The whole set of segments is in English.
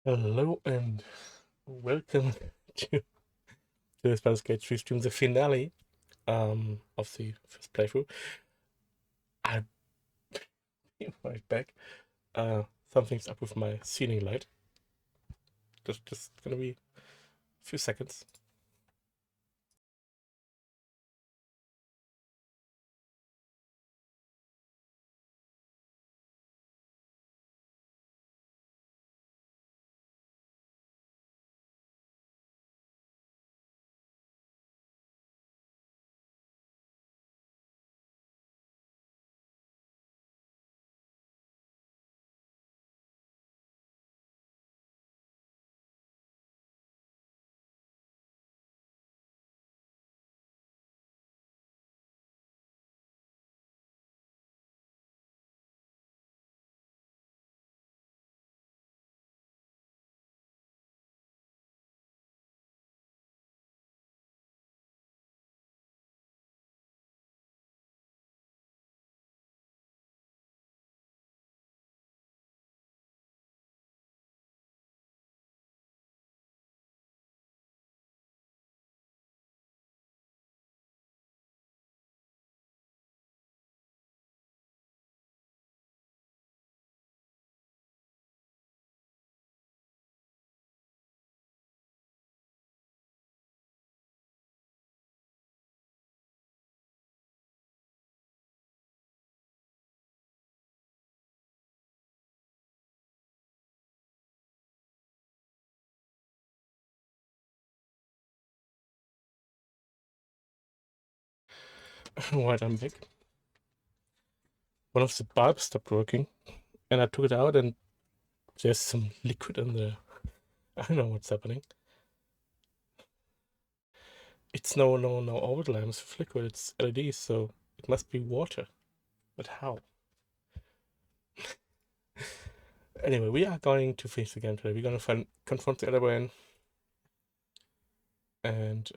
Hello and welcome to this Baldur's Gate 3 stream, the finale of the first playthrough. I'll be right back. Something's up with my ceiling light. Just gonna be a few seconds. Right, I'm back. One of the bulbs stopped working, and I took it out, and there's some liquid in there. I don't know what's happening. It's no orbital lamps with liquid, it's LEDs, so it must be water. But how? Anyway, we are going to finish the game today. We're gonna confront the other brain, and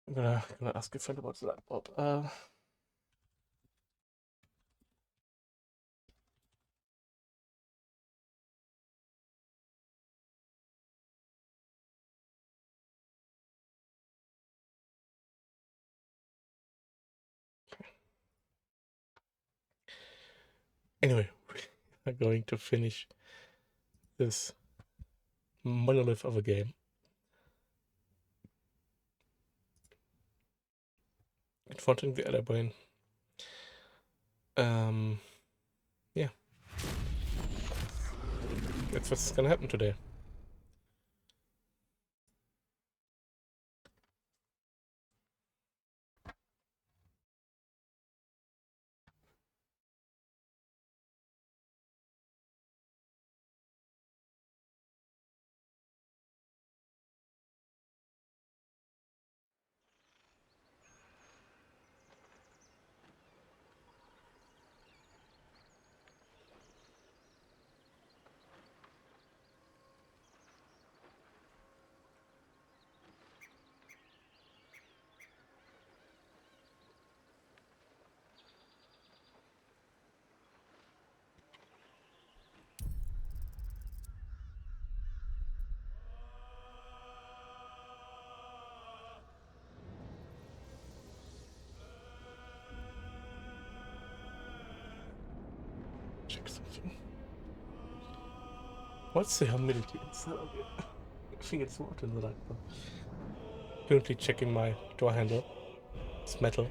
I'm gonna ask a friend about the light bulb. Anyway, we are going to finish this monolith of a game. Confronting the other brain. Yeah. That's what's gonna happen today. Check something. What's the humidity inside of it? I think it's water in the light bulb. Currently checking my door handle. It's metal.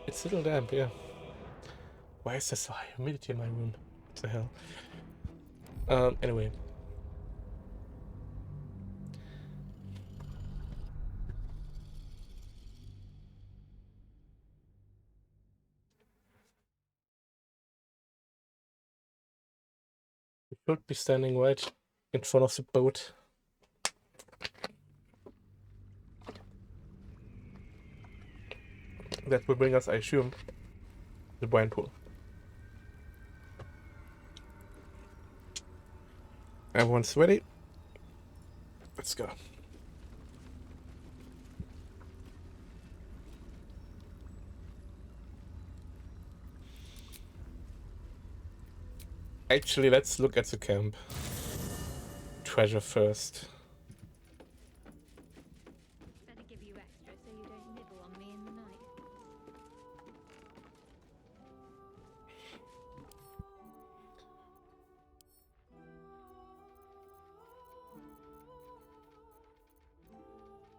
It's a little damp, yeah. Why is there so high humidity in my room? What the hell? Anyway. We should be standing right in front of the boat. That will bring us, I assume, the brine pool. Everyone's ready? Let's go. Actually, let's look at the camp. Treasure first. Better give you extra so you don't nibble on me in the night.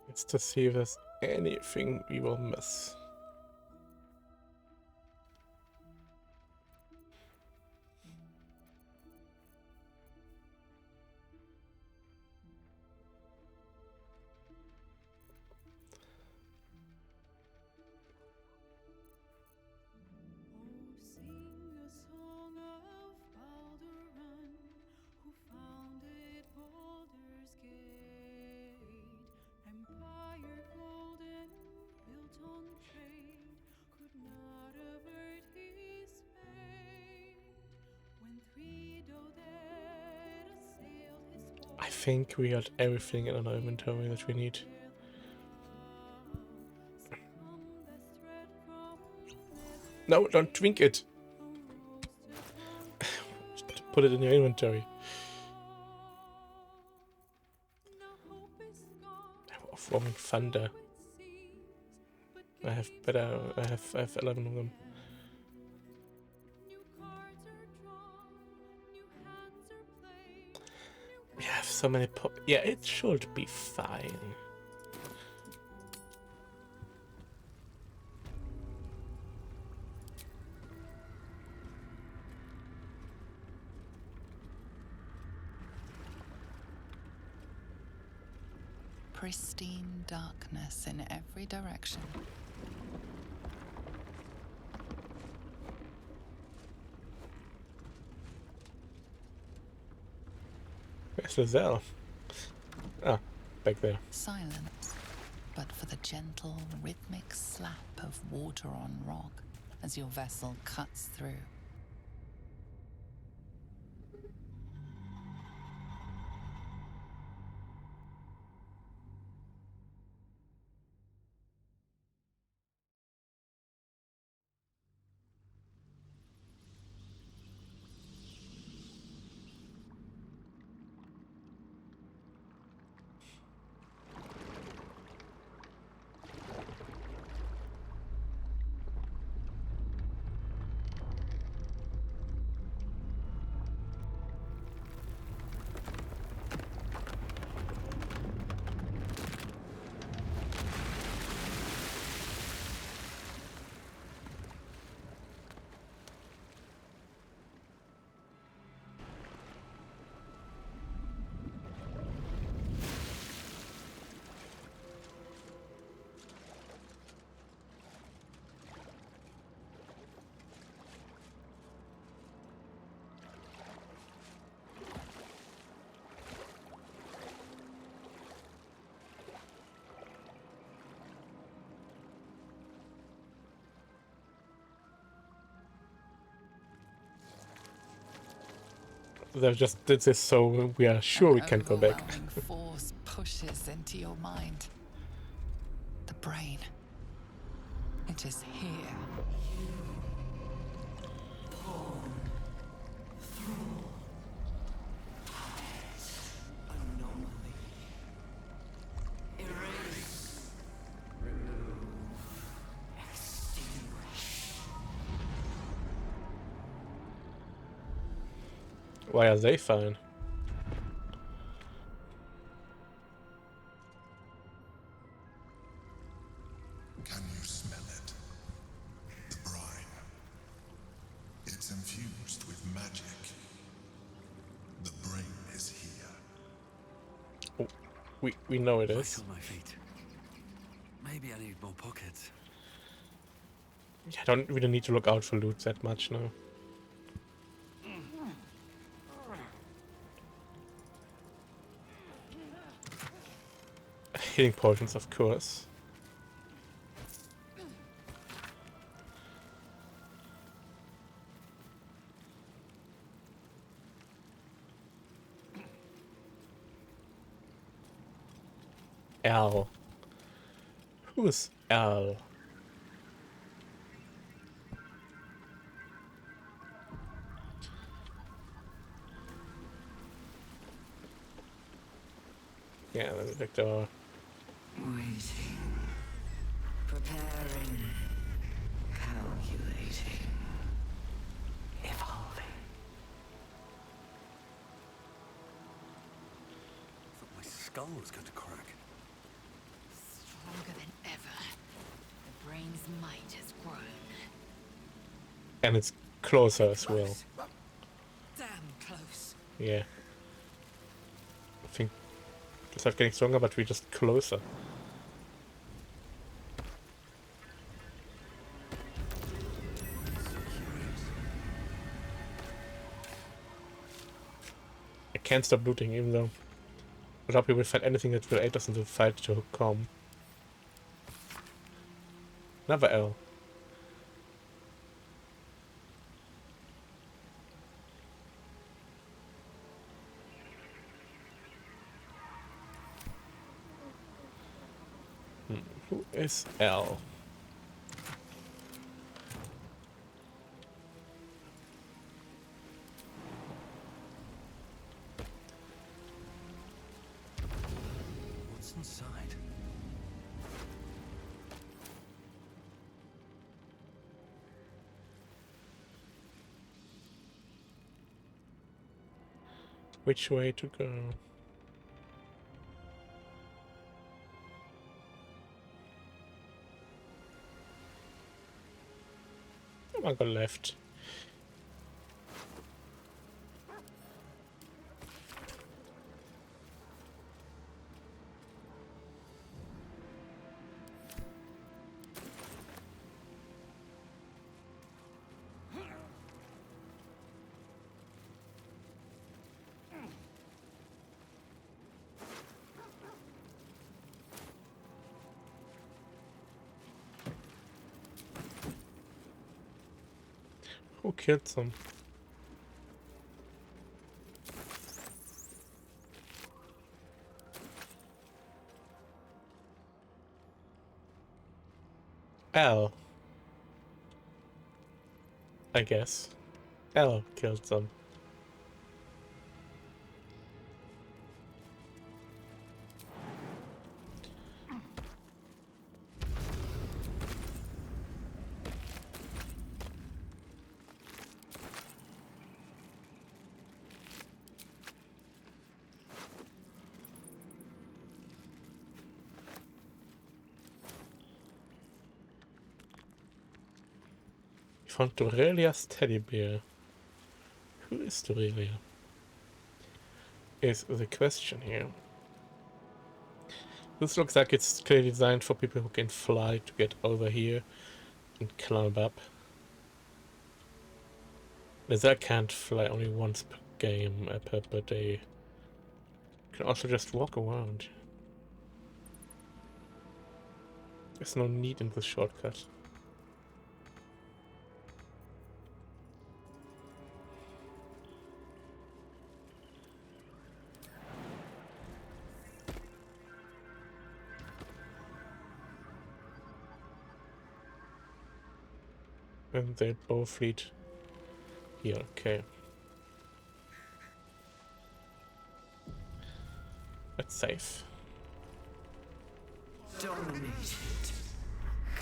It's to see if there's anything we will miss. Sing a song of Baldurs, who founded Baldur's Gate. Empire golden, built on trade, could not avert his fate. When three Doded assailed his foe, I think we got everything in our inventory that we need. No, don't drink it. Just put it in your inventory. Of Roman thunder. I have 11 of them. We have so many yeah, it should be fine. Pristine darkness in every direction. Where's Lizelle? Ah, back there. Silence, but for the gentle, rhythmic slap of water on rock as your vessel cuts through. They just did this so we are sure we can go back. An overwhelming force pushes into your mind. The brain. It is here. Why are they fine? Can you smell it? The brine. It's infused with magic. The brain is here. Oh, we know it is. Light on my feet. Maybe I need more pockets. I don't really need to look out for loot that much now. Healing potions, of course. L. Who's L? Yeah, let me back door. Waiting. Preparing. Calculating. Evolving. I thought my skull was going to crack. Stronger than ever. The brain's might has grown. And it's closer as well. Damn close. Yeah. I think it's not getting stronger, but we're just closer. I can't stop looting, even though I doubt we will find anything that will aid us in the fight to come. Another L. Who is L? What's inside? Which way to go? I'm gonna go left. Who killed them? L. I guess. L killed them. We found Dorelia's teddy bear. Who is Dorelia? Is the question here. This looks like it's clearly designed for people who can fly to get over here and climb up. As I can't fly only once per game, per day. You can also just walk around. There's no need in this shortcut. And they both lead here, okay. That's safe. Dominated.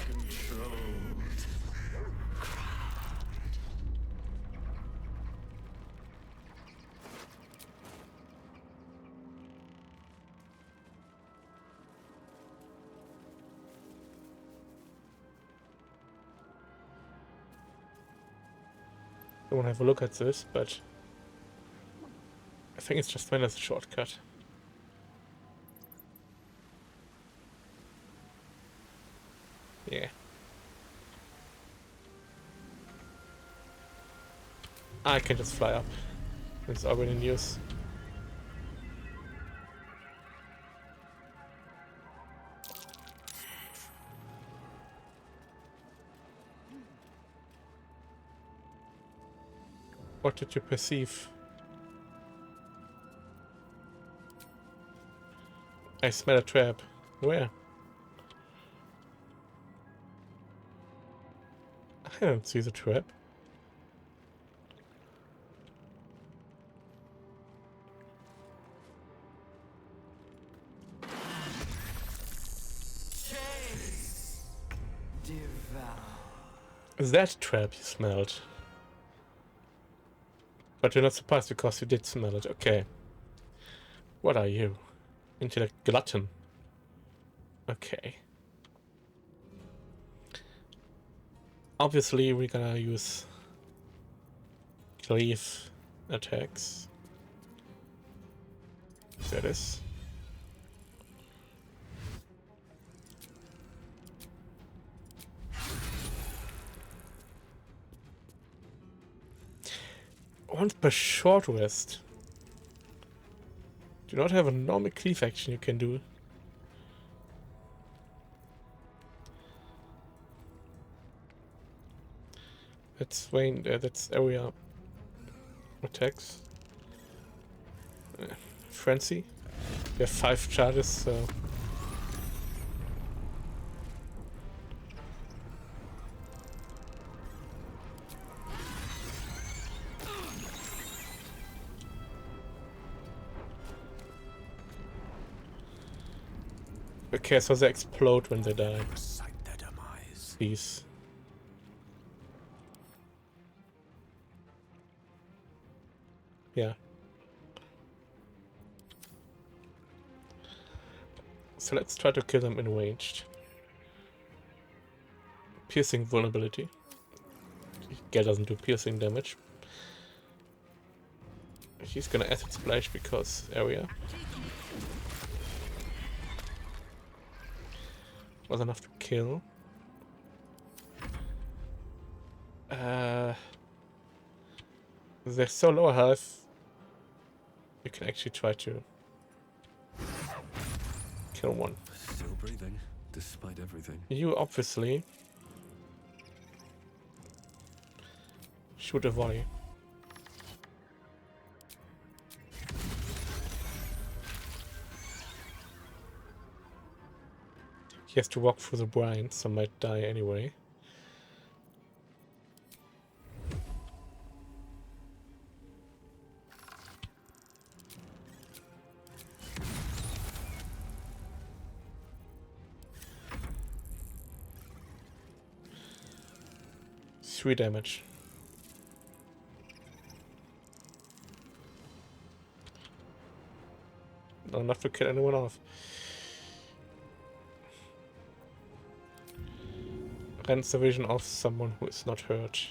Controlled. I want to have a look at this, but I think it's just when there's a shortcut. Yeah. I can just fly up. It's already in use. What did you perceive? I smell a trap. Where? I don't see the trap. That trap you smelled. But you're not surprised because you did smell it. Okay. What are you? Intellect glutton. Okay. Obviously, we're gonna use cleave attacks. There it is. Once per short rest. Do not have a normal cleave action you can do. That's Wayne. That's area attacks. Frenzy. We have 5 charges, so. Okay, so they explode when they die. Recite their demise. These. Yeah. So let's try to kill them in ranged. Piercing vulnerability. GER doesn't do piercing damage. He's gonna acid splash because area. Was enough to kill. They're so low health. You can actually try to kill one. Still breathing, despite everything. You obviously shoot a volley. He has to walk through the brine, so might die anyway. Three damage. Not enough to kill anyone off. Rents the vision of someone who is not hurt.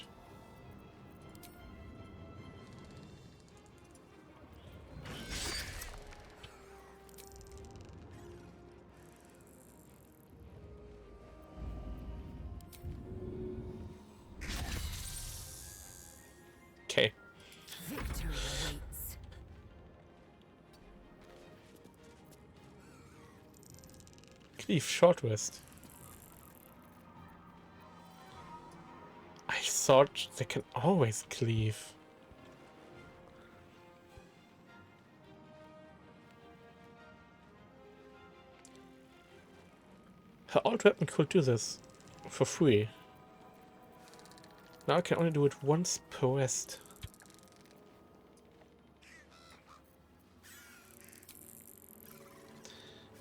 Okay. Victory awaits. Cleave short rest. I thought they can always cleave. Her old weapon could do this for free. Now I can only do it once per rest.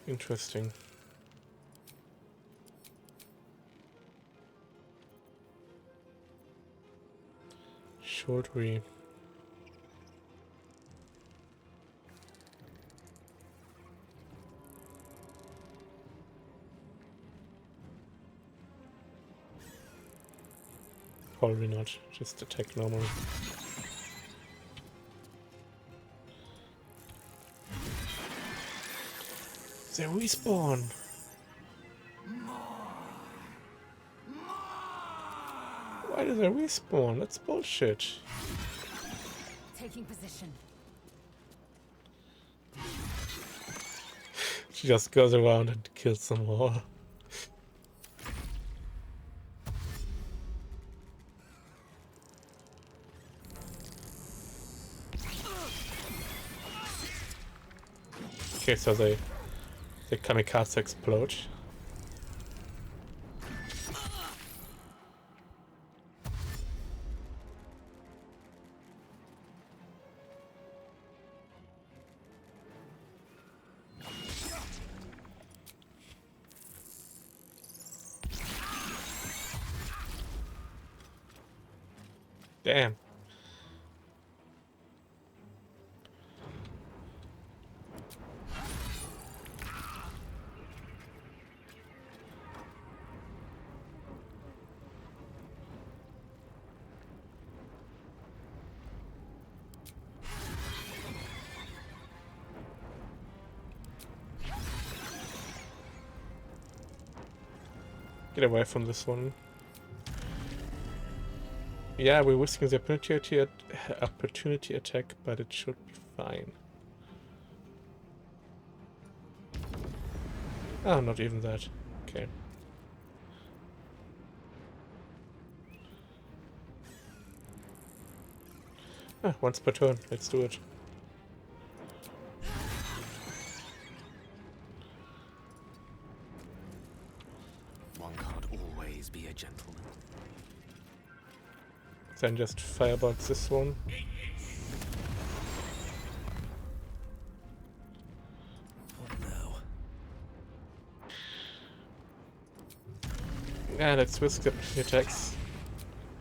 Interesting. Short re. Probably not. Just attack normal. They respawn. Why do they respawn? That's bullshit. Taking position. She just goes around and kills some more. Okay, so the kamikaze explode. Damn. Get away from this one. Yeah, we're risking the opportunity attack, but it should be fine. Oh, not even that. Okay. Ah, once per turn. Let's do it. One can't always be a gentleman. Then just firebolt this one. What now? Yeah, let's risk the attacks.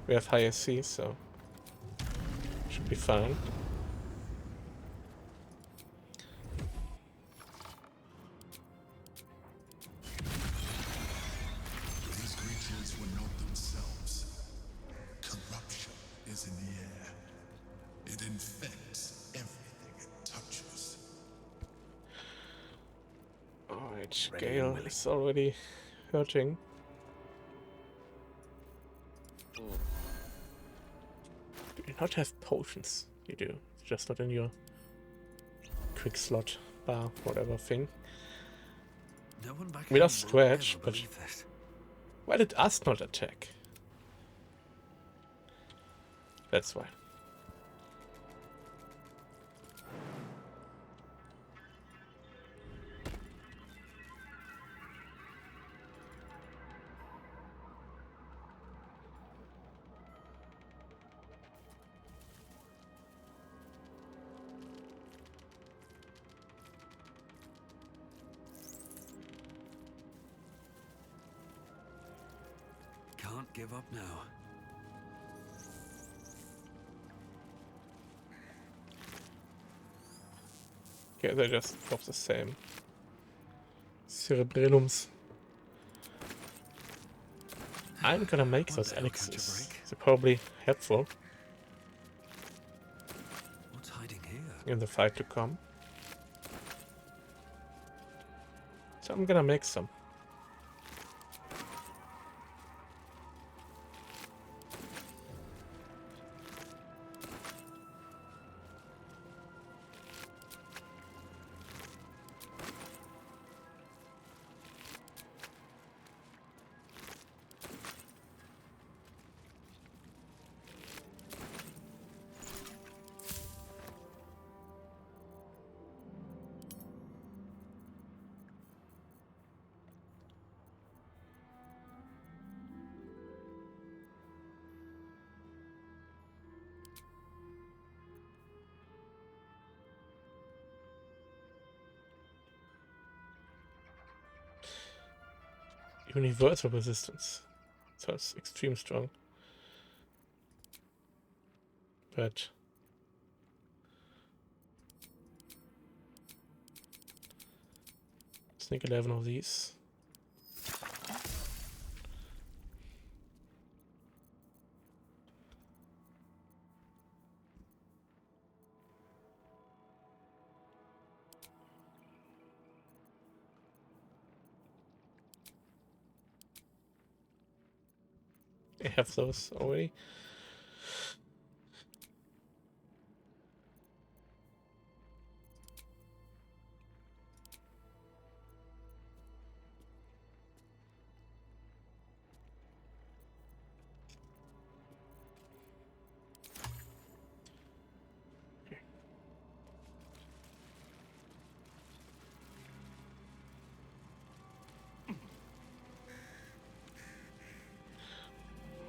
We have high SC, so should be fine. These creatures were not themselves. Corruption is in the air. It infects everything it touches. Alright, Ready and Gale willing. is already hurting. Do you not have potions? You do. It's just not in your quick slot bar, whatever thing. No one back We home lost will Scratch, ever but believe this. why did us not attack? That's why. Can't give up now. Okay, they just drop the same. Cerebrellums. I'm gonna make One those day I'll catch a elixirs. break. They're probably helpful What's hiding here? in the fight to come. So I'm gonna make some. Universal resistance. So it's extreme strong. But sneak 11 of these. I have those already.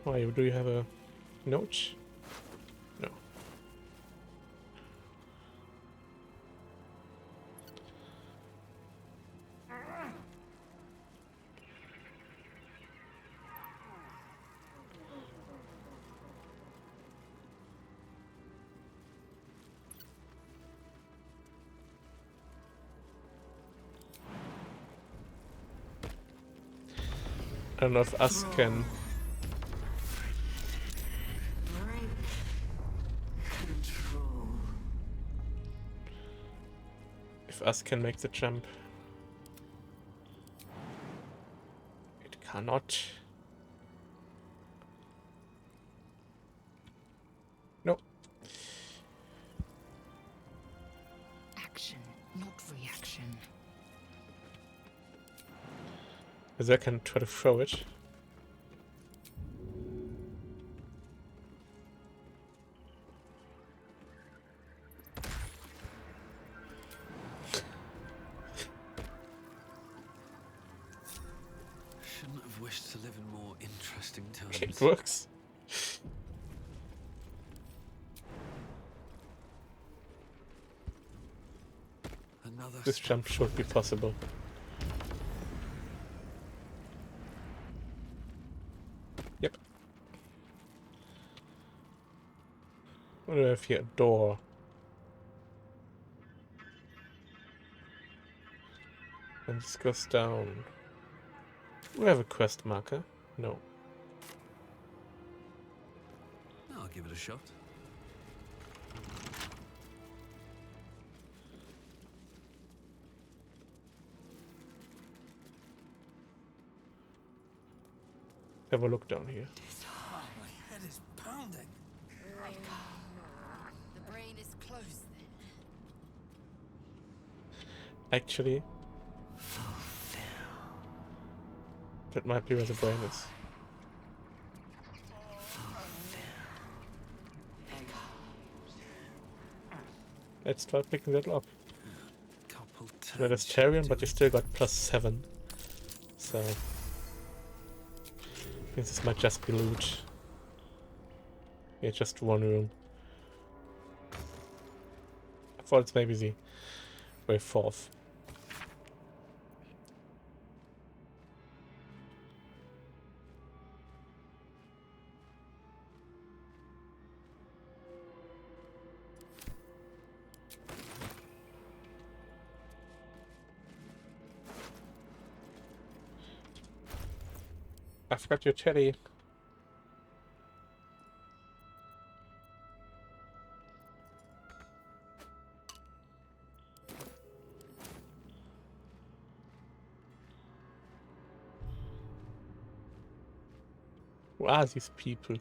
Why, do you have a note? No. I don't know if us can. If us can make the jump. It cannot. Nope. Action, not reaction. As I can try to throw it. Shouldn't have wished to live in more interesting It times. works. Another This step jump should be forward. possible. Yep. What do I have here? A door. And this goes down. Do I have a quest marker? No. I'll give it a shot. Have a look down here. Oh, my head is pounding. The brain is close then. Actually, that might be where the brain is. Let's try picking that up. Couple Well, turns that's Tarion, should but do you it. still got +7. So, this might just be loot. Yeah, just one room. I thought it's maybe the way forth. I forgot your teddy. Who are these people?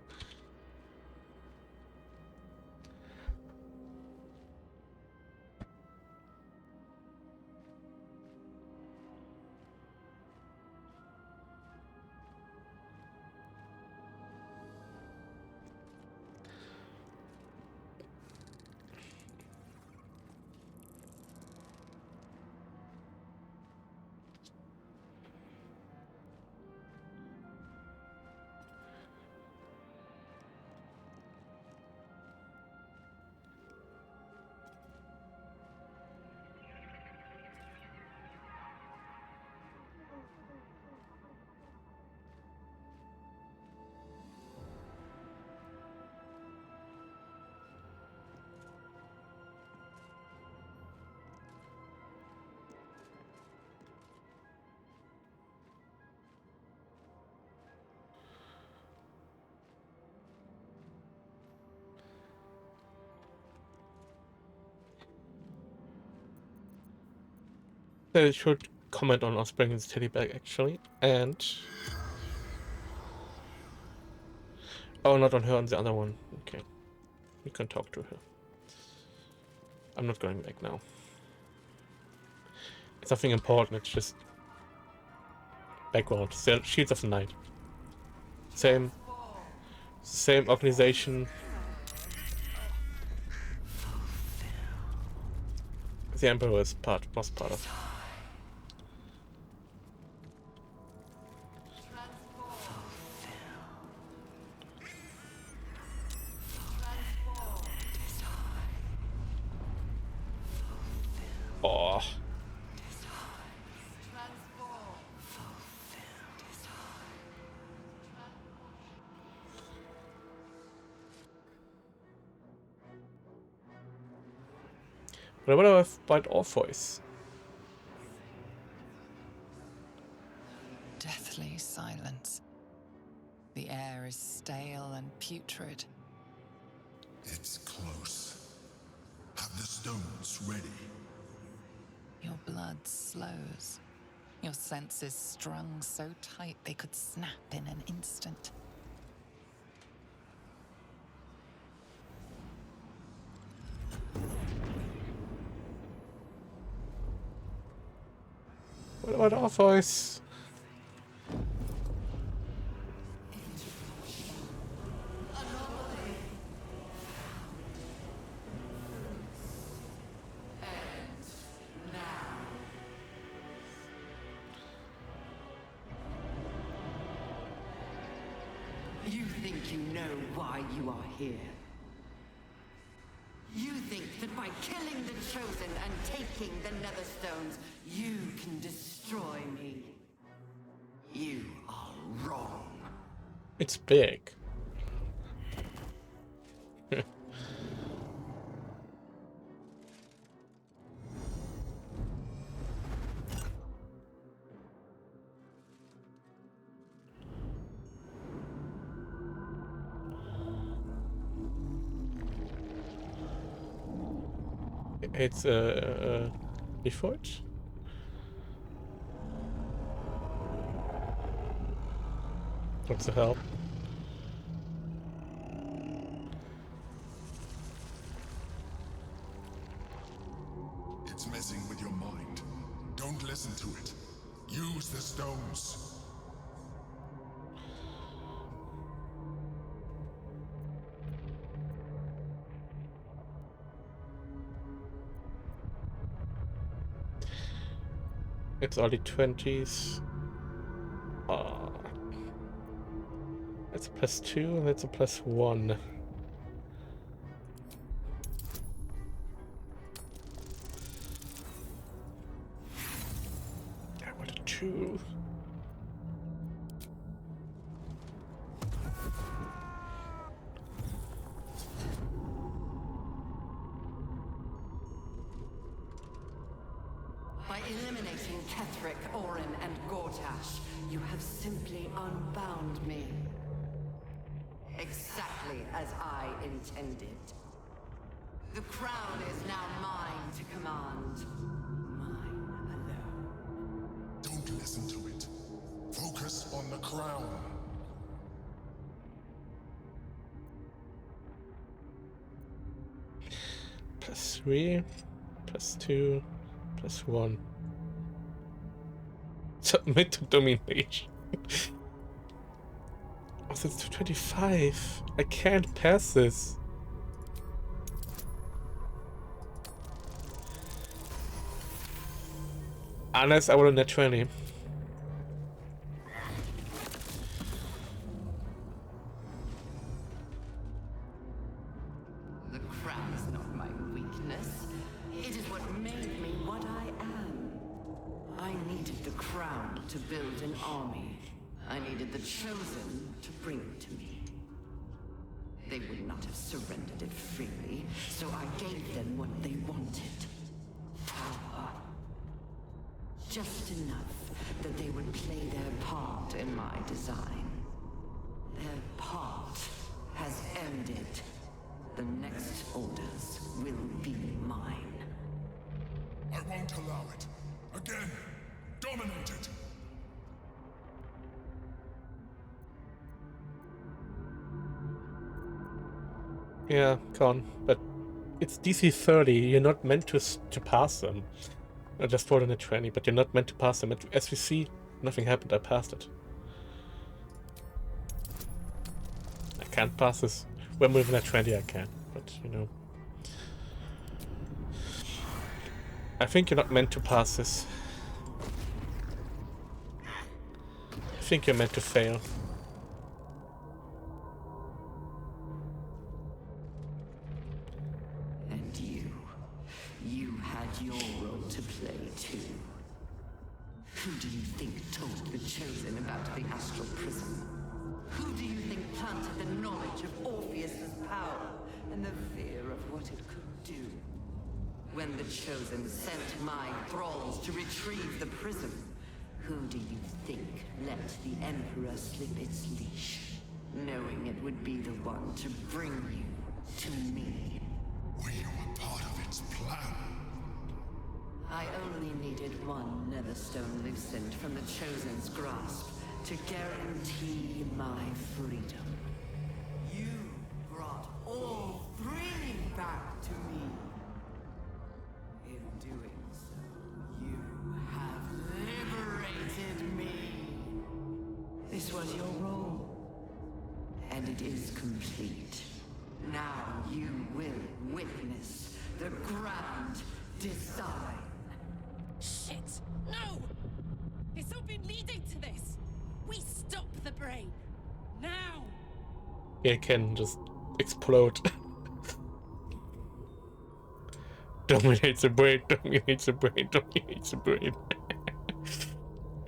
They should comment on us bringing the teddy back, actually. And... oh, not on her, on the other one. Okay. We can talk to her. I'm not going back now. It's nothing important, it's just... background. Shields of the Night. Same organization. The Emperor was part of. Oh. What about White Orpheus? deathly silence. The air is stale and putrid. It's close. Have the stones ready. Your blood slows. Your senses strung so tight they could snap in an instant. What about our voice? You think you know why you are here? You think that by killing the Chosen and taking the Netherstones, you can destroy me? You are wrong. It's big. It's Reforged. What's the help? It's messing with your mind. Don't listen to it. Use the stones. It's early 20s. That's a +2 and that's a +1. I want a 2. By eliminating Ketheric, Orin, and Gortash, you have simply unbound me. Exactly as I intended. The crown is now mine to command. Mine alone. Don't listen to it. Focus on the crown. +3, +2, +1. Submit to domination. Oh, that's 225. I can't pass this. Unless I roll a net 20. The crown is not my weakness. It is what made me what I am. I needed the crown to build an army. I needed the Chosen to bring it to me. They would not have surrendered it freely, so I gave them what they wanted. Power. Just enough that they would play their part in my design. Their part has ended. The next orders will be mine. I won't allow it. Again, dominate it. Yeah, con, but it's DC 30. You're not meant to pass them. I just rolled in a 20, but you're not meant to pass them. As we see, nothing happened. I passed it. I can't pass this. When moving a 20, I can, but you know. I think you're not meant to pass this. I think you're meant to fail. And you had your role to play too. Who do you think told the Chosen about the Astral Prism? Who do you think planted the knowledge of Orpheus's power and the fear of what it could do? When the Chosen sent my thralls to retrieve the prism, Who do you think let the Emperor slip its leash, knowing it would be the one to bring you to me? Were you a part of its plan? I only needed one Netherstone loosened from the Chosen's grasp to guarantee my freedom. You brought all three back to me. In doing so, you have liberated me. This was your role, and it is complete. Now you will witness the grand design. Shit! No! It's all been leading to this. We stop the brain. Now! It can just explode. Dominates the brain, dominates the brain, dominates the brain.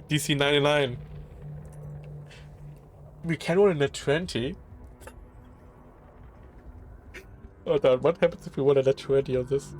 DC 99. We can roll in a 20. Hold on, what happens if we roll in a 20 on this?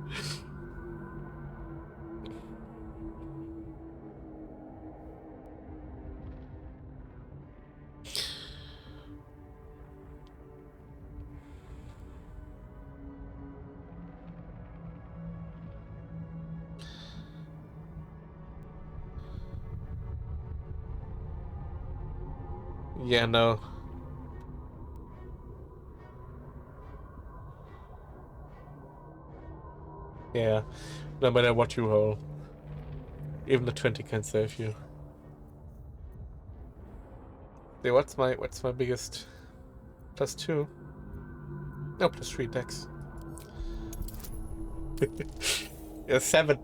Yeah, no. Yeah, no matter what you roll, even the 20 can save you. Yeah, what's my biggest? +2? No, +3 dex. Yeah, 7.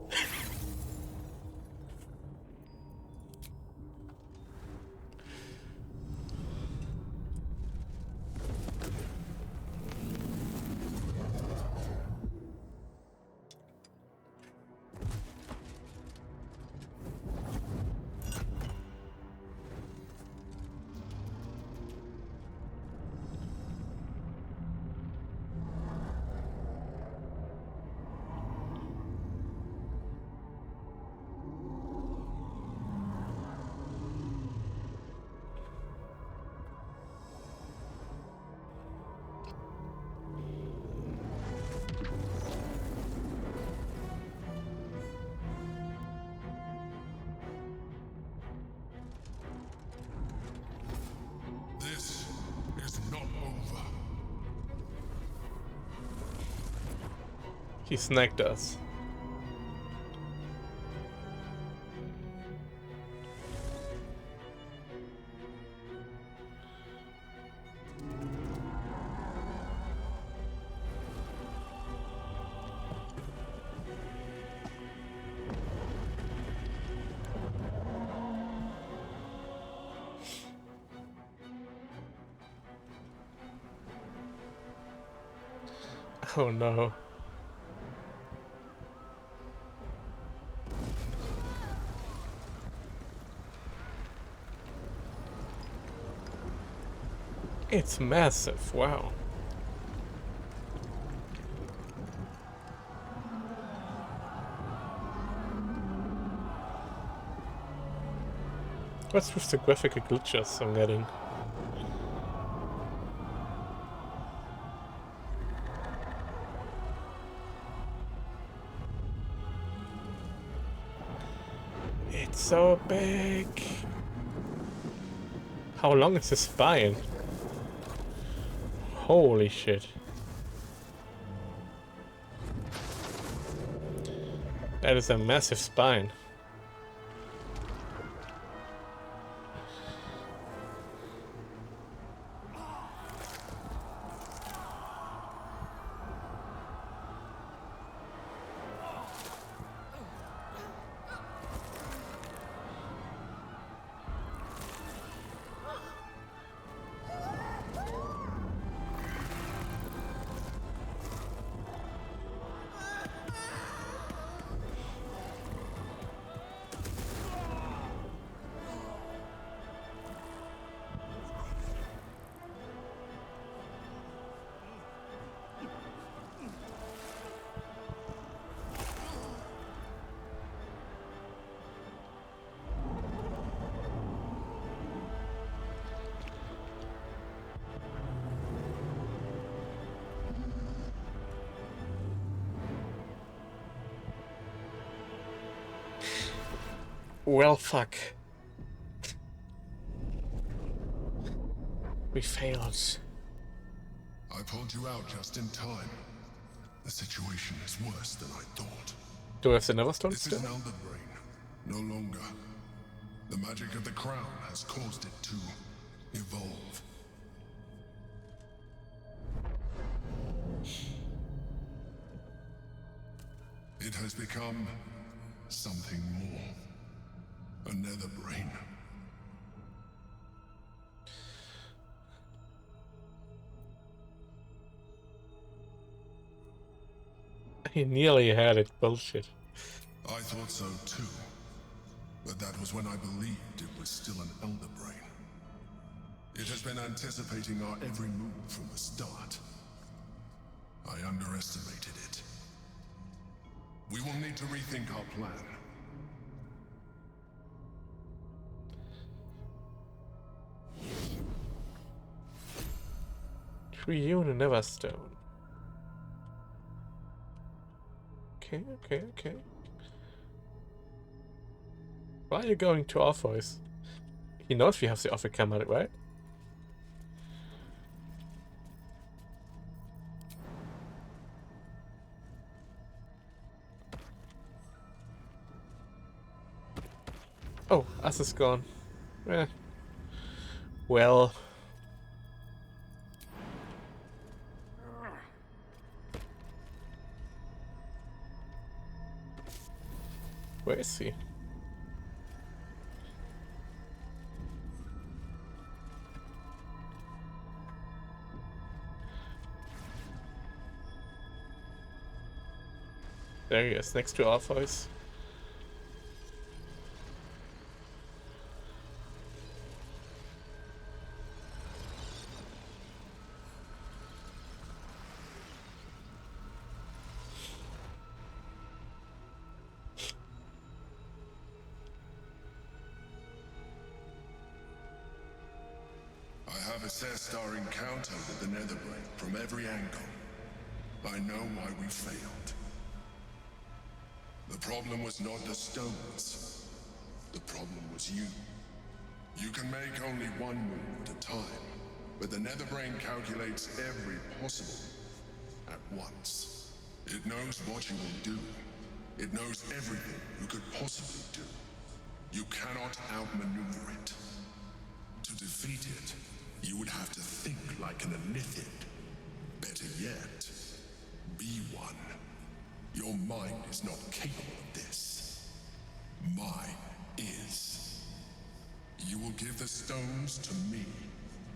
This is not over. He snagged us. Oh no. It's massive, wow. What's with the graphical glitches I'm getting? It's so big. How long is the spine? Holy shit. That is a massive spine. Well, fuck. We failed. I pulled you out just in time. The situation is worse than I thought. Do we have the Neverstone This still? is an Elder Brain. No longer. The magic of the crown has caused it to evolve. It has become something more. A nether brain. He nearly had it. Bullshit. I thought so too. But that was when I believed it was still an Elder Brain. It has been anticipating our every move from the start. I underestimated it. We will need to rethink our plan. Triune Neverstone. Okay. Why are you going to our voice? He knows we have the offer camera, right? Oh, us is gone. Eh. Well. Where is he? There he is, next to our voice. I have assessed our encounter with the Netherbrain from every angle. I know why we failed. The problem was not the stones. The problem was you. You can make only one move at a time, but the Netherbrain calculates every possible at once. It knows what you will do. It knows everything you could possibly do. You cannot outmaneuver it. To defeat it, you would have to think like an Elithid. Better yet, be one. Your mind is not capable of this. Mine is. You will give the stones to me.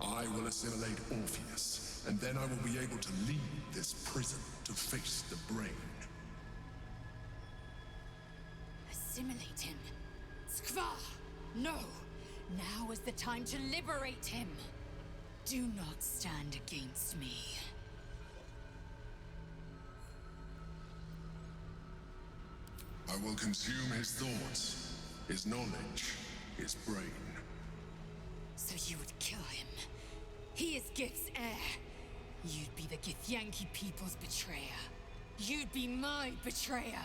I will assimilate Orpheus, and then I will be able to leave this prison to face the brain. Assimilate him. Skvar! No! Now is the time to liberate him. Do not stand against me. I will consume his thoughts, his knowledge, his brain. So you would kill him. He is Gith's heir. You'd be the Githyanki people's betrayer. You'd be my betrayer.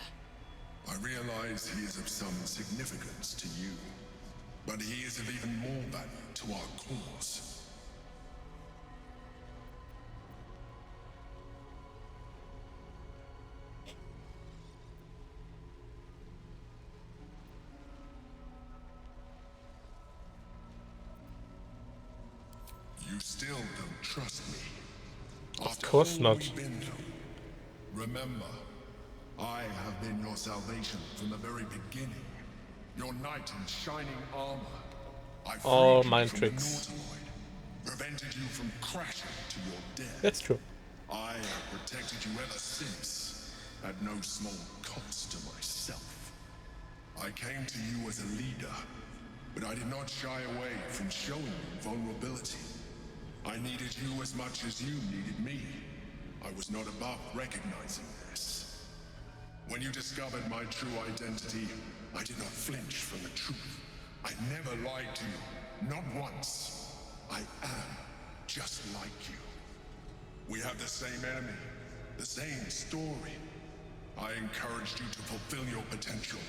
I realize he is of some significance to you, but he is of even more value to our cause. You still don't trust me. Of course not. We've been through. Remember, I have been your salvation from the very beginning. Your knight in shining armor. I freed All you mind from tricks. the Nautiloid, prevented you from crashing to your death. That's true. I have protected you ever since, at no small cost to myself. I came to you as a leader, but I did not shy away from showing you vulnerability. I needed you as much as you needed me. I was not above recognizing this. When you discovered my true identity, I did not flinch from the truth. I never lied to you, not once. I am just like you. We have the same enemy, the same story. I encouraged you to fulfill your potential,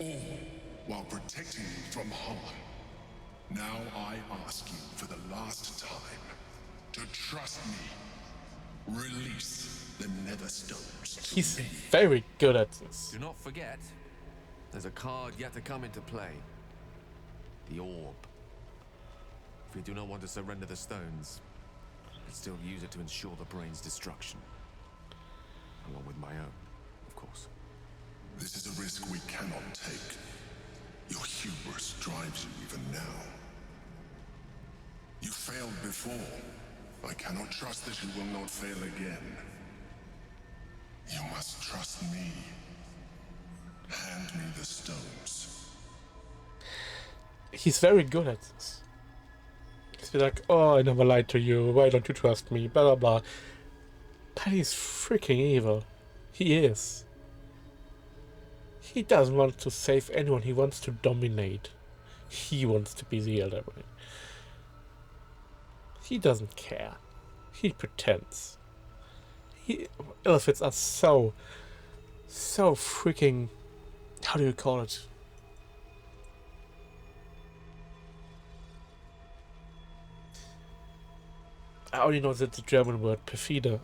all while protecting you from harm. Now I ask you for the last time to trust me. Release the Nether Stones to He's me. very good at this. Do not forget, there's a card yet to come into play. The Orb. If we do not want to surrender the stones, we can still use it to ensure the brain's destruction. Along with my own, of course. This is a risk we cannot take. Your hubris drives you even now. You failed before. I cannot trust that you will not fail again. You must trust me. Hand me the stones. He's very good at this. He's like, oh, I never lied to you. Why don't you trust me? Blah, blah, blah. But he's freaking evil. He is. He doesn't want to save anyone. He wants to dominate. He wants to be the Elder Brain. He doesn't care. He pretends. Elephants are so freaking, how do you call it? I only know that the German word perfide.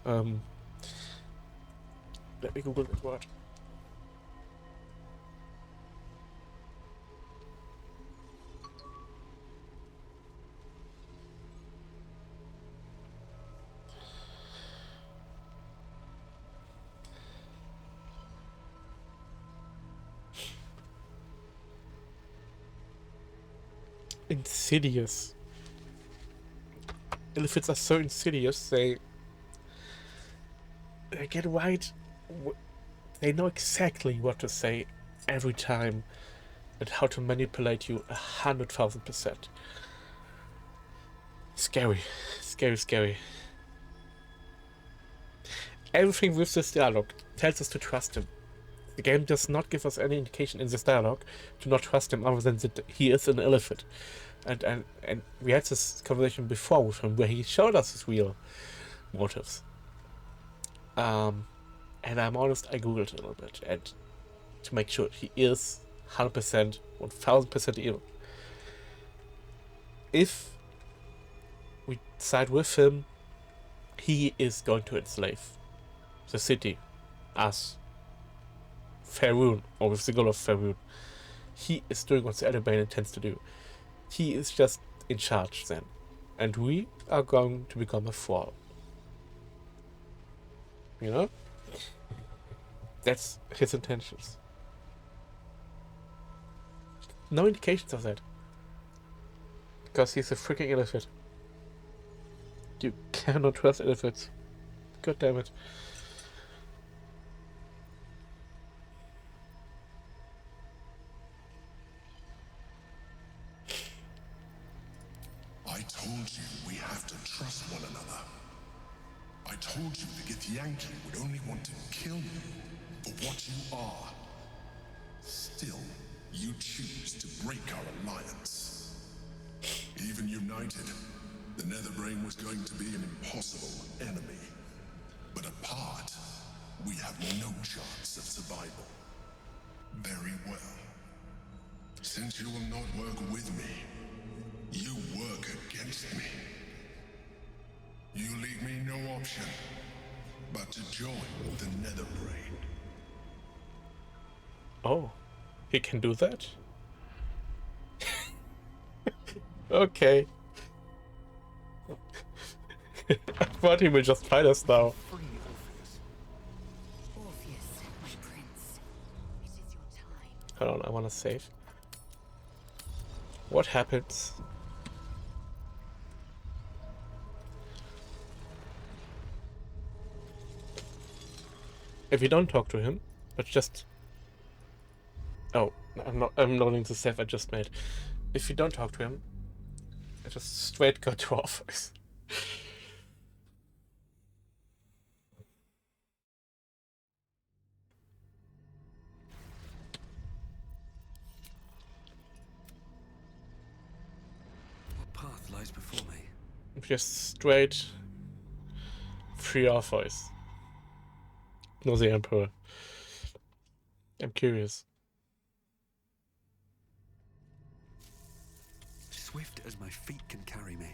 Let me Google that word. Insidious. Elephants are so insidious, they get right. They know exactly what to say every time and how to manipulate you 100,000%. Scary. Scary, scary. Everything with this dialogue tells us to trust him. The game does not give us any indication in this dialogue to not trust him other than that he is an elephant. And we had this conversation before with him where he showed us his real motives. And I'm honest, I googled a little bit and to make sure he is 100%, 1000% evil. If we side with him, he is going to enslave the city, us, Faerun, or with the goal of Faerun. He is doing what the Elder Brain intends to do. He is just in charge then. And we are going to become a thrall. You know? That's his intentions. No indications of that. Because he's a freaking elephant. You cannot trust elephants. God damn it. I told you we have to trust one another. I told you the Githyanki would only want to kill you for what you are. Still, you choose to break our alliance. Even united, the Netherbrain was going to be an impossible enemy. But apart, we have no chance of survival. Very well. Since you will not work with me, you work against me. You leave me no option but to join the Netherbrain. Oh, he can do that? Okay. I thought he would just fight us now. Orpheus, my prince. It is your time. Hold on, I want to save. What happens? If you don't talk to him, but just... Oh, I'm loading the save I just made. If you don't talk to him, I just straight go to Orpheus. What path lies before me? Just straight free Orpheus. No, the Emperor. I'm curious. swift as my feet can carry me.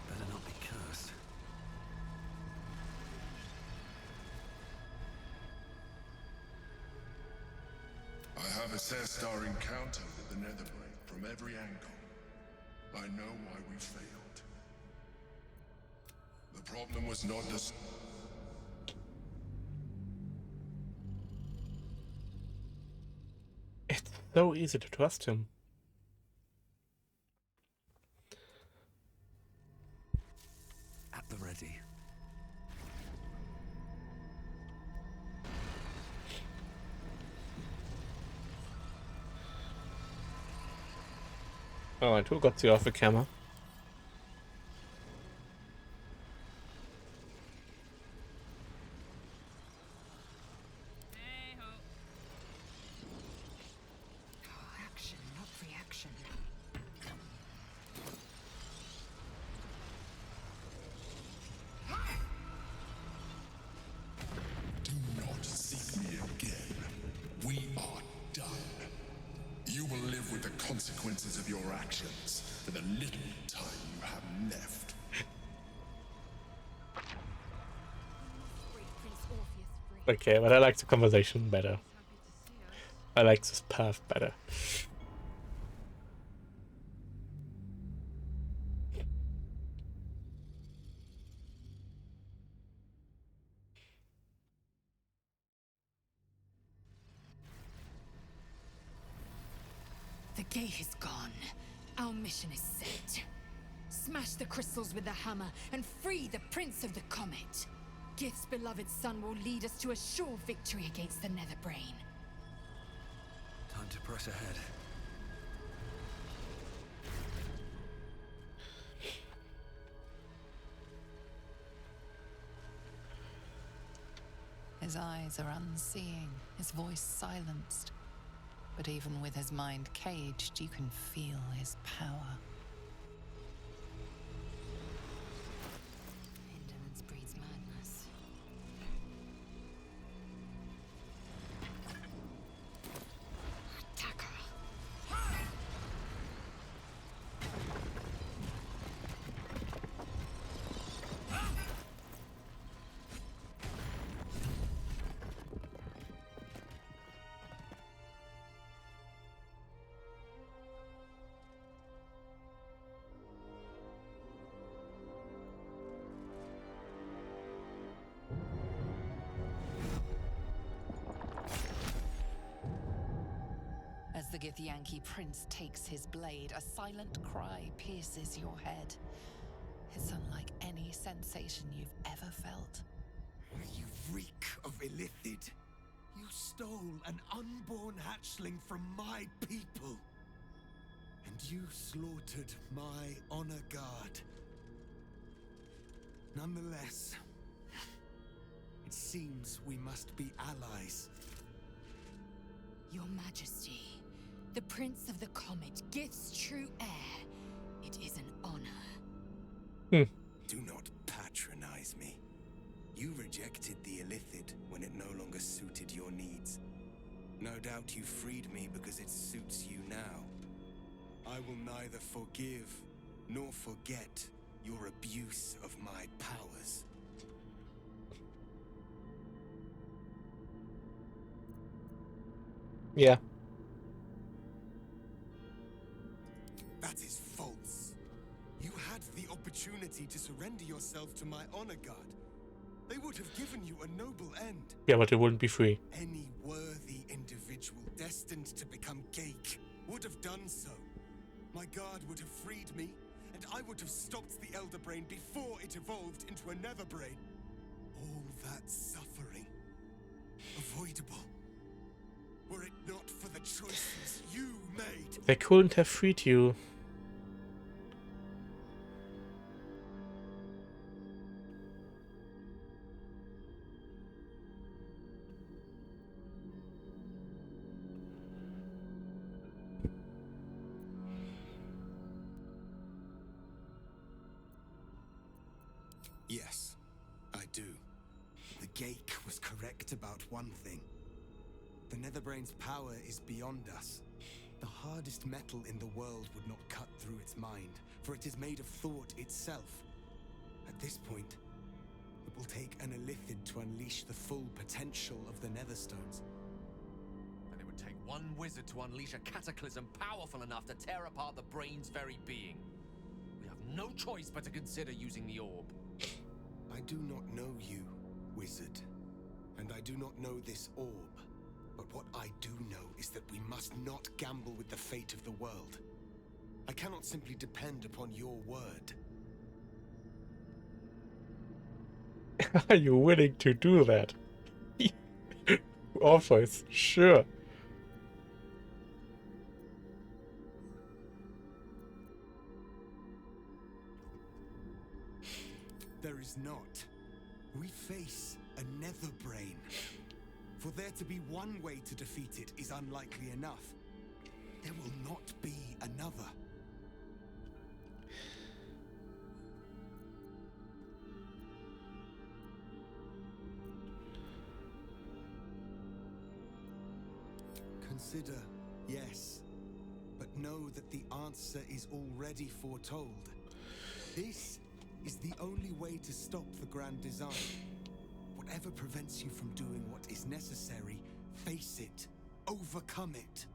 Better not be cursed. I have assessed our encounter with the Netherbrain from every angle. I know why we failed. The problem was not the... It's so easy to trust him. At the ready. Alright, who got the offer camera? Action, not reaction. Do not seek me again. We are done. You will live with the consequences of your actions for the little time you have left. Free Prince Orpheus free. Okay, but I like the conversation better. Happy to see us. I like this path better. The gate is gone. Our mission is set. Smash the crystals with the hammer and free the Prince of the Comet. Gith's beloved son will lead us to a sure victory against the Netherbrain. Time to press ahead. His eyes are unseeing, his voice silenced. But even with his mind caged, you can feel his power. Indolence breeds madness. Attack her. As the Githyanki prince takes his blade, a silent cry pierces your head. It's unlike any sensation you've ever felt. You reek of illithid. You stole an unborn hatchling from my people. And you slaughtered my honor guard. Nonetheless, it seems we must be allies. Your Majesty, the Prince of the Comet, Gith's true heir. It is an honor. Do not patronize me. You rejected the illithid when it no longer suited your needs. No doubt you freed me because it suits you now. I will neither forgive nor forget your abuse of my powers. Yeah. That is false. You had the opportunity to surrender yourself to my honor guard. They would have given you a noble end. Yeah, but it wouldn't be free. Any worthy individual destined to become Geik would have done so. My guard would have freed me, and I would have stopped the Elder Brain before it evolved into a Nether Brain. All that suffering, avoidable. Were it not for the choices you made. They couldn't have freed you. Yes, I do. The Geik was correct about why one thing. The Netherbrain's power is beyond us. The hardest metal in the world would not cut through its mind, for it is made of thought itself. At this point, it will take an Illithid to unleash the full potential of the Netherstones. And it would take one wizard to unleash a cataclysm powerful enough to tear apart the brain's very being. We have no choice but to consider using the orb. I do not know you, wizard, and I do not know this orb. But what I do know is that we must not gamble with the fate of the world. I cannot simply depend upon your word. Are you willing to do that? Orpheus, sure. There is not. We face a Netherbrain. For there to be one way to defeat it is unlikely enough. There will not be another. Consider, yes, but know that the answer is already foretold. This is the only way to stop the grand design. Whatever prevents you from doing what is necessary, face it, overcome it.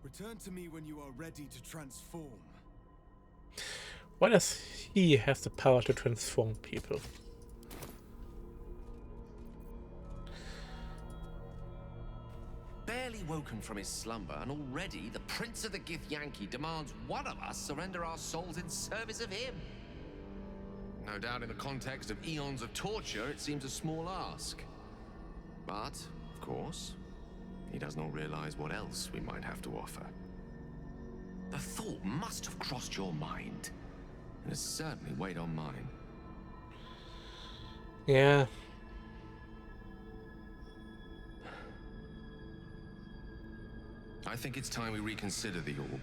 Return to me when you are ready to transform. Why does he have the power to transform people? Barely woken from his slumber, and already the Prince of the Githyanki demands one of us surrender our souls in service of him. No doubt in the context of eons of torture, it seems a small ask. But, of course, he does not realize what else we might have to offer. The thought must have crossed your mind, and has certainly weighed on mine. Yeah. I think it's time we reconsider the orb.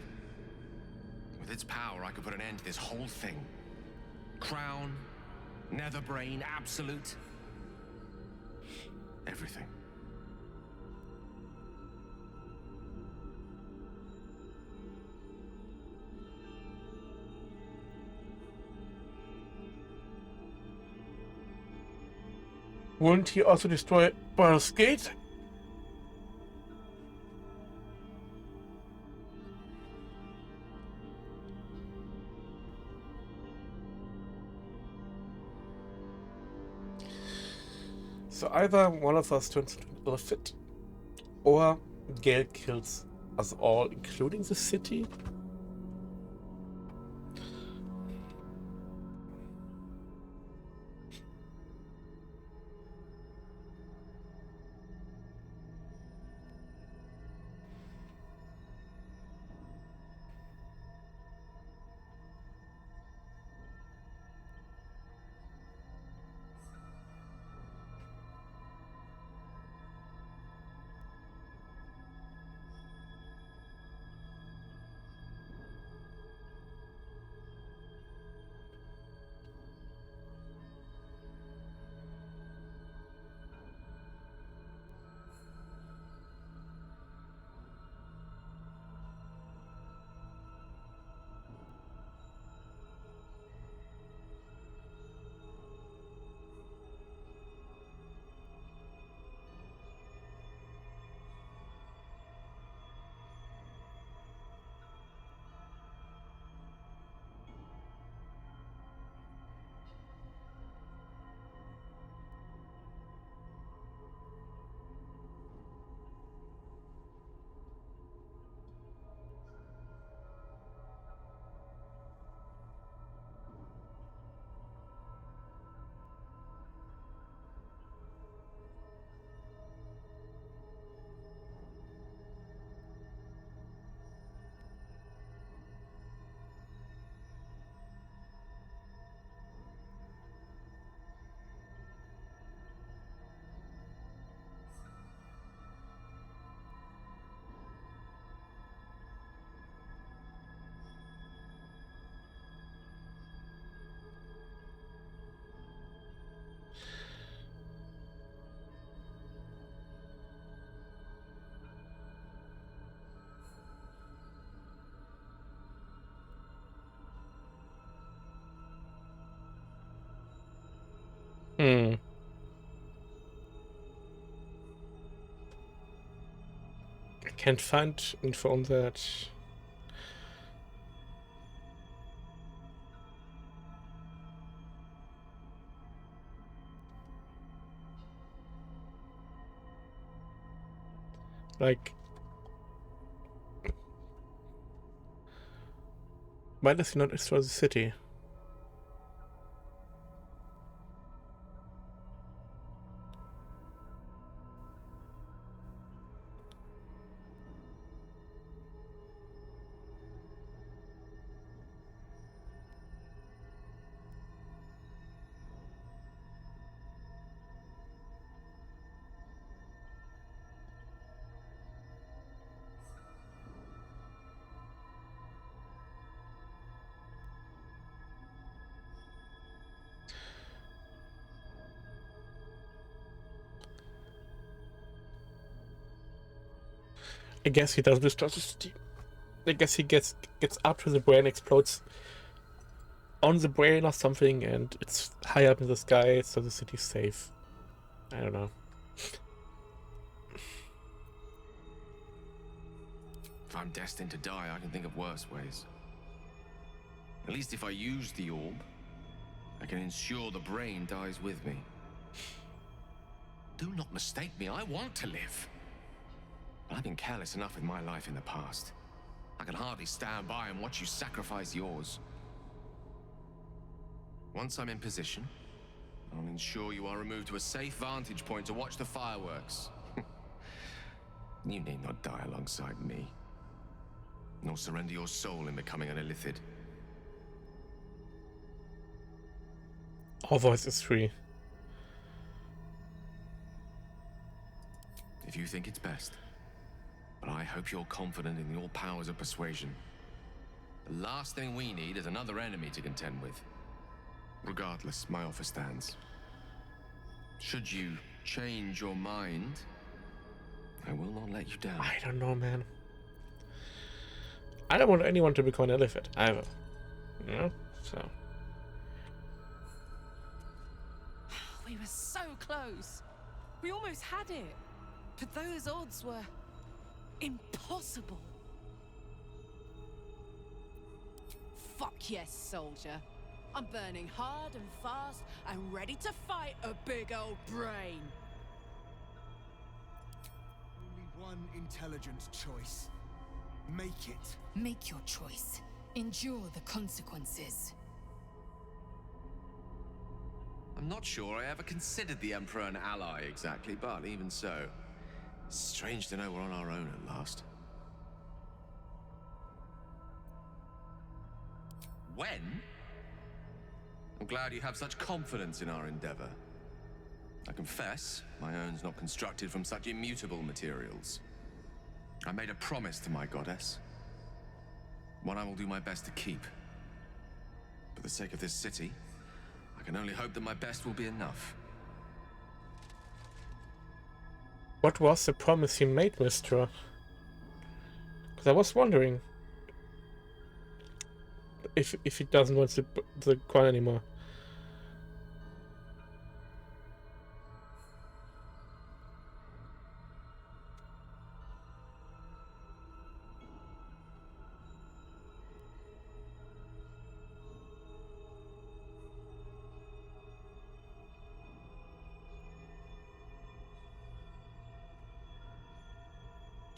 With its power, I could put an end to this whole thing. Crown, Netherbrain, Absolute. Everything. Wouldn't he also destroy Baldur's Gate? So either one of us turns into an Illithid, or Gale kills us all, including the city. Hmm. I can't find info on that. Like, why does he not destroy the city? I guess he doesn't destroy the city. I guess he gets up to the brain, explodes on the brain or something, and it's high up in the sky, so the city's safe. I don't know. If I'm destined to die, I can think of worse ways. At least if I use the orb, I can ensure the brain dies with me. Do not mistake me, I want to live. But I've been careless enough with my life in the past. I can hardly stand by and watch you sacrifice yours. Once I'm in position, I'll ensure you are removed to a safe vantage point to watch the fireworks. You need not die alongside me, nor surrender your soul in becoming an illithid. Our voice is free. If you think it's best. But I hope you're confident in your powers of persuasion. The last thing we need is another enemy to contend with. Regardless, my offer stands. Should you change your mind, I will not let you down. I don't know, man. I don't want anyone to become an elephant, either. You know? So. We were so close. We almost had it. But those odds were impossible. Fuck yes, soldier. I'm burning hard and fast and ready to fight a big old brain. Only one intelligent choice. Make it. Make your choice. Endure the consequences. I'm not sure I ever considered the Emperor an ally exactly, but even so, it's strange to know we're on our own at last. When? I'm glad you have such confidence in our endeavor. I confess, my own's not constructed from such immutable materials. I made a promise to my goddess. One I will do my best to keep. For the sake of this city, I can only hope that my best will be enough. What was the promise you made, Mister? Because I was wondering if he doesn't want the coin anymore.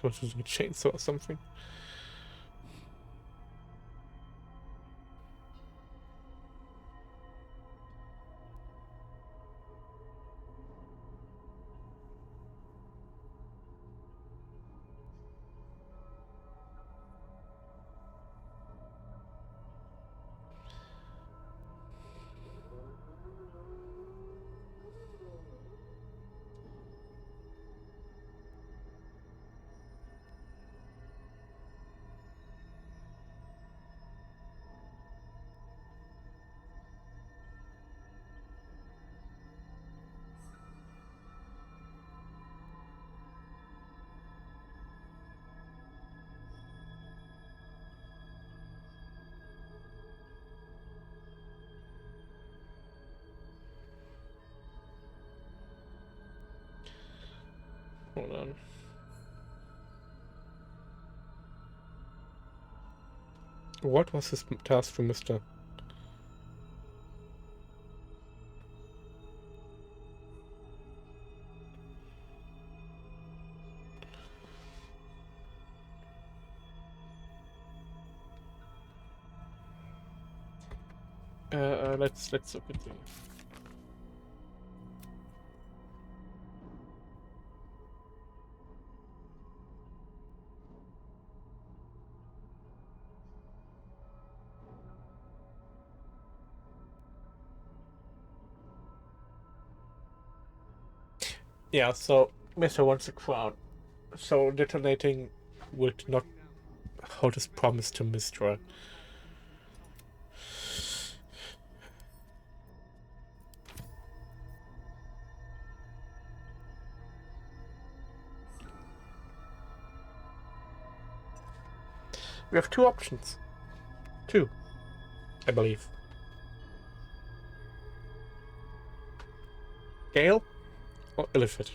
Was using a chainsaw or something. Hold on. What was his task for Mr.? Let's look at the. Yeah, so Mr. wants a crown. So detonating would not hold his promise to Mistra. We have two options. Two, I believe. Gale or Illithid?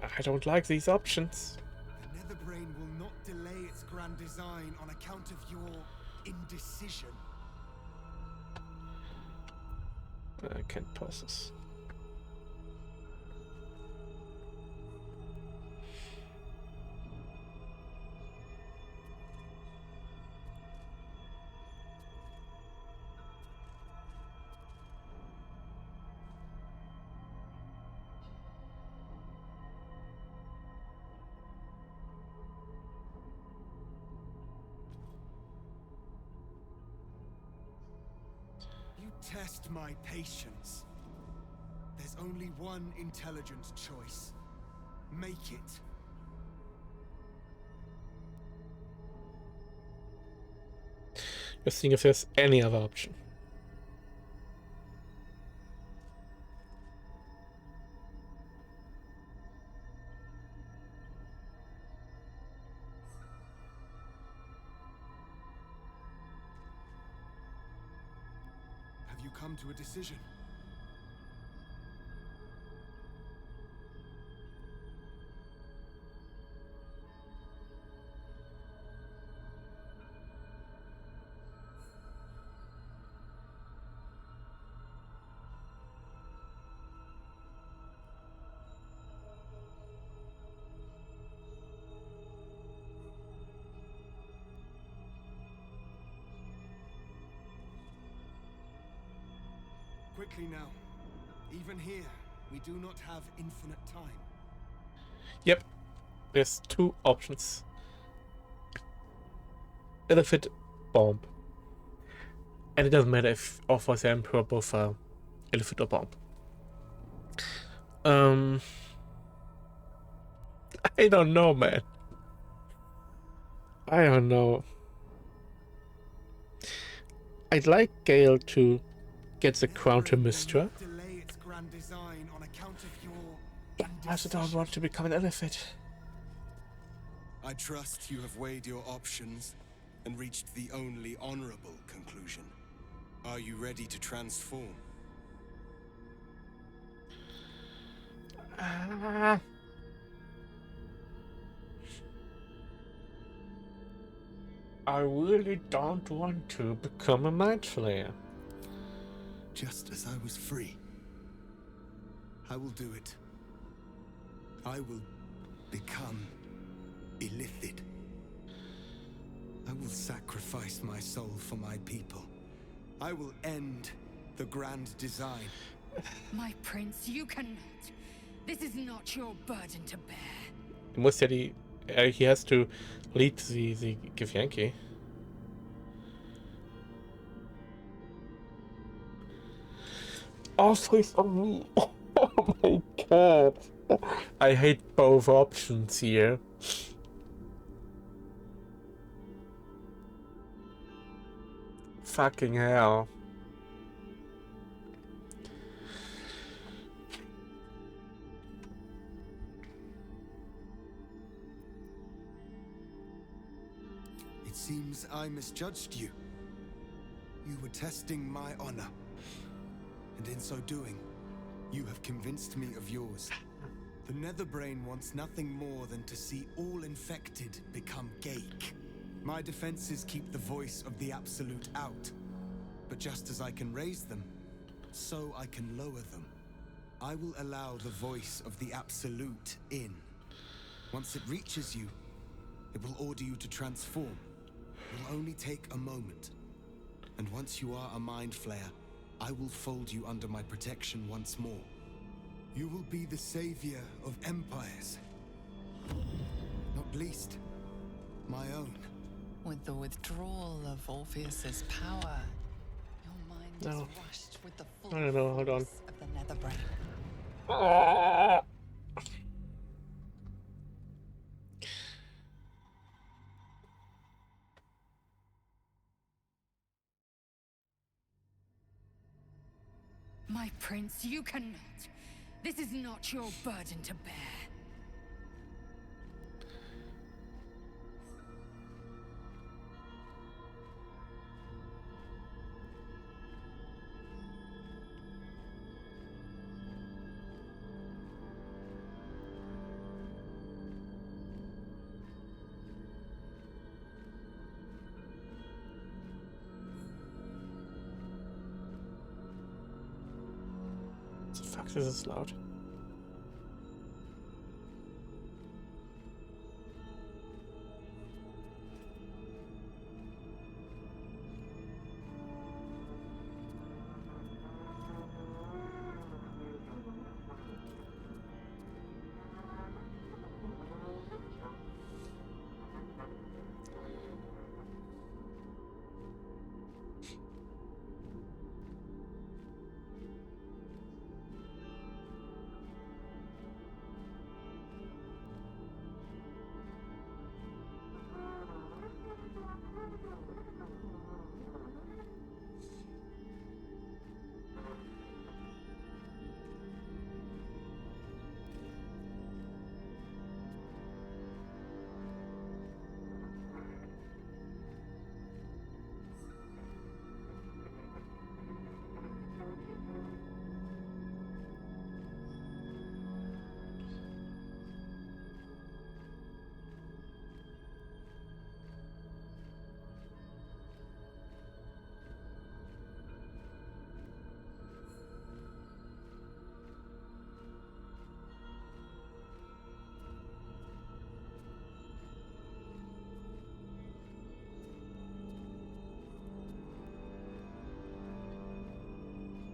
I don't like these options. The Netherbrain will not delay its grand design on account of your indecision. I can't pass this. You test my patience. There's only one intelligent choice. Make it. Just seeing if there's any other option. Have you come to a decision? Quickly now. Even here, we do not have infinite time. Yep, there's two options. Illithid, bomb. And it doesn't matter if offers the Emperor both Illithid or bomb. I don't know, man. I don't know. I'd like Gale to get the crown to Mistra. But I also don't want to become an Illithid. I trust you have weighed your options and reached the only honorable conclusion. Are you ready to transform? I really don't want to become a Mind Flayer. Just as I was free, I will do it. I will become Illithid. I will sacrifice my soul for my people. I will end the grand design. My prince, you cannot. This is not your burden to bear. Most said he has to lead the Githyanki. Also, he's on me. Oh my god. I hate both options here. Fucking hell. It seems I misjudged you. You were testing my honor. And in so doing, you have convinced me of yours. The Netherbrain wants nothing more than to see all infected become Geik. My defenses keep the voice of the Absolute out. But just as I can raise them, so I can lower them. I will allow the voice of the Absolute in. Once it reaches you, it will order you to transform. It will only take a moment. And once you are a Mind Flayer, I will fold you under my protection once more. You will be the savior of empires. Not least, my own. With the withdrawal of Orpheus's power, your mind No. is rushed with the full I don't know, hold on. force of the Netherbrain. My prince, you cannot. This is not your burden to bear. The fuck is this loud?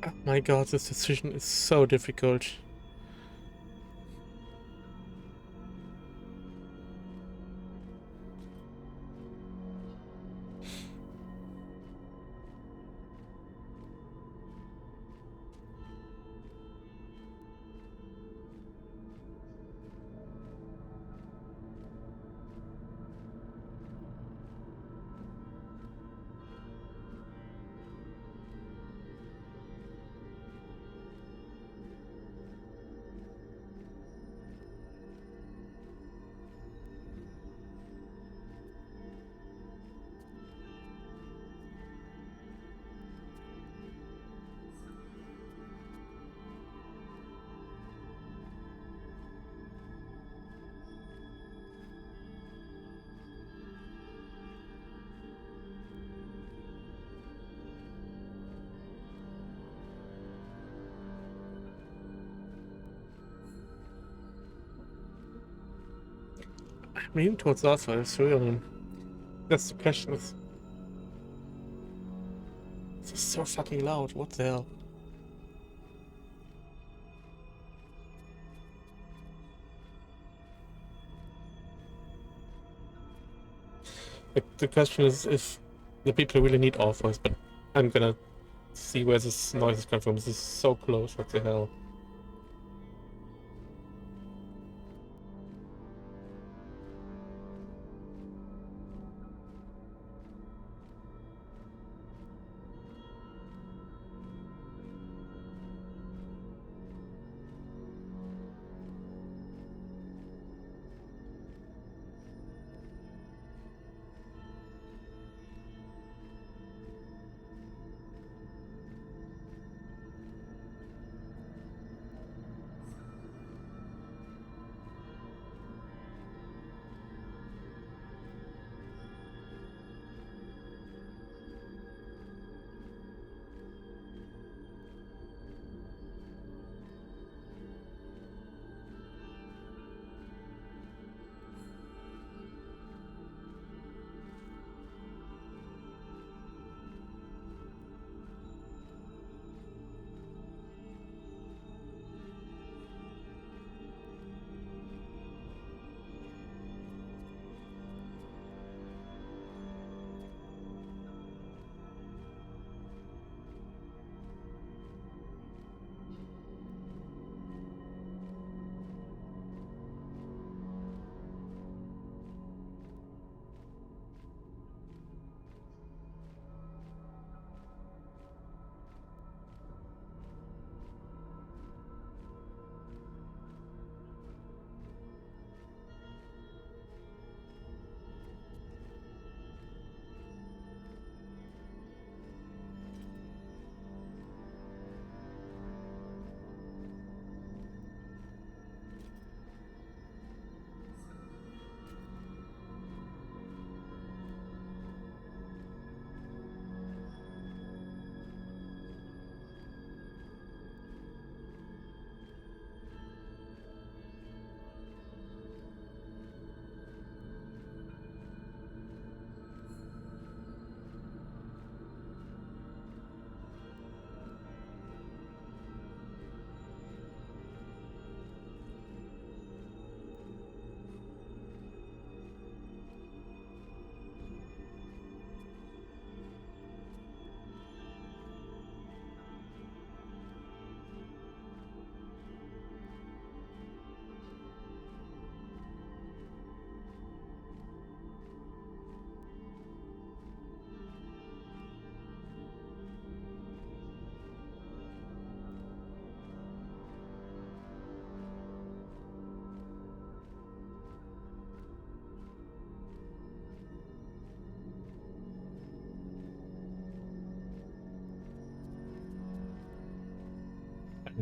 Oh my god, this decision is so difficult. I'm leaning towards last one, it's real. That's the question. It's just so fucking loud. What the hell? The question is if the people really need our voice, but I'm gonna see where this noise is coming from. This is so close. What the hell?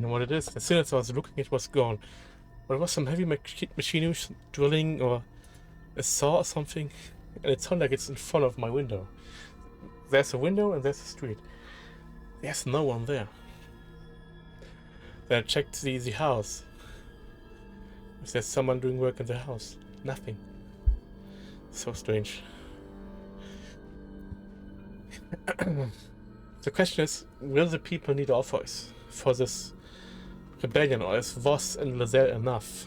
know what it is. As soon as I was looking, it was gone. But it was some heavy machinery drilling or a saw or something, and it sounded like it's in front of my window. There's a window and there's a street. There's no one there. Then I checked the house. If there's someone doing work in the house. Nothing. So strange. The question is, will the people need our voice for this rebellion, or is Voss and Lizelle enough?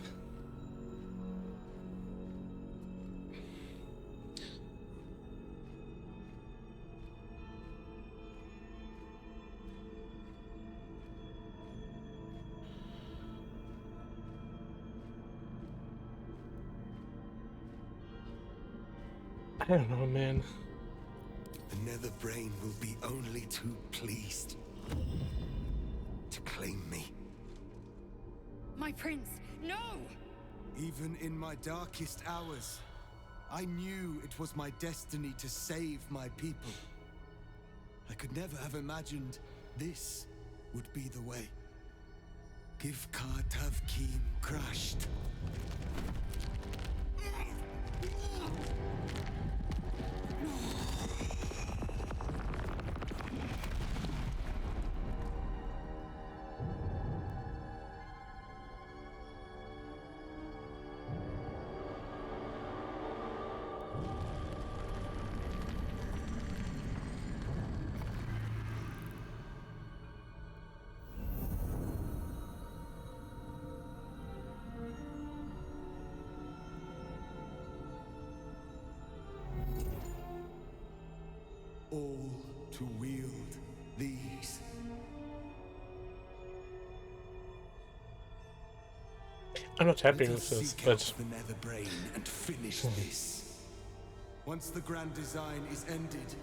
I don't know, man. The Nether Brain will be only too pleased to claim me. My prince, no! Even in my darkest hours, I knew it was my destiny to save my people. I could never have imagined this would be the way. Givkar Tavkim crashed. All to wield these. I'm not happy Let with us this, seek but out the Nether Brain and finish this. Once the grand design is ended,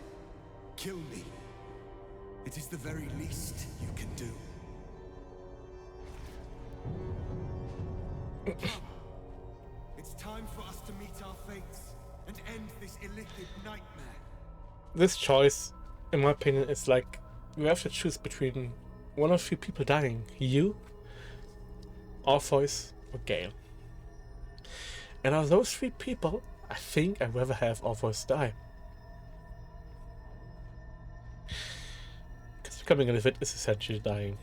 kill me. It is the very least you can do. Come. It's time for us to meet our fates and end this illithid nightmare. this choice, in my opinion, is like you have to choose between one of three people dying: you, Orpheus, or Gale. And of those three people, I think I'd rather have Orpheus die. Because becoming an Illithid is essentially dying.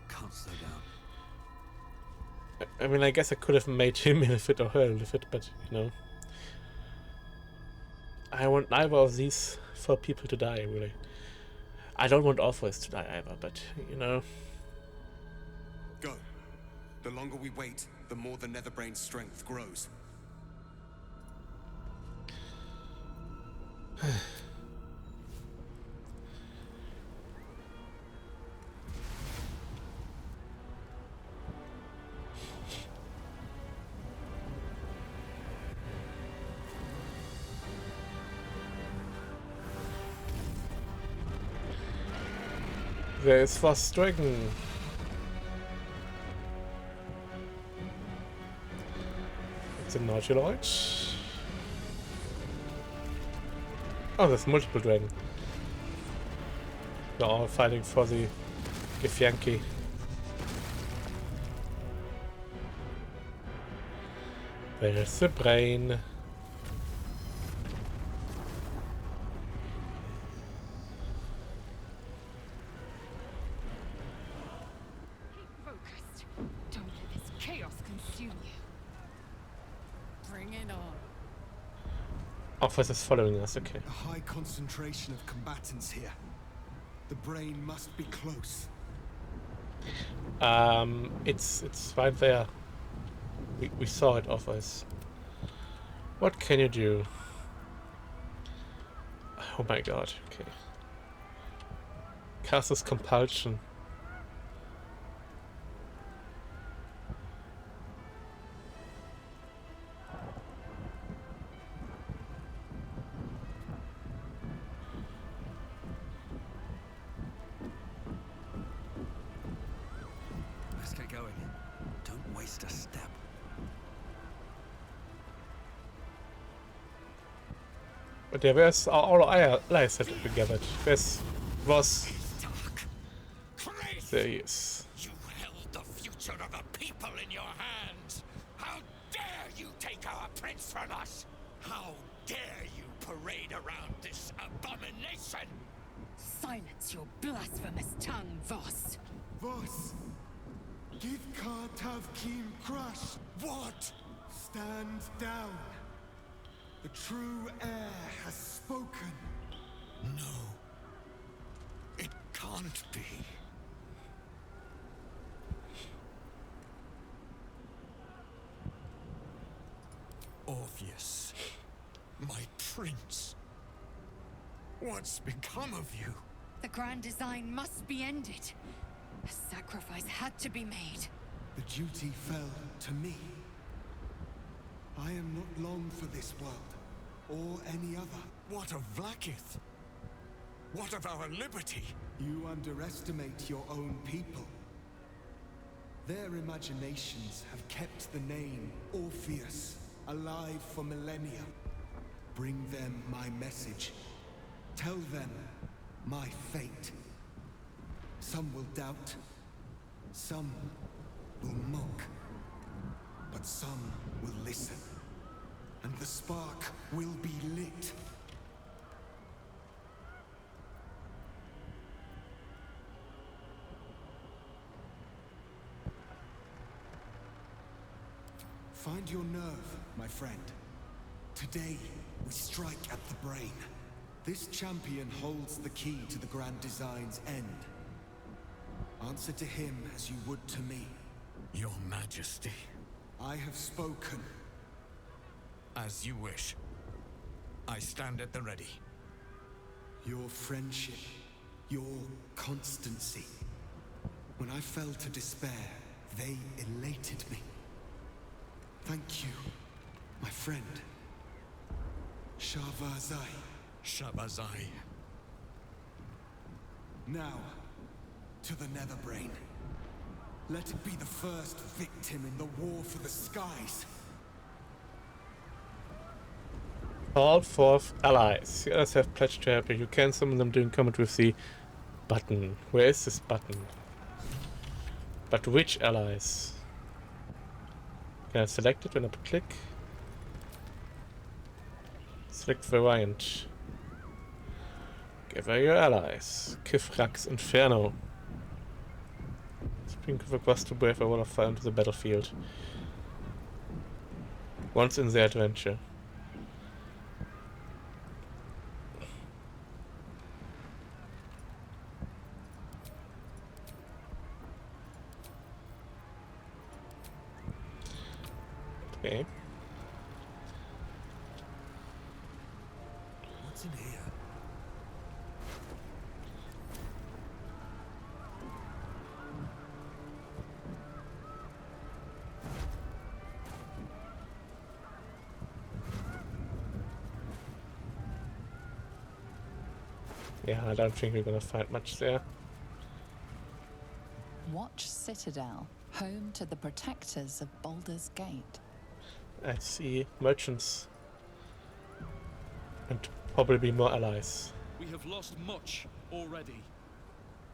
Can't slow down. I mean, I guess I could have made him Illithid or her Illithid, but you know. I want neither of these four people to die, really. I don't want Orpheus to die either, but you know. Go. The longer we wait, the more the Netherbrain's strength grows. There's Frost Dragon. It's a Nautiloid. Oh, there's multiple dragons. They're all fighting for the Githyanki. There's the brain. Focused. Don't let this chaos consume you. Bring it on. Orpheus is following us, okay. A high concentration of combatants here. The brain must be close. It's right there. We saw it, Orpheus. What can you do? Oh my god, okay. Castle's compulsion. Let's get going. Don't waste a step. But yeah, where's all our allies that we gathered? Where's Voss? Dark. Crazy. There he is. You take our prince from us? How dare you parade around this abomination? Silence your blasphemous tongue, Voss. Voss! Give Kartav Kim crush! What? Stand down. The true heir has spoken. No. It can't be. Orpheus, my prince. What's become of you? The grand design must be ended. A sacrifice had to be made. The duty fell to me. I am not long for this world, or any other. What of Vlaakith? What of our liberty? You underestimate your own people. Their imaginations have kept the name Orpheus alive for millennia. Bring them my message. Tell them my fate. Some will doubt. Some will mock. But some will listen. And the spark will be lit. Find your nerve, my friend. Today, we strike at the brain. This champion holds the key to the Grand Design's end. Answer to him as you would to me. Your Majesty. I have spoken. As you wish. I stand at the ready. Your friendship, your constancy. When I fell to despair, they elated me. Thank you, my friend. Shavazai. Shabazai. Now, to the Netherbrain. Let it be the first victim in the war for the skies. Call forth allies. The others have pledged to help you. You can summon them during combat with the button. Where is this button? But which allies? Can I select it when I click? Select variant. Gather your allies. Kifrax Inferno. Sprinkle across to brave a wall of fire into the battlefield. Once in the adventure. Okay. What's in here? Yeah, I don't think we're gonna find much there. Watch Citadel, home to the protectors of Baldur's Gate. I see merchants. And probably more allies. We have lost much already,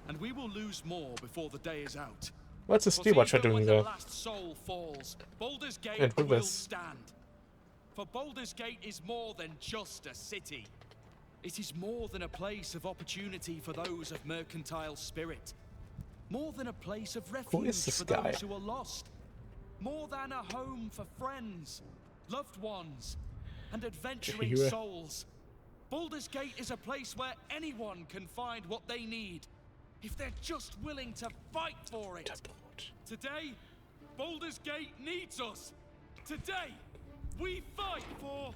and we will lose more before the day is out. What's the Steel Watcher doing when there? the last soul falls, Baldur's Gate And will Rivers. stand. For Baldur's Gate is more than just a city. It is more than a place of opportunity for those of mercantile spirit. More than a place of refuge this for guy? those who are lost. More than a home for friends, loved ones, and adventuring GER. souls. Baldur's Gate is a place where anyone can find what they need, if they're just willing to fight for it. Today, Baldur's Gate needs us. Today, we fight for...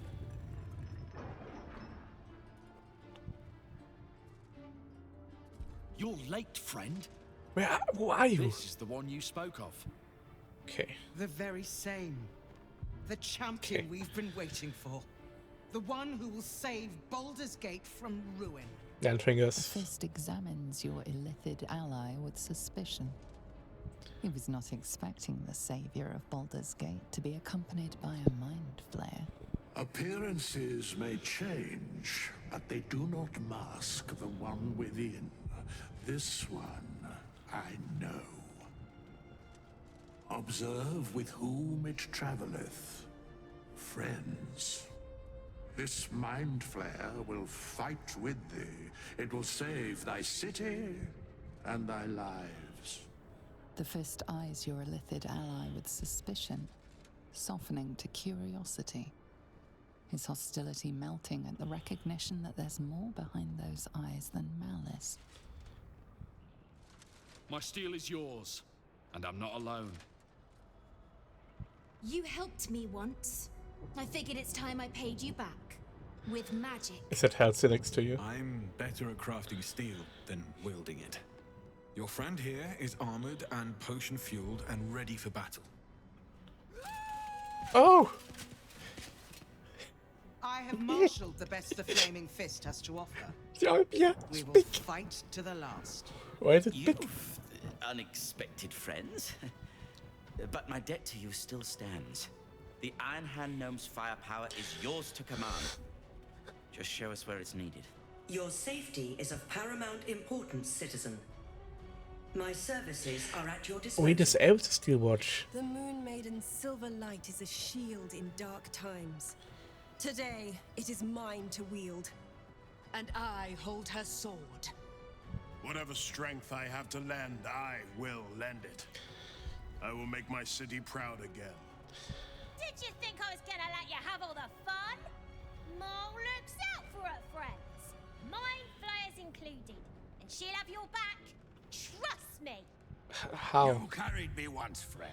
You're late, friend. Who are you? This is the one you spoke of. Okay. The very same. The champion we've been waiting for. The one who will save Baldur's Gate from ruin. And The fingers. Fist examines your illithid ally with suspicion. He was not expecting the savior of Baldur's Gate to be accompanied by a mind flayer. Appearances may change, but they do not mask the one within. This one, I know. Observe with whom it travelleth. friends. This mind flare will fight with thee. It will save thy city and thy lives. The fist eyes your illithid ally with suspicion, softening to curiosity. His hostility melting at the recognition that there's more behind those eyes than malice. My steel is yours, and I'm not alone. You helped me once. I figured it's time I paid you back. With magic. Is that Halsey next to you? I'm better at crafting steel than wielding it. Your friend here is armored and potion-fueled and ready for battle. Oh! I have marshaled the best the Flaming Fist has to offer. Yeah, We will speak. fight to the last. Why is it big? You've unexpected friends. But my debt to you still stands. The Iron Hand Gnome's firepower is yours to command. Just show us where it's needed. Your safety is of paramount importance, citizen. My services are at your disposal. We disabled the steel watch. The Moon Maiden's silver light is a shield in dark times. Today, it is mine to wield. And I hold her sword. Whatever strength I have to lend, I will lend it. I will make my city proud again. Did you think I was gonna let you have all the fun? Mole looks out for her friends. Mind flayers included. And she'll have your back. Trust me. How? You carried me once, friend.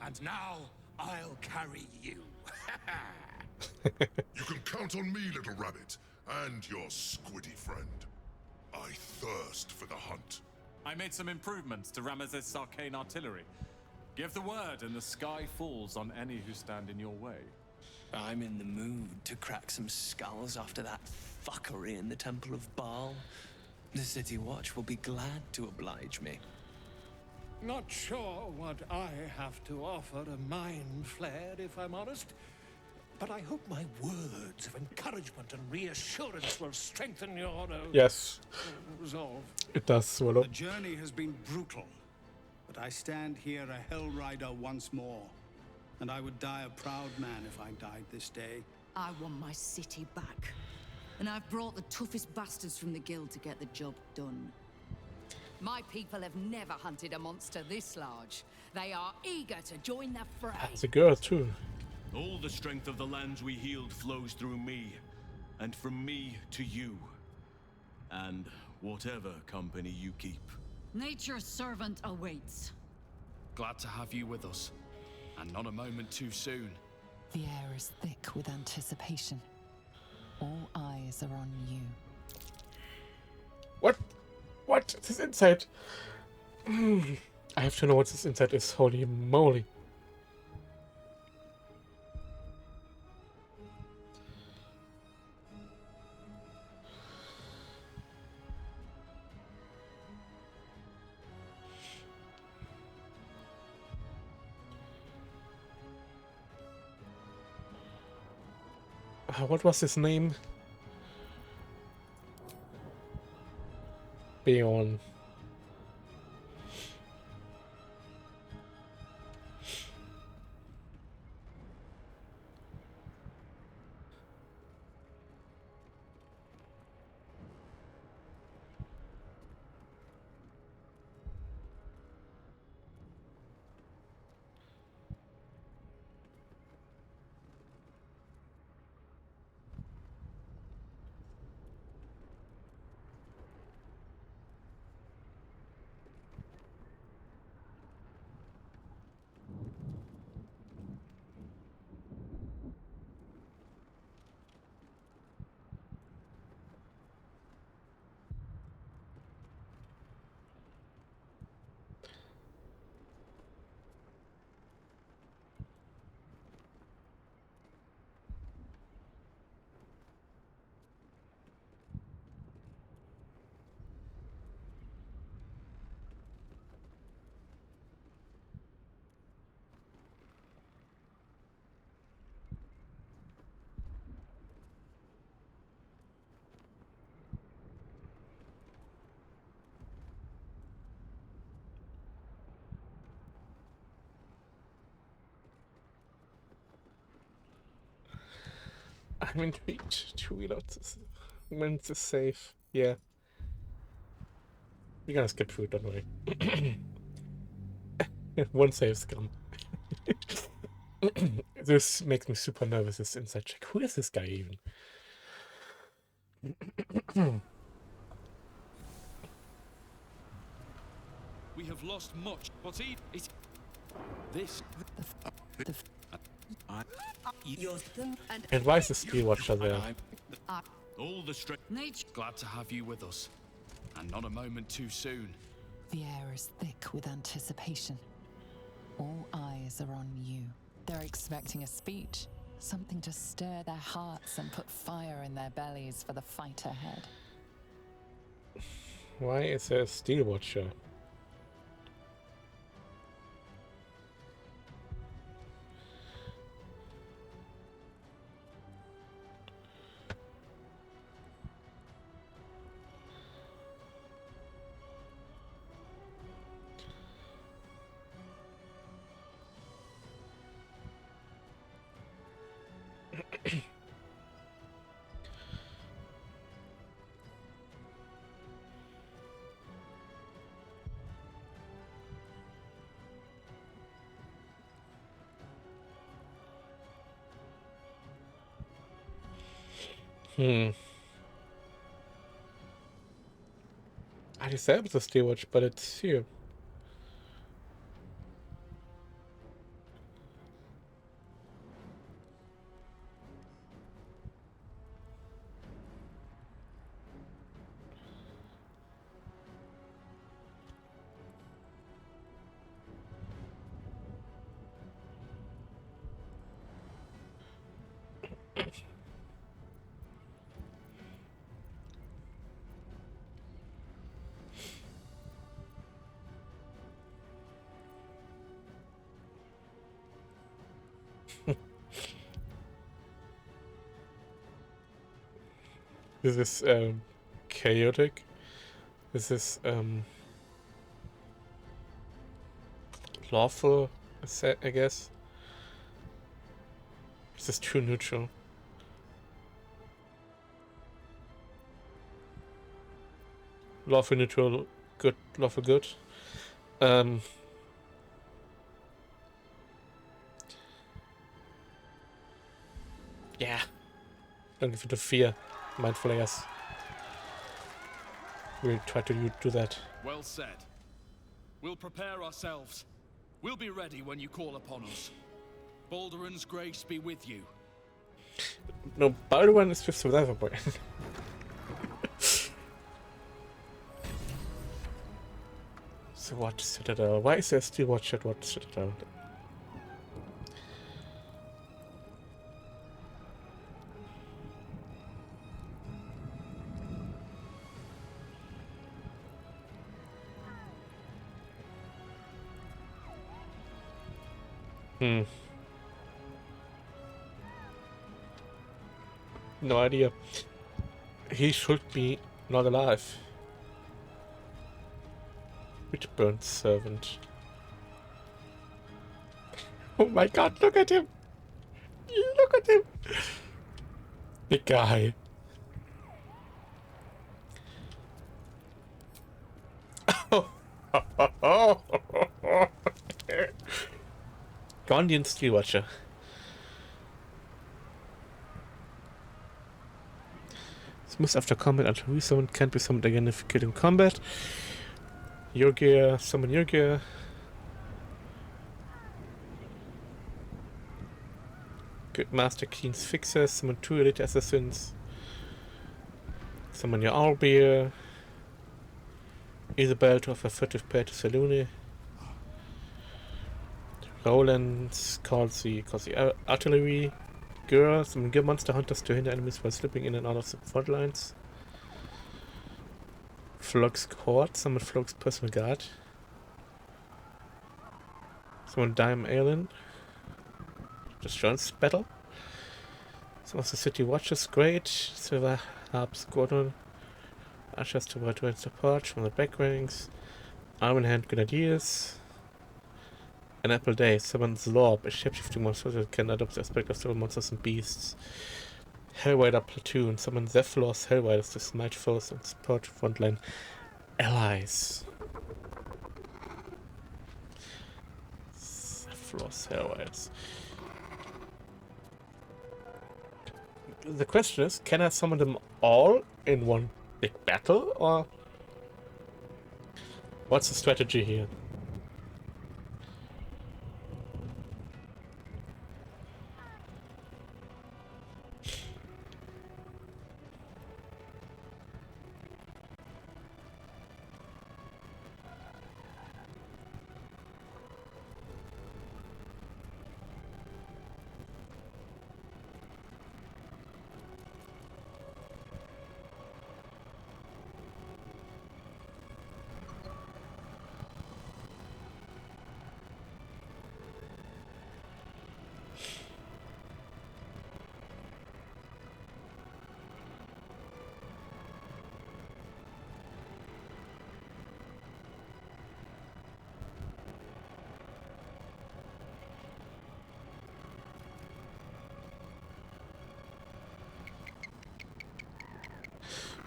And now I'll carry you. You can count on me, little rabbit, and your squiddy friend. I thirst for the hunt. I made some improvements to Ramesses' arcane artillery. Give the word and the sky falls on any who stand in your way. I'm in the mood to crack some skulls after that fuckery in the Temple of Baal. The City Watch will be glad to oblige me. Not sure what I have to offer a mind flare, if I'm honest. But I hope my words of encouragement and reassurance will strengthen your Yes. resolve. It does, Swallow. The journey has been brutal, but I stand here a Hell Rider once more. And I would die a proud man if I died this day. I want my city back. And I've brought the toughest bastards from the guild to get the job done. My people have never hunted a monster this large. They are eager to join the fray. It's a girl too. All the strength of the lands we healed flows through me, and from me to you. And whatever company you keep. Nature's servant awaits. Glad to have you with us, and not a moment too soon. The air is thick with anticipation. All eyes are on you. What? What? This inside? I have to know what this inside is. Holy moly. What was his name? Bjorn. I'm intrigued to reload this. When it's safe. Yeah. We're gonna skip through it, don't worry. One save scum. This makes me super nervous, this inside check. Who is this guy even? We have lost much, but it's this. And why is the Steel Watcher there? All the strength. Glad to have you with us, and not a moment too soon. The air is thick with anticipation. All eyes are on you. They're expecting a speech, something to stir their hearts and put fire in their bellies for the fight ahead. Why is there a Steel Watcher? I disabled the Steel Watch, but it's here. This is chaotic. This is lawful, I guess. This is true neutral. Lawful neutral, good, lawful good. Yeah. Don't give it to fear. Mindful, I guess. We'll try to do that. Well said. We'll prepare ourselves. We'll be ready when you call upon us. Balduran's grace be with you. No, Balduran is just survivor boy. So what Citadel? Why is there still watch at what Citadel? No idea. He should be not alive. Witchburn servant. Oh my god, look at him! Look at him! Big guy. Gondian Steel Watcher. Smooth after combat until resummoned, can't be summoned again if killed in combat. Your gear, summon your gear. Good Master Keen's fixers, summon 2 elite assassins. Summon your owlbear. Isabel to offer furtive prayer to Salune. Roland calls the artillery. GER, summon GER monster hunters to hinder enemies while slipping in and out of the front lines. Flog's Horde, summon Flog's personal guard. Summon Dime Alien. Just joins battle. Some of the city watches, great. Silver Harp Squadron. Ushers to provide support from the back ranks. Arm in hand grenadiers. An Apple Day summons Lorb, a shapeshifting monster that can adopt the aspect of several monsters and beasts. Hellrider platoon. Summon Zephylos Hellriders to smite foes and support frontline allies. Zephylos Hellriders. The question is, can I summon them all in one big battle, or what's the strategy here?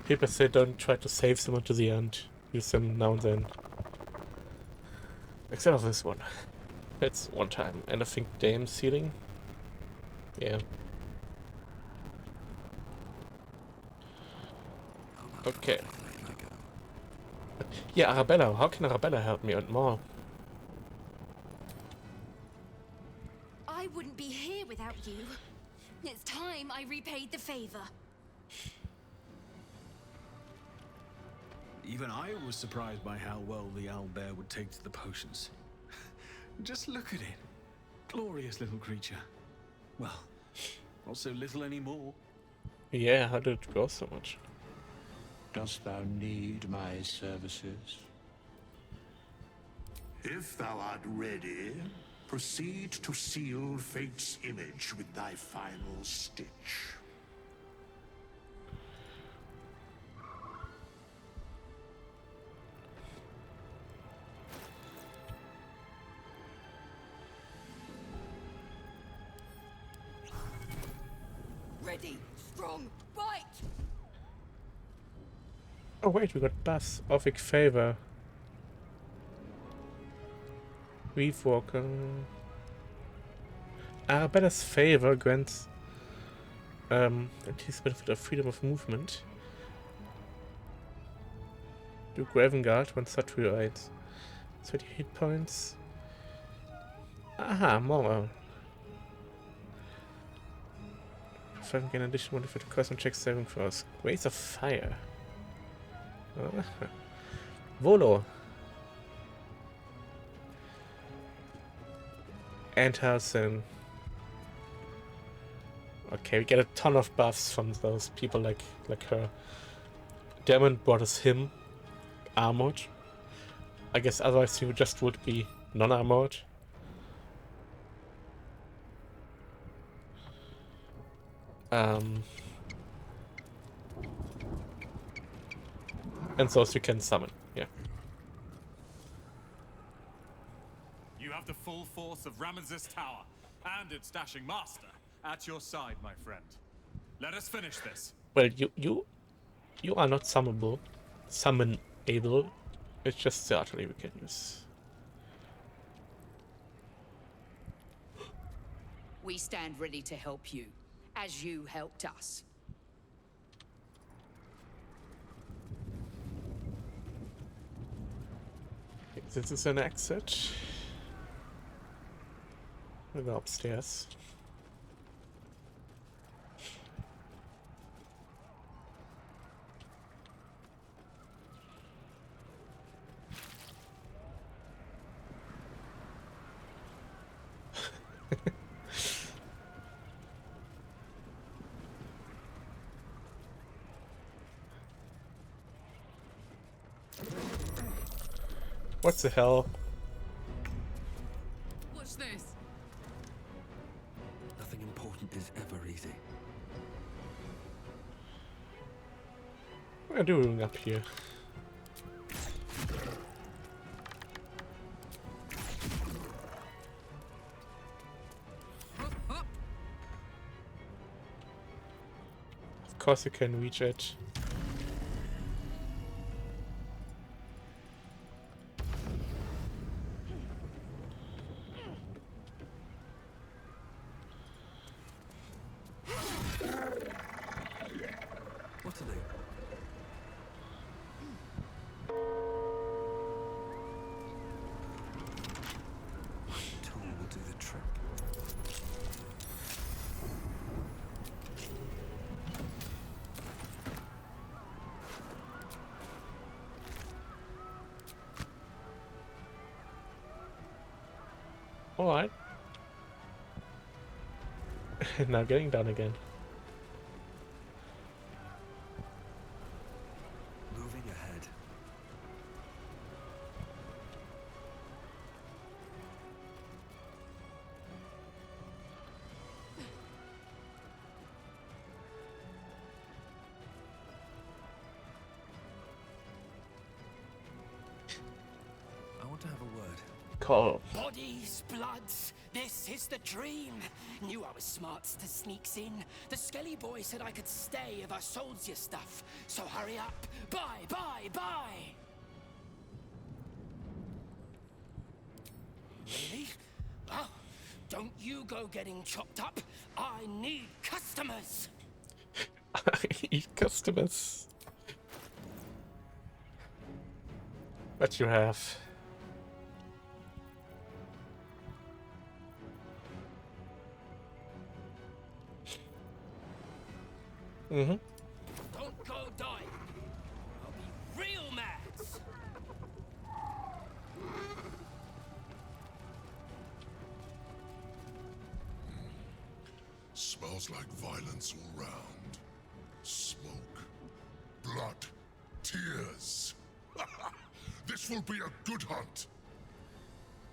People say don't try to save someone to the end. Use them now and then. Except for this one. It's one time. And I think Dame Sealing. Yeah. Okay. Yeah, Arabella. How can Arabella help me and more? I wouldn't be here without you. It's time I repaid the favor. Even I was surprised by how well the owlbear would take to the potions. Just look at it. Glorious little creature. Well, not so little anymore. Yeah, how did it grow so much? Dost thou need my services? If thou art ready, proceed to seal Fate's image with thy final stitch. Ready, strong, right! Oh wait, we got Buzz. Orphic Favor. Reef Walker. Arabella's Favor grants increased benefit of freedom of movement. Do Graven when such relies. 30 hit points. Aha, more. Five gain additional modifier to custom check 7 cross. Grace of Fire. Volo. Antarsen. Okay, we get a ton of buffs from those people like her. Demon brought us him armored. I guess otherwise he just would be non-armored. And those you can summon, yeah. You have the full force of Ramesses Tower and its dashing master at your side, my friend. Let us finish this. Well, you are not summonable. Summonable. It's just the artillery we can use. We stand ready to help you, as you helped us. This is an exit. We'll go upstairs. What the hell? What's this? Nothing important is ever easy. What are you doing up here? course you can reach it. What are they? Tool will do the trick. Alright. Now getting down again. Moving ahead. I want to have a word. Call. Bodies, bloods, this is the dream. Knew I was smart to sneaks in. The skelly boy said I could stay if I sold you stuff. So hurry up. Bye, bye, bye. Really? Oh, don't you go getting chopped up. I need customers. I need customers. But you have. Mm-hmm. Don't go die. I'll be real mad. Smells like violence all round. Smoke. Blood. Tears. This will be a good hunt.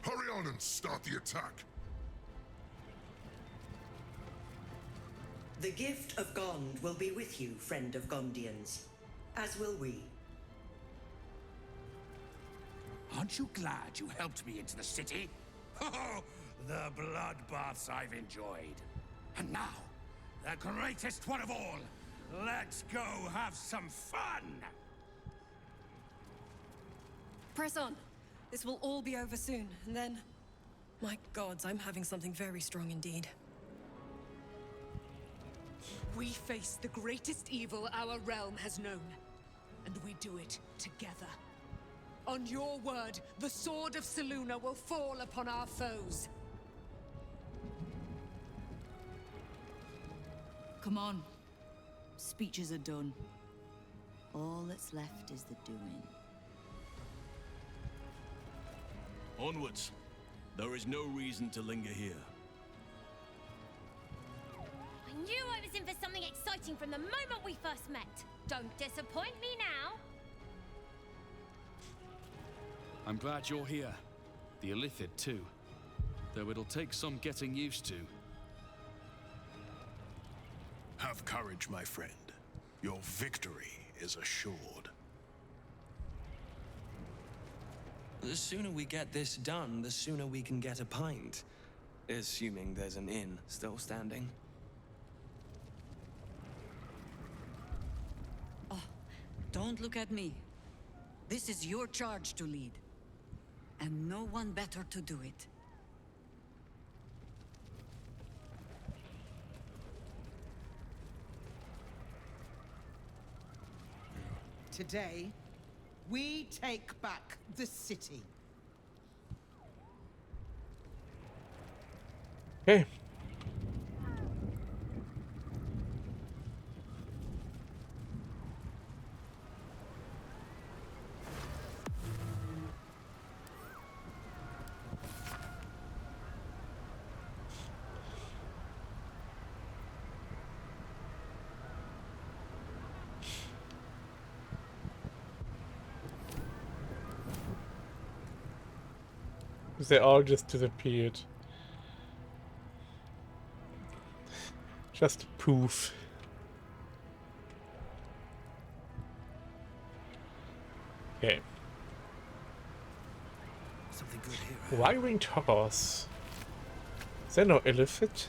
Hurry on and start the attack. The gift of Gond will be with you, friend of Gondians. As will we. Aren't you glad you helped me into the city? Oh, the bloodbaths I've enjoyed. And now, the greatest one of all. Let's go have some fun! Press on. This will all be over soon, and then... My gods, I'm having something very strong indeed. We face the greatest evil our realm has known, and we do it together. On your word, the sword of Selûne will fall upon our foes. Come on. Speeches are done. All that's left is the doing. Onwards. There is no reason to linger here. I knew I was in for something exciting from the moment we first met. Don't disappoint me now. I'm glad you're here. The Illithid too. Though it'll take some getting used to. Have courage, my friend. Your victory is assured. The sooner we get this done, the sooner we can get a pint. Assuming there's an inn still standing. Oh, don't look at me. This is your charge to lead. And no one better to do it. Today, we take back the city. Okay. They all just disappeared. Just poof. Okay. Something good here. Wiring towers. Is there no Illithid?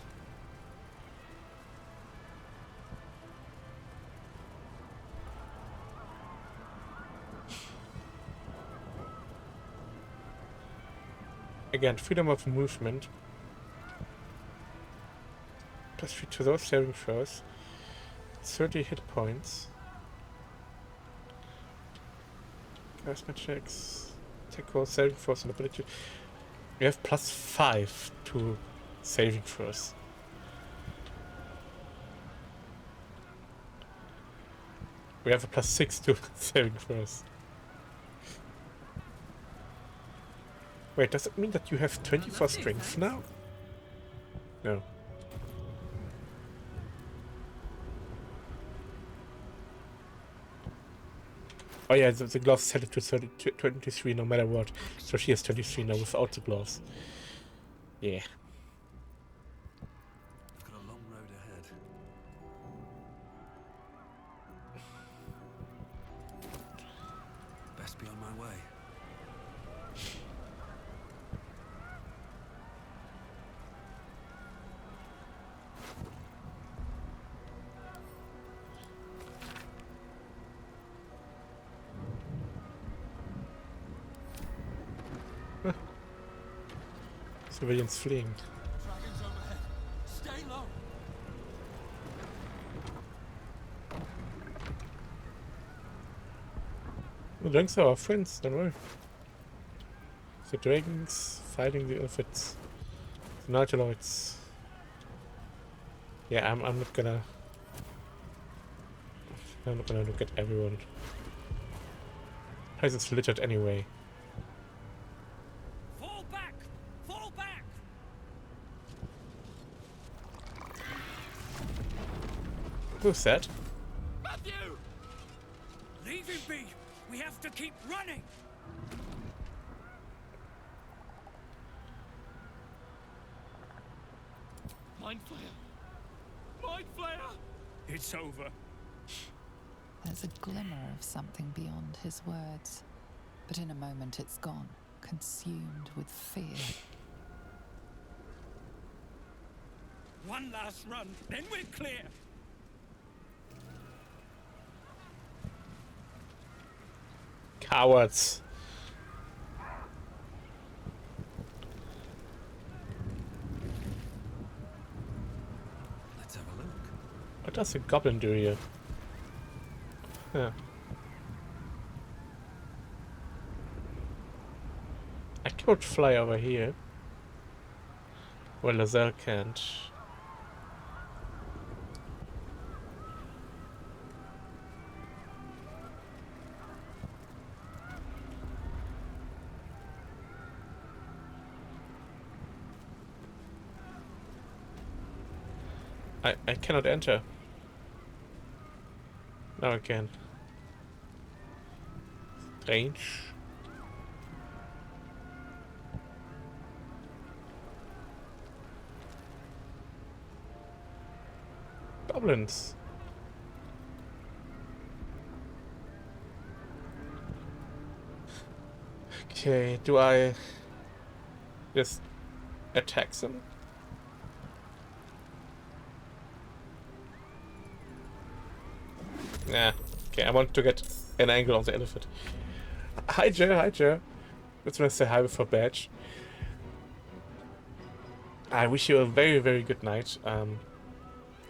Again, freedom of movement. +3 to those saving throws. 30 hit points. Charisma checks. Attack roll, saving throws, and ability. We have +5 to saving throws. We have a +6 to saving throws. Wait, does it mean that you have 24 strength now? No. Oh yeah, the gloves set it to 23 no matter what. So she has 23 now without the gloves. Yeah. I've got a long road ahead. Best be on my way. Civilians fleeing. Dragons overhead. Stay low. The dragons are our friends, don't worry. The dragons fighting the elephants. The Nautiloids. Yeah, I'm not gonna look at everyone. Place is littered anyway. Fall back! Fall back! Who's that? Matthew! Leave him be! We have to keep running! Mind Flayer! Mind Flayer! It's over. There's a glimmer of something beyond his words, but in a moment it's gone, consumed with fear. One last run, then we're clear! Cowards. Let's have a look. What does a goblin do here? Huh. I could fly over here. Well, Lazelle can't. I cannot enter. Now I can. Strange. Goblins. Okay, do I just attack them? Nah. Okay, I want to get an angle on the elephant. Hi, Joe. Hi, Joe. Let's want to say hi before badge. I wish you a very, very good night.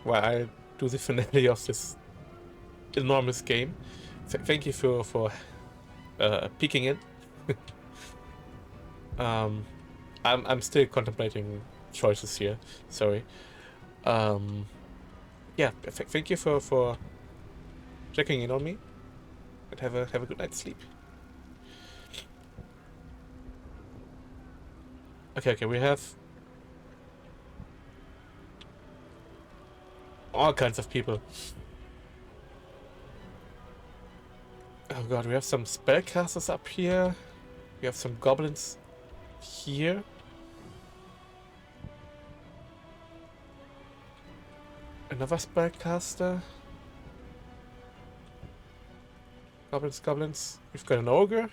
While I do the finale of this enormous game. Thank you for peeking in. I'm still contemplating choices here. Sorry. Yeah. Thank you for checking in on me. And have a good night's sleep. Okay. We have all kinds of people. Oh god, we have some spellcasters up here. We have some goblins here. Another spellcaster. Goblins. We've got an ogre.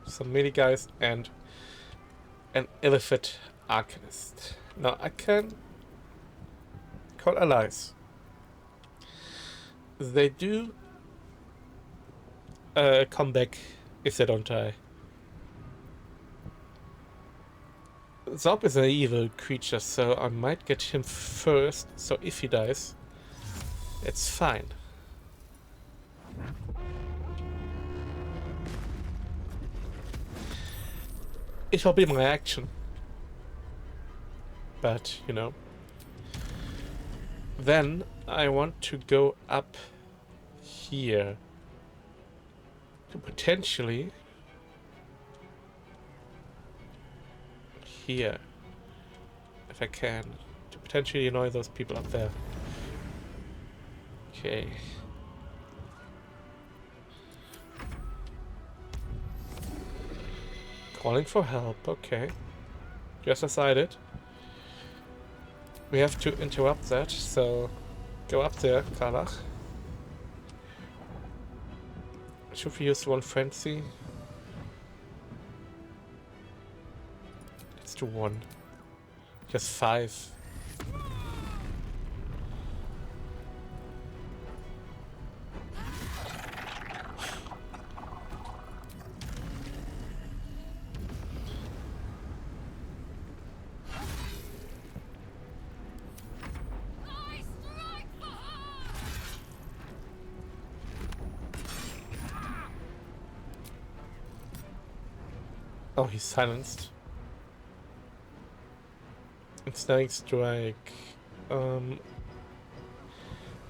Some melee guys and an elephant arcanist. Now I can call allies. They do come back if they don't die. Zob is an evil creature, so I might get him first, so if he dies, it's fine. It will be my action. But, you know. Then I want to go up here. To potentially... here. If I can. To potentially annoy those people up there. Okay. Calling for help, okay. Just decided. We have to interrupt that, so go up there, Karlach. Should we use one frenzy? Let's do one. Just 5. Oh, he's silenced. Ensnaring strike. The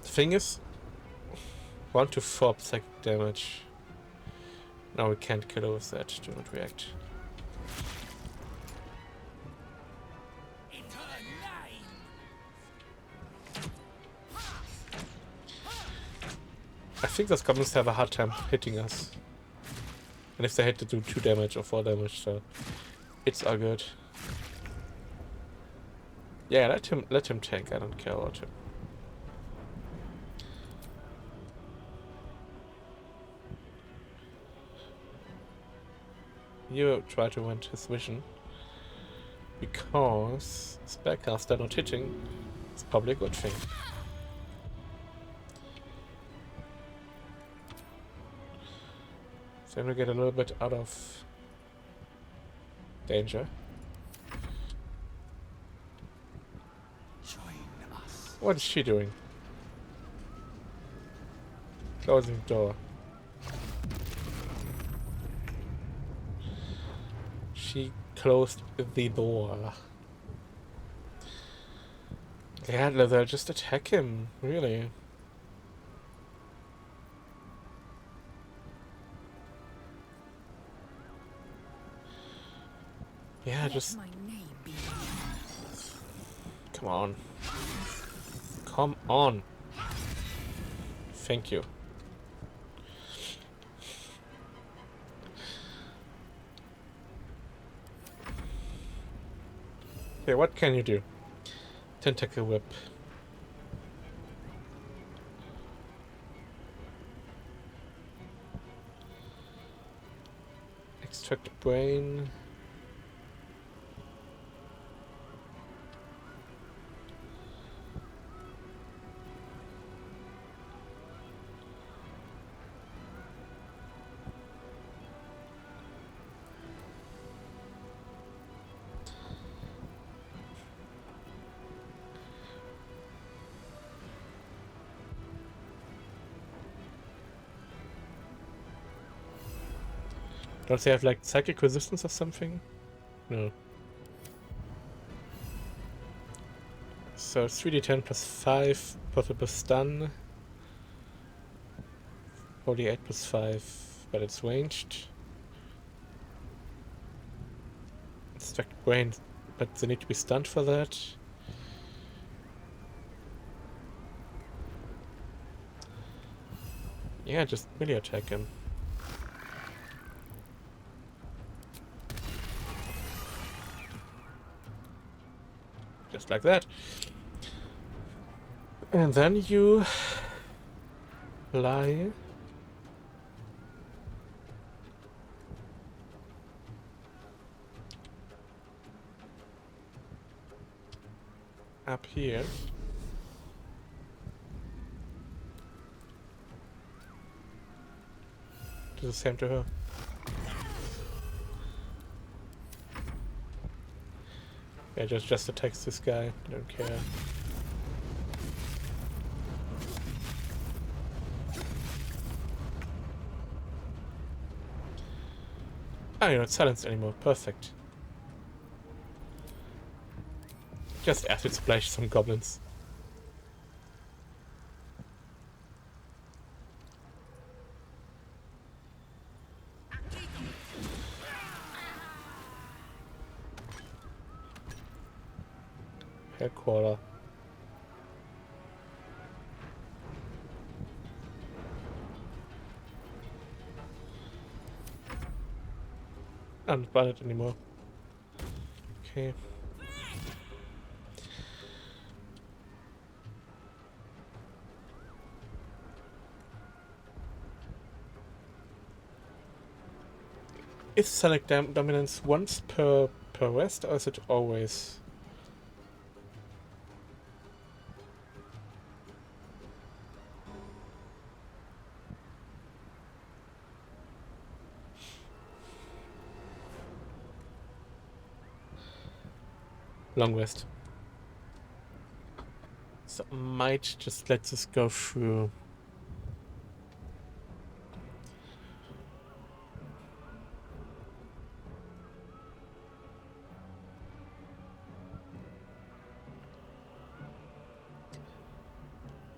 thing is, 1 to 4 psychic damage. No, we can't kill her with that. Do not react. I think those goblins have a hard time hitting us. And if they had to do 2 damage or 4 damage, so it's all good. Yeah, let him take. I don't care about him. You try to rent his vision. Because spellcaster not hitting is probably a good thing. So I'm gonna get a little bit out of danger. What is she doing? Closing the door. She closed the door. Yeah, they'll just attack him, really. Yeah, just... Come on. Come on. Thank you. Okay, what can you do? Tentacle whip. Extract brain. Don't they have like psychic resistance or something? No. So 3d10 plus 5, possible stun. 48 plus 5, but it's ranged. Extract brain, but they need to be stunned for that. Yeah, just melee attack him. Just like that. And then you lie up here. do the same to her. Yeah, just attacks this guy. I don't care. Ah, you're not silenced anymore. Perfect. Just acid splash some goblins. Headquarter. I'm not buying it anymore. Okay. Is select dominance once per rest, or is it always? Long rest. So might just let this go through.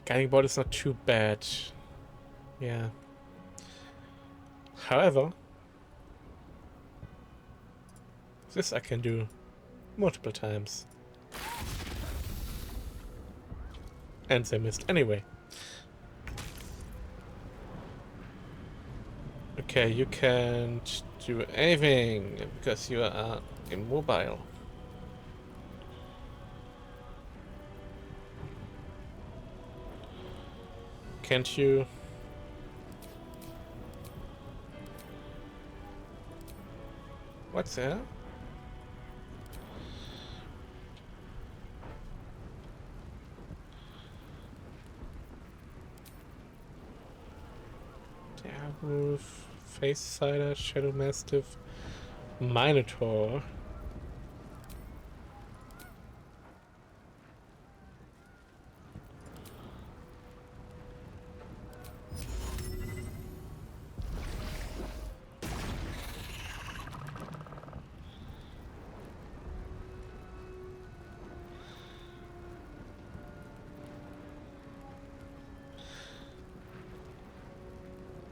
Guiding board is not too bad. Yeah. However, this I can do multiple times. And they missed anyway. Okay, you can't do anything because you are immobile. Can't you? What's that? Wolf, Face Cider, Shadow Mastiff, Minotaur.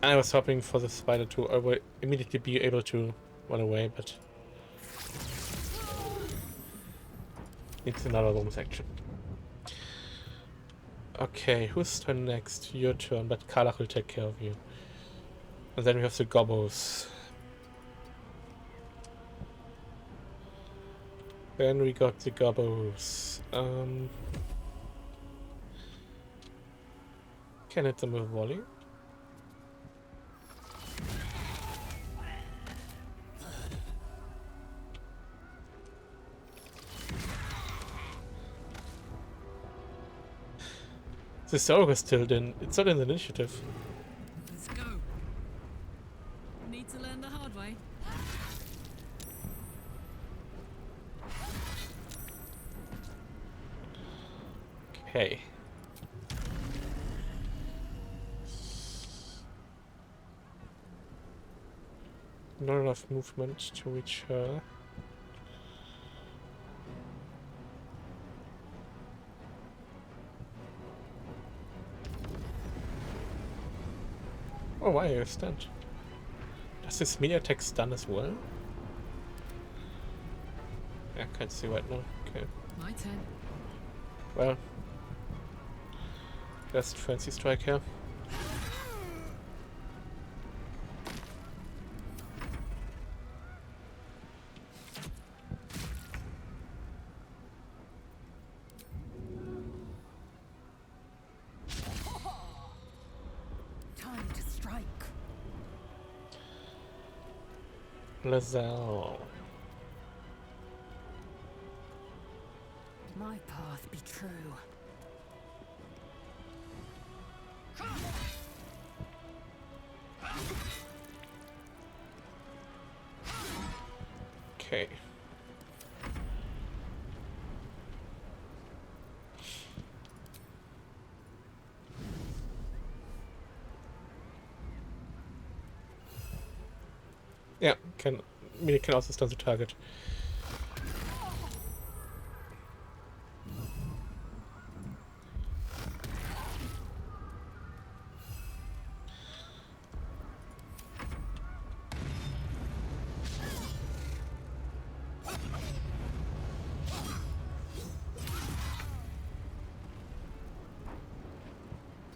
I was hoping for the spider to immediately be able to run away, but it's another bonus action. Okay, whose turn next? Your turn, but Karlach will take care of you. And then we have the gobos. Then we got the gobos. Can hit them with volley. The Sorrow is still in. It's not in the initiative. Let's go. Need to learn the hard way. Okay. Not enough movement to reach her. Oh, why are you stunned? Does this melee attack stun as well? I can't see right now. Okay. My turn. Well, just fancy strike here. Time to strike. Lazelle. My path be true. Okay. Yeah, can also stun the target.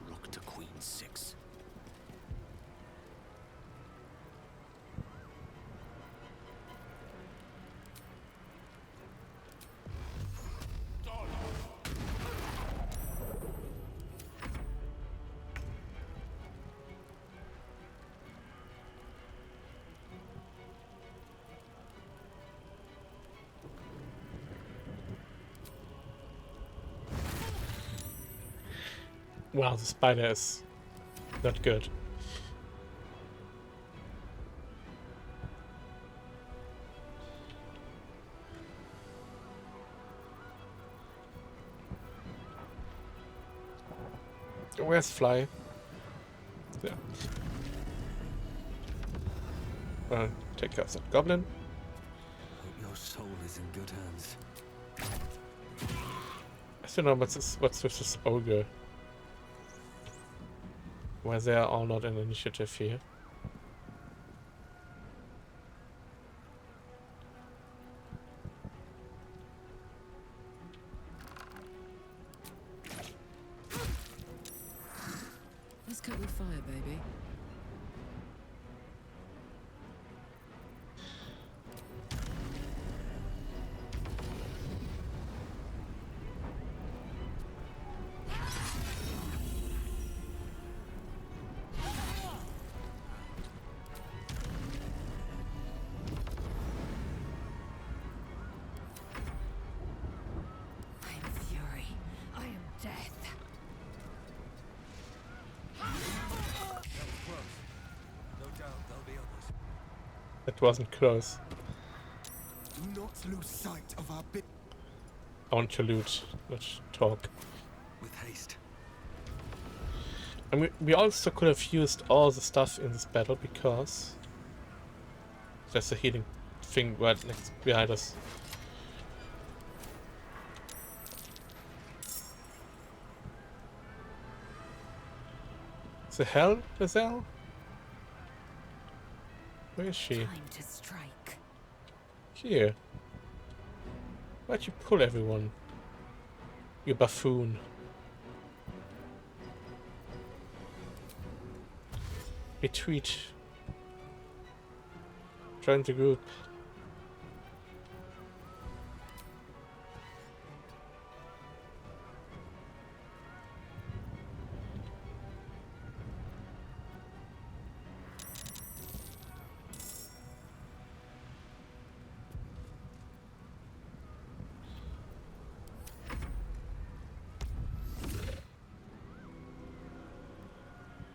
Rook to Queen 6. Wow, the spider is not good. Where's Fly? Yeah. Take care of that goblin. Hope your soul is in good hands. I still don't know what's with this ogre. Why they are all not in initiative here. Let's cut with fire, baby. I am fury. I am death. No doubt there'll be others. That wasn't close. Do not lose sight of our bit. I want to loot, not talk. With haste. And we also could have used all the stuff in this battle because there's a healing thing right next behind us. The hell, Lizelle? Where is she? Time to strike. Here. Why'd you pull everyone? You buffoon. Retreat. Join the group.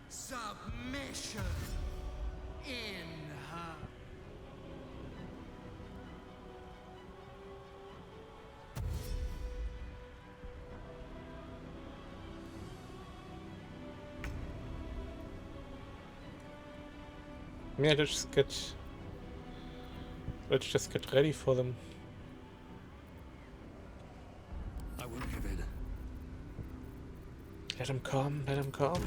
Submission in her. Yeah, let's just get ready for them. I won't give in. Let them come, let them come.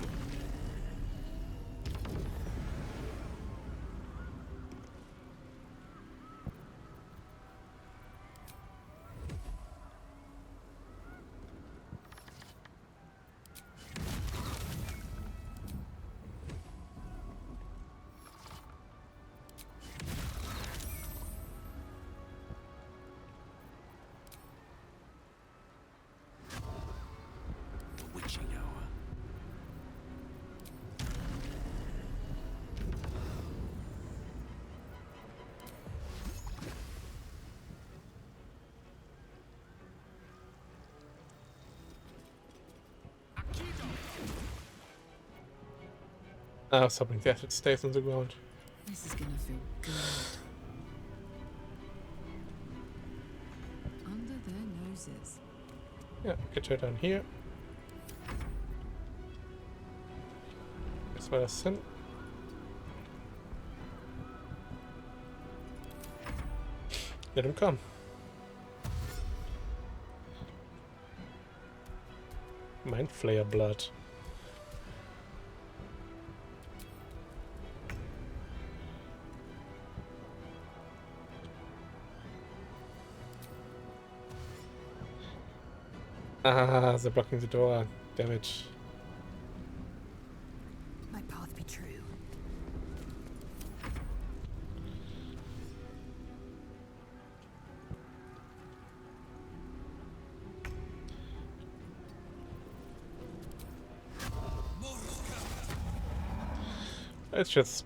The witching hour. I was hoping that it stays on the ground. This is gonna feel good. bruises. Yeah, get her down here. As well as Sin. Let him come. Mind Flayer blood. Ah, they're blocking the door. Damn it. My path be true. Let's just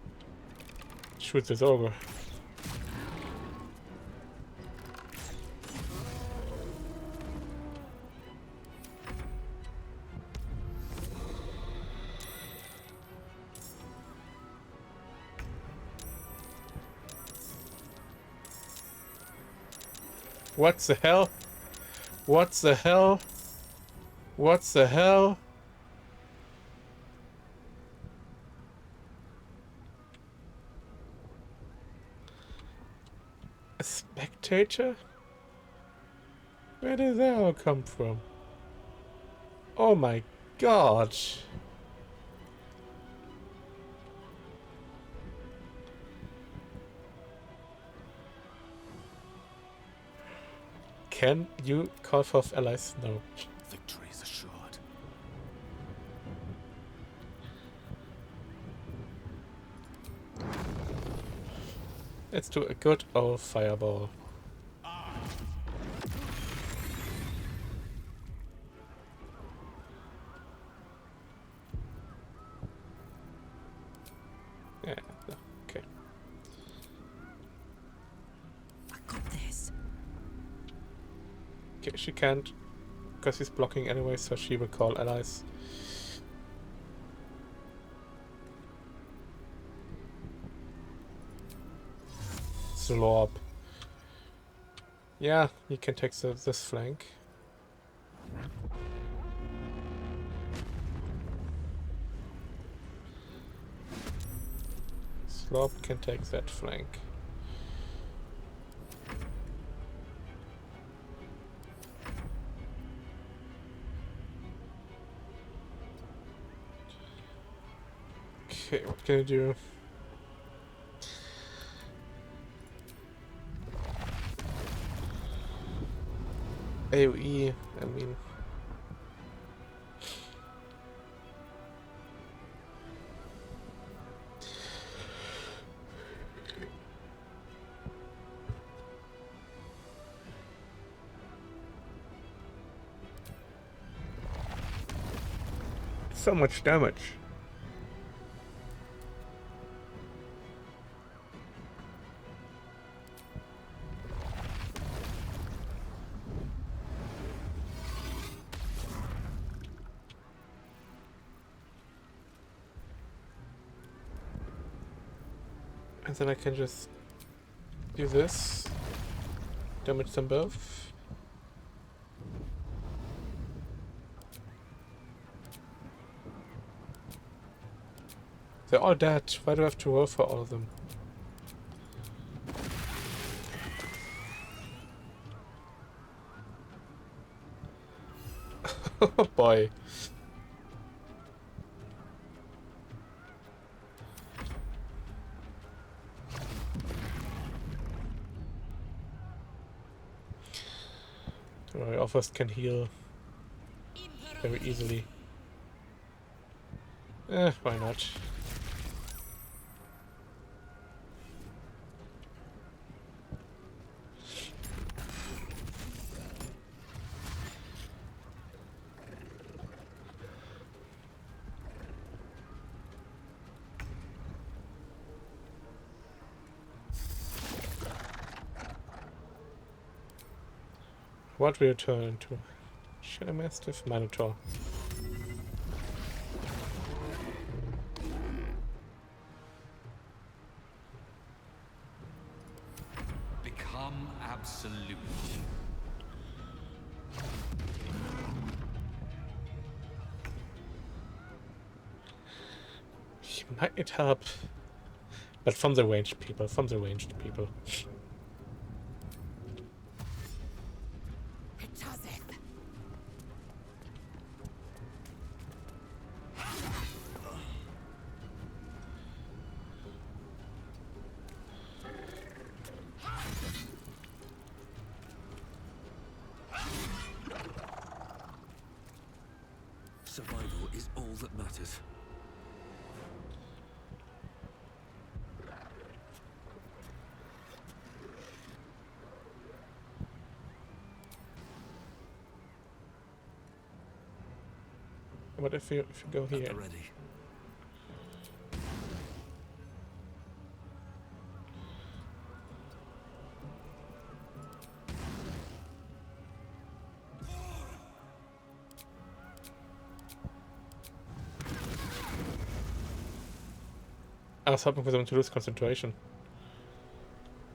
shoot this ogre. What the hell? What the hell? What the hell? A spectator? Where did that all come from? Oh my god. Can you call forth allies? No. Victory is assured. Let's do a good old fireball. Yeah, okay. I got this. Okay, she can't, because he's blocking anyway, so she will call allies. Slorp. Yeah, you can take this flank. Slorp can take that flank. Okay, what can I do? AoE, I mean... So much damage. And then I can just do this, damage them both. They're all dead. Why do I have to roll for all of them? Oh boy. Don't worry, offers can heal very easily. Why not? What will you turn into? Shadow Mastiff? Minotaur. Become absolute. Might need help. But from the ranged people, Survival is all that matters. What if you go here? Ready. I was hoping for them to lose concentration.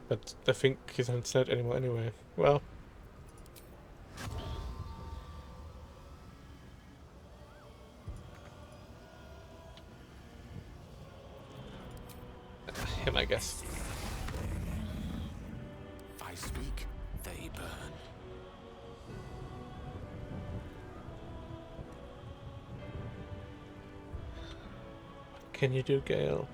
But I think he's not set anymore anyway. Well. Him, I guess. I speak, they burn. What can you do, Gale?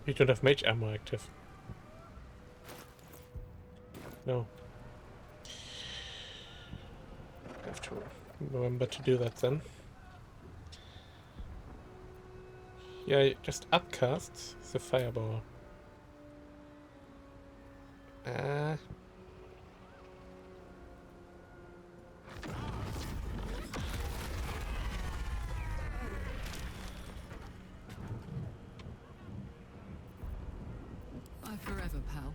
You don't have mage ammo active. No. I have to remember to do that then. Yeah, just upcast the fireball. Bye forever, pal.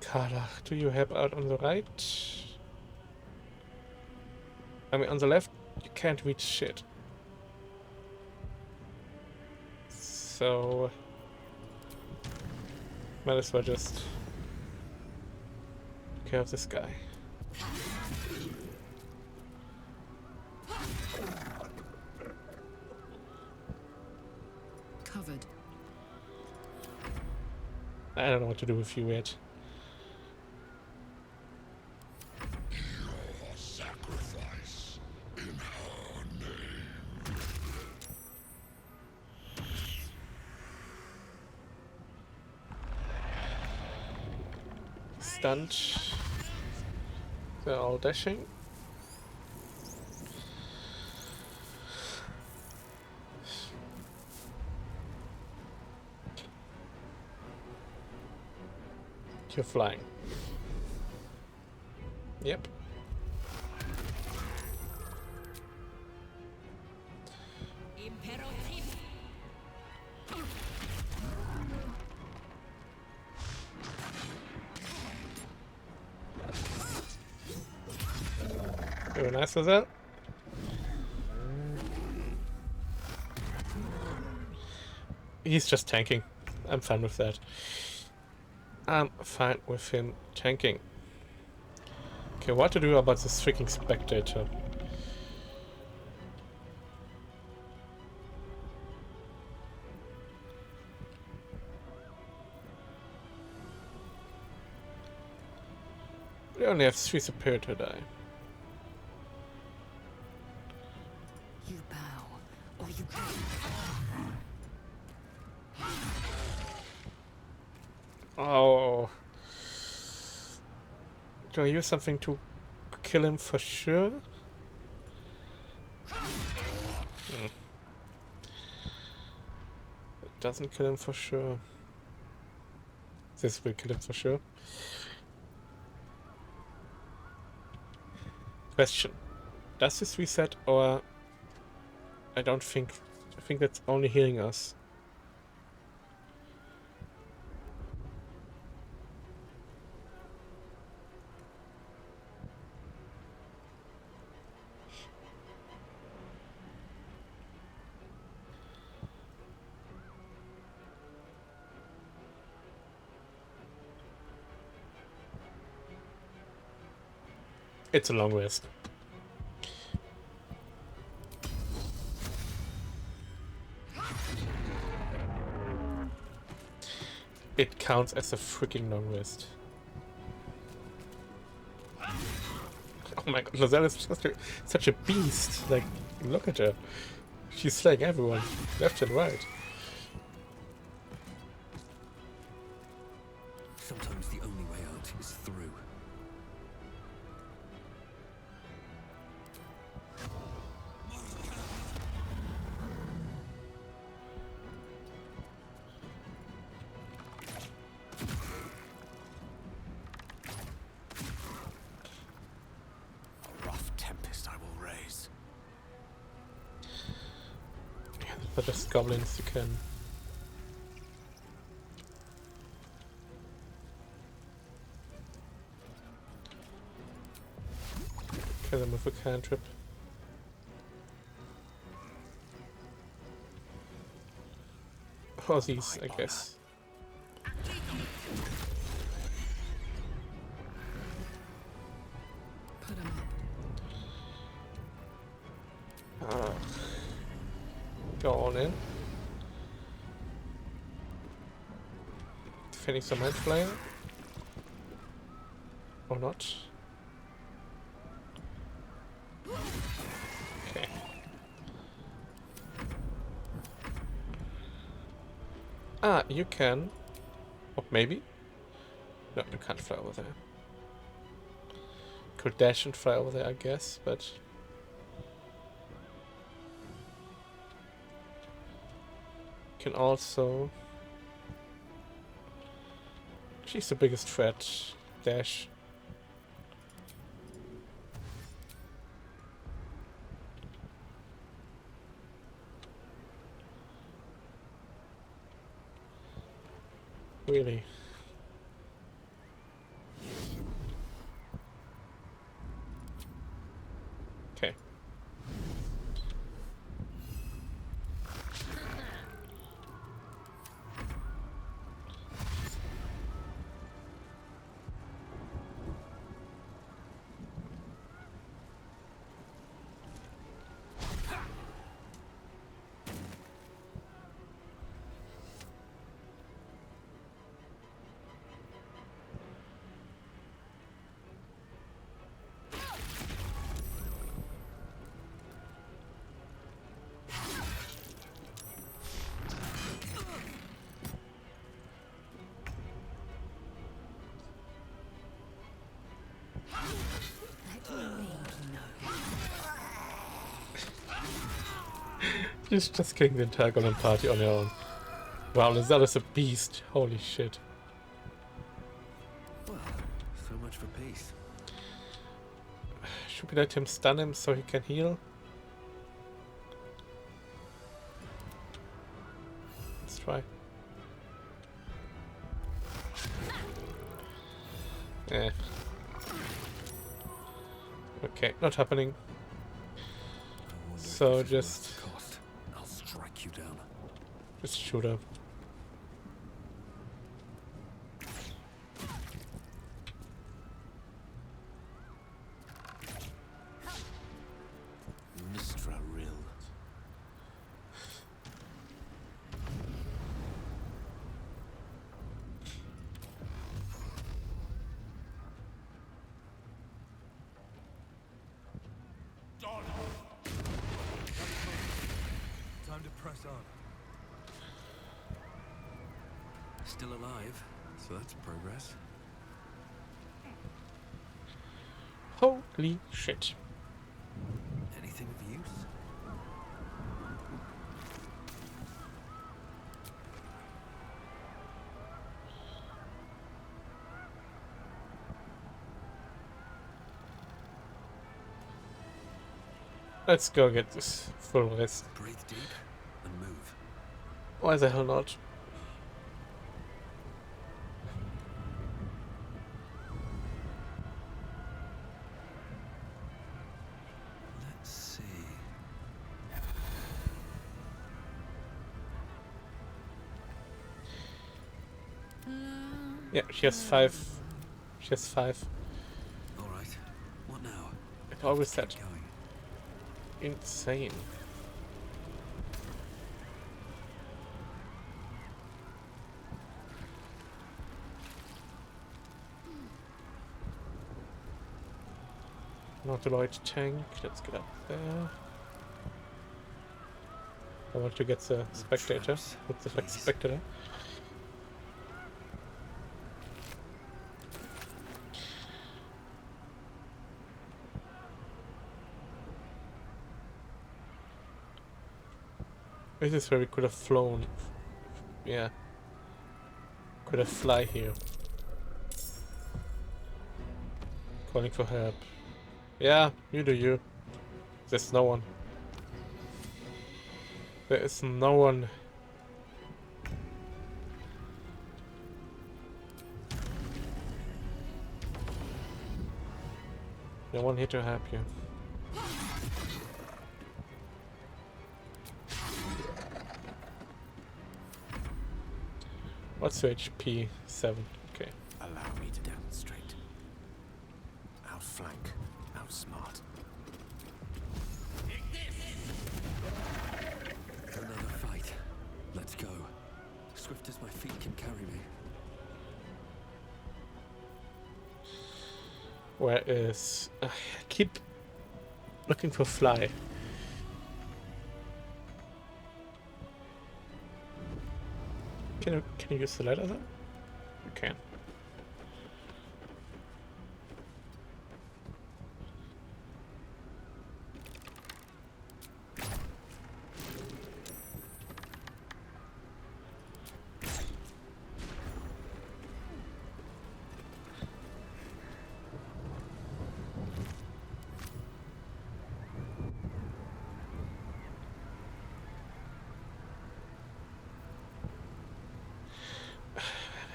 Carla, do you help out on the right? I mean, on the left, you can't reach shit. So, might as well just take care of this guy. Covered. I don't know what to do with you yet. Your sacrifice in her name. Stunned. They're all dashing. You're flying. Yep. Very nice with that. He's just tanking. I'm fine with that. I'm fine with him tanking. Okay, what to do about this freaking spectator? We only have 3 superior to die. You bow, or you Oh. Do I use something to kill him for sure? It doesn't kill him for sure. This will kill him for sure. Question. Does this reset or... I don't think... I think that's only healing us. It's a long rest. It counts as a freaking long rest. Oh my god, Lozelle is just such a beast. Like, look at her. She's slaying everyone, left and right. Sometimes the only way out is through. A rough tempest I will raise. The best goblins you can. Kill them with a cantrip. Or these, I guess. Put 'em up. Go on in. Finish some hand flame. Or not. Okay. Ah, you can. Or maybe? No, you can't fly over there. Could dash and fly over there, I guess, but... Can also... She's the biggest threat. Dash. Really? Okay. She's just killing the entire golem party on her own. Wow, Lozelle is a beast. Holy shit. Well, so much for peace. Should we let him stun him so he can heal? Let's try. Eh. Okay, not happening. So just... I'll strike you down. Just shoot her. Mistra Rill. Time to press on. Still alive, so that's progress. Holy shit. Anything of use? Let's go get this full rest. Breathe deep and move. Why the hell not? Let's see. Yeah, she has 5. She has 5. All right. What now? How is that? Insane. Not a light tank. Let's get up there. I want to get the spectator. What's the spectator? This is where we could have flown. Yeah. Could have fly here. Calling for help. Yeah, you do you. There's no one. There is no one. No one here to help you. What's your HP? 7. Okay. Allow me to demonstrate. Outflank, outsmart. Another fight. Let's go. Swift as my feet can carry me. Where is... I keep looking for fly. Can you use the ladder there? You can.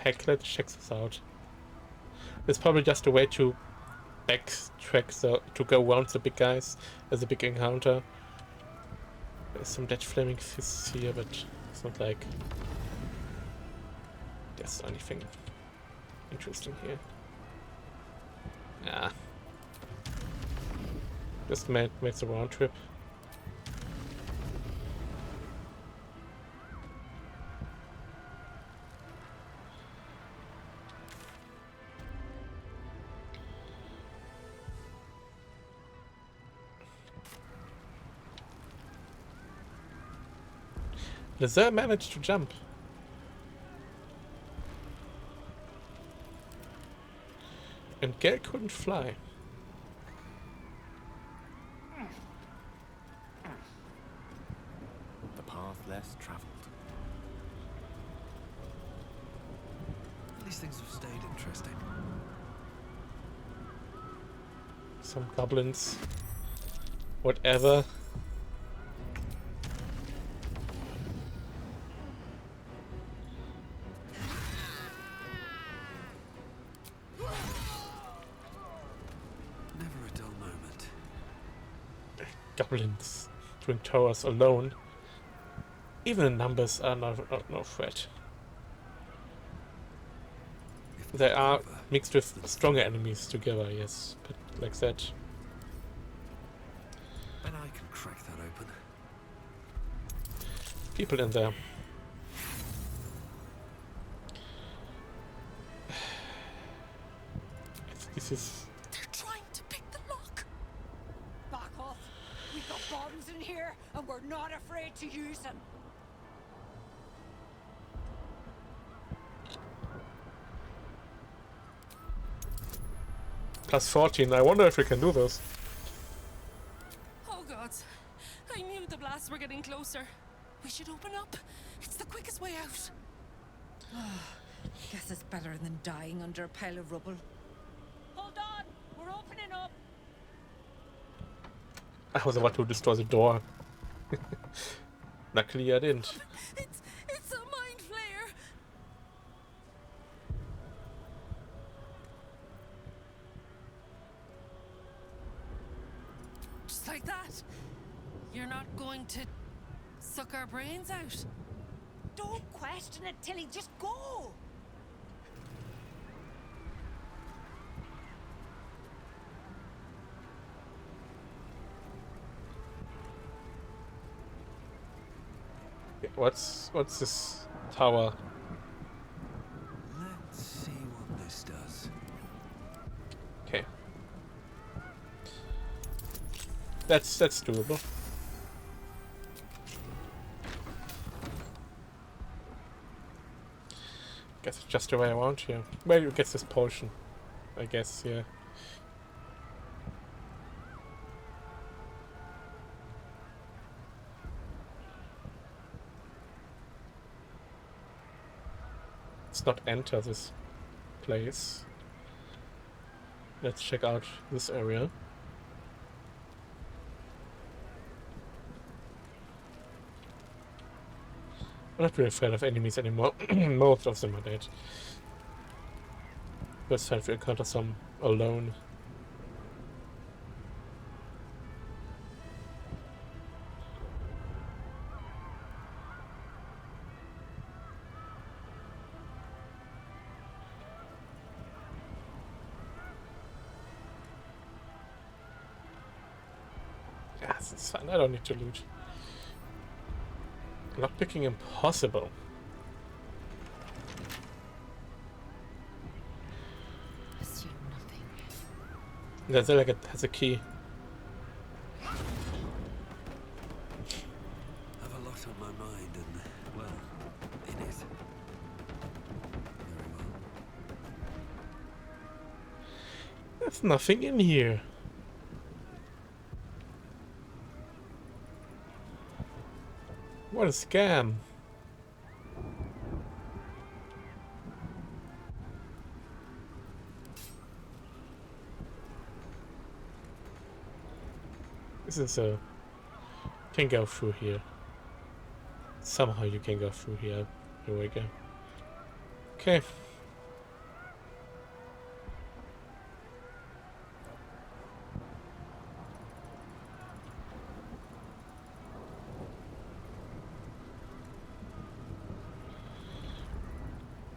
Heck, let's check this out. It's probably just a way to backtrack to go around the big guys as a big encounter. There's some dead flaming fists here, but it's not like there's anything interesting here. Yeah. Just made the round trip. Lazar managed to jump. And GER couldn't fly. The path less traveled. These things have stayed interesting. Some goblins. Whatever. Goblins doing towers alone. Even in numbers are no threat. They are mixed with stronger enemies together, yes, but like that. And I can crack that open. People in there. This is... They're trying to pick the lock. Back off. We've got bombs in here, and we're not afraid to use them. Plus 14. I wonder if we can do this. Oh gods. I knew the blasts were getting closer. We should open up. It's the quickest way out. Guess it's better than dying under a pile of rubble. Hold on, we're opening up. I was about to destroy the door. Luckily I didn't. It's a mind flayer. Just like that. You're not going to suck our brains out. Don't question it, Tilly, just go. What's this tower? Let's see what this does. Okay. That's doable. Guess it's just the way I want here. Well, you get this potion. I guess, yeah. Let's not enter this place. Let's check out this area. I'm not really afraid of enemies anymore. Most of them are dead. First time to encounter some alone. Yes, it's fine. I don't need to loot. Lockpicking impossible. Assume nothing. That's like it has a key. Have a lot on my mind, and well, it is. Very well. There's nothing in here. What a scam. This is a... Can go through here. Somehow you can go through here. Here we go. Okay.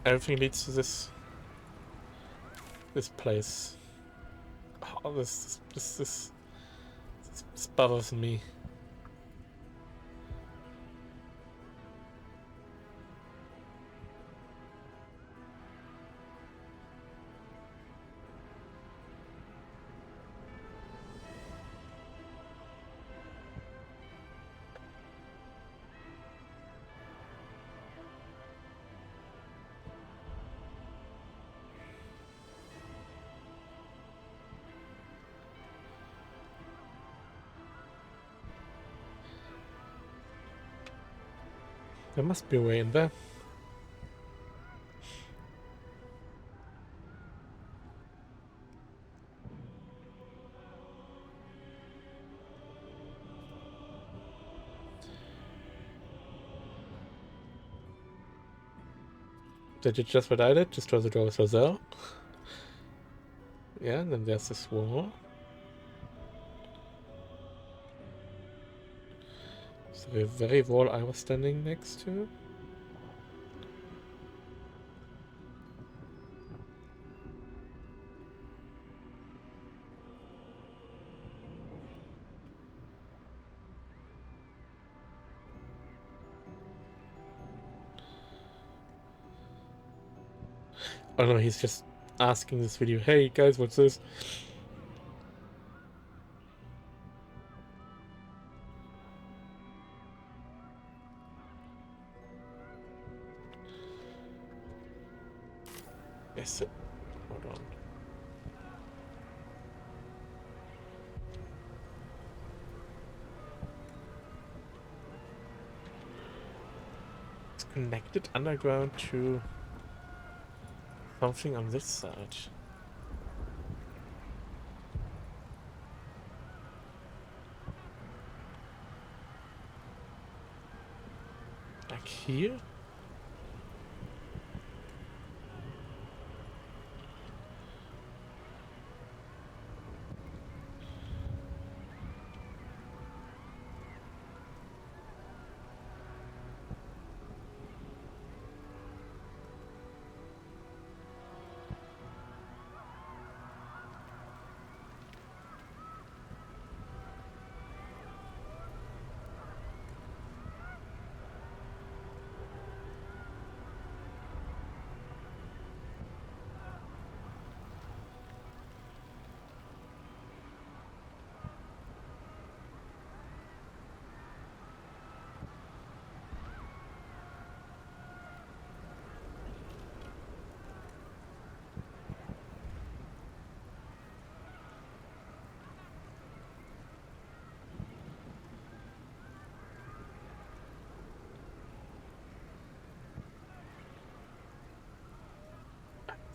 Everything leads to this place. Oh, this bothers me. There must be a way in there. Did you just what I did? Just close the door so there. Yeah, and then there's this wall. So the very wall I was standing next to. Oh no, he's just asking this video, hey guys, what's this? Yes, hold on. It's connected underground to something on this side. Like here?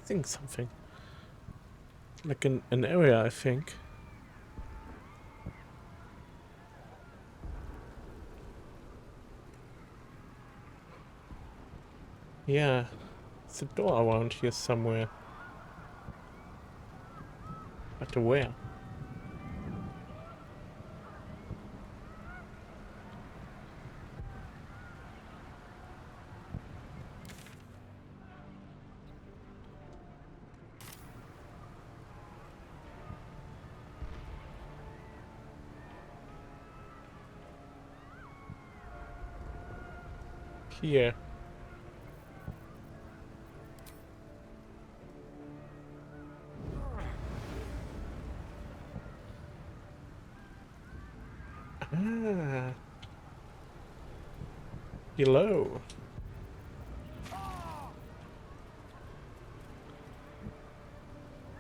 missing something. Like an area, I think. Yeah, it's a door around here somewhere. But where? Here. Ah. Below.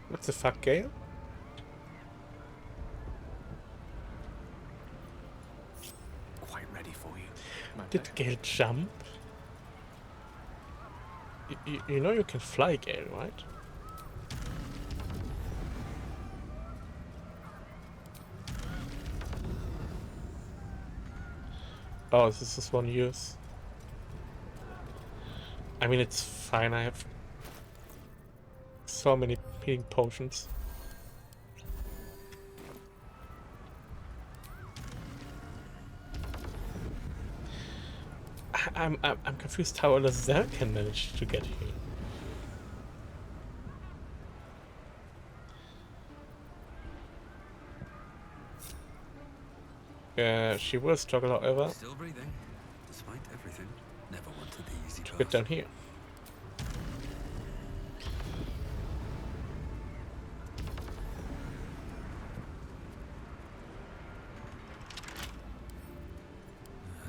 What the fuck, Gale? Quite ready for you. Did Gale jump? You know you can fly, Gale, right? Oh, this is one use. I mean, it's fine. I have so many healing potions. I'm confused how Lazar can manage to get here. She will struggle, however. Still breathing, despite everything. Never wanted the easy path. Get down here.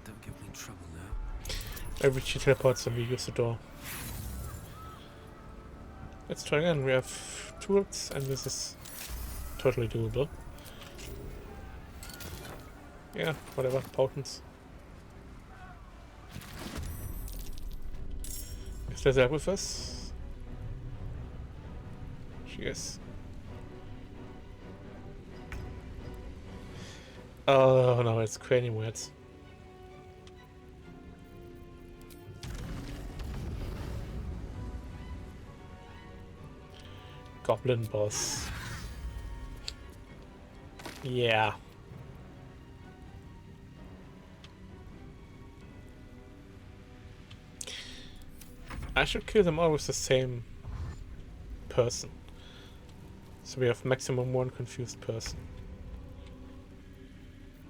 Don't give me trouble now. Maybe she teleports and we use the door. Let's try again. We have tools and this is totally doable. Yeah, whatever, potions. Is Lazar with us? She is. Oh no, it's Cranium Words. Goblin boss. Yeah. I should kill them all with the same person. So we have maximum one confused person.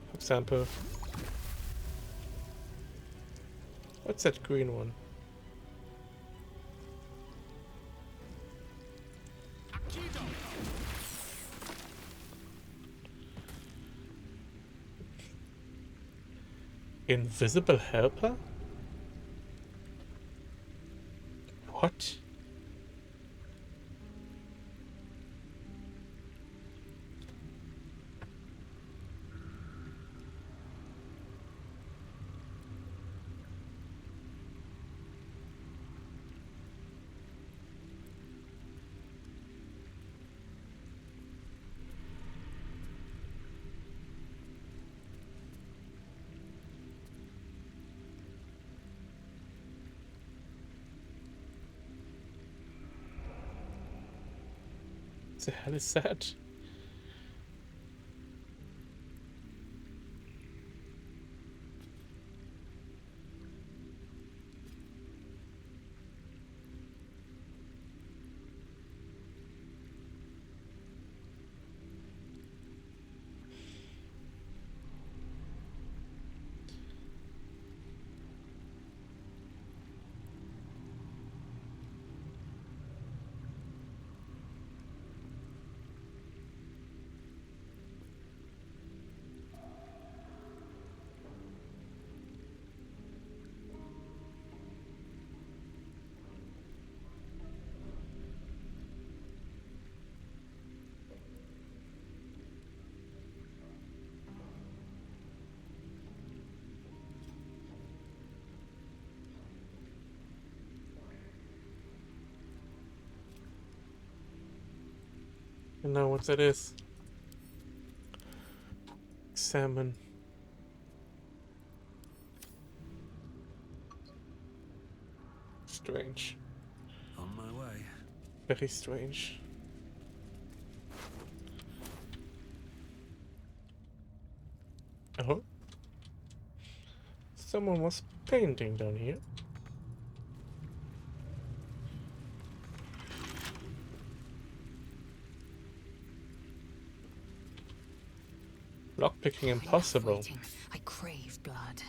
For example, what's that green one? Invisible helper? What? What the hell is that? even know what that is. Examine. Strange. On my way. Very strange. Oh. Someone was painting down here. Lockpicking impossible. I crave blood.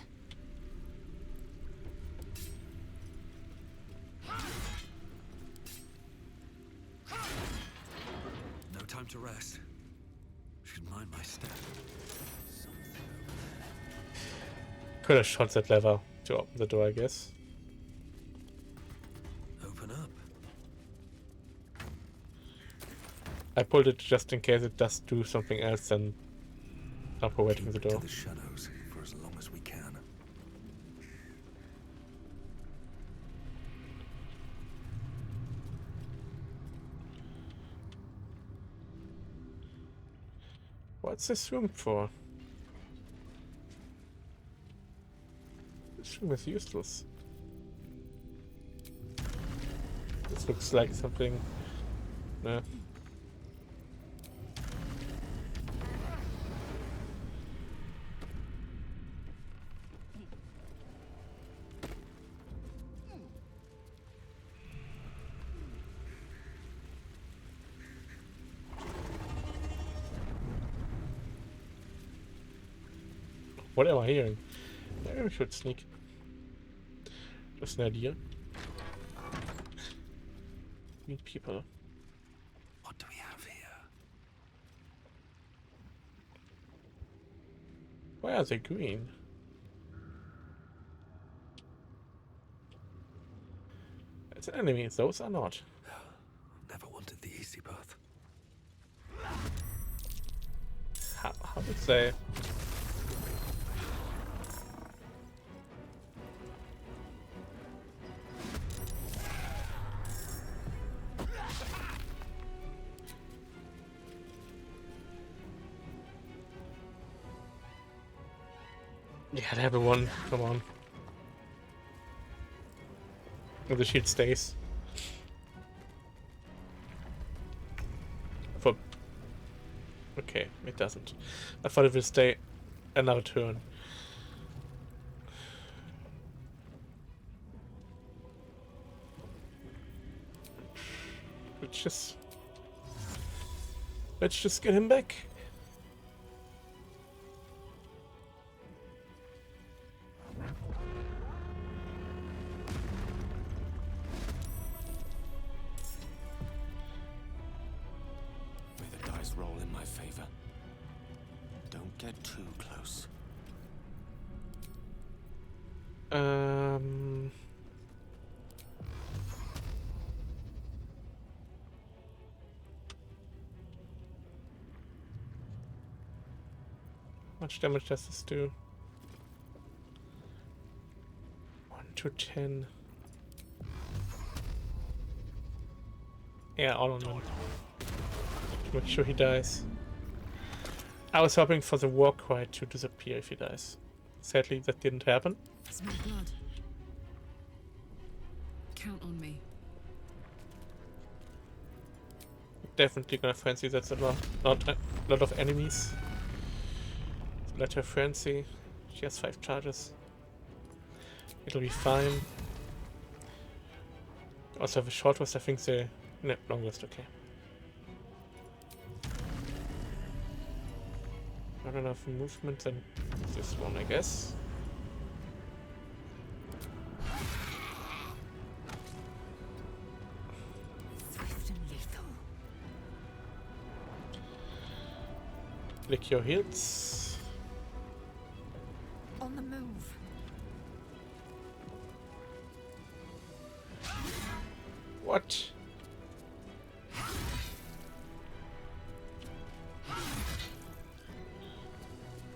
No time to rest. Should mind my step. Could have shot that lever to open the door, I guess. Open up. I pulled it just in case it does do something else than operating the door. To the shadows for as long as we can. What's this room for? This room is useless. This looks like something. No. What am I hearing? Maybe we should sneak. Just an idea. Meet people. What do we have here? Why are they green? It's an enemy, those are not. Never wanted the easy path. How did they? Yeah, everyone, come on. The shield stays. For okay, it doesn't. I thought it would stay another turn. Let's just get him back. Roll in my favor. Don't get too close. How much damage does this do? 1 to 10. Yeah, all on one. Make sure he dies. I was hoping for the war cry to disappear if he dies. Sadly, that didn't happen. It's my blood. Count on me. Definitely gonna fancy that's a lot of enemies. So let her fancy. She has 5 charges. It'll be fine. Also have a short rest, I think the no, long rest, okay. Not enough movement than this one, I guess. Swift and lethal. Lick your heels. On the move. What?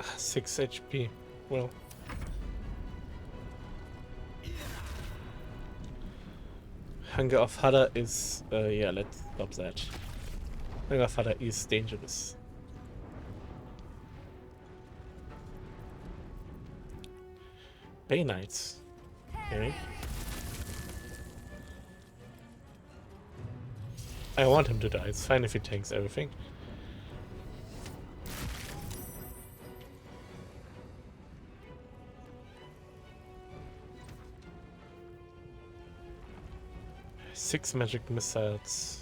Ah, 6 HP. Well. Hunger of Hada is, yeah, let's stop that. Younger father is dangerous. Bay Knights. Okay. I want him to die. It's fine if he takes everything. Six magic missiles.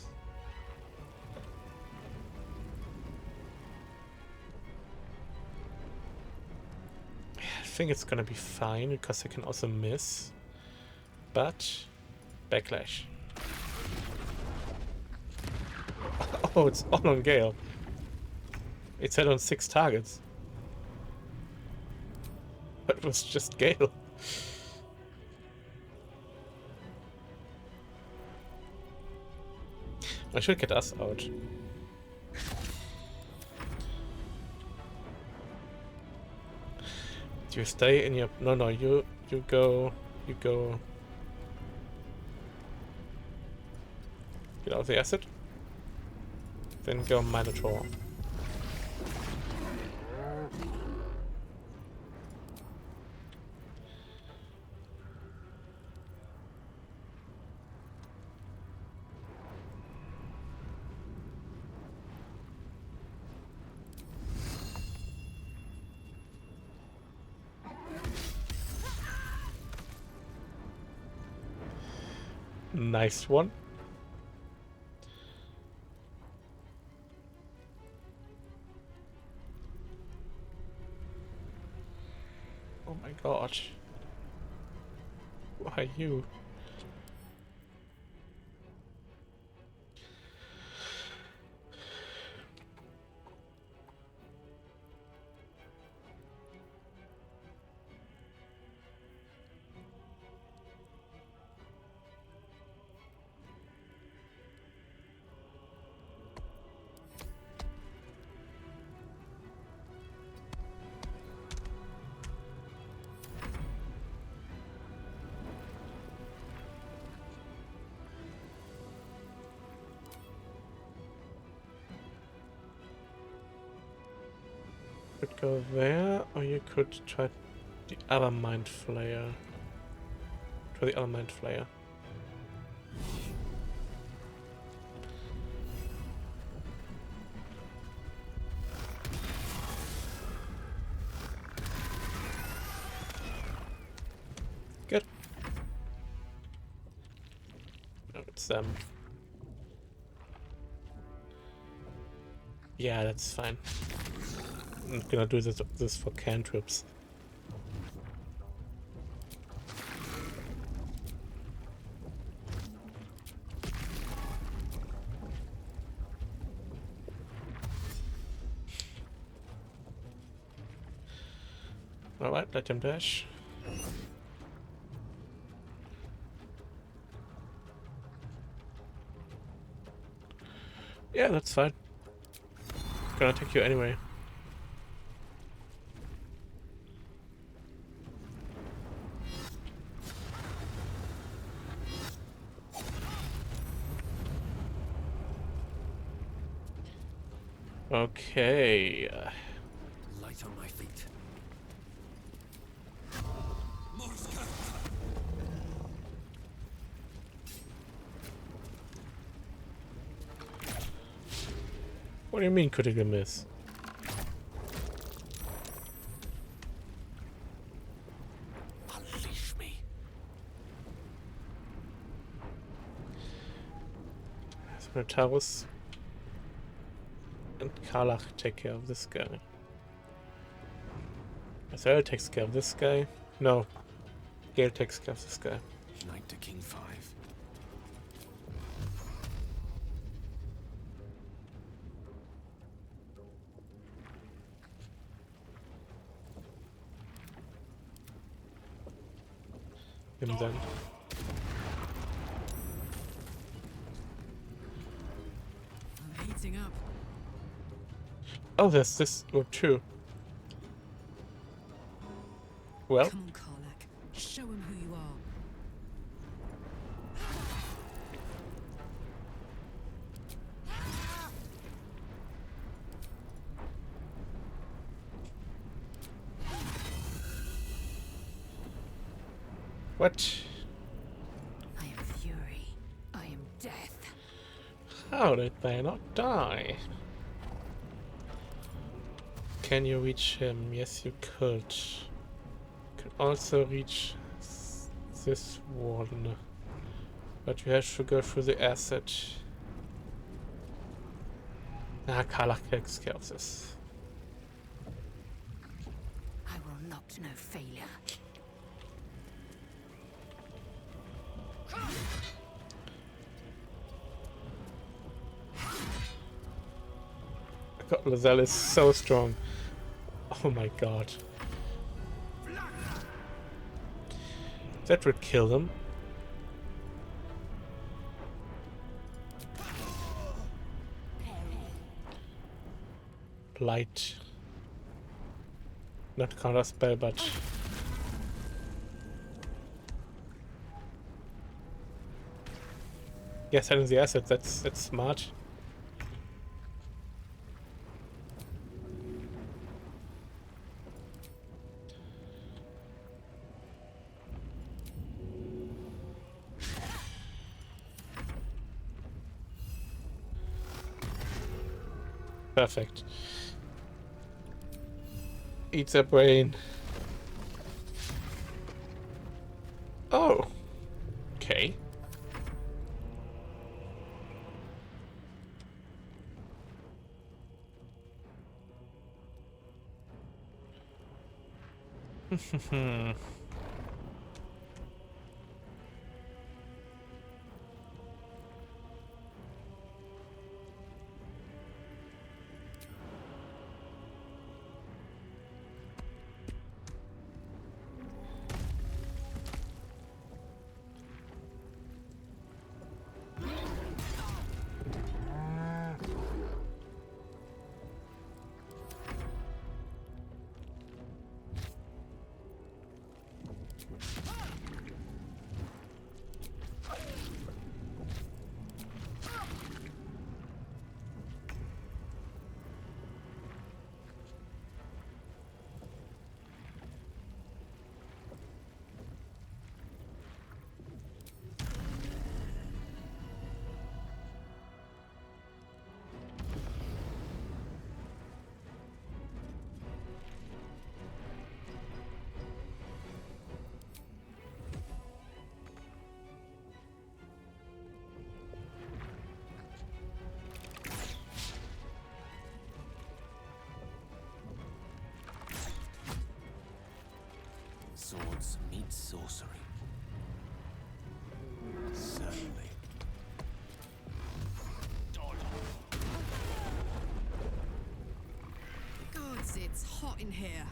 I think it's gonna be fine because I can also miss. But backlash. Oh, it's all on Gale. It said on 6 targets. But it was just Gale. I should get us out. Do you stay in your... No, you go... You go... Get out of the acid. Then go Minotaur. Nice one. Oh my god. Who are you? Could go there, or you could try the other Mind Flayer. Try the other Mind Flayer. Good. No, it's them. Yeah, that's fine. I'm gonna do this for cantrips. Alright, let him dash. Yeah, that's fine. Gonna attack you anyway. Okay. Light on my feet. What do you mean critical miss? Unleash me. Minotaurus and Karlach take care of this guy. Azrael takes care of this guy. No. Gale takes care of this guy. Knight to King 5. Him then. I'm heating up. Oh, there's this group too. Well. Come on, Karlach. Show him who you are. What? I am fury. I am death. How did they not die? Can you reach him? Yes, you could. You can also reach this one. But you have to go through the acid. Ah, Karlach takes care of this. I will not know failure. God, Lizelle is so strong. Oh my god. That would kill him. Blight. Not counter spell, but yeah, selling the asset. That's smart. Perfect. Eats a brain. Oh. Okay. Swords meet sorcery. Certainly. Gods, it's hot in here.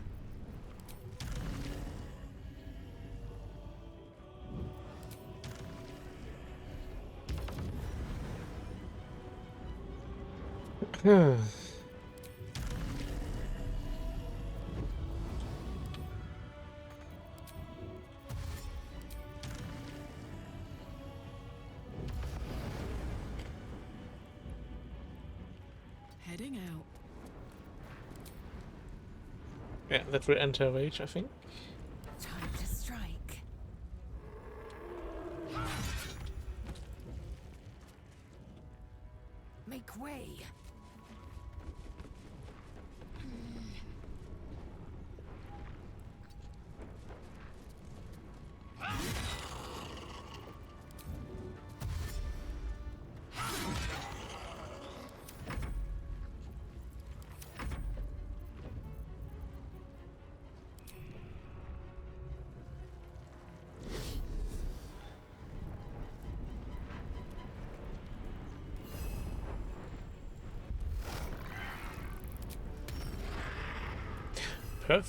Heading out. Yeah, that will enter rage, I think. Time to strike. Make way. Perf.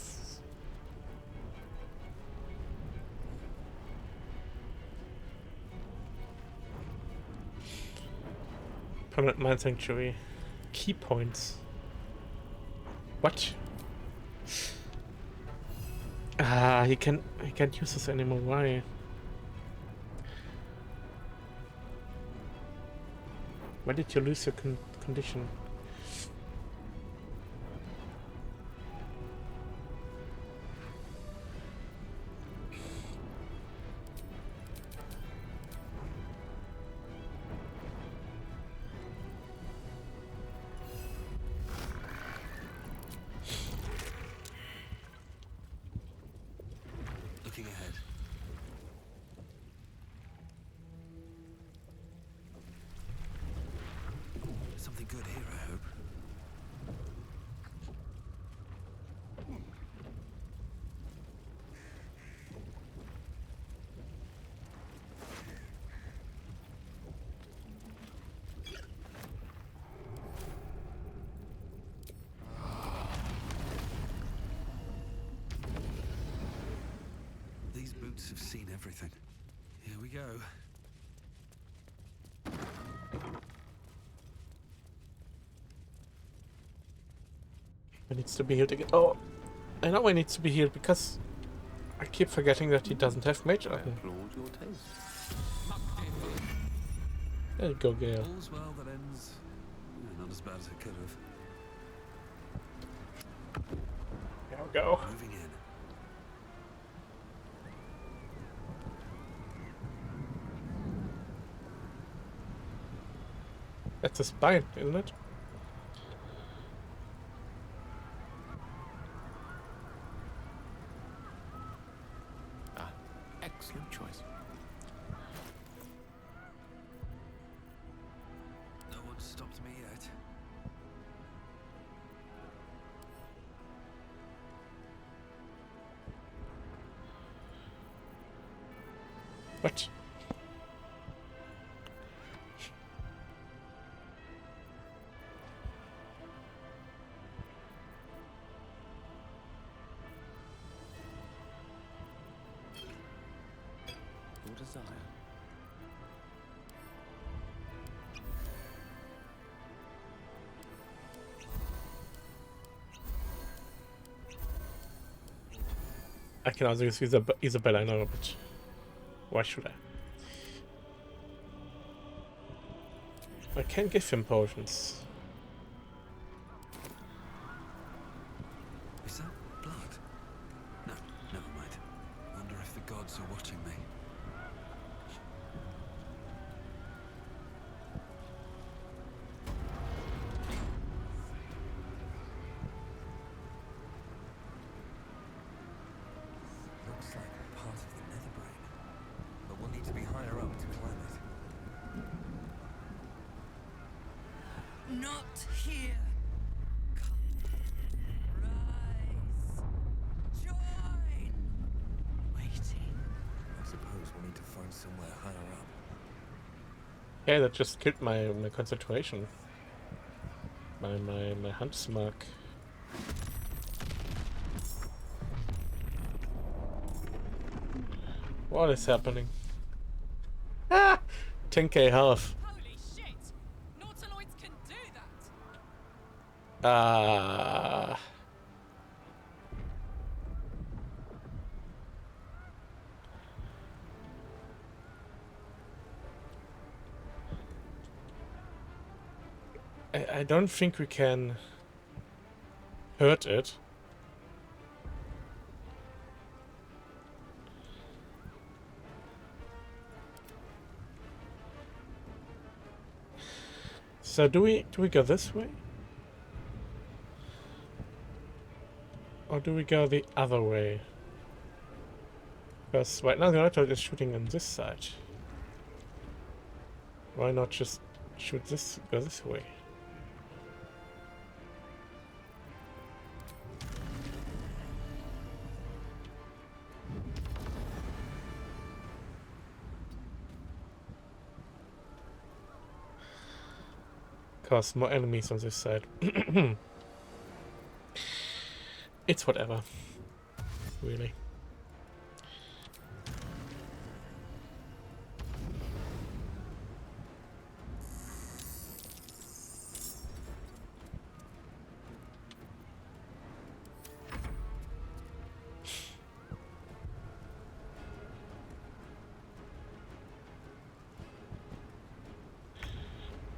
Permanent Mind Sanctuary. Key points. What? Ah, he can't use this anymore. Why? Why did you lose your condition? good here, I hope. These boots have seen everything. Here we go. He needs to be healed again. Oh, I know he needs to be healed because I keep forgetting that he doesn't have mage iron. There you go, Gale. All's well that ends. Not as bad as it could have. There we go. Moving in. That's a spine, isn't it? Excellent choice. No one stopped me yet. What? Your desire. I can also use Isabella, I know, but why should I? I can give him potions. Is that blood? No, never mind. Wonder if the gods are watching me. Looks like part of the nether brain, but we'll need to be higher up to climb it. Not here. Come. Rise. Join. Waiting. I suppose we'll need to find somewhere higher up. Yeah, that just killed my concentration. My hunter's mark. What is happening? Ah! 10k health. Holy shit! Nautiloids can do that! I don't think we can hurt it. So do we go this way? Or do we go the other way? Because right now the Nautiloid is shooting on this side. Why not just shoot this, go this way? Cause more enemies on this side. It's whatever. Really.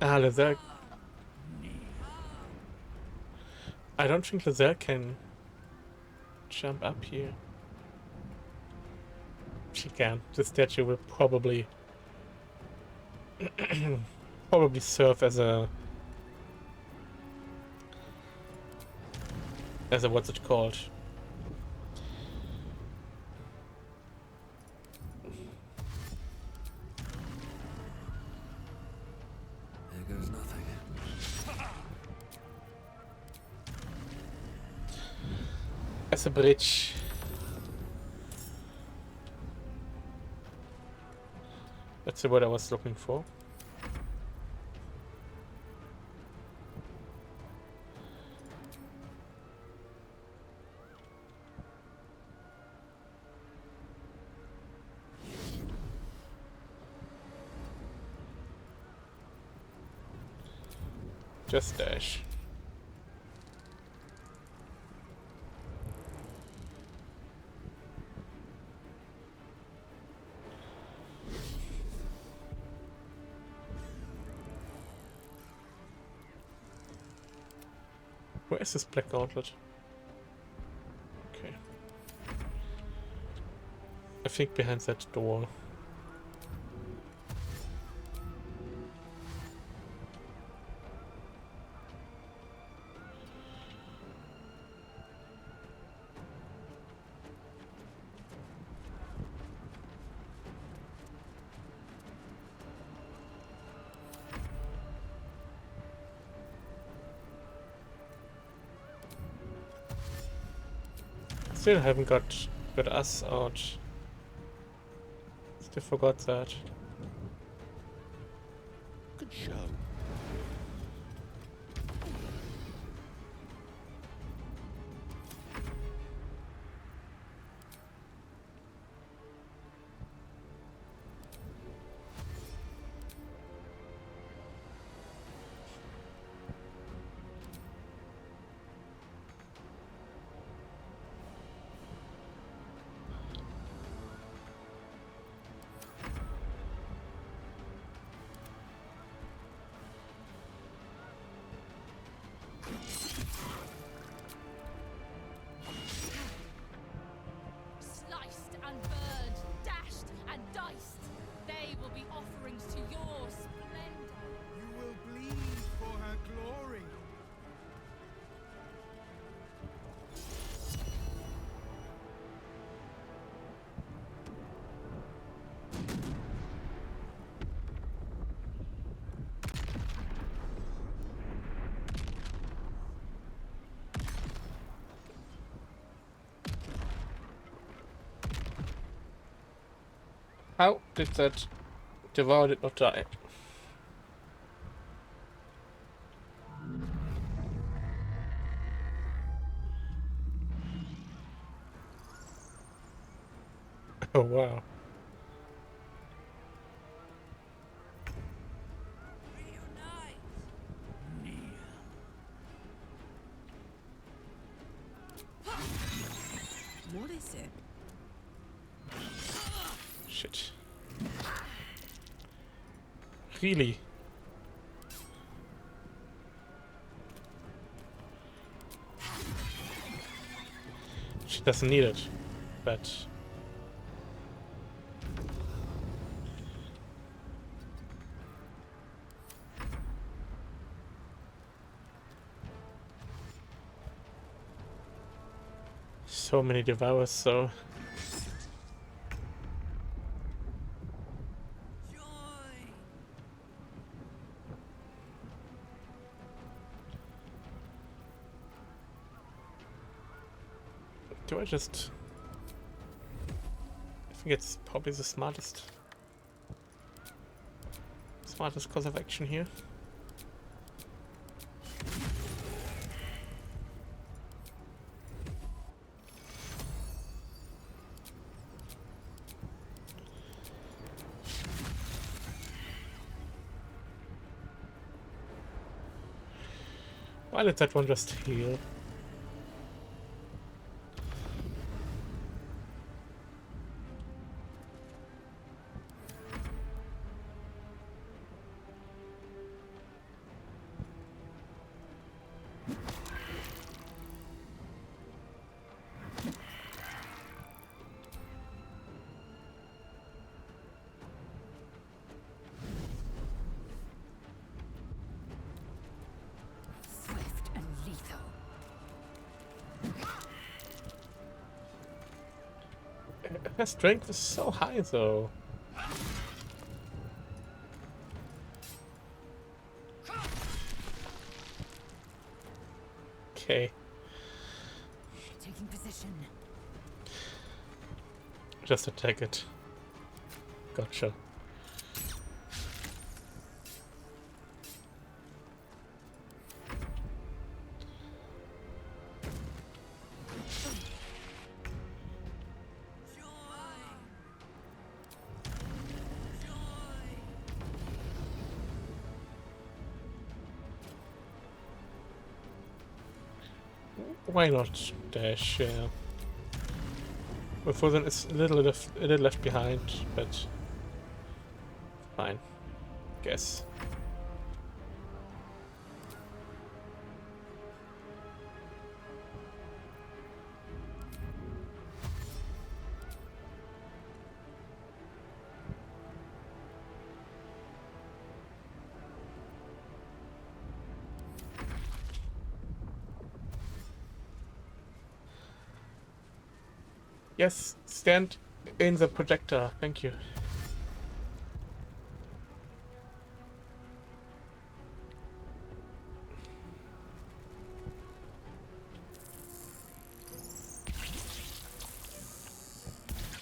Ah, Lazare. I don't think Lazare can jump up here. She can. The statue will probably probably serve as a what's it called? There goes nothing. as a bridge. That's the word I was looking for. Just dash. Where is this black gauntlet? Okay. I think behind that door. Still haven't got us out. Still forgot that. Good show. Sliced and burned, dashed and diced. They will be offerings to your splendor. You will bleed for her glory. How did that Devour did not die? Oh wow. What is it? Shit. Really? She doesn't need it, but so many devours, so do I just... I think it's probably the smartest course of action here. Why did that one just heal? Swift and lethal. Her strength is so high though. Okay. Take taking position. Just attack it. Gotcha. Why not dash? Yeah. Mufusion is a little left behind, but fine. Guess. Yes, stand in the projector. Thank you.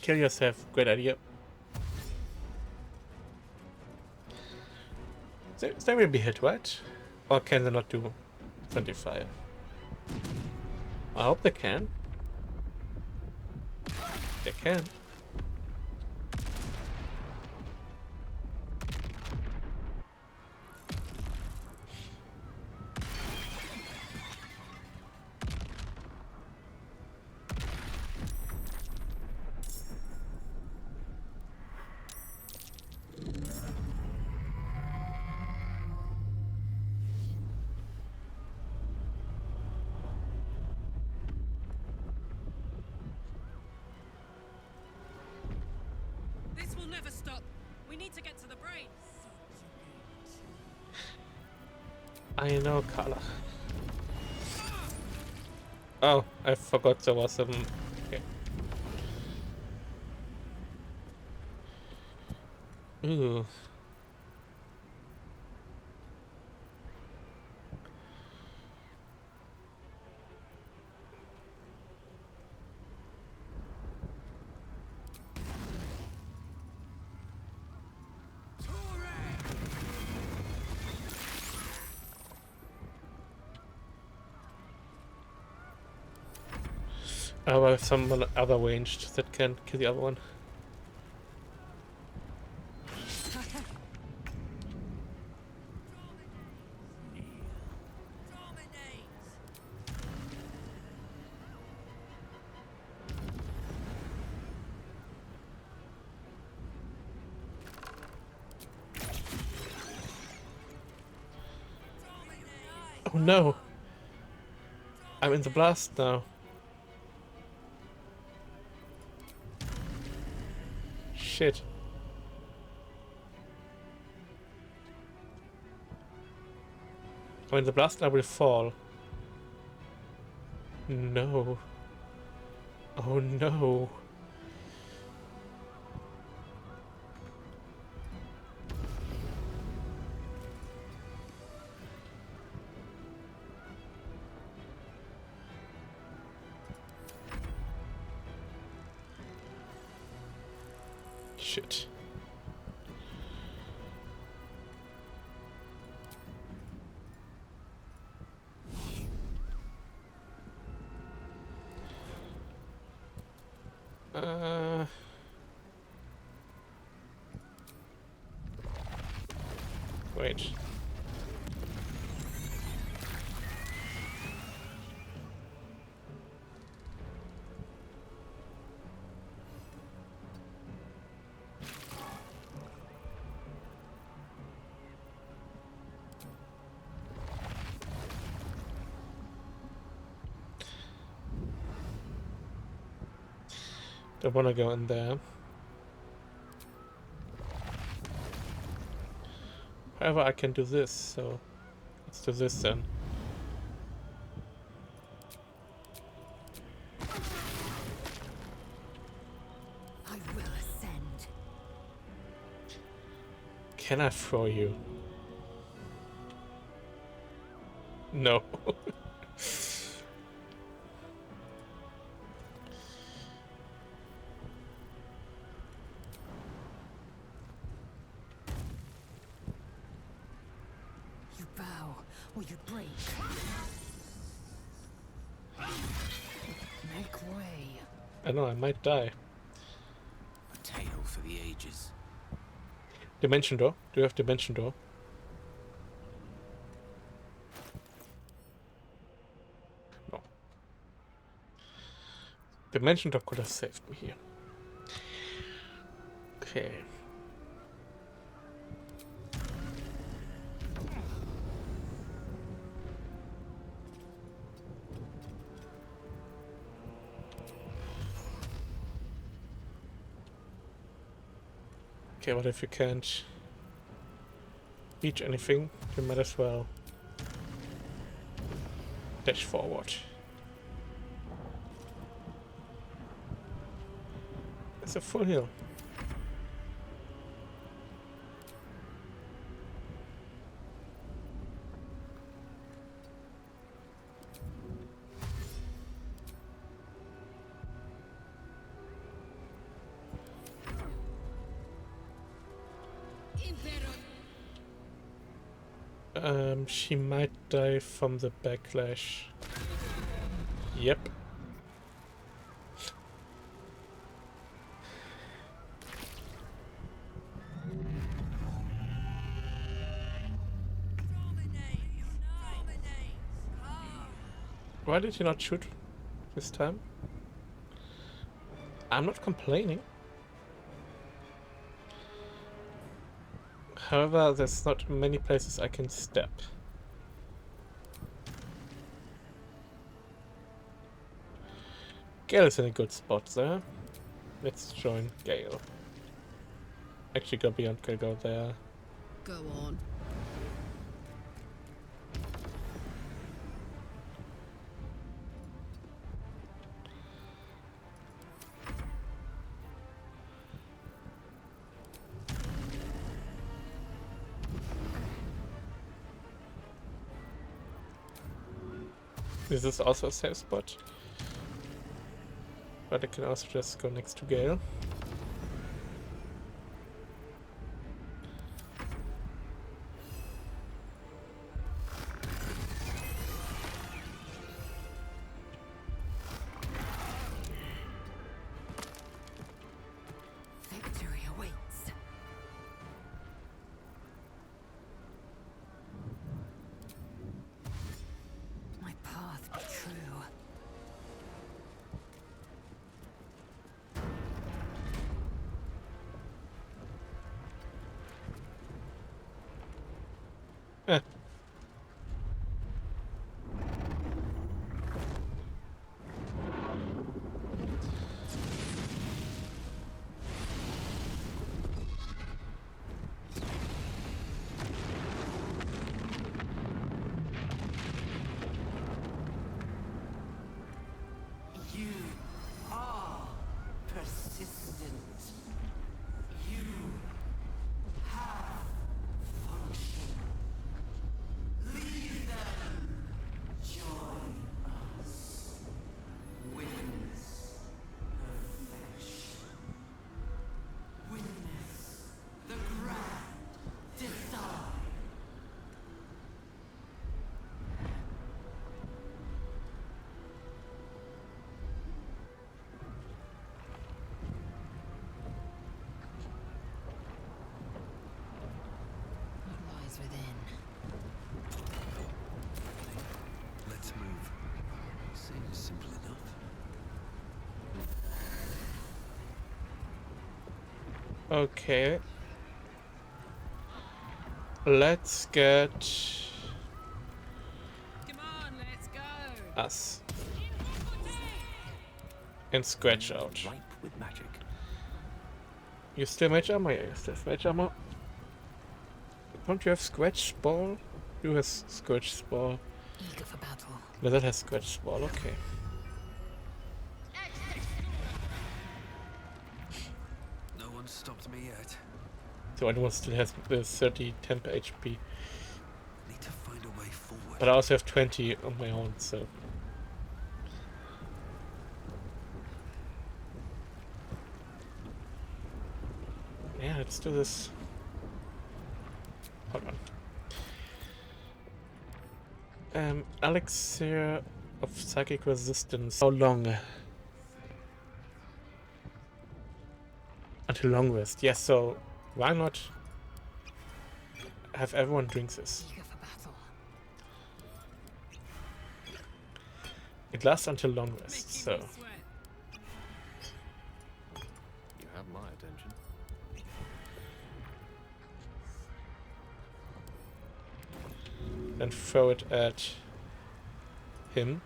Kill yourself. Great idea. They will be hit, right? Or can they not do 25? I hope they can. They can. This will never stop. We need to get to the brain. I know, Carla. Oh, I forgot there was some. Okay. Ooh. Oh, I have someone other ranged that can kill the other one. Oh no! I'm in the blast now. Shit. When the blast, I will fall. No. Oh no. Shit. Wait. Don't wanna go in there. However, I can do this, so let's do this then. I will ascend. Can I throw you? No. I know, I might die. A tale for the ages. Dimension door? Do you have dimension door? No. Dimension door could have saved me here. Okay. Okay, what if you can't reach anything? You might as well dash forward. It's a full heal. She might die from the backlash. Yep. Why did you not shoot this time? I'm not complaining. However, there's not many places I can step. Gale is in a good spot there. Let's join Gale. Actually, go beyond, gonna go there. Go on. This is also a safe spot. But I can also just go next to Gale. Victory awaits. My path be true. Eh. You are persistent. You have function. Leave them. Join us. Witness perfection. Witness the grand design. What lies within? Let's move. Seems simple enough. Okay. Let's get Come on, let's go. us and scratch out. Ripe with magic. You still mage armor? Yeah, you still have mage armor. Don't you have scratch ball? You have scratch ball. Eager for battle. No, that has scratch ball. Okay. No one stopped me yet. So anyone still has the 30 temp HP. Need to find a way forward. But I also have 20 on my own, so. Yeah, let's do this. Hold on. Elixir of psychic resistance. How long? Until long rest. Yes, so why not have everyone drink this? It lasts until long rest, so... You have my attention. Then throw it at him.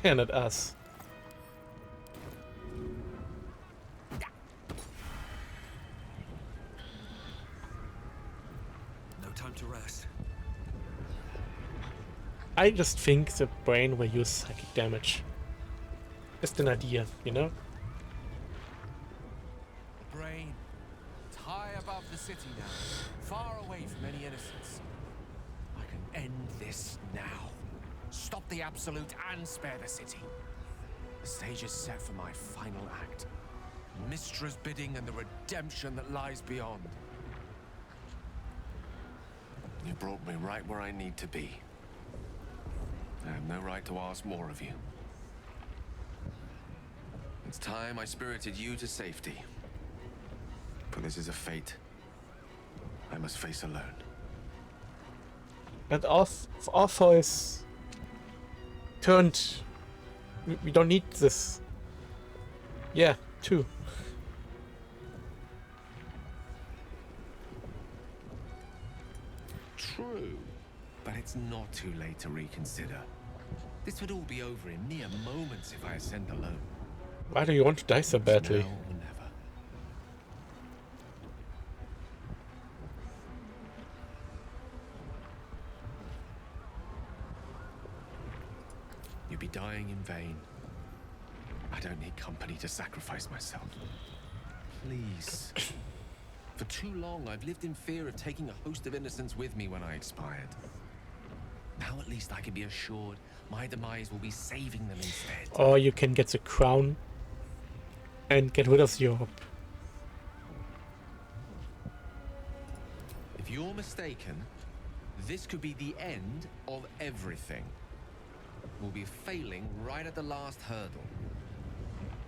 And at us. No time to rest. I just think the brain will use psychic damage. Just an idea, you know? The brain. It's high above the city now, far away from any innocence. I can end this now. Stop the Absolute and spare the city. The stage is set for my final act. Mystra's bidding and the redemption that lies beyond. You brought me right where I need to be. I have no right to ask more of you. It's time I spirited you to safety. For this is a fate I must face alone. And also is turned. We don't need this. Yeah, too. True, but it's not too late to reconsider. This would all be over in mere moments if I ascend alone. Why do you want to die so badly? Now or never. You'd be dying in vain. I don't need company to sacrifice myself. Please. For too long, I've lived in fear of taking a host of innocents with me when I expired. Now at least I can be assured my demise will be saving them instead. Or you can get the crown and get rid of Europe. If you're mistaken, this could be the end of everything. We'll be failing right at the last hurdle.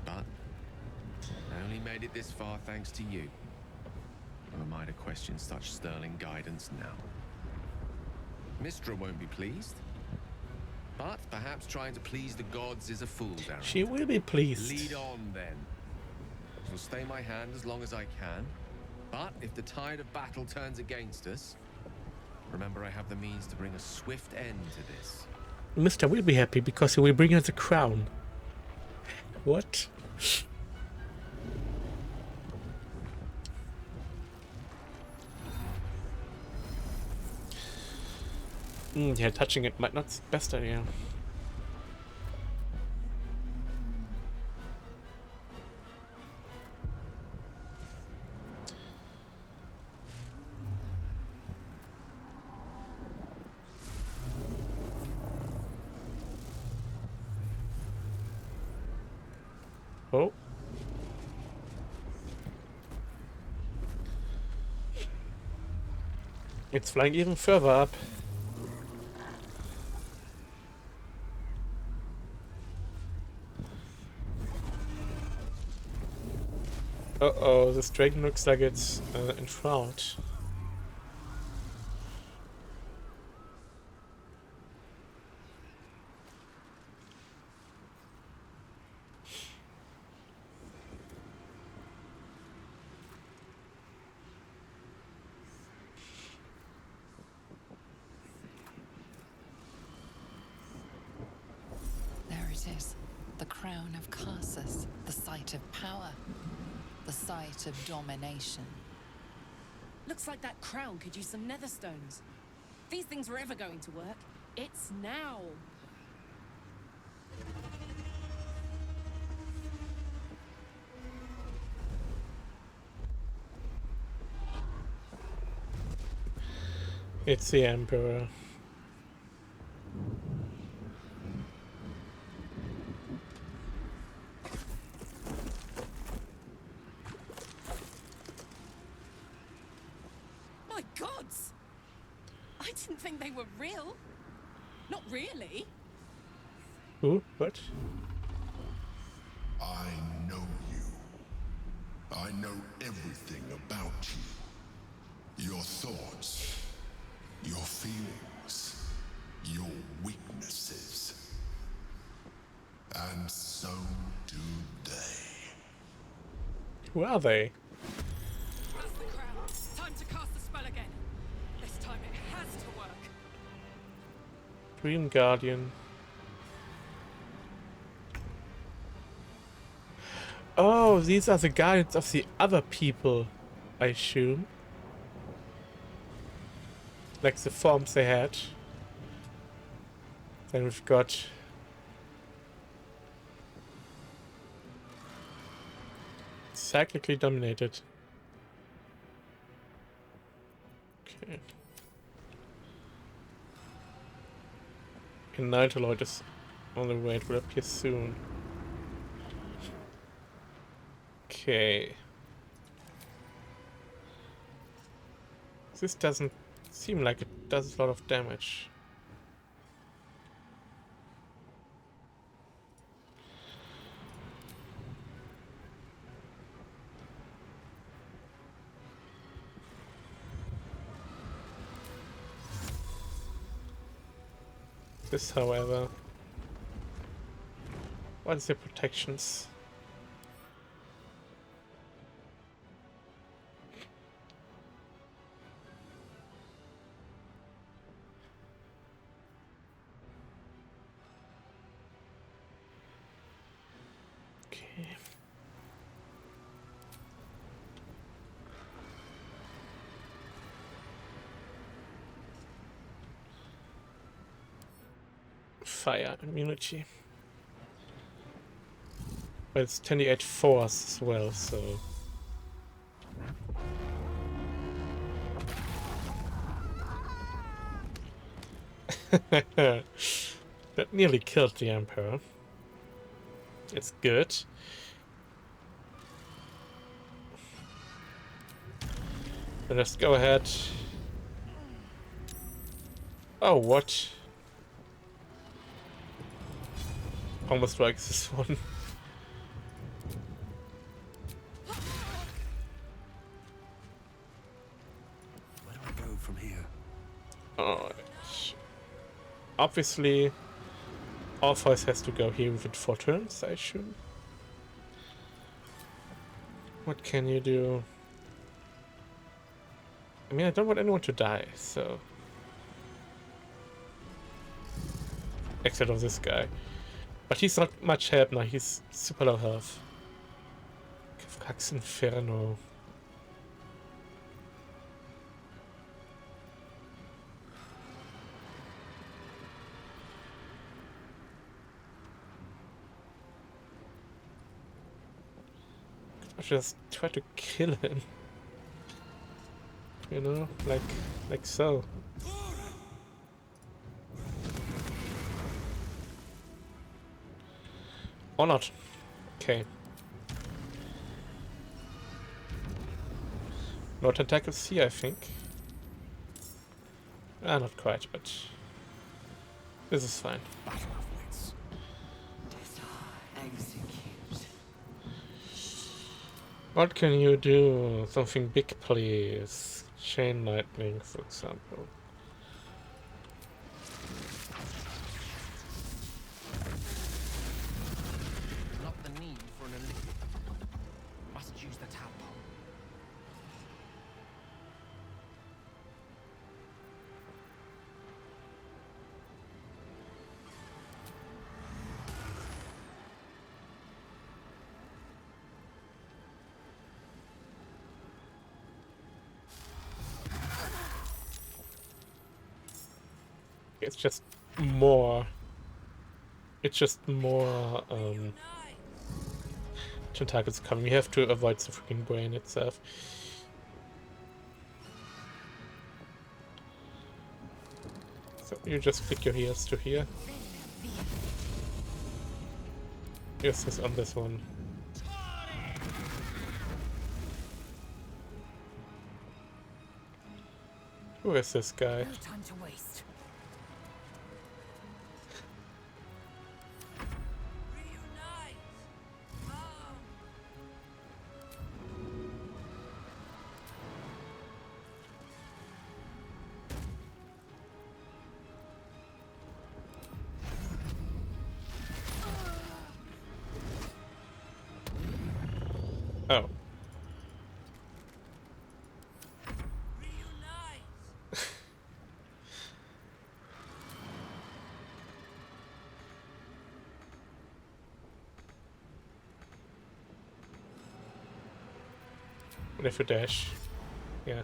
But I only made it this far thanks to you. Who am I to question such sterling guidance now? Mystra won't be pleased. But perhaps trying to please the gods is a fool's errand. She will be pleased. Lead on then. She'll stay my hand as long as I can. But if the tide of battle turns against us, remember I have the means to bring a swift end to this. Mister will be happy because he will bring her the crown. What? Yeah, touching it might not be the best idea. Oh. It's flying even further up. Uh-oh, this dragon looks like it's enshrouded. There it is. The crown of Karsus, the site of power. The site of domination. Looks like that crown could use some nether stones. If these things were ever going to work, it's now. It's the Emperor. My gods! I didn't think they were real. Not really. Who? What? I know you. I know everything about you. Your thoughts, your feelings, your weaknesses. And so do they. Who are they? Pass the crown. Time to cast the spell again. This time it has to work. Dream Guardian. Oh, these are the guardians of the other people, I assume. Like the forms they had. Then we've got cyclically dominated. Okay. And Nitaloid is on the way, it will appear soon. Okay. This doesn't seem like it does a lot of damage. This, however, what is the protections? Okay. Fire immunity. But it's 28 force as well, so. That nearly killed the Emperor. It's good. Then let's go ahead. Oh, what? Almost strikes this one. Where do I go from here? Alright. Obviously, Orpheus has to go here within 4 turns, I assume. What can you do? I mean, I don't want anyone to die, so. Except of this guy. But he's not much help now, he's super low health. Frax Inferno. I just try to kill him. You know, like so. Or not. Okay. No tentacles here, I think. Ah, not quite, but this is fine. What can you do? Something big, please. Chain lightning, for example. Not the need for an elixir. Must use the tadpole. It's just more. It's just more tentacles coming. You have to avoid the freaking brain itself. So you just click your heels to here. Use this on this one. Who is this guy? No time to waste. What if you dash? Yeah.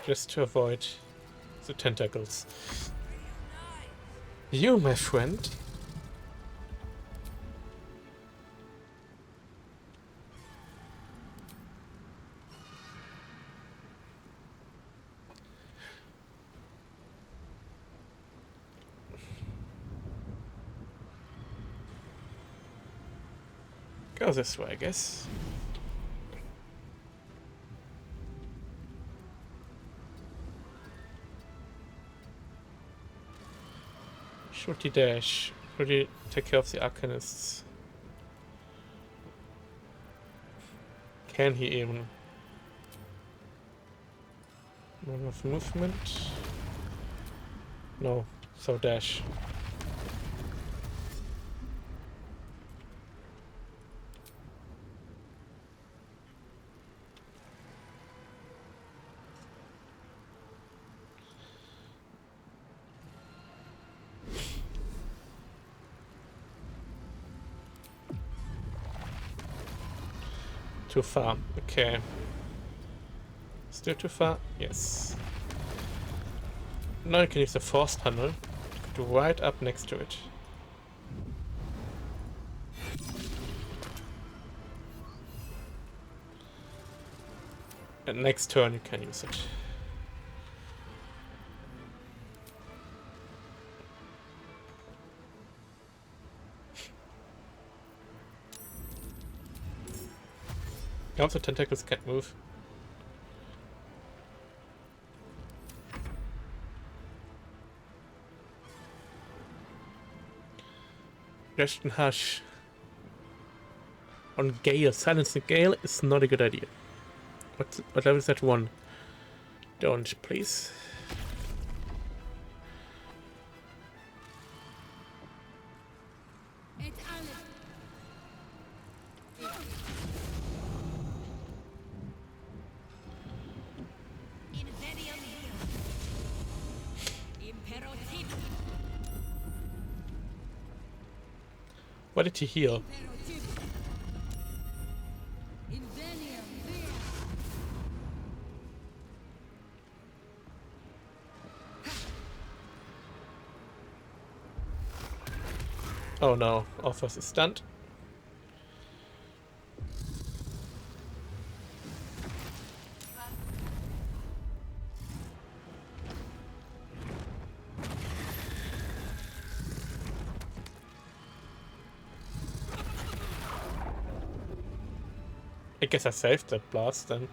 Just to avoid the tentacles. You, my friend. Go this way, I guess. Shorty dash. Shorty take care of the Arcanists. Can he even? None of movement? No. So dash. Too far. Okay. Still too far? Yes. Now you can use the force tunnel to go right up next to it. And next turn you can use it. Now the tentacles can't move. Rest and hush. On Gale, silence the Gale is not a good idea. What level is that one? Don't, please. What did he heal? Oh no, Orphos is stunned. I guess I saved that blast then.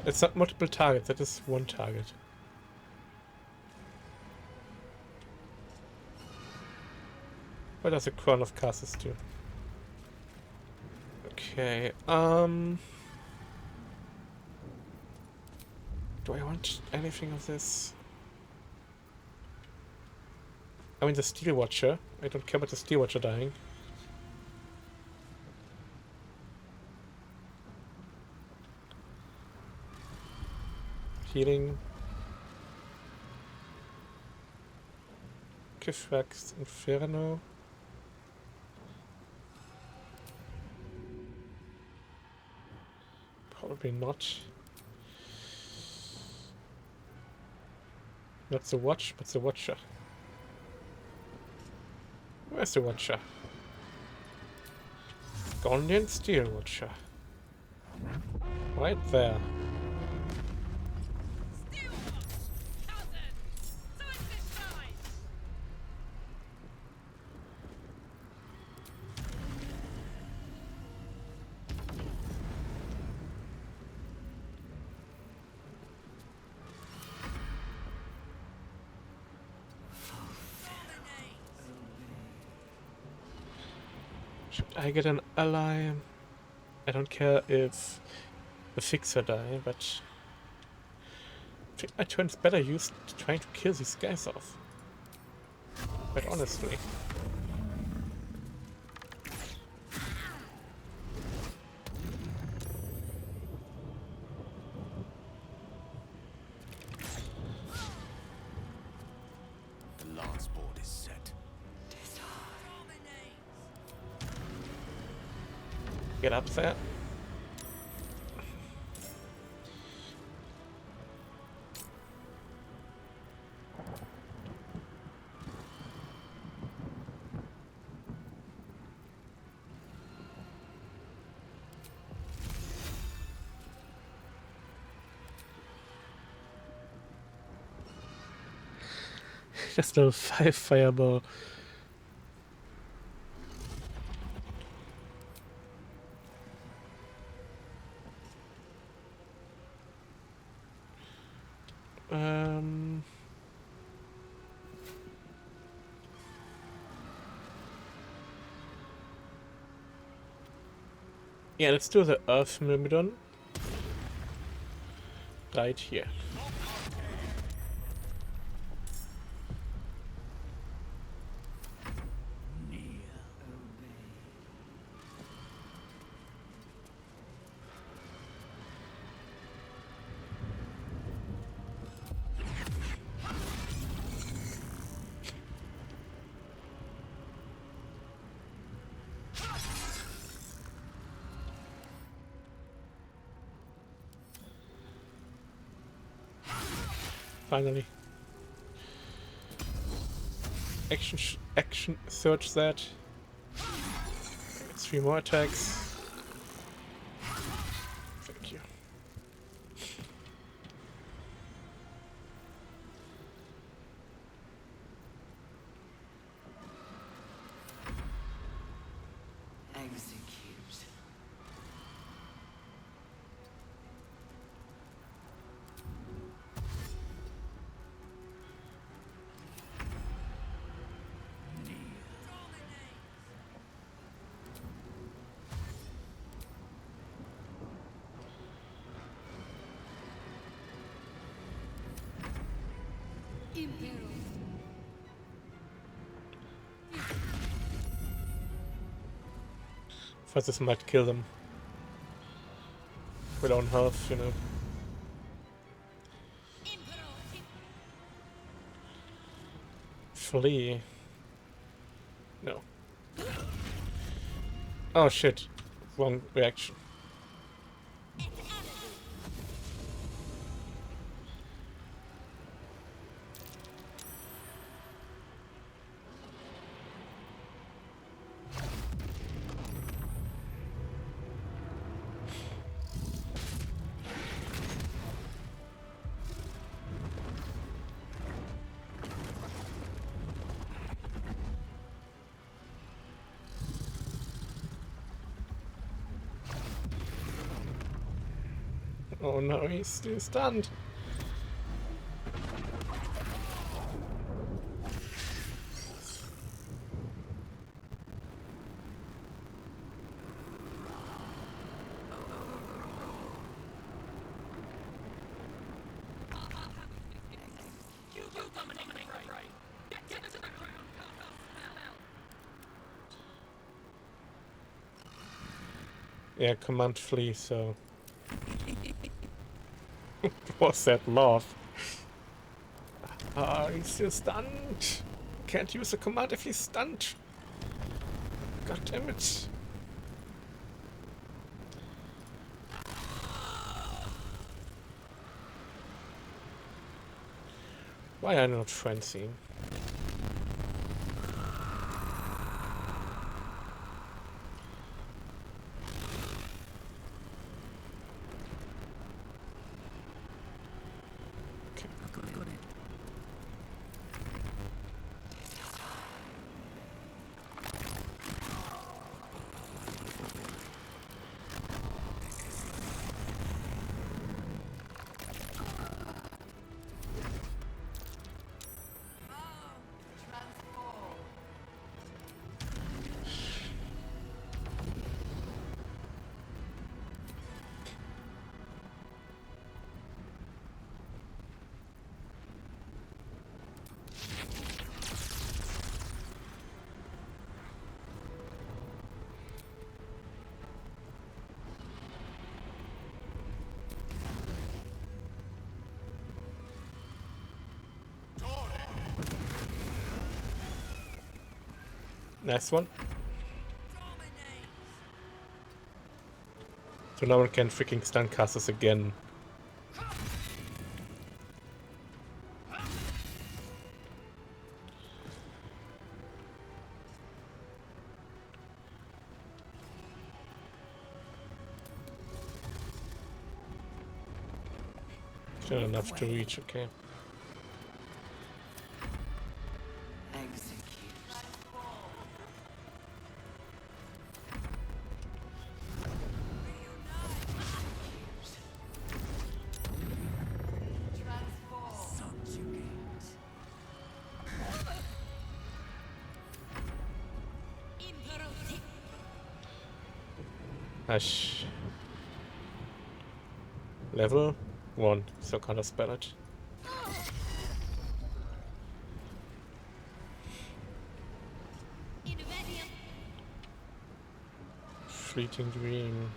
It's not multiple targets, that is one target. What does a Crown of Castles do? Okay, do I want anything of this? I mean the Steel Watcher. I don't care about the Steel Watcher dying. Healing. Kifrax Inferno. Probably not. Not the Watch, but the Watcher. Where's the Watcher? Gondian Steel Watcher. Right there. Should I get an ally? I don't care if the Fixer die, but I think my turn is better used trying to kill these guys off. Quite honestly. Get up there. Just a 5 fireball. Yeah, let's do the Earth Myrmidon. Right here. Finally. Action search that. 3 more attacks. Thank you. Execute. First, this might kill them. We don't have, you know. Flee. No. Oh shit. Wrong reaction. Oh no, he's still stunned. Yeah, command flee, so... What's that laugh? Ah, he's still stunned. Can't use the command if he's stunned. God damn it. Why are not frenzying? Nice one. So no one can freaking stun cast us again. Still enough to reach, okay. Hush. Level 1, so can't spell it. Fleeting dream.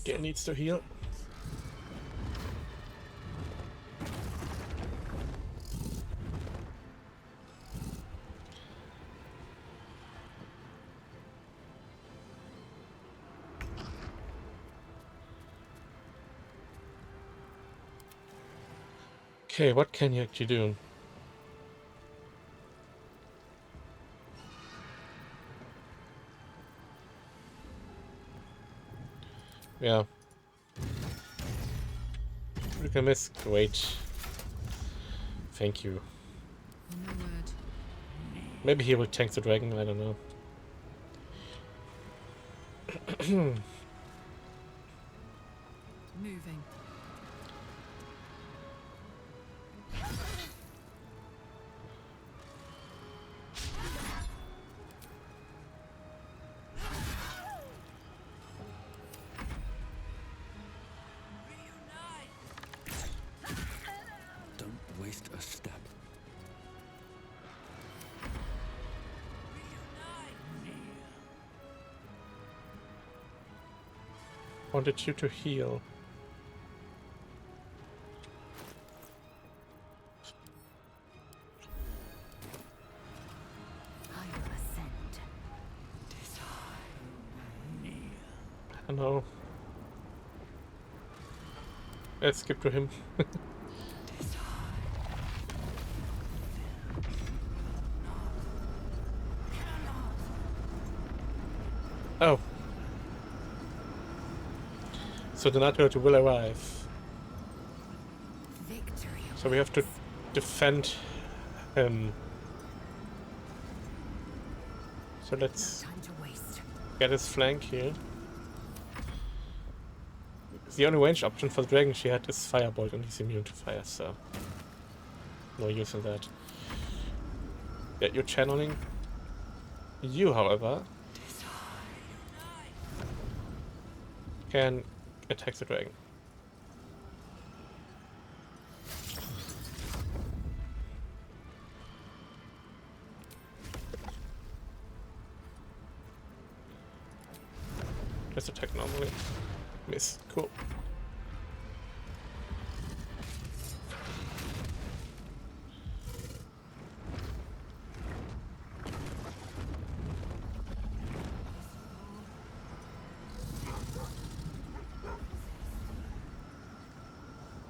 It needs to heal. Okay, what can you actually do? Yeah. You can miss. Great. Thank you. Maybe he will tank the dragon, I don't know. Moving. Don't waste a step. Wanted you to heal. I know. Let's skip to him. Oh. So the Night Lord will arrive. So we have to defend him. So let's get his flank here. The only range option for the dragon she had is Firebolt, and he's immune to fire, so no use in that. Yeah, you're channeling. You, however, can attack the dragon. Just attack normally. Miss. Cool.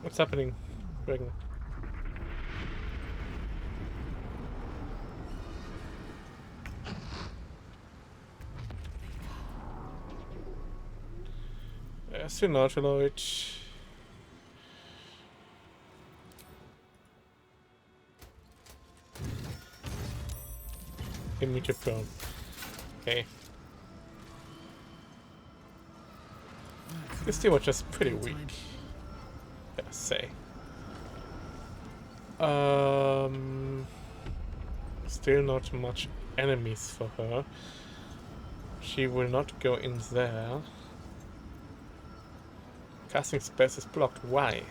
What's happening, dragon? Still not Lloyd. Immediate prone. Okay. This team was just pretty weak, I gotta say. Still not much enemies for her. She will not go in there. Casting space is blocked. Why?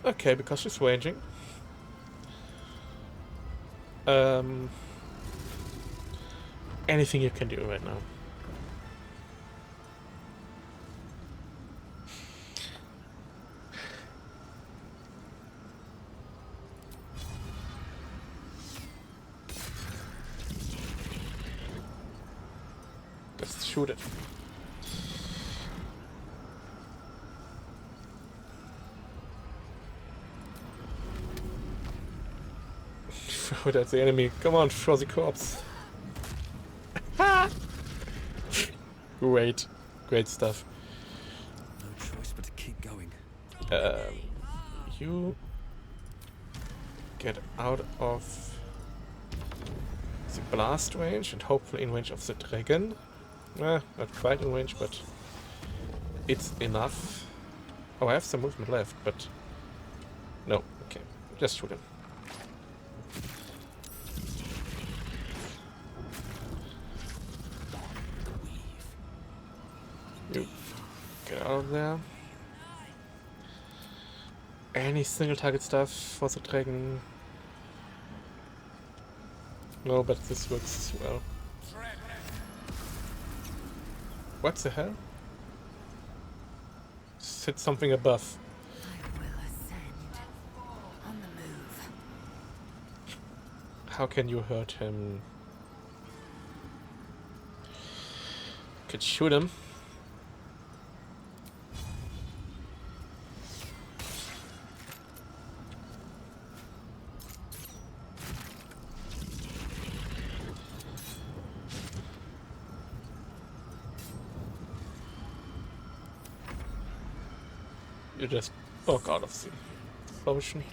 Okay, because she's raging. Anything you can do right now. Just shoot it. Throw it at the enemy. Come on, throw the corpse. Great. Great stuff. No choice but to keep going. You get out of the blast range and hopefully in range of the dragon. Not quite in range, but it's enough. Oh, I have some movement left, but no. Okay, just shoot him. You get out of there. Any single target stuff for the dragon? No, but this works well. What the hell? Hit something above. How can you hurt him? Could shoot him. You just walk out of the potion.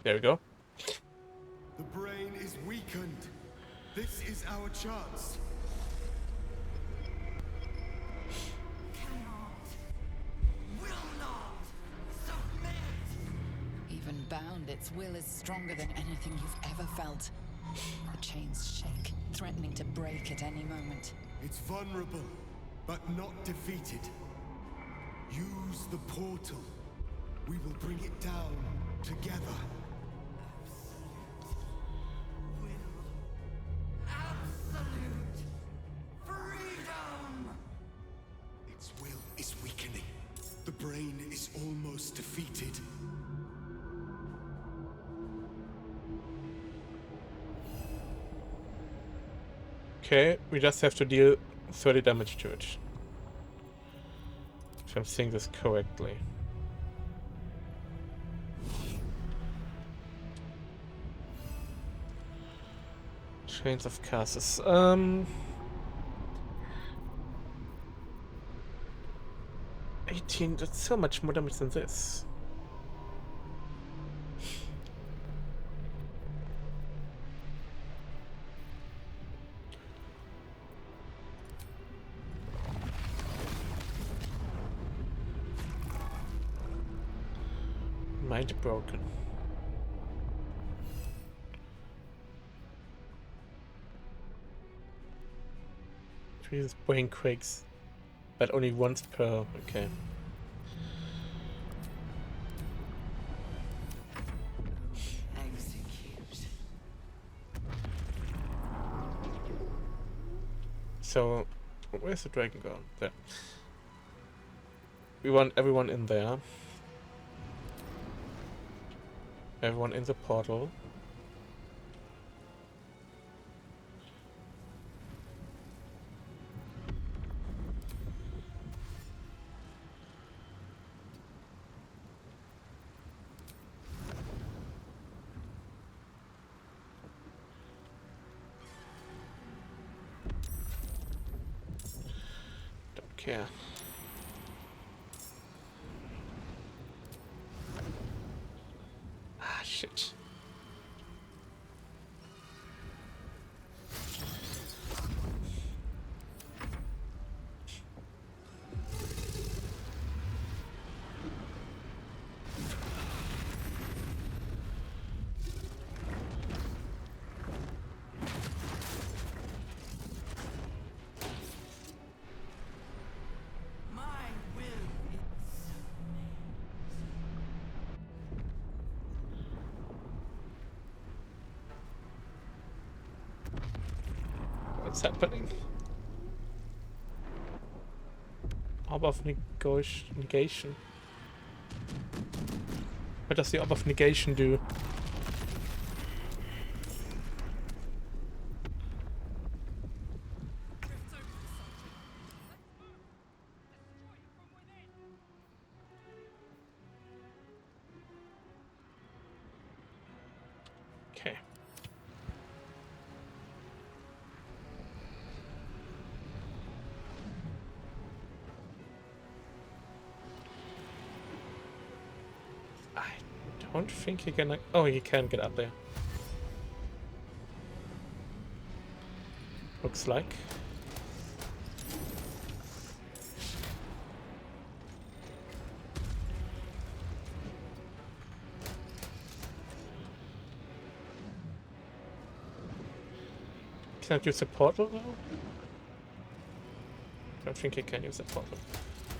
There we go. The brain is weakened. This is our chance. Even bound, its will is stronger than anything you've ever felt. The chains shake, threatening to break at any moment. It's vulnerable, but not defeated. Use the portal. We will bring it down together. Absolute freedom! Its will is weakening. The brain is almost defeated. Okay, we just have to deal 30 damage to it. If I'm seeing this correctly. Chains of curses. 18, that's so much more damage than this. Mind broken. Jesus, brain quakes. But only once per... okay. Execute. So, where's the dragon gone? There. We want everyone in there. Everyone in the portal. Don't care. Ah, shit. My What's happening? Orb of negation. What does the Orb of negation do? Okay. I don't think he can. Oh, he can get up there. Looks like. Can I use the portal now? I don't think he can use the portal.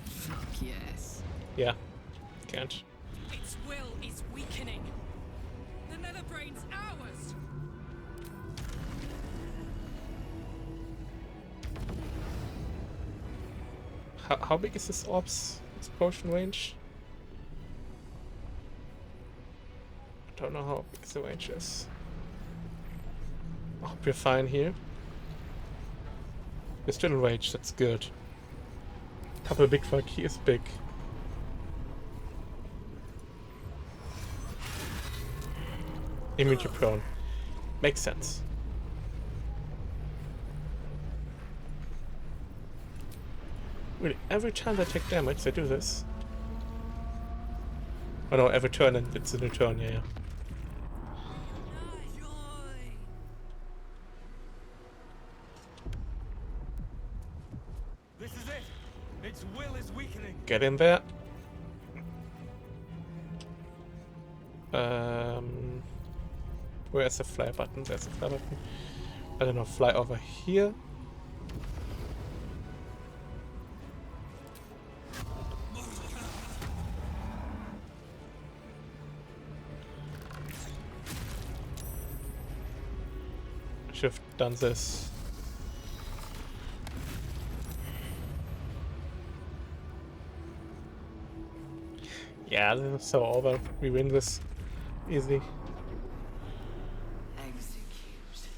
Fuck yes. Yeah, can't. Its will is weakening. The Netherbrain's ours. How big is this orb's explosion range? I don't know how big the range is. I hope you're fine here. You're still in range, that's good. Couple big fuck, he is big. Immune to prone. Makes sense. Really, every time they take damage, they do this. Oh no, every turn and it's a new turn, yeah. This is it. Its will is weakening. Get in there. Where's the fly button? There's the fly button. I don't know, fly over here. Should have done this. Yeah, this is so over. We win this easy. Execute.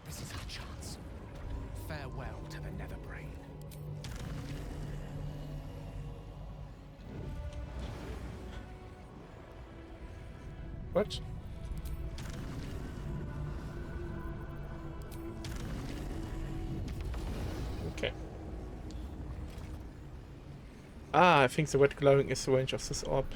This is our chance. Farewell to the Netherbrain. What? Okay. Ah, I think the red glowing is the range of this orb.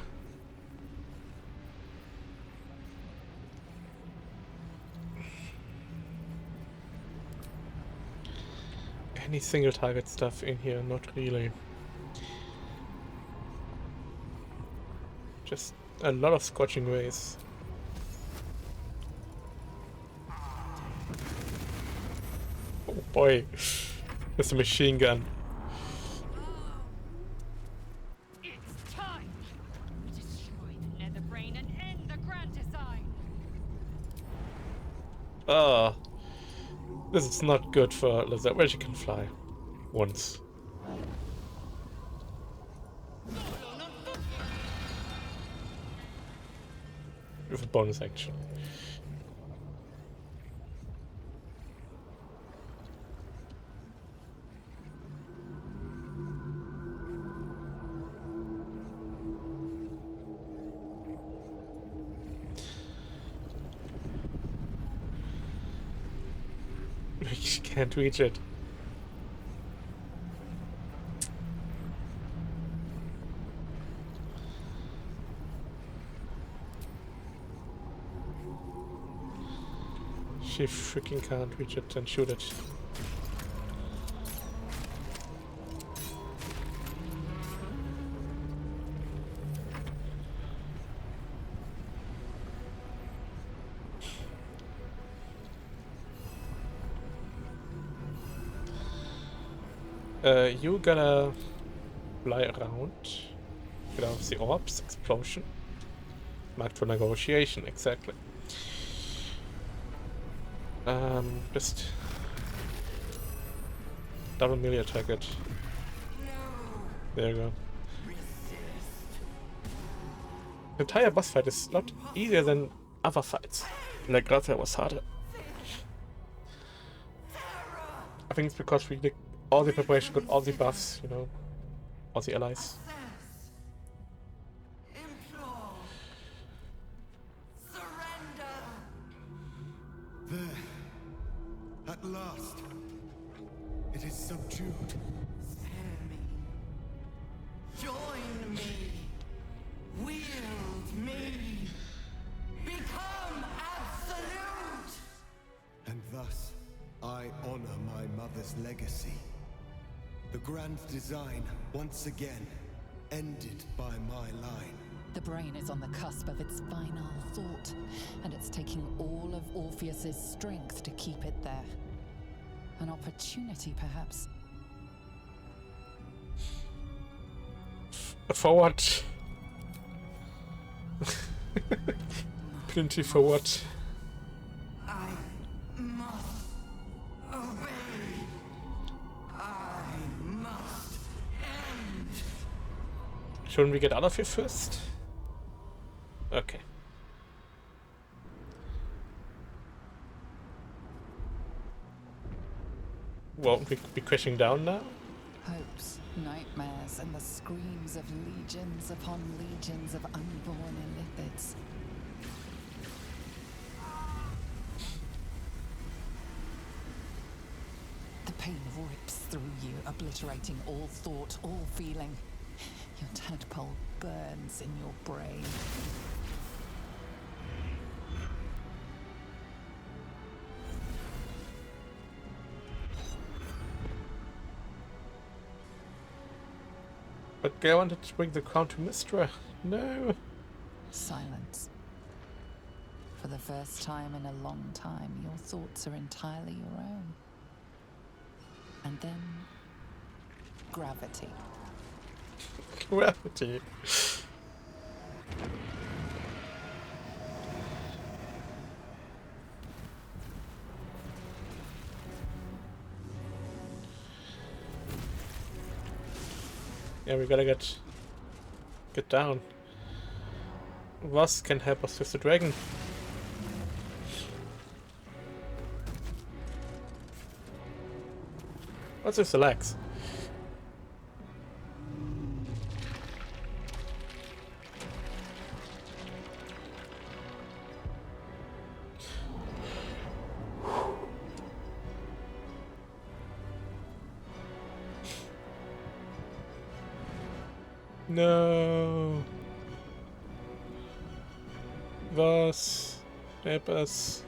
Any single target stuff in here? Not really. Just a lot of scorching rays. Oh boy, there's a machine gun. It's time. Destroy the Netherbrain and end the Grand Design. Ah, this is not good for Lizard. Well, she can fly once. With a bonus action. She can't reach it. She freaking can't reach it and shoot it. You gotta fly around. Get out of the orbs. Explosion. Marked for negotiation, exactly. Just double melee attack it. There you go. The entire boss fight is not easier than other fights. Like Gratia was harder. I think it's because we did all the preparation, got all the buffs, you know, all the allies. There. At last. It is subdued. Spare me. Join me. Wield me. Become absolute. And thus, I honor my mother's legacy. The grand design, once again, ended by my line. The brain is on the cusp of its final thought, and it's taking all of Orpheus's strength to keep it there. An opportunity, perhaps. For what? Plenty for what? I must obey. I must end. Shouldn't we get out of here first? Okay. Won't we be crashing down now? Hopes, nightmares, and the screams of legions upon legions of unborn illithids. The pain rips through you, obliterating all thought, all feeling. Your tadpole burns in your brain. But I wanted to bring the crown to Mystra. No. Silence. For the first time in a long time, your thoughts are entirely your own. And then gravity. Gravity. Yeah, we gotta get down. Voss can help us with the dragon. What's with the legs? No. Voss, help us.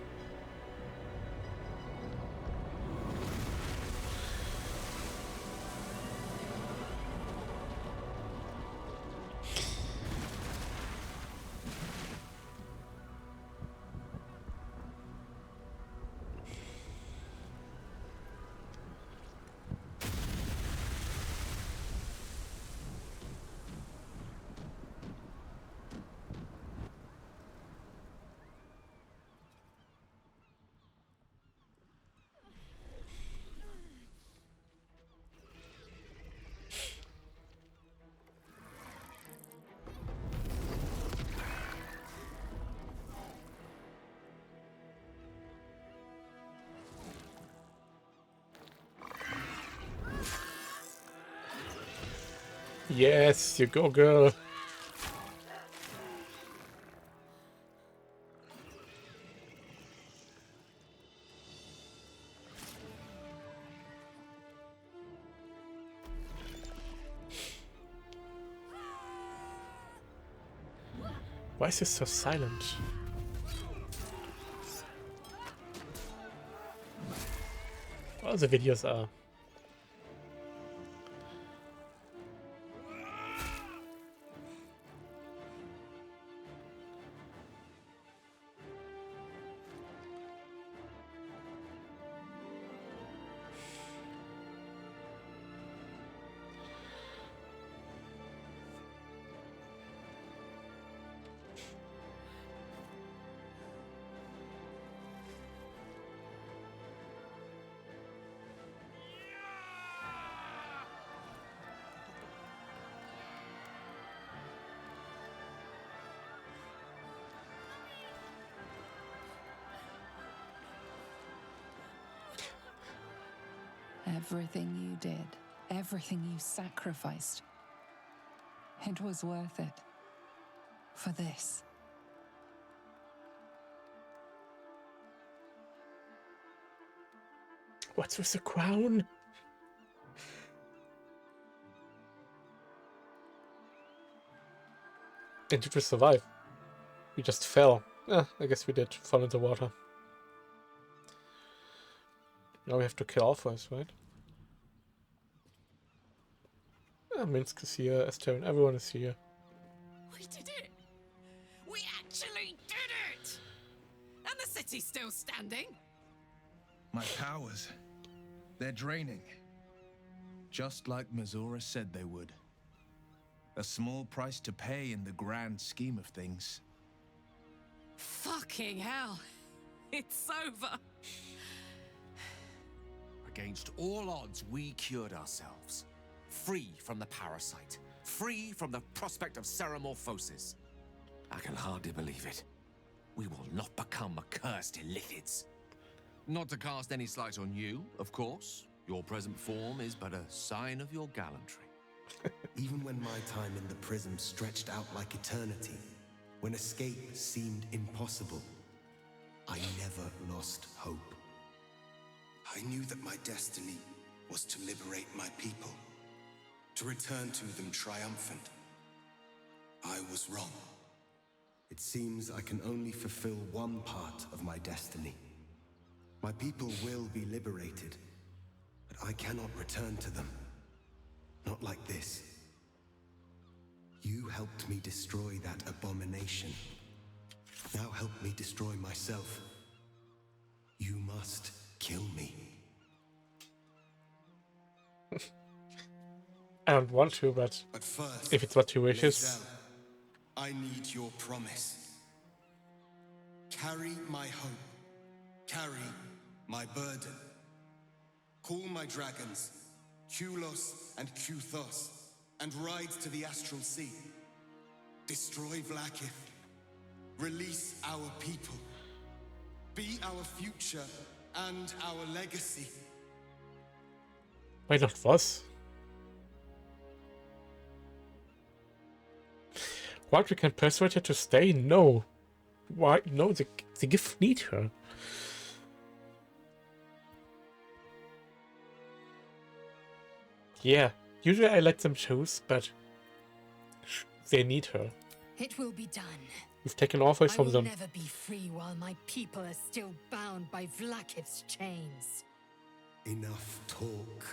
Yes, you go, girl. Why is this so silent? All the videos are. Everything you did, everything you sacrificed, it was worth it. For this. What's with the crown? And did we survive? We just fell. I guess we did fall into water. Now we have to kill Alphas, right? Minsk is here, Esther, everyone is here. We did it! We actually did it! And the city's still standing. My powers, they're draining. Just like Mazora said they would. A small price to pay in the grand scheme of things. Fucking hell. It's over. Against all odds, we cured ourselves. Free from the parasite. Free from the prospect of ceremorphosis. I can hardly believe it. We will not become accursed illithids. Not to cast any slight on you, of course. Your present form is but a sign of your gallantry. Even when my time in the prism stretched out like eternity, when escape seemed impossible, I never lost hope. I knew that my destiny was to liberate my people, to return to them triumphant. I was wrong. It seems I can only fulfill one part of my destiny. My people will be liberated, but I cannot return to them. Not like this. You helped me destroy that abomination. Now help me destroy myself. You must kill me. I don't want to, but first, if it's what he wishes. Lae'zel, I need your promise. Carry my hope. Carry my burden. Call my dragons, Kulos and Kuthos, and ride to the Astral Sea. Destroy Vlaakith. Release our people. Be our future and our legacy. Why not was? What, we can persuade her to stay? No. Why? No, the gift need her. Yeah, usually I let them choose, but they need her. It will be done. We've taken offers from them. I will never be free while my people are still bound by Vlaakith's chains. Enough talk.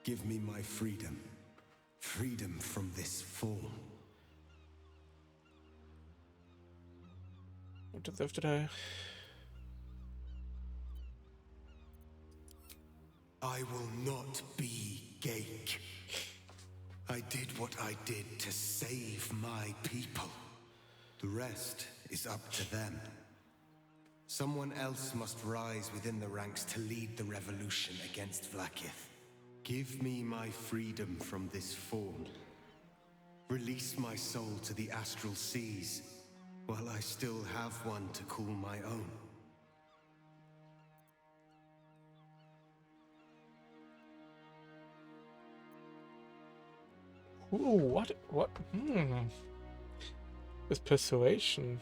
Give me my freedom. Freedom from this form. What deserve to die? I will not be Gake. I did what I did to save my people. The rest is up to them. Someone else must rise within the ranks to lead the revolution against Vlaakith. Give me my freedom from this form. Release my soul to the astral seas, while I still have one to call my own. Ooh, what? This persuasion.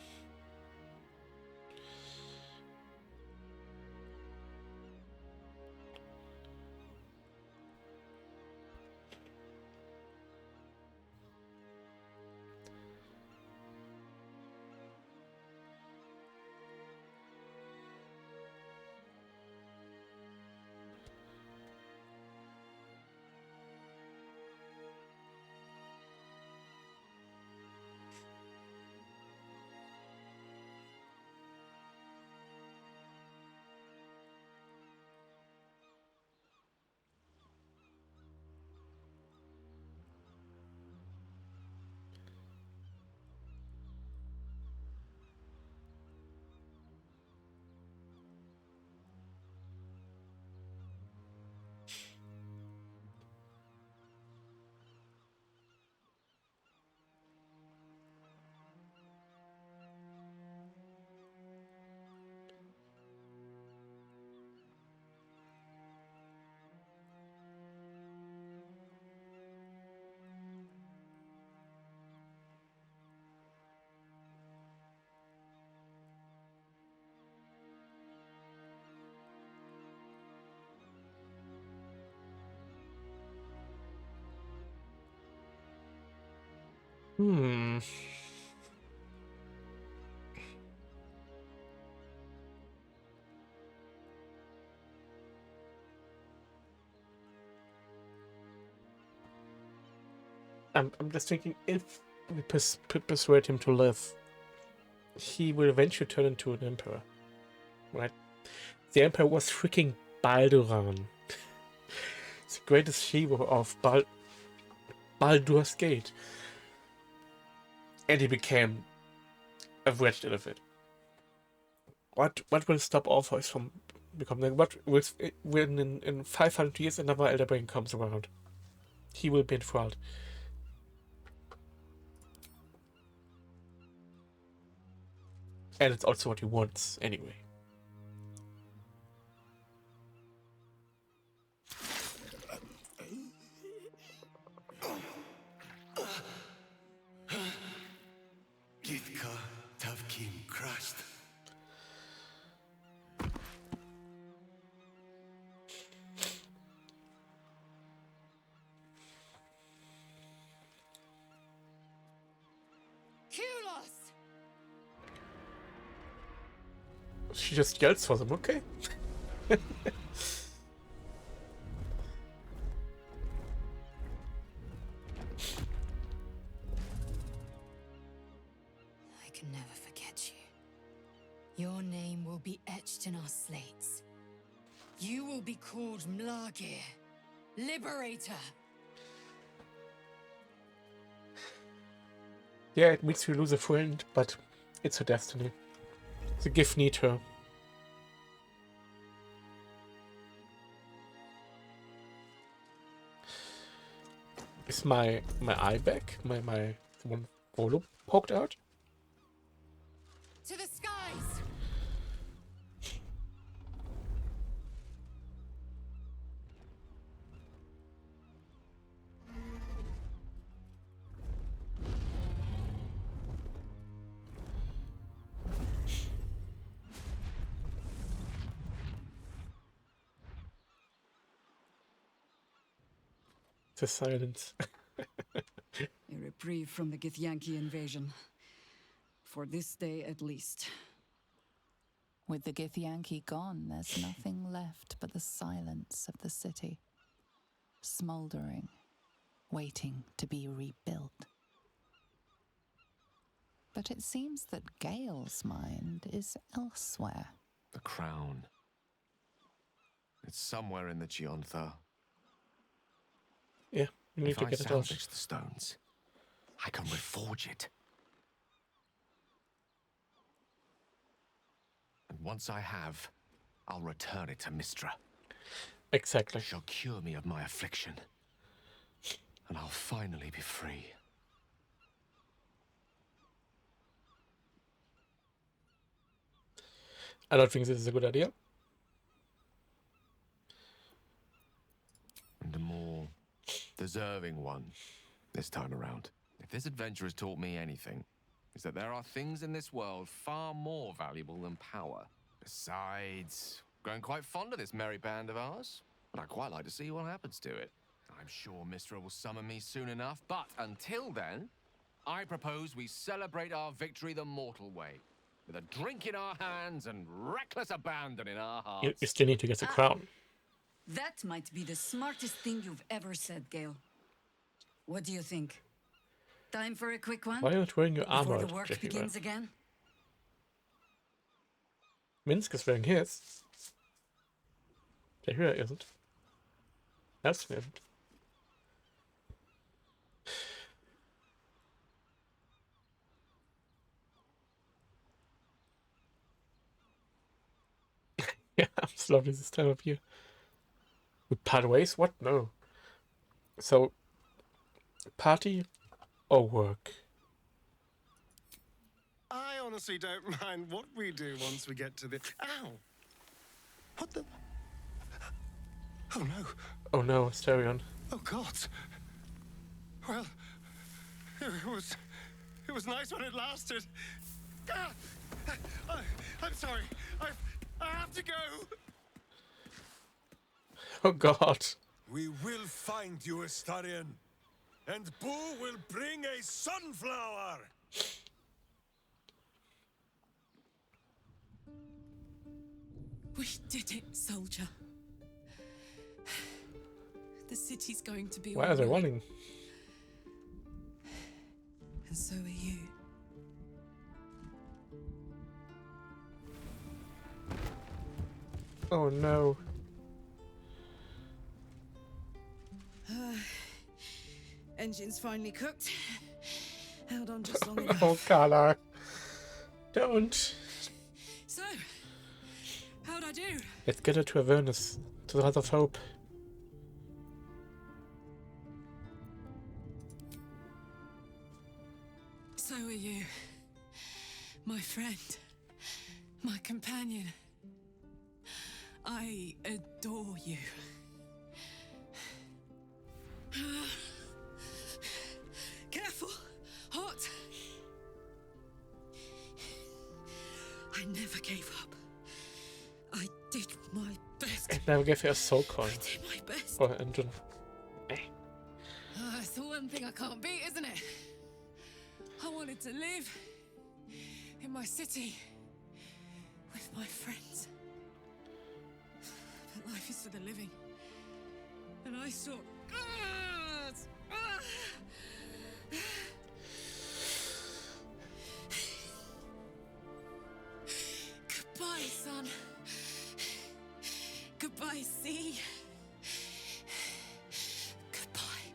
Hmm. I'm just thinking, if we persuade him to live, he will eventually turn into an emperor, right? The emperor was freaking Balduran, the greatest hero of Baldur's Gate, and he became a wretched elephant. What will stop Orpheus from becoming? What will when in 500 years another Elder Brain comes around? He will be enthralled. And it's also what he wants, anyway. Githka Tavkim crashed. Kulos! She just yells for them, okay? I can never forget you. Your name will be etched in our slates. You will be called Mlagir, Liberator. Yeah, it makes you lose a friend, but it's her destiny. The gift need her. Is my eye back? My one photo poked out? To the skies! The silence. A reprieve from the Githyanki invasion. For this day at least. With the Githyanki gone, there's nothing left but the silence of the city. Smouldering, waiting to be rebuilt. But it seems that Gale's mind is elsewhere. The crown. It's somewhere in the Giontha. Yeah, you need if to I get it out. salvage the stones, I can reforge it. And once I have, I'll return it to Mistra. Exactly. She'll cure me of my affliction. And I'll finally be free. I don't think this is a good idea. And a more deserving one this time around. If this adventure has taught me anything, it's that there are things in this world far more valuable than power. Besides, grown quite fond of this merry band of ours, and I'd quite like to see what happens to it. I'm sure Mistra will summon me soon enough, but until then, I propose we celebrate our victory the mortal way, with a drink in our hands and reckless abandon in our hearts. You still need to get the crown. That might be the smartest thing you've ever said, Gale. What do you think? Time for a quick one? Why are you not wearing your armor? Before the work begins again? Minsk is wearing his. Jahira isn't. Nelson isn't. Yeah, it's lovely this time of year. We part ways? What? No. So, party or work? I honestly don't mind what we do once we get to the... Ow! What the... Oh no. Oh no, Asterion. Oh God. Well, it was nice when it lasted. Ah! I'm sorry. I have to go. Oh God. We will find you, Astarion. And Boo will bring a sunflower! We did it, soldier. The city's going to be Why are they all right. running? And so are you. Oh no. Engine's finally cooked. Held on just long enough. Oh, Carla. Don't. So, how'd I do? Let's get her to Avernus, to the Heart of Hope. So are you. My friend. My companion. I adore you. Careful! Hot! I never gave up. I did my best. I never gave her a soul coin. I did my best. Or engine. It's the one thing I can't beat, isn't it? I wanted to live in my city with my friends. But life is for the living. And I saw... Goodbye, son. Goodbye, sea. Goodbye.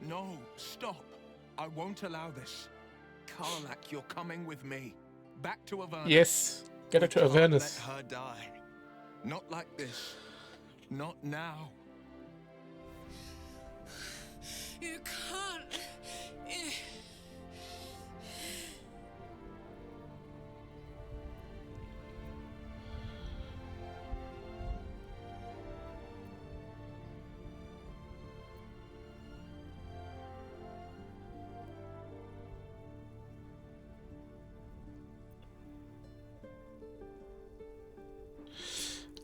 No, stop. I won't allow this. Karlak, you're coming with me. Back to Avernus. Yes. Get her to Avernus. Let her die. Not like this. Not now. You can't.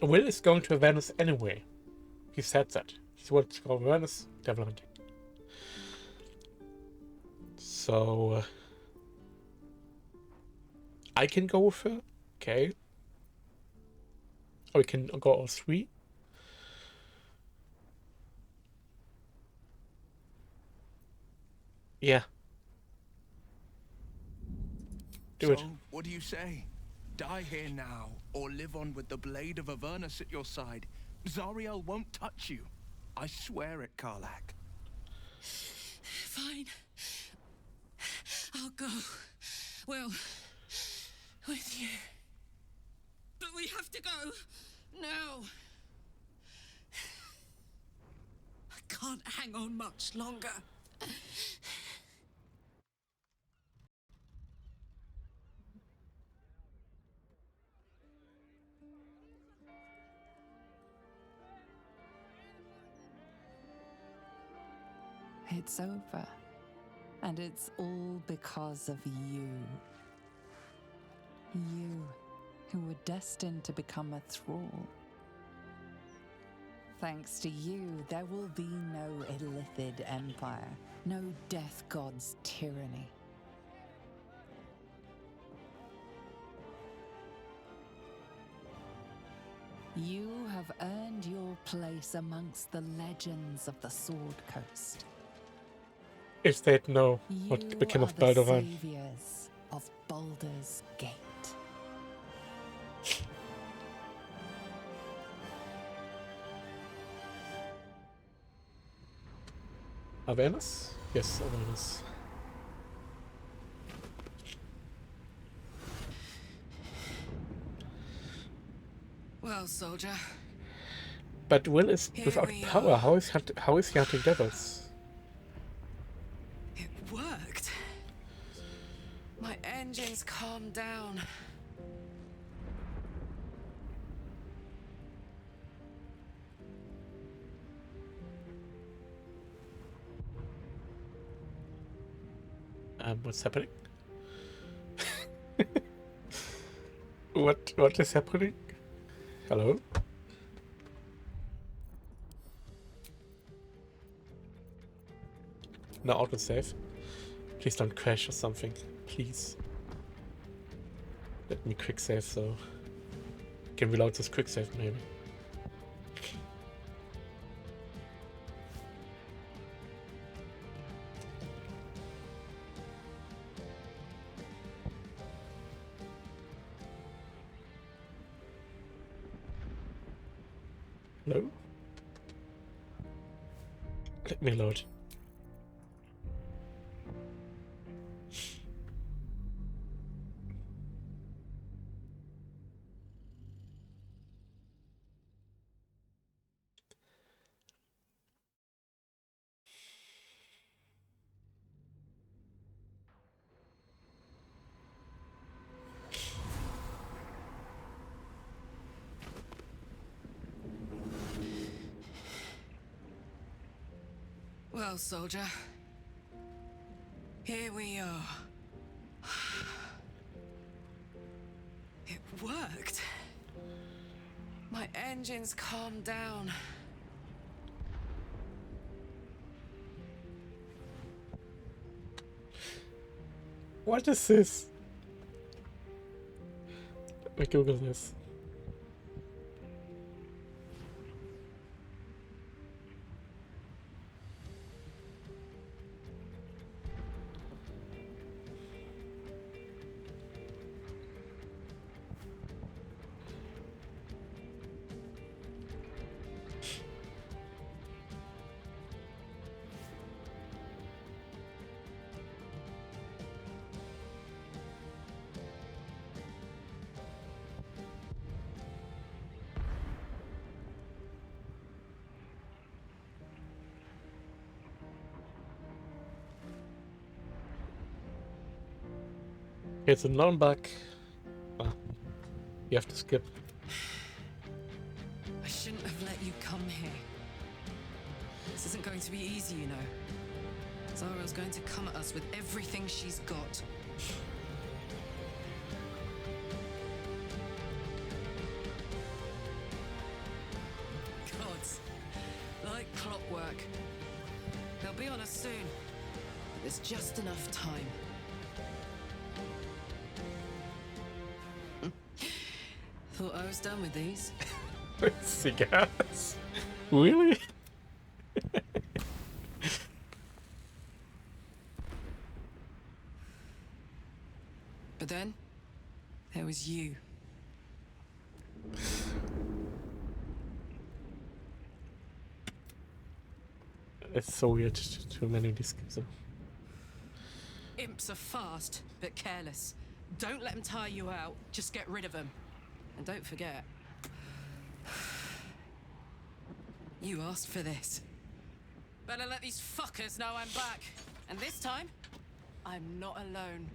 Will is going to Avernus anyway. He said that. He wants to go to Avernus, devil hunting. So... I can go with her. Okay. Or we can go all three. Yeah. Do it. So, what do you say? Die here now, or live on with the blade of Avernus at your side. Zariel won't touch you. I swear it, Karlak. Fine. I'll go. Well, with you. But we have to go now. I can't hang on much longer. It's over. And it's all because of you. You, who were destined to become a thrall. Thanks to you, there will be no Illithid empire, no death god's tyranny. You have earned your place amongst the legends of the Sword Coast. If they'd know what became of Baldurs. Saviors of Baldur's Gate. Avernus? Yes, Avernus. Well, soldier. But Will is Here without we power. are. How is he hunting devils? It worked. My engines calmed down. What's happening? What is happening? Hello? No autosave. Please don't crash or something. Please. Let me quick save so I can reload this quick save maybe. No? Let me load. Well, soldier. Here we are. It worked. My engines calmed down. What is this? Let me Google this. It's a non-bug. Ah, you have to skip. I shouldn't have let you come here. This isn't going to be easy, you know. Zara's going to come at us with everything she's got. Gods, like clockwork. They'll be on us soon. But there's just enough time. Thought I was done with these. Cigars? Really? But then, there was you. It's so weird to many discs. Imps are fast, but careless. Don't let them tire you out, just get rid of them. And don't forget, you asked for this. Better let these fuckers know I'm back. And this time, I'm not alone.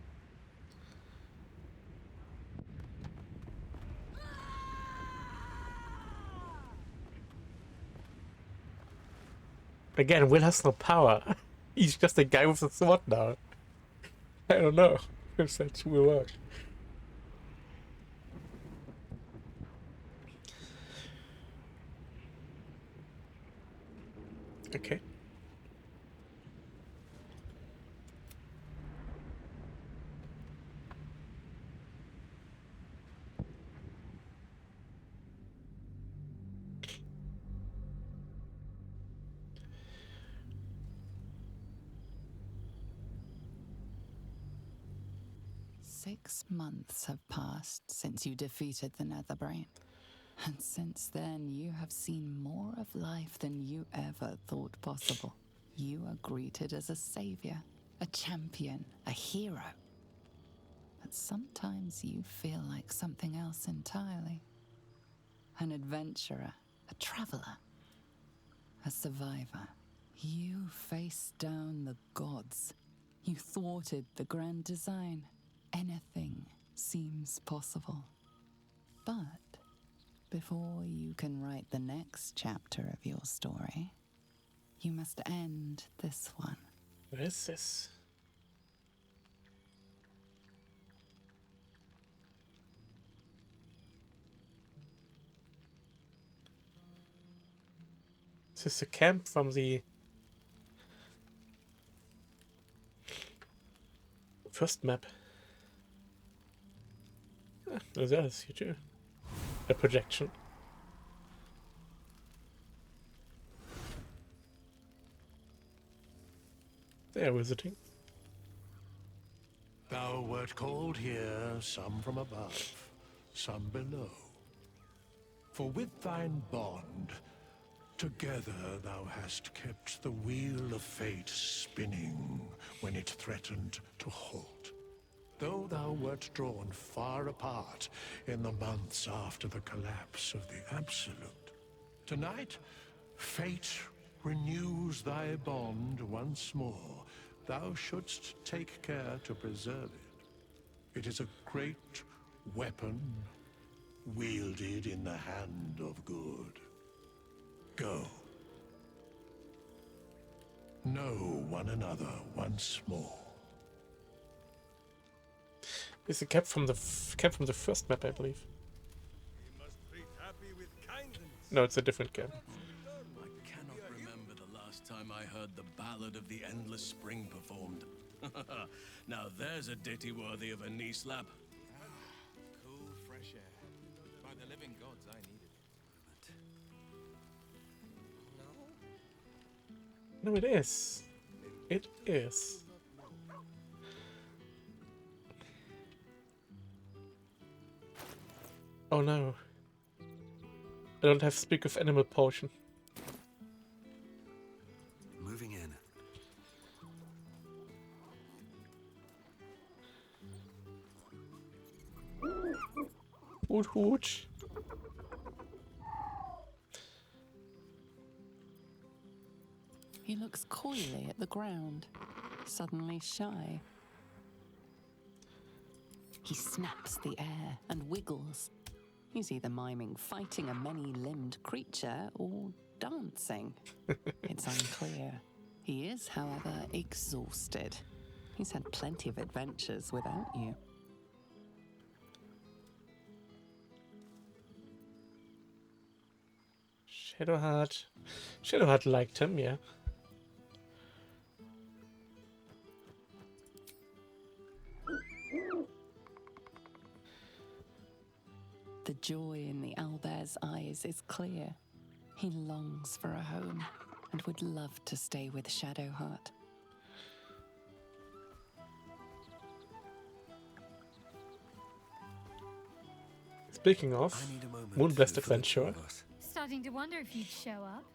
Again, Will has no power. He's just a guy with a sword now. I don't know if that will work. Okay. Six months have passed since you defeated the Netherbrain. And since then, you have seen more of life than you ever thought possible. You are greeted as a savior, a champion, a hero. But sometimes you feel like something else entirely. An adventurer, a traveler, a survivor. You faced down the gods. You thwarted the grand design. Anything seems possible. But before you can write the next chapter of your story, you must end this one. What is this? Is this a camp from the First map. Ah, there's you too. A projection. They are visiting. Thou wert called here, some from above, some below. For with thine bond, together thou hast kept the wheel of fate spinning when it threatened to halt. Though thou wert drawn far apart in the months after the collapse of the Absolute, tonight, fate renews thy bond once more. Thou shouldst take care to preserve it. It is a great weapon, wielded in the hand of good. Go. Know one another once more. It's a cap from the first map, I believe. No, it's a different cap. I cannot remember the last time I heard the Ballad of the Endless Spring performed. Now there's a ditty worthy of a knee slap. Cool, fresh air. By the living gods, I need it. No, it is. It is. Oh no. I don't have Speak of Animal potion. Moving in. Hoot hoot. He looks coyly at the ground, suddenly shy. He snaps the air and wiggles. He's either miming fighting a many-limbed creature or dancing. It's unclear. He is, however, exhausted. He's had plenty of adventures without you. Shadowheart. Shadowheart liked him, yeah. The joy in the owlbear's eyes is clear. He longs for a home and would love to stay with Shadowheart. Speaking of Moonblast Adventure, Starting to wonder if you'd show up.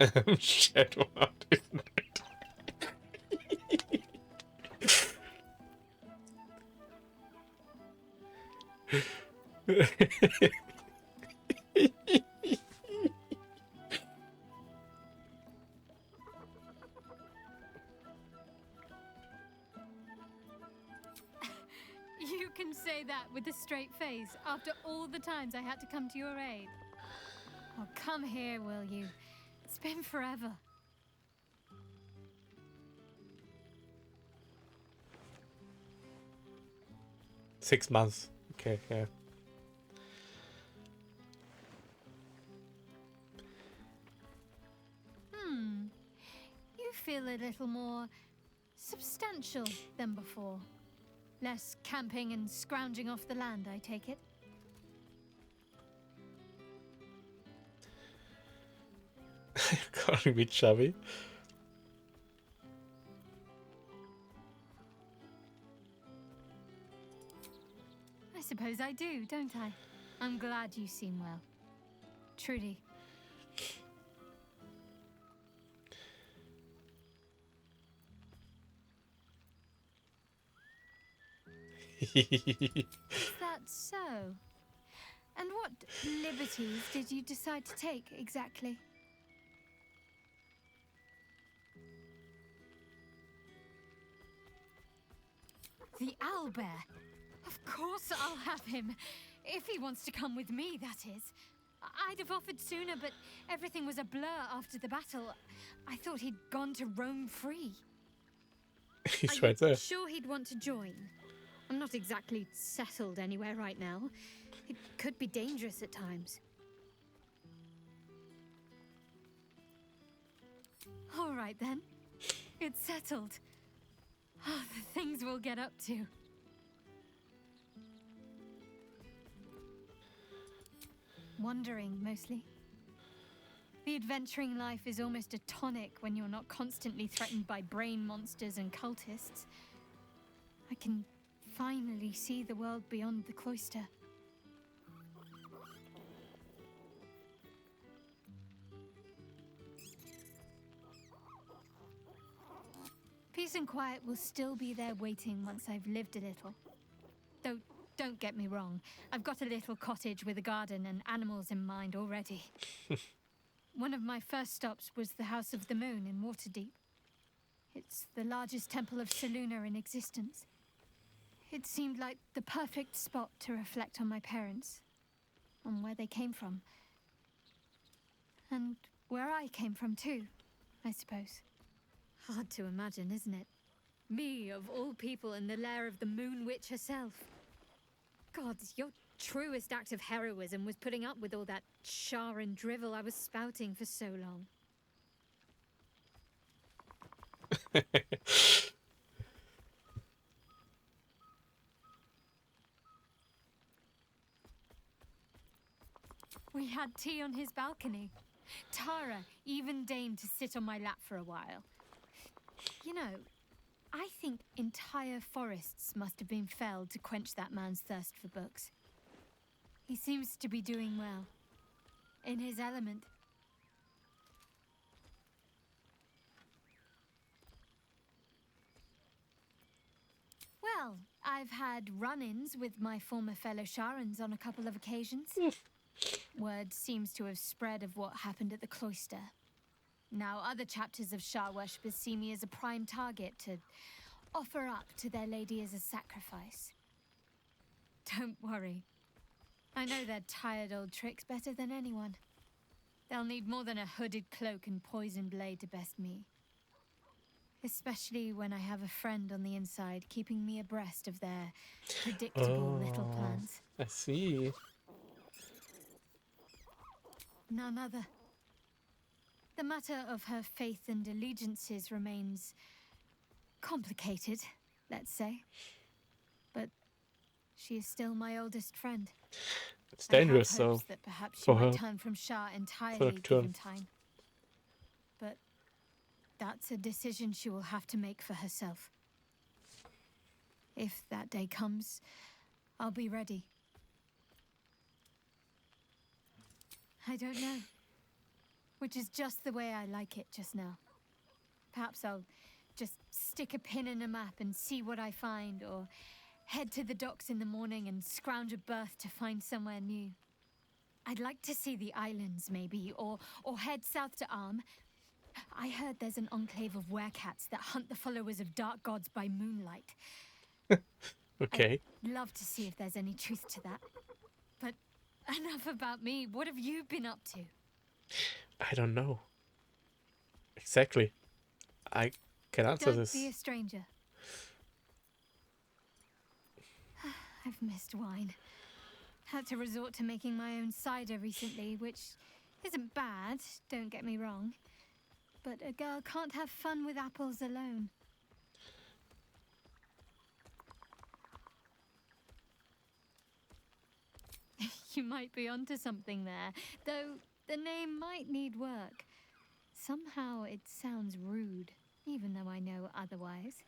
Shadowheart, isn't it? You can say that with a straight face after all the times I had to come to your aid. Oh, come here, will you? It's been forever. Six months. Okay, yeah. You feel a little more substantial than before. Less camping and scrounging off the land, I take it. Calling me chubby. I suppose I do, don't I? I'm glad you seem well. Trudy. Is that so? And what liberties did you decide to take exactly? The owlbear. Of course I'll have him. If he wants to come with me, that is. I'd have offered sooner, but everything was a blur after the battle. I thought he'd gone to roam free. He's right there. Sure he'd want to join? I'm not exactly settled anywhere right now. It could be dangerous at times. All right then. It's settled. Oh, the things we'll get up to. Wandering, mostly. The adventuring life is almost a tonic when you're not constantly threatened by brain monsters and cultists. I can finally see the world beyond the cloister. Peace and quiet will still be there waiting once I've lived a little. Though, don't get me wrong, I've got a little cottage with a garden and animals in mind already. One of my first stops was the House of the Moon in Waterdeep. It's the largest temple of Selûne in existence. It seemed like the perfect spot to reflect on my parents, on where they came from. And where I came from too, I suppose. Hard to imagine, isn't it? Me, of all people, in the lair of the Moon Witch herself. God, your truest act of heroism was putting up with all that char and drivel I was spouting for so long. We had tea on his balcony. Tara even deigned to sit on my lap for a while. You know, I think entire forests must have been felled to quench that man's thirst for books. He seems to be doing well. In his element. Well, I've had run-ins with my former fellow Sharans on a couple of occasions. Word seems to have spread of what happened at the cloister. Now other chapters of Shar worshippers see me as a prime target to offer up to their lady as a sacrifice. Don't worry. I know their tired old tricks better than anyone. They'll need more than a hooded cloak and poisoned blade to best me. Especially when I have a friend on the inside keeping me abreast of their predictable little plans. I see. None other. The matter of her faith and allegiances remains complicated, let's say. But she is still my oldest friend. It's dangerous, I have so hopes that perhaps she for might her. turn from Shah For entirely her given turn. time. But that's a decision she will have to make for herself. If that day comes, I'll be ready. I don't know. Which is just the way I like it just now. Perhaps I'll just stick a pin in a map and see what I find, or head to the docks in the morning and scrounge a berth to find somewhere new. I'd like to see the islands, maybe, or head south to Arm. I heard there's an enclave of werecats that hunt the followers of dark gods by moonlight. Okay. I'd love to see if there's any truth to that. But enough about me. What have you been up to? I don't know. Exactly. I can answer Don't this. be a stranger. I've missed wine. Had to resort to making my own cider recently, which isn't bad, don't get me wrong. But a girl can't have fun with apples alone. You might be onto something there, though the name might need work. Somehow it sounds rude, even though I know otherwise.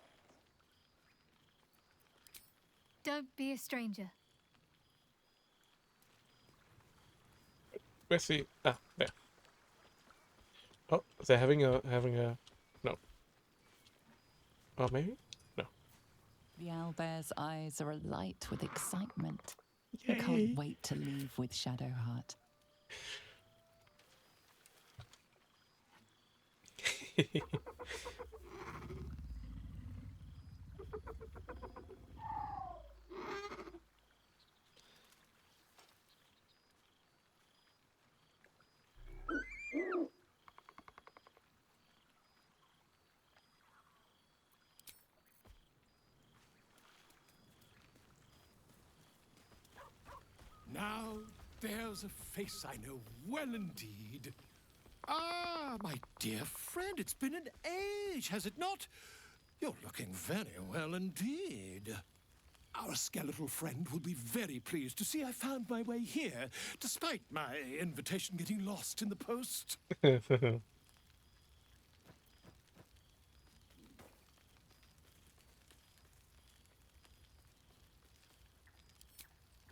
Don't be a stranger. Where's he? Ah, there. Oh, they're having a no. Oh, maybe? No. The owlbear's eyes are alight with excitement. He Yay. can't wait to leave with Shadowheart. Now there's a face I know well indeed. Ah, my dear friend, it's been an age, has it not? You're looking very well indeed. Our skeletal friend will be very pleased to see I found my way here, despite my invitation getting lost in the post.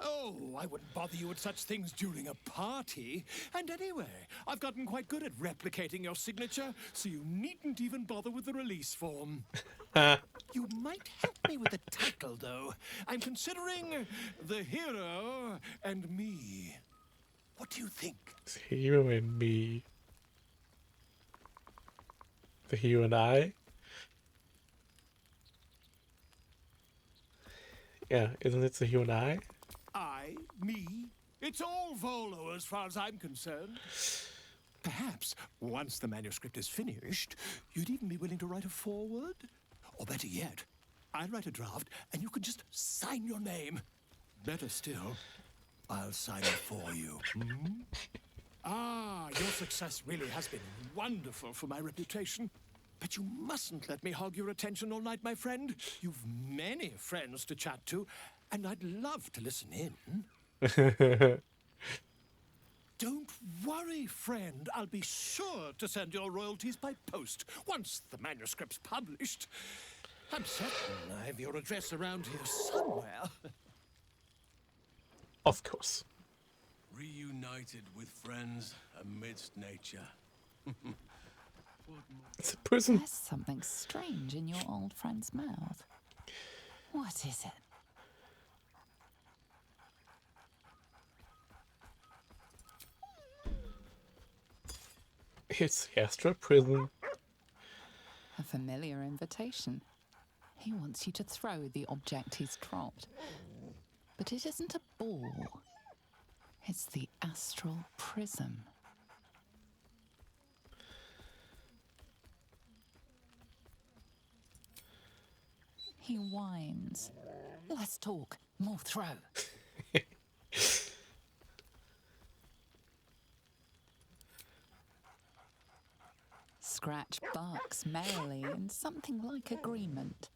Oh, I wouldn't bother you with such things during a party. And anyway, I've gotten quite good at replicating your signature, so you needn't even bother with the release form. You might help me with the title, though. I'm considering The Hero and Me. What do you think? The hero and me. The hero and I. Yeah, isn't it the hero and I? I, me, it's all Volo as far as I'm concerned. Perhaps, once the manuscript is finished, you'd even be willing to write a foreword? Or better yet, I'll write a draft and you can just sign your name. Better still, I'll sign it for you. Ah, your success really has been wonderful for my reputation. But you mustn't let me hog your attention all night, my friend. You've many friends to chat to, and I'd love to listen in. Don't worry, friend. I'll be sure to send your royalties by post once the manuscript's published. I'm certain I have your address around here somewhere. Of course. Reunited with friends amidst nature. It's a prison. There's something strange in your old friend's mouth. What is it? It's the astral prison. A familiar invitation. He wants you to throw the object he's dropped. But it isn't a ball. It's the astral prism. He whines. Less talk, more throw. Scratch barks merrily in something like agreement.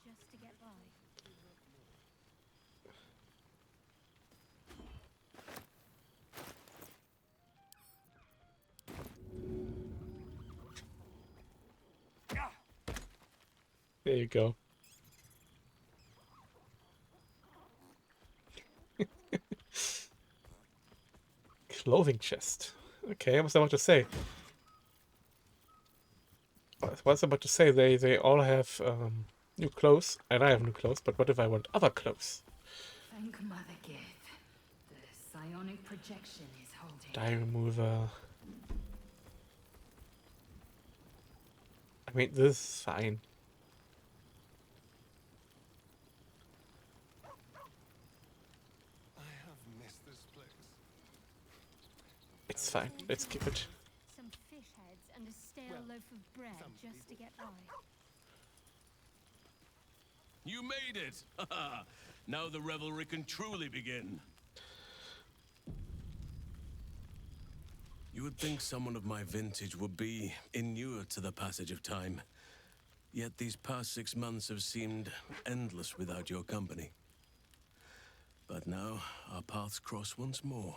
Just to get by. There you go. Clothing chest. Okay, I was about to say. I was about to say they all have new clothes, and I have new clothes. But what if I want other clothes? Thank Mother Gith. The psionic projection is holding. Dye remover. I mean, this is fine. I have missed this place. It's fine. Let's keep it. Some fish heads and a stale loaf of bread just to get by. You made it! Now the revelry can truly begin. You would think someone of my vintage would be inured to the passage of time. Yet these past 6 months have seemed endless without your company. But now, our paths cross once more.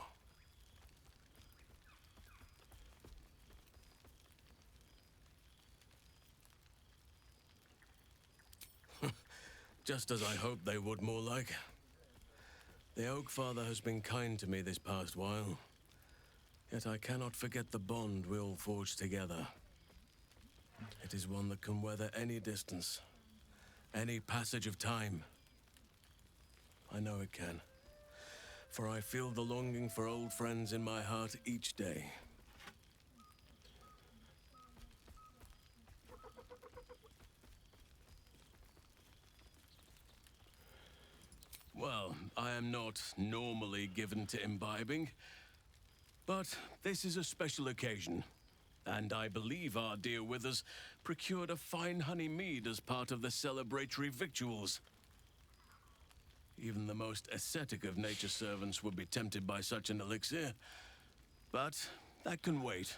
Just as I hoped they would, more like. The Oak Father has been kind to me this past while. Yet I cannot forget the bond we all forged together. It is one that can weather any distance, any passage of time. I know it can, for I feel the longing for old friends in my heart each day. Well, I am am not normally given to imbibing, but this is a special occasion, and I believe our dear Withers procured a fine honey mead as part of the celebratory victuals. Even the most ascetic of nature's servants would be tempted by such an elixir, but that can wait.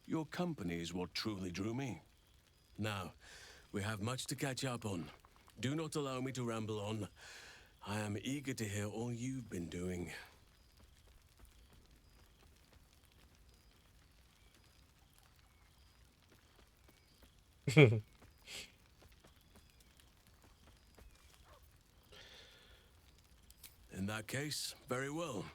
Your company is what truly drew me. Now, we have much to catch up on. Do not allow me to ramble on. I am eager to hear all you've been doing. In that case, very well.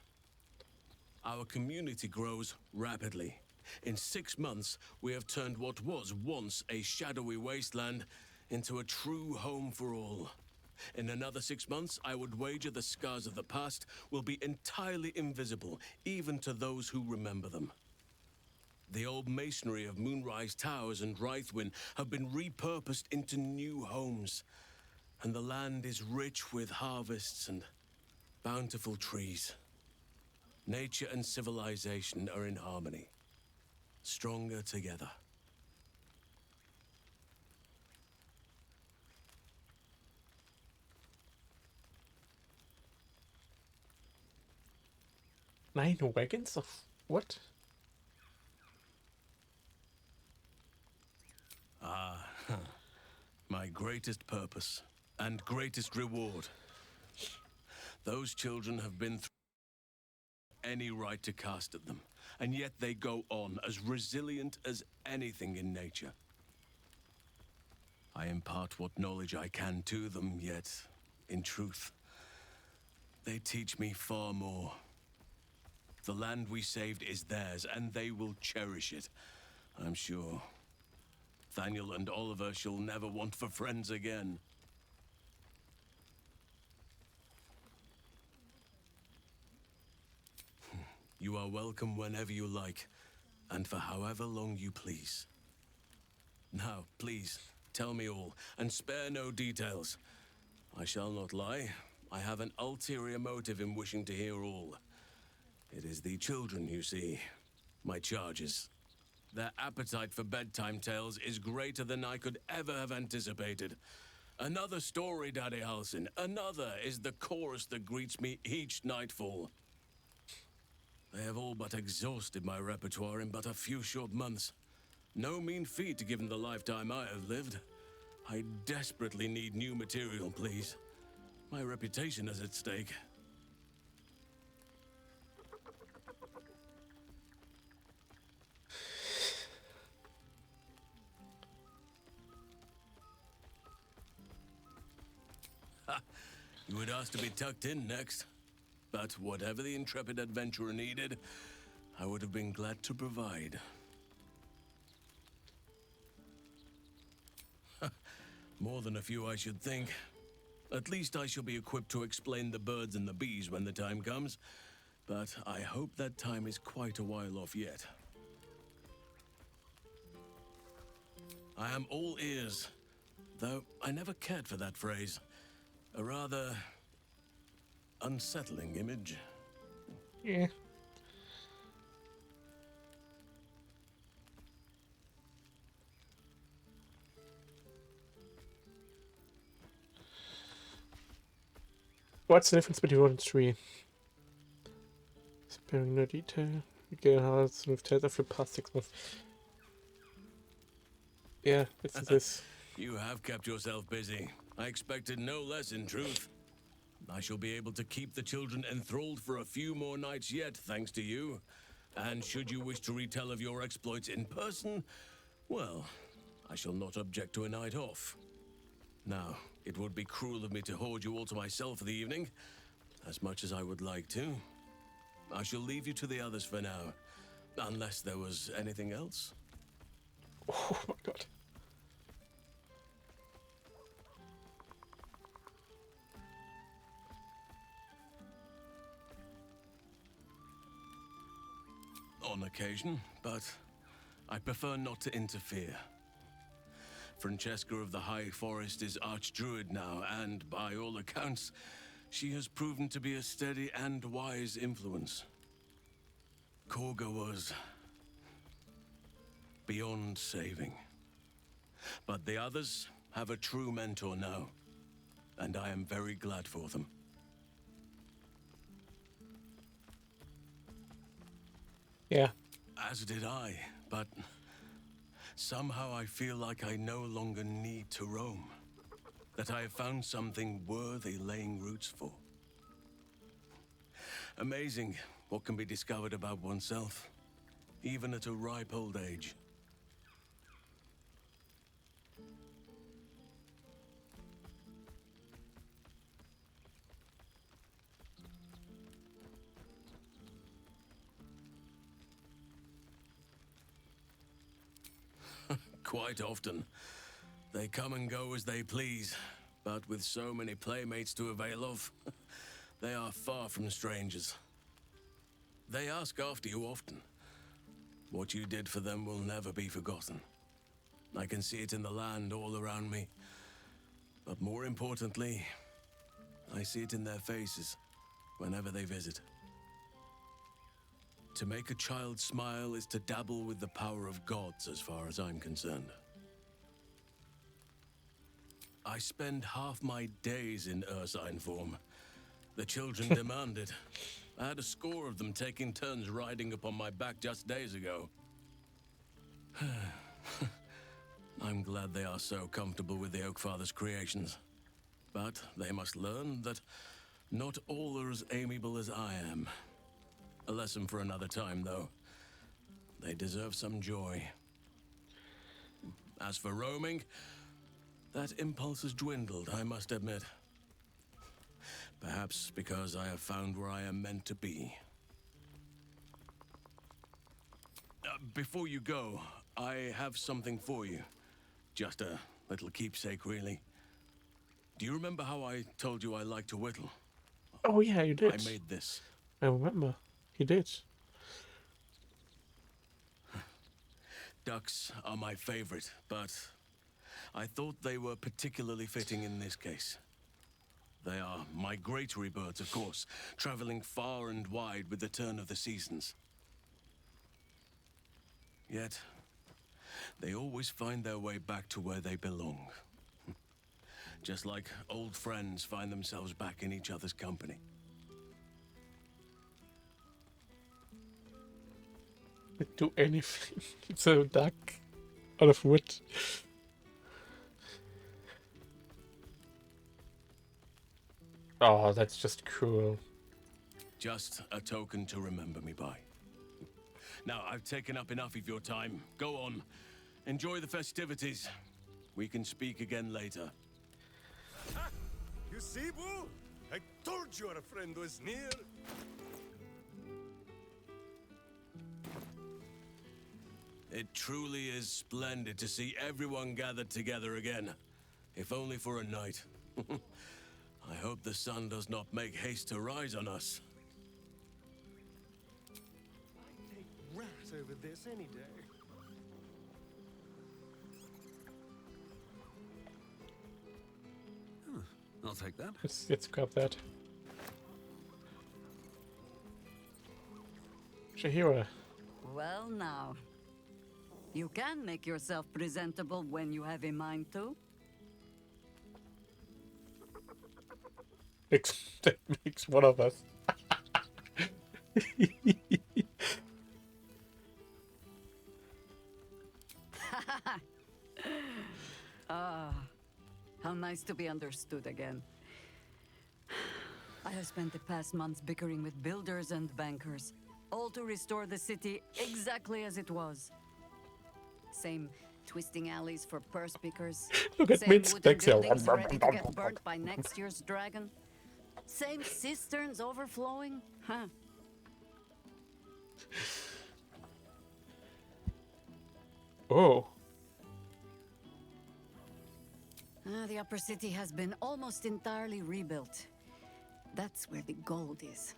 Our community grows rapidly. In 6 months, we have turned what was once a shadowy wasteland into a true home for all. In another 6 months, I would wager the scars of the past will be entirely invisible, even to those who remember them. The old masonry of Moonrise Towers and Rythwin have been repurposed into new homes, and the land is rich with harvests and bountiful trees. Nature and civilization are in harmony, stronger together. Nine wagons of what? Ah, my greatest purpose and greatest reward. Those children have been through any right to cast at them, and yet they go on as resilient as anything in nature. I impart what knowledge I can to them, yet, in truth, they teach me far more. The land we saved is theirs, and they will cherish it, I'm sure. Thaniel and Oliver shall never want for friends again. You are welcome whenever you like, and for however long you please. Now, please, tell me all, and spare no details. I shall not lie. I have an ulterior motive in wishing to hear all. It is the children, you see, my charges. Their appetite for bedtime tales is greater than I could ever have anticipated. Another story, Daddy Halsin. Another is the chorus that greets me each nightfall. They have all but exhausted my repertoire in but a few short months. No mean feat given the lifetime I have lived. I desperately need new material, please. My reputation is at stake. You would ask to be tucked in next. But whatever the intrepid adventurer needed, I would have been glad to provide. More than a few, I should think. At least I shall be equipped to explain the birds and the bees when the time comes. But I hope that time is quite a while off yet. I am all ears, though I never cared for that phrase. A rather unsettling image. Yeah. What's the difference between 1 and 3? Sparing no detail. We get a house with tales of the past 6 months. Yeah, it's this. You have kept yourself busy. I expected no less, in truth. I shall be able to keep the children enthralled for a few more nights yet, thanks to you. And should you wish to retell of your exploits in person, well, I shall not object to a night off. Now, it would be cruel of me to hoard you all to myself for the evening, as much as I would like to. I shall leave you to the others for now, unless there was anything else. Oh my god. On occasion, but I prefer not to interfere. Francesca of the High Forest is Archdruid now, and by all accounts, She has proven to be a steady and wise influence. Korga was beyond saving. But the others have a true mentor now, and I am very glad for them. Yeah. As did I, but somehow I feel like I no longer need to roam. That I have found something worthy laying roots for. Amazing what can be discovered about oneself, even at a ripe old age. Quite often. They come and go as they please, but with so many playmates to avail of, they are far from strangers. They ask after you often. What you did for them will never be forgotten. I can see it in the land all around me. But more importantly, I see it in their faces whenever they visit. To make a child smile is to dabble with the power of gods, as far as I'm concerned. I spend half my days in ursine form. The children demand it. I had a score of them taking turns riding upon my back just days ago. I'm glad they are so comfortable with the Oakfather's creations. But they must learn that not all are as amiable as I am. A lesson for another time, though. They deserve some joy. As for roaming, that impulse has dwindled, I must admit. Perhaps because I have found where I am meant to be. Before you go, I have something for you. Just a little keepsake, really. Do you remember how I told you I like to whittle? Oh yeah, you did. I made this. I remember. You did. Ducks are my favorite, but I thought they were particularly fitting in this case. They are migratory birds, of course, traveling far and wide with the turn of the seasons. Yet, they always find their way back to where they belong. Just like old friends find themselves back in each other's company. Do anything. It's a duck out of wood. Oh, that's just cruel. Just a token to remember me by. Now, I've taken up enough of your time. Go on. Enjoy the festivities. We can speak again later. Ha! You see, Boo? I told you our friend was near. It truly is splendid to see everyone gathered together again. If only for a night. I hope the sun does not make haste to rise on us. I'd take rat over this any day. I'll take that. Let's grab that. Shahira. Well now. You can make yourself presentable when you have a mind to. That makes one of us. Ah, how nice to be understood again. I have spent the past months bickering with builders and bankers, all to restore the city exactly as it was. Same twisting alleys for purse pickers. Look at Same Minsk wooden next year. buildings ready to get burnt by next year's dragon. Same cisterns overflowing, huh? Oh. The upper city has been almost entirely rebuilt. That's where the gold is.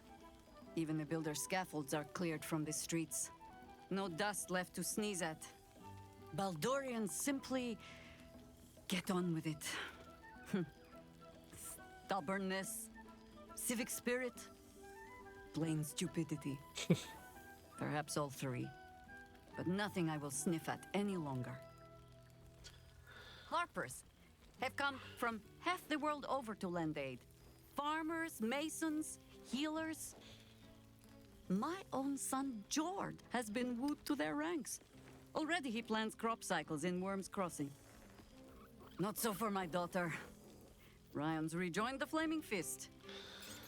Even the builder's scaffolds are cleared from the streets. No dust left to sneeze at. Baldurians simply get on with it. Stubbornness, civic spirit? Plain stupidity. Perhaps all three. But nothing I will sniff at any longer. Harpers have come from half the world over to lend aid. Farmers, masons, healers. My own son, Jord, has been wooed to their ranks. Already he plans crop cycles in Worm's Crossing. Not so for my daughter. Ryan's rejoined the Flaming Fist.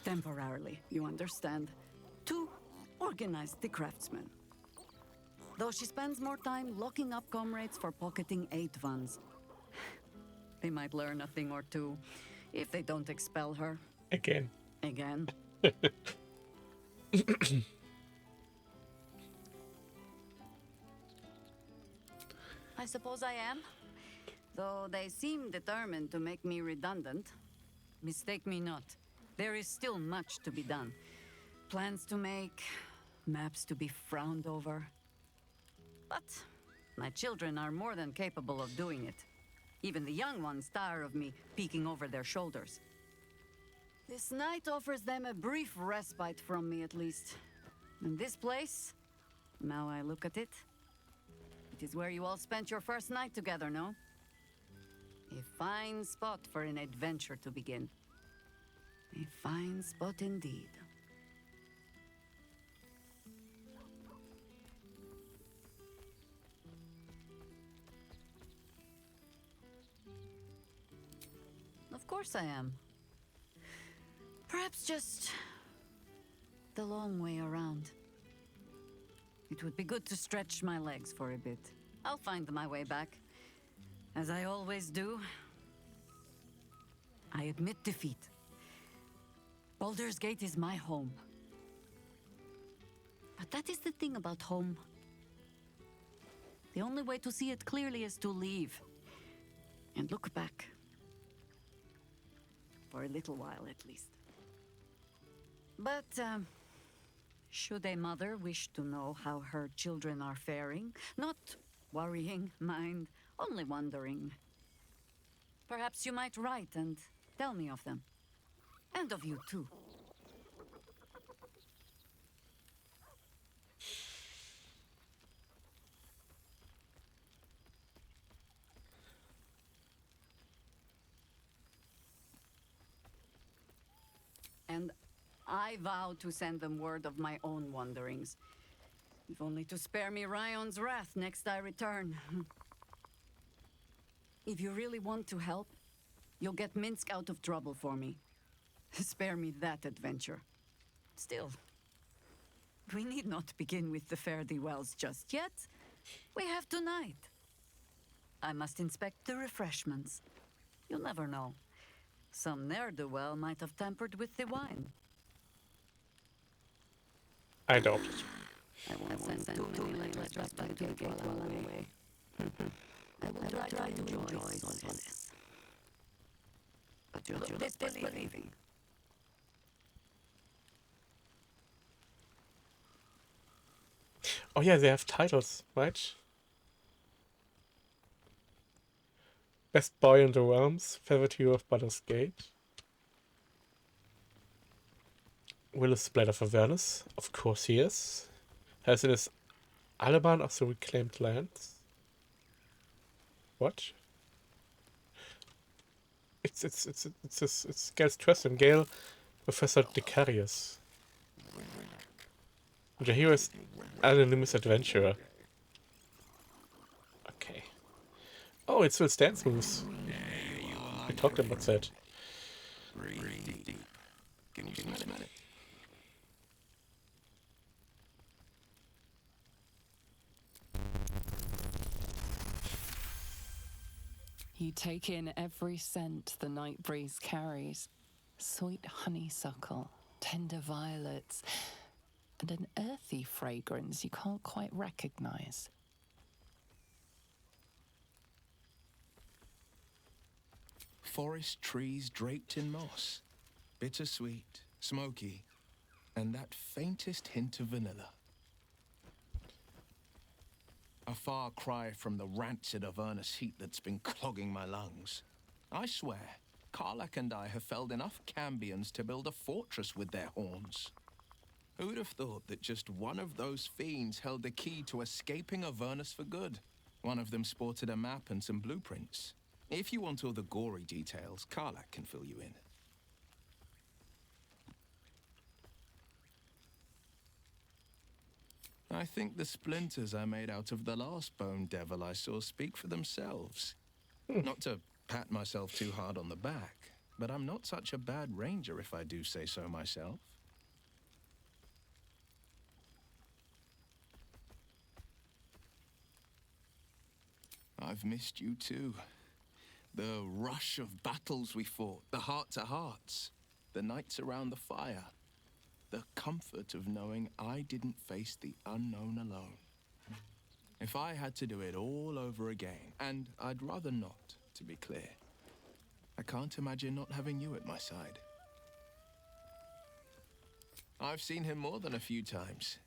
Temporarily, you understand. To organize the craftsmen. Though she spends more time locking up comrades for pocketing aid funds. They might learn a thing or two if they don't expel her. Again. Again. I suppose I am. Though they seem determined to make me redundant. Mistake me not. There is still much to be done. Plans to make, maps to be frowned over. But my children are more than capable of doing it. Even the young ones tire of me peeking over their shoulders. This night offers them a brief respite from me, at least. And this place, now I look at it, it is where you all spent your first night together, no? A fine spot for an adventure to begin. A fine spot indeed. Of course I am. Perhaps just the long way around. It would be good to stretch my legs for a bit. I'll find my way back, as I always do. I admit defeat. Baldur's Gate is my home. But that is the thing about home. The only way to see it clearly is to leave and look back. For a little while, at least. But, should a mother wish to know how her children are faring, not worrying, mind, only wondering, perhaps you might write and tell me of them. And of you, too. And I vow to send them word of my own wanderings. If only to spare me Ryan's wrath next I return. If you really want to help, you'll get Minsk out of trouble for me. Spare me that adventure. Still, we need not begin with the fare-thee-wells just yet. We have tonight. I must inspect the refreshments. You'll never know. Some ne'er-do-well might have tampered with the wine. I don't. I won't send too many letters back to the gate while I'm away. I will try to enjoy solace. But you're disbelieving. Oh yeah, they have titles, right? Best Boy in the Realms, favorite hero of Baldur's Gate. Will is Blade of Avernus, of course he is. Has in his Alban of the Reclaimed Lands. What? It's Gale's Tressum, Gale, Professor Decarius. The hero is Anonymous Adventurer. Okay. Oh, it still stands moves. We talked about that. Breathe deep. Can you smell it? You take in every scent the night breeze carries. Sweet honeysuckle, tender violets, and an earthy fragrance you can't quite recognize. Forest trees draped in moss. Bittersweet, smoky, and that faintest hint of vanilla. A far cry from the rancid Avernus heat that's been clogging my lungs. I swear, Karlach and I have felled enough Cambions to build a fortress with their horns. Who'd have thought that just one of those fiends held the key to escaping Avernus for good? One of them sported a map and some blueprints. If you want all the gory details, Karlach can fill you in. I think the splinters I made out of the last bone devil I saw speak for themselves. Not to pat myself too hard on the back, but I'm not such a bad ranger if I do say so myself. I've missed you too. The rush of battles we fought, the heart-to-hearts, the nights around the fire, the comfort of knowing I didn't face the unknown alone. If I had to do it all over again, and I'd rather not, to be clear, I can't imagine not having you at my side. I've seen him more than a few times,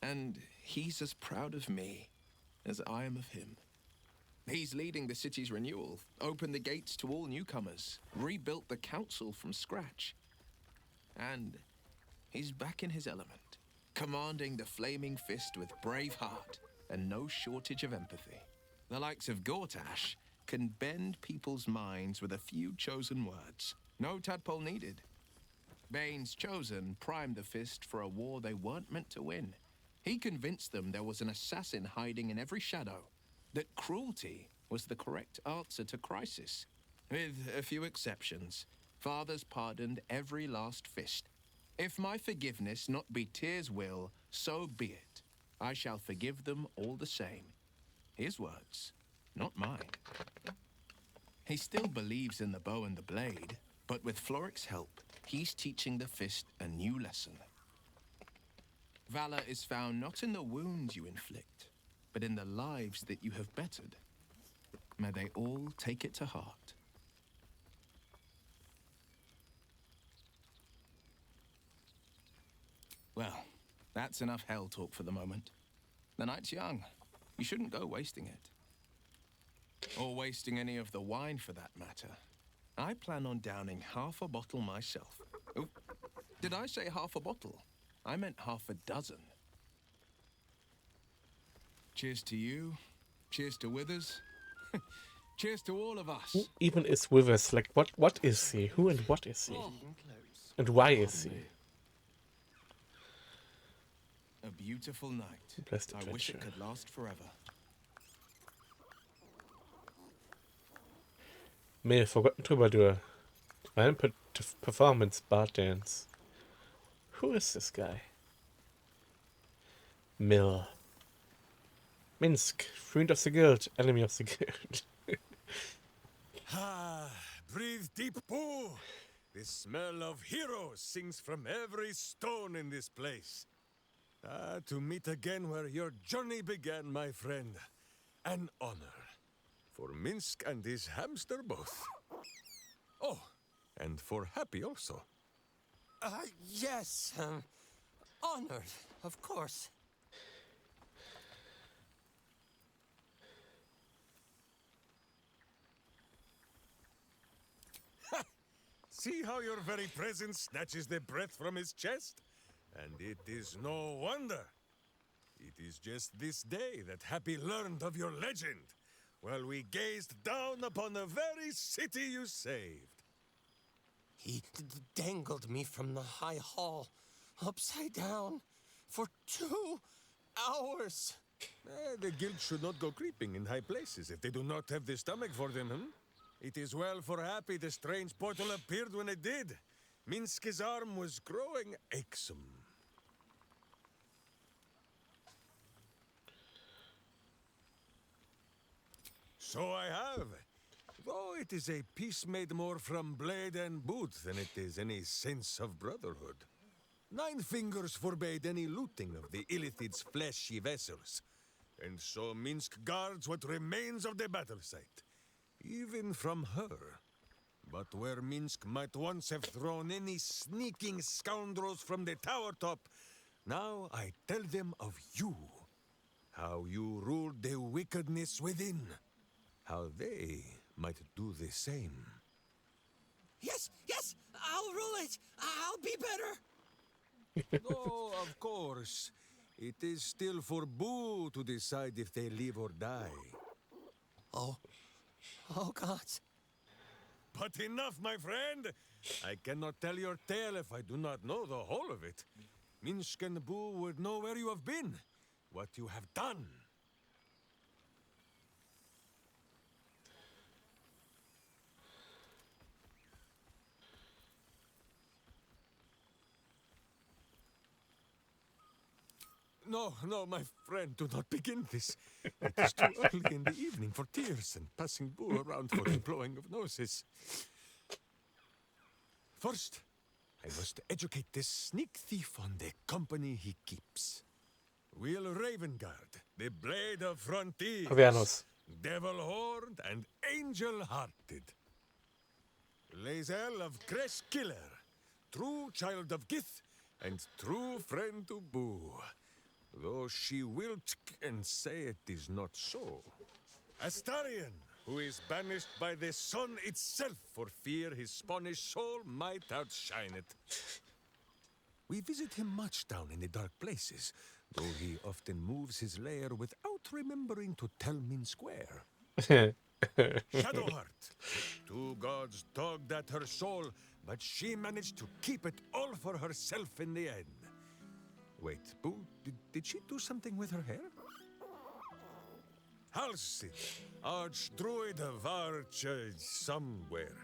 and he's as proud of me as I am of him. He's leading the city's renewal, opened the gates to all newcomers, rebuilt the council from scratch. And he's back in his element, commanding the Flaming Fist with brave heart and no shortage of empathy. The likes of Gortash can bend people's minds with a few chosen words. No tadpole needed. Bane's Chosen primed the Fist for a war they weren't meant to win. He convinced them there was an assassin hiding in every shadow, that cruelty was the correct answer to crisis. With a few exceptions, fathers pardoned every last fist. If my forgiveness not be Tyr's will, so be it. I shall forgive them all the same. His words, not mine. He still believes in the bow and the blade, but with Floric's help, he's teaching the Fist a new lesson. Valor is found not in the wounds you inflict, but in the lives that you have bettered. May they all take it to heart. Well, that's enough hell talk for the moment. The night's young. You shouldn't go wasting it. Or wasting any of the wine for that matter. I plan on downing half a bottle myself. Oh, did I say half a bottle? I meant half a dozen. Cheers to you. Cheers to Withers. Cheers to all of us. Who even is Withers? Like, what is he? Who and what is he? And why is he? A beautiful night. Blessed I wish it adventure. could last forever. Mir Forgotten Troubadour. Mein Performance Bard Dance. Who is this guy? Mill. Minsk, friend of the guild, enemy of the guild. Ah, breathe deep, Pooh. The smell of heroes sings from every stone in this place. Ah, to meet again where your journey began, my friend. An honor. For Minsk and his hamster both. Oh, and for Happy also. Yes. Honored, of course. See how your very presence snatches the breath from his chest? And it is no wonder. It is just this day that Happy learned of your legend, while we gazed down upon the very city you saved. He dangled me from the high hall, upside down, for 2 hours. The guild should not go creeping in high places if they do not have the stomach for them, It is well for Happy the strange portal appeared when it did. Minsk's arm was growing achsome. So I have. Though it is a peace made more from blade and boot than it is any sense of brotherhood. 9 fingers forbade any looting of the Illithid's fleshy vessels. And so Minsk guards what remains of the battle site. Even from her. But where Minsk might once have thrown any sneaking scoundrels from the tower top, now I tell them of you. How you ruled the wickedness within. How they might do the same. Yes, yes, I'll rule it. I'll be better. No, of course. It is still for Boo to decide if they live or die. Oh gods. But enough, my friend! I cannot tell your tale if I do not know the whole of it. Minsk and Boo would know where you have been, what you have done. No, no, my friend, do not begin this. It is too early in the evening for tears and passing Boo around for the blowing of noses. First, I must educate this sneak thief on the company he keeps. Will Ravengard, the blade of frontiers, Avernus. devil-horned and angel-hearted. Lae'zel of Creskiller, true child of Gith and true friend to Boo. Though she will and say it is not so. Astarion, who is banished by the sun itself for fear his Spanish soul might outshine it. We visit him much down in the dark places, though he often moves his lair without remembering to tell Minsk where. Shadowheart, two gods dogged at her soul, but she managed to keep it all for herself in the end. Wait, Boo, did she do something with her hair? Halcyon, Archdruid of Arch somewhere.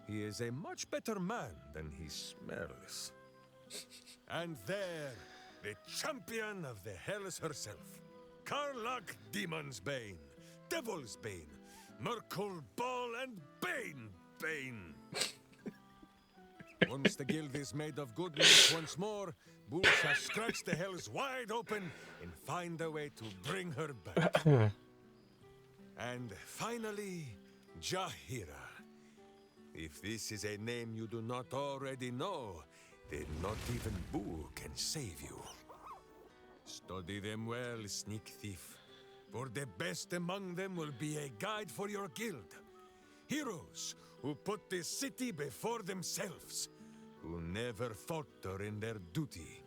He is a much better man than he smells. And there, the champion of the Hells herself, Karlach Demon's Bane, Devil's Bane, Merkle Ball and Bane. Once the guild is made of goodness once more, Boo shall scratch the Hells wide open and find a way to bring her back. And finally, Jahira. If this is a name you do not already know, then not even Boo can save you. Study them well, sneak thief, for the best among them will be a guide for your guild. Heroes who put the city before themselves, who never falter in their duty,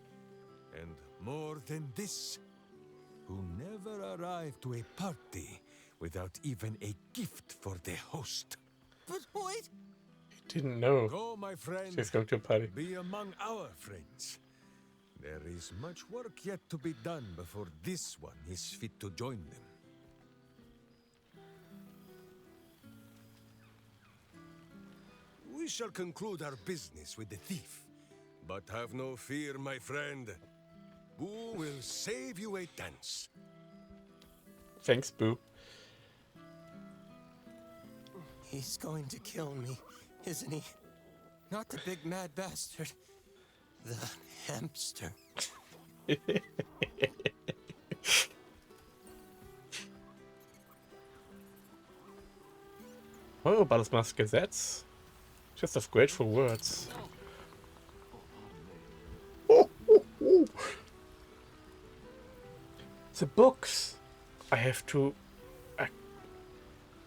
and more than this, who never arrive to a party without even a gift for the host. But wait! Didn't know. Go, my friend. She's going to a party. Be among our friends. There is much work yet to be done before this one is fit to join them. We shall conclude our business with the thief. But have no fear, my friend. Boo will save you a dance. Thanks, Boo. He's going to kill me, isn't he? Not the big mad bastard. The hamster. Oh, Baldurs Gesetz. Just of grateful words. The books. I have to...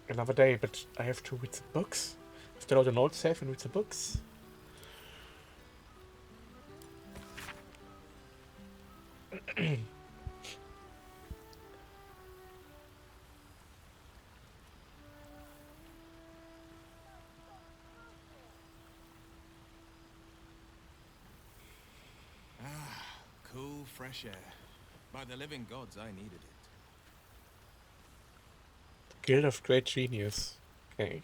another day, but I have to read the books. After all the notes save and read the books. Cool, fresh air. By the living gods, I needed it. Guild of Great Genius. Okay.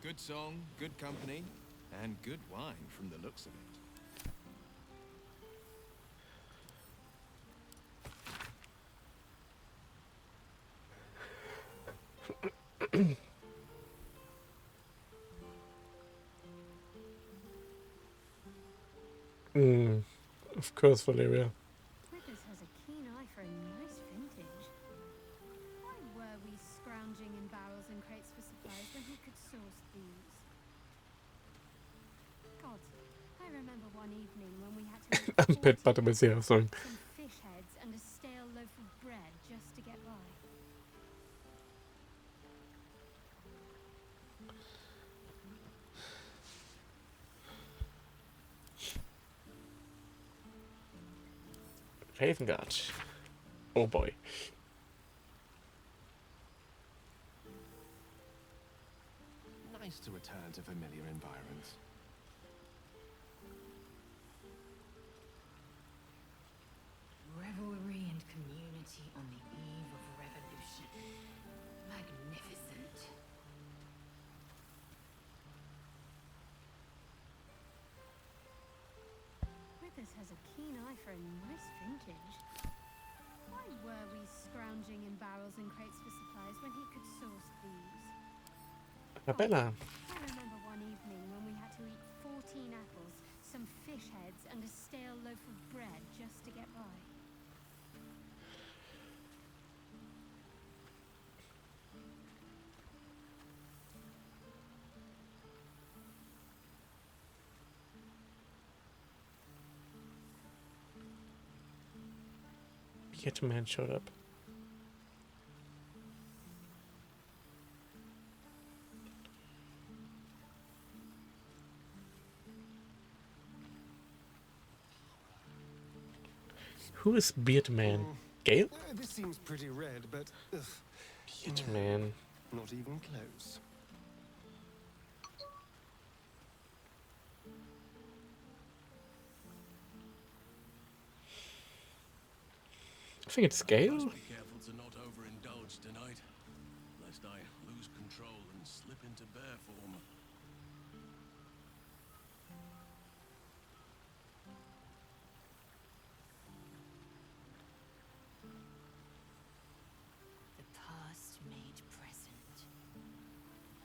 Good song, good company, and good wine from the looks of it. Of course, Valeria. Withers has a keen eye for a nice vintage. Why were we scrounging in barrels and crates for supplies when he could source these? God, I remember one evening when we had to eat Pet butter with zero, sorry. some fish heads and a stale loaf of bread just to get by. Ravengard. Oh boy. Nice to return to familiar environs. Revelry and community on the eve of revolution. Magnificent. Withers has a keen eye for a nice vintage. Why were we scrounging in barrels and crates for supplies when he could source these? Arabella. I remember one evening when we had to eat 14 apples, some fish heads, and a stale loaf of bread just to get by. Yet a man showed up. Who is Beard Man? Gale? This seems pretty red, but Beard Man. Not even close. I think it's Gale. Must be careful to not overindulge tonight, lest I lose control and slip into bear form. The past made present.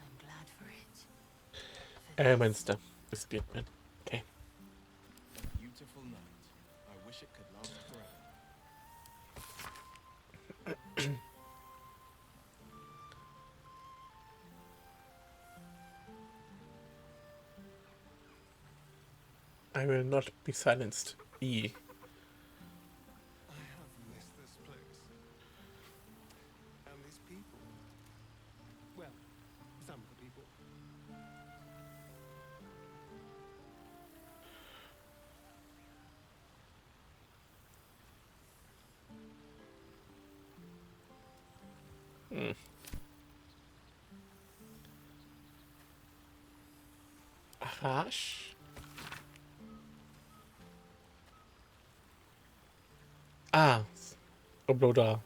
I'm glad for it. Monster. It's Beard Man. Okay. A beautiful night. I wish it could last forever. I will not be silenced. E. I have missed this place. And these people. Well, some of the people. Arash? Ah, Obloda.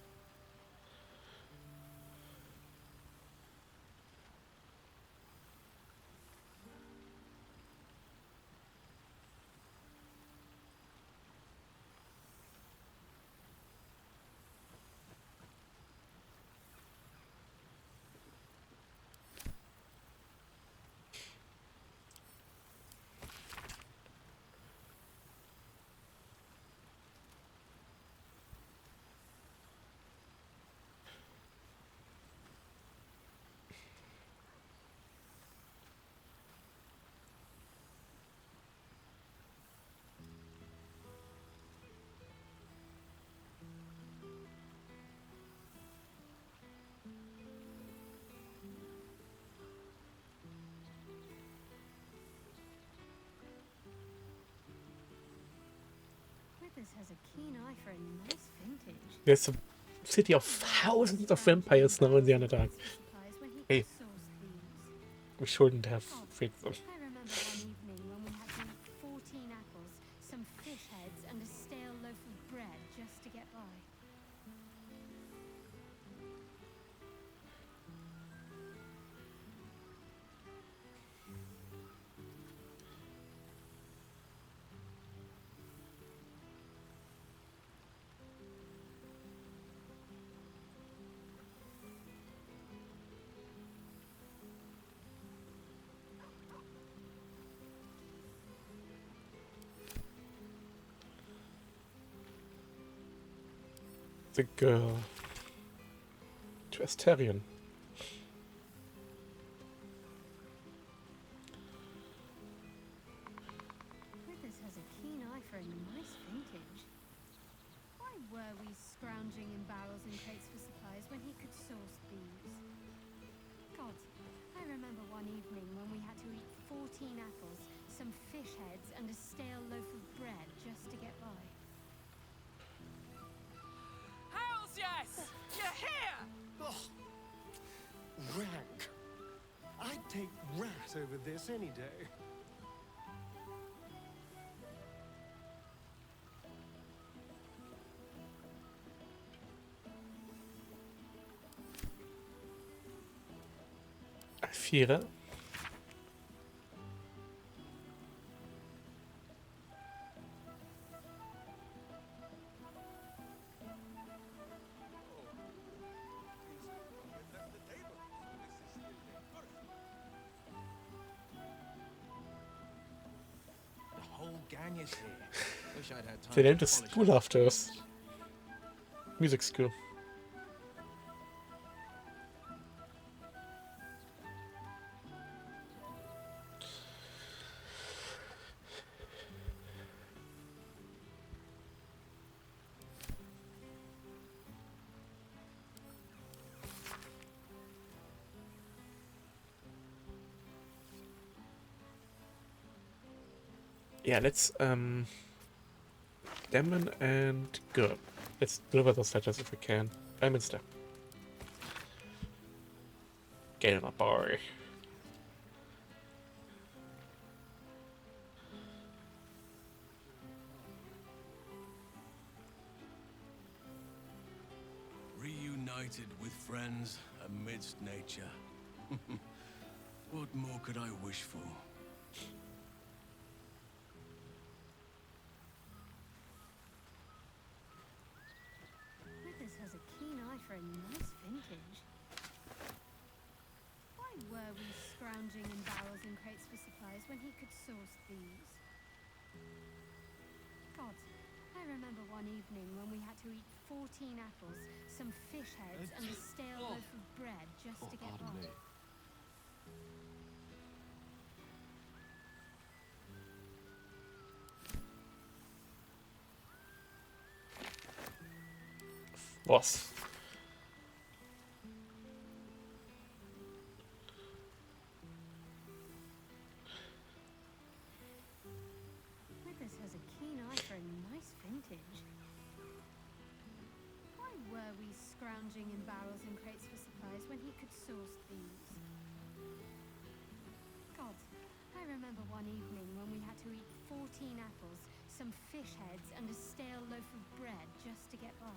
Withers has a keen eye for a nice vintage. There's a city of thousands of vampires now in the Underdark. Hey, we shouldn't have freaked them. I remember one evening when we had to eat 14 apples, some fish heads, and a stale loaf of bread just to get by. the girl to Asterion. Withers has a keen eye for a nice vintage. Why were we scrounging in barrels and crates for supplies when he could source these? God, I remember one evening when we had to eat 14 apples, some fish heads, and a stale loaf of bread just to get by. Hells yes! You're here! Oh, rank. I'd take rat over this any day. Vierer. The whole gang is here. Wish I'd had time They to named a polish school up after the us. Music school. Yeah, let's Demon and GER. Let's deliver those letters if we can. Minster. Get in a bar. Reunited with friends amidst nature. What more could I wish for? Withers has a keen eye for a nice vintage. Why were we scrounging in barrels and crates for supplies when he could source these? God, I remember one evening when we had to eat 14 apples, some fish heads, and a stale loaf of bread just to get by. Was. Withers has a keen eye for a nice vintage. Why were we scrounging in barrels and crates for supplies when he could source these? God, I remember one evening when we had to eat 14 apples, some fish heads, and a stale loaf of bread just to get by.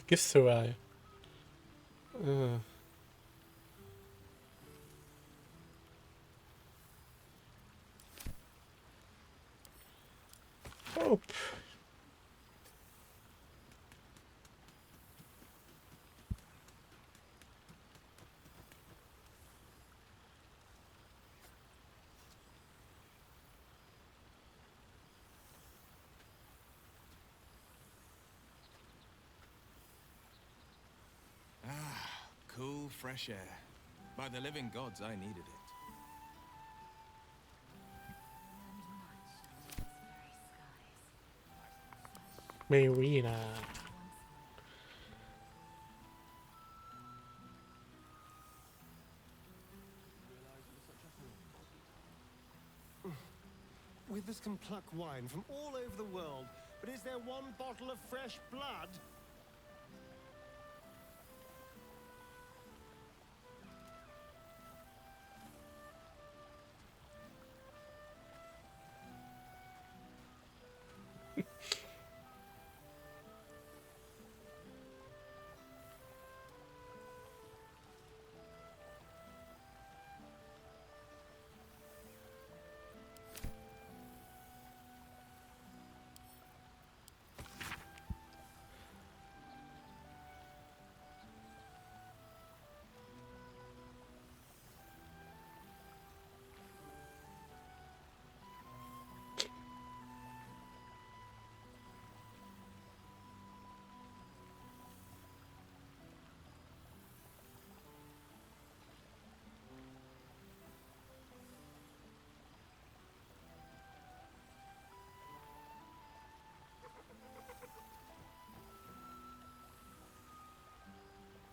Gift Sarai. Hope. Cool, fresh air. By the living gods, I needed it. Marina. Withers can pluck wine from all over the world, but is there one bottle of fresh blood?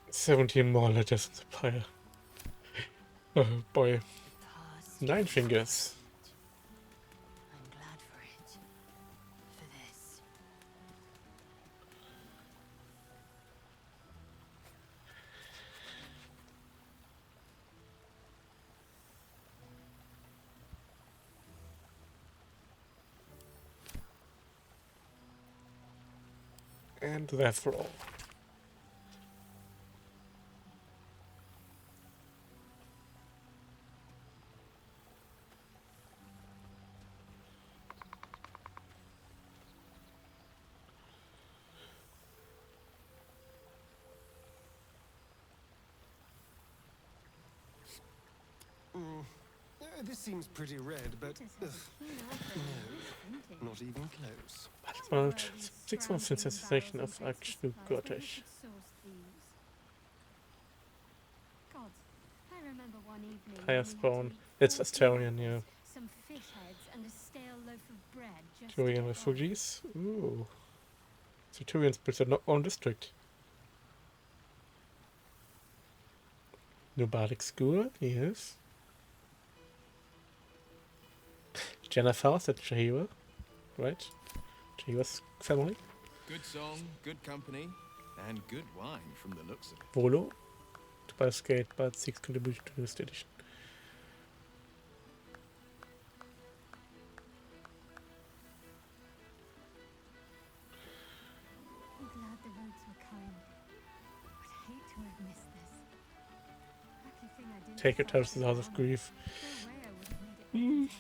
17 more letters in the pile. Oh boy. 9 fingers. I'm glad for it. For this. And therefore all. This seems pretty red, but no, not even close. About 6 months since the cessation of actual Gotish. God, I remember one evening. Higher spawn. It's Astarian, yeah. Some fish heads and a stale loaf of bread just Turian refugees. Ooh. So Turian spirits are not on district. Nobodic school, yes. Jennifer's at Jahira, right? Jahira's family. Good song, good company, and good wine from the looks of it. Volo. Tobias Gate, but 6 contribution to this edition. I'm glad the roads were kind. I'd hate to have missed this. Lucky thing I didn't. Take your time to the House of Grief. No way I would have made it.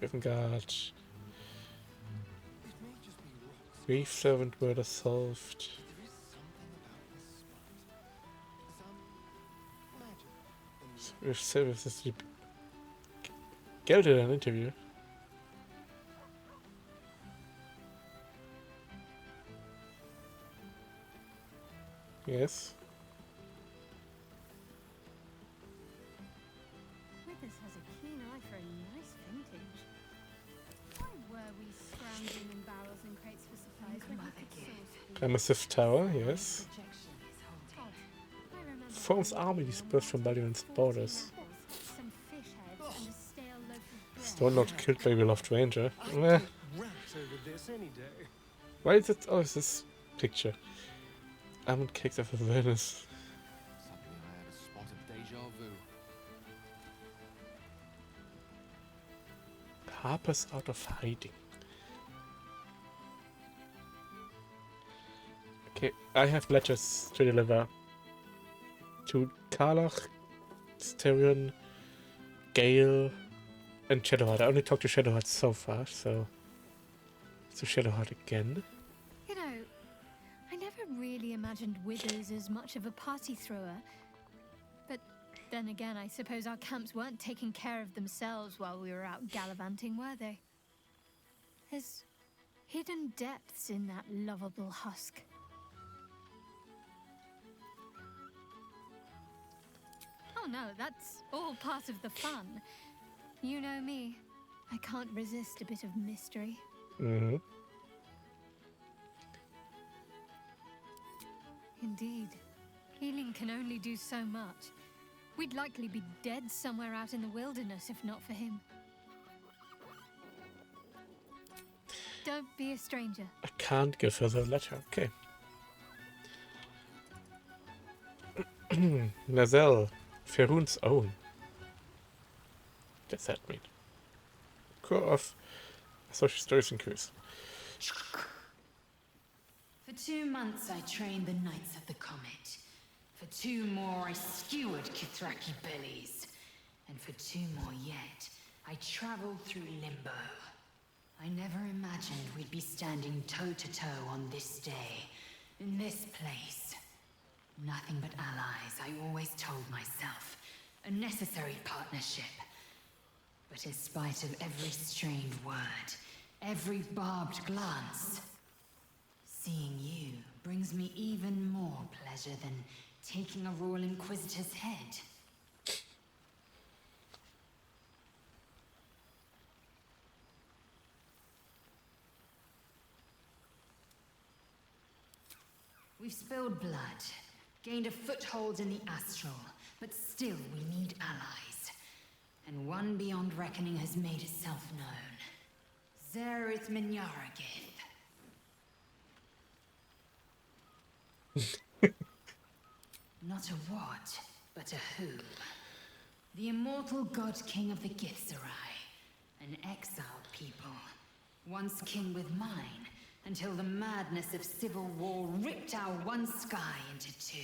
Rivengard. Grief servant murder solved. If services Geld in an interview. Yes. Withers has a keen eye for a nice vintage. Why were we scrounging in barrels and crates for supplies when we could source A massive tower, yes. God, I remember Forms army dispersed from Baldur's borders. some fish heads and a stale loaf of bread. Still not killed by beloved ranger. I'd rat over this any day. Why is it? Oh, it's this picture. Almond cakes of awareness. Suddenly I had a spot of deja vu. Harper's out of hiding. Okay, I have letters to deliver. To Karlach, Styrian, Gale, and Shadowheart. I only talked to Shadowheart so far, so... to Shadowheart again. You know, I never really imagined Withers as much of a party thrower. But then again, I suppose our camps weren't taking care of themselves while we were out gallivanting, were they? There's hidden depths in that lovable husk. Oh no, that's all part of the fun. You know me. I can't resist a bit of mystery. Mm-hmm. Indeed. Healing can only do so much. We'd likely be dead somewhere out in the wilderness if not for him. Don't be a stranger. I can't give her the letter. Okay. Nazelle, Ferun's own. What's that mean? Core of social stories and curious. For 2 months I trained the Knights of the Comet. For 2 more I skewered Kithraki bellies. And for 2 more yet, I traveled through limbo. I never imagined we'd be standing toe-to-toe on this day, in this place. Nothing but allies, I always told myself. A necessary partnership. But in spite of every strained word, every barbed glance, seeing you brings me even more pleasure than taking a Royal Inquisitor's head. We've spilled blood, gained a foothold in the astral, but still we need allies. And one beyond reckoning has made itself known. Zerith Minyaragith. Not a what, but a who. The immortal god king of the Githzerai. An exiled people. Once kin with mine, until the madness of civil war ripped our one sky into two.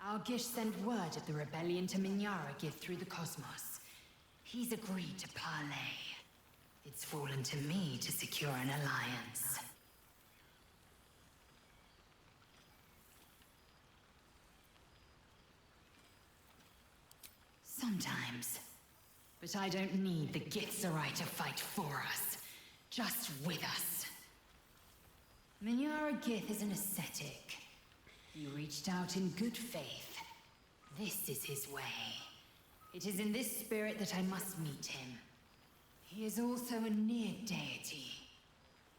Our Gish sent word of the rebellion to Minyaragith through the cosmos. He's agreed to parley. It's fallen to me to secure an alliance. Sometimes. But I don't need the Githzerai to fight for us. Just with us. Minyaragith is an ascetic. He reached out in good faith. This is his way. It is in this spirit that I must meet him. He is also a near deity.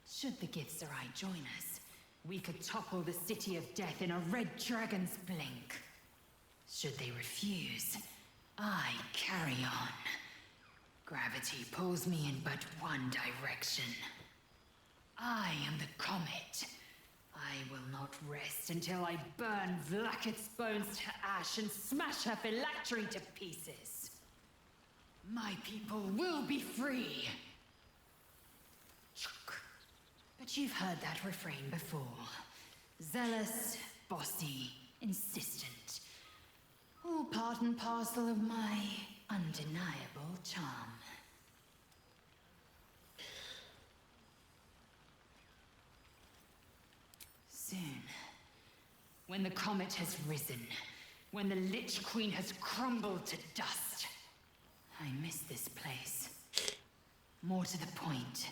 Should the Githzerai join us, we could topple the City of Death in a red dragon's blink. Should they refuse, I carry on. Gravity pulls me in but one direction. I am the comet. I will not rest until I burn Vlaakith's bones to ash and smash her phylactery to pieces. My people will be free. But you've heard that refrain before. Zealous, bossy, insistent. All part and parcel of my undeniable charm. Soon, when the comet has risen, when the Lich Queen has crumbled to dust, I miss this place. More to the point,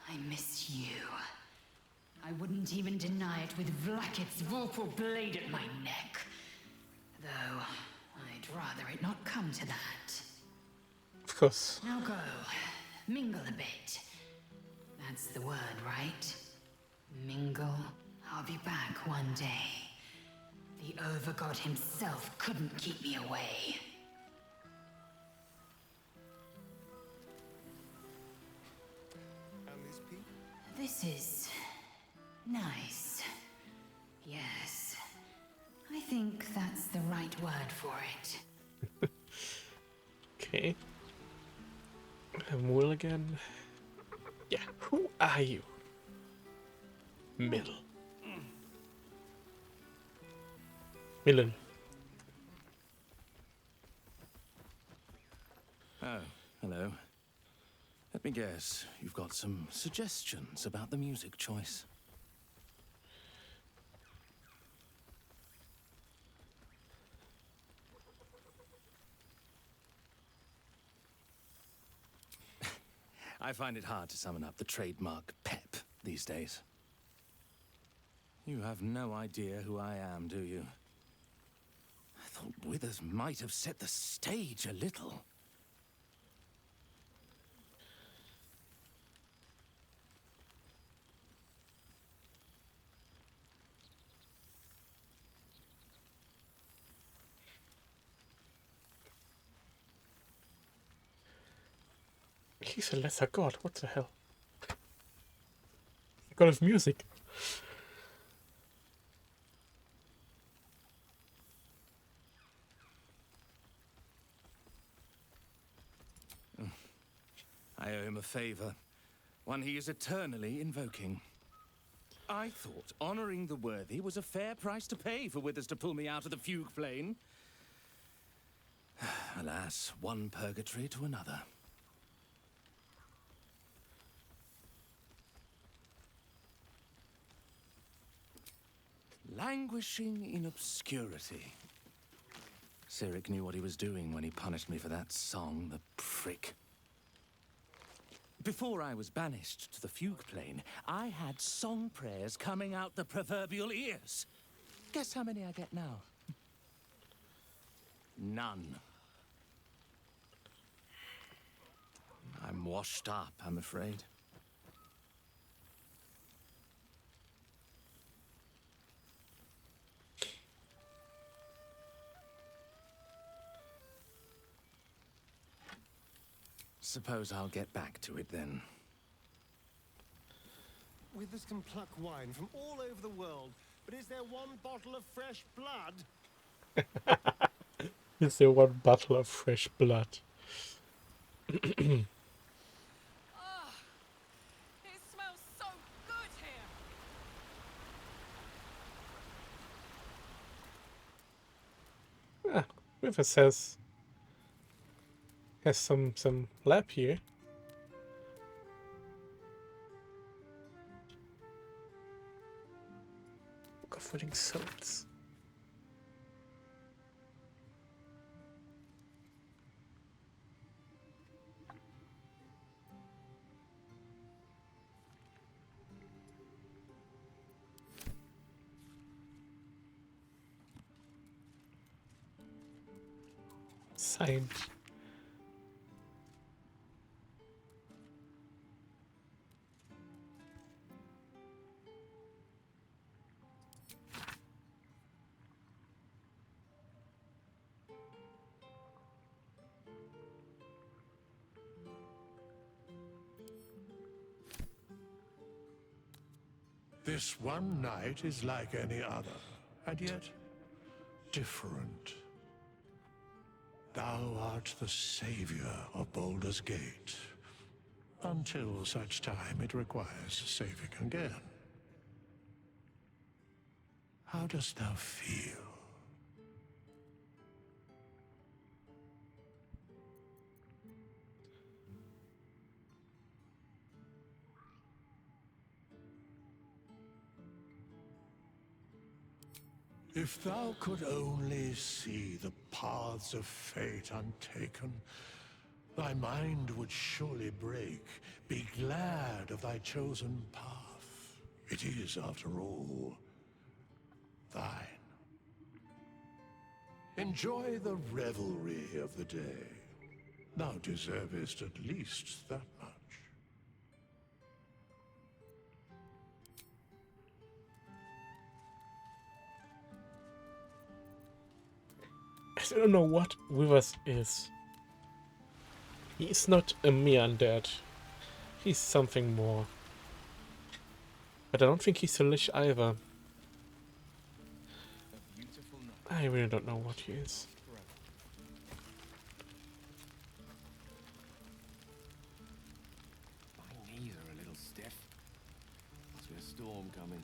I miss you. I wouldn't even deny it with Vlaakith's vorpal blade at my neck. Though, I'd rather it not come to that. Of course. Now go. Mingle a bit. That's the word, right? Mingle. I'll be back one day. The Overgod himself couldn't keep me away. And these people? This is... nice. Yes. I think that's the right word for it. Okay. Will again. Yeah, who are you? Mill. Millen. Oh, hello. Let me guess, you've got some suggestions about the music choice. I find it hard to summon up the trademark pep these days. You have no idea who I am, do you? I thought Withers might have set the stage a little. He's a lesser god, what the hell? The god of music. I owe him a favor, one he is eternally invoking. I thought honoring the worthy was a fair price to pay for Withers to pull me out of the fugue plane. Alas, one purgatory to another. Languishing in obscurity. Cyric knew what he was doing when he punished me for that song, the prick. Before I was banished to the fugue plane, I had song prayers coming out the proverbial ears. Guess how many I get now? None. I'm washed up, I'm afraid. Suppose I'll get back to it then. Withers can pluck wine from all over the world, but is there one bottle of fresh blood? Is there one bottle of fresh blood? Ah, it smells so good here. Rivers has some lab here. Comforting salts. Signed. This one night is like any other, and yet different. Thou art the savior of Baldur's Gate, until such time it requires saving again. How dost thou feel? If thou could only see the paths of fate untaken, thy mind would surely break. Be glad of thy chosen path. It is, after all, thine. Enjoy the revelry of the day. Thou deservest at least that much. I don't know what Withers is. He's not a mere undead. He's something more. But I don't think he's a lich either. I really don't know what he is. My knees are a little stiff. Must be a storm coming.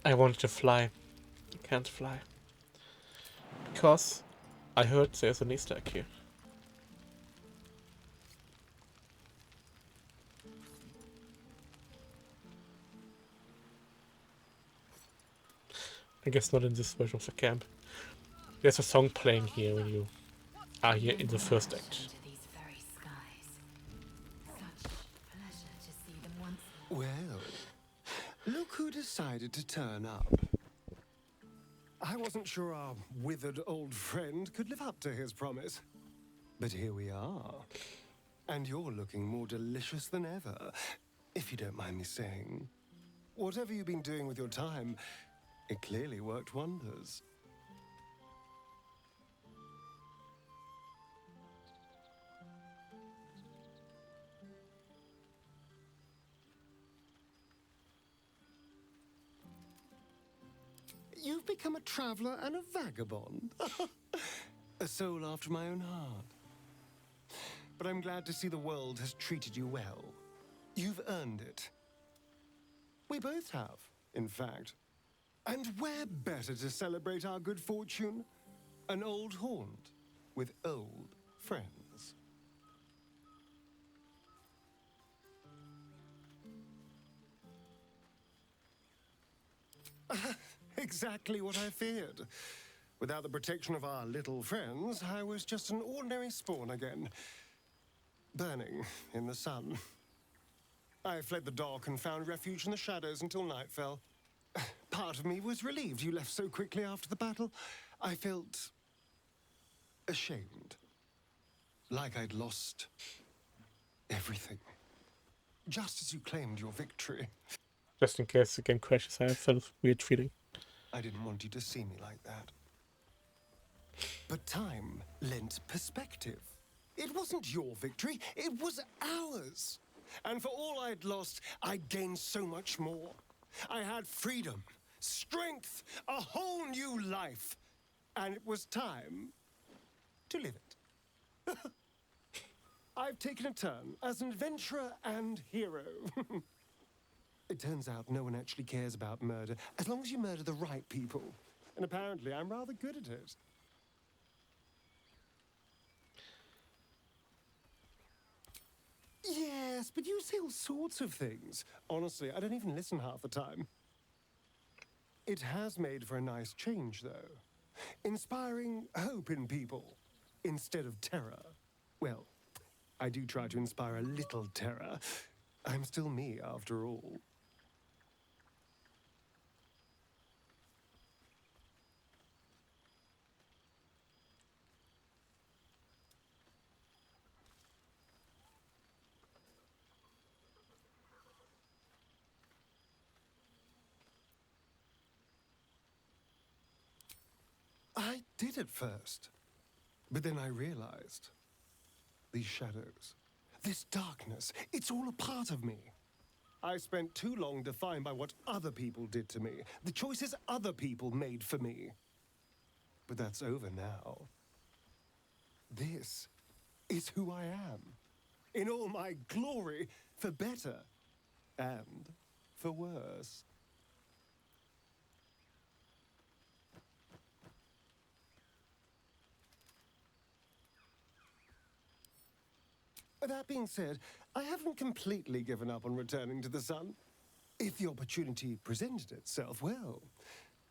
I wanted to fly. I can't fly. Because I heard there's an Easter egg here. I guess not in this version of the camp. There's a song playing here when you are here in the first act. Well, look who decided to turn up. I wasn't sure our withered old friend could live up to his promise. But here we are. And you're looking more delicious than ever, if you don't mind me saying. Whatever you've been doing with your time, it clearly worked wonders. You've become a traveler and a vagabond. A soul after my own heart. But I'm glad to see the world has treated you well. You've earned it. We both have, in fact. And where better to celebrate our good fortune? An old haunt with old friends. Exactly what I feared. Without the protection of our little friends, I was just an ordinary spawn again. Burning in the sun. I fled the dock and found refuge in the shadows until night fell. Part of me was relieved you left so quickly after the battle. I felt ashamed. Like I'd lost Everything. Just as you claimed your victory. Just in case the game crashes, I have a weird feeling. I didn't want you to see me like that. But time lent perspective. It wasn't your victory, it was ours. And for all I'd lost, I'd gained so much more. I had freedom, strength, a whole new life. And it was time to live it. I've taken a turn as an adventurer and hero. It turns out no one actually cares about murder, as long as you murder the right people. And apparently I'm rather good at it. Yes, but you say all sorts of things. Honestly, I don't even listen half the time. It has made for a nice change, though. Inspiring hope in people, instead of terror. Well, I do try to inspire a little terror. I'm still me, after all. I did at first, but then I realized these shadows, this darkness, it's all a part of me. I spent too long defined by what other people did to me, the choices other people made for me. But that's over now. This is who I am, in all my glory, for better and for worse. That being said, I haven't completely given up on returning to the sun. If the opportunity presented itself, well,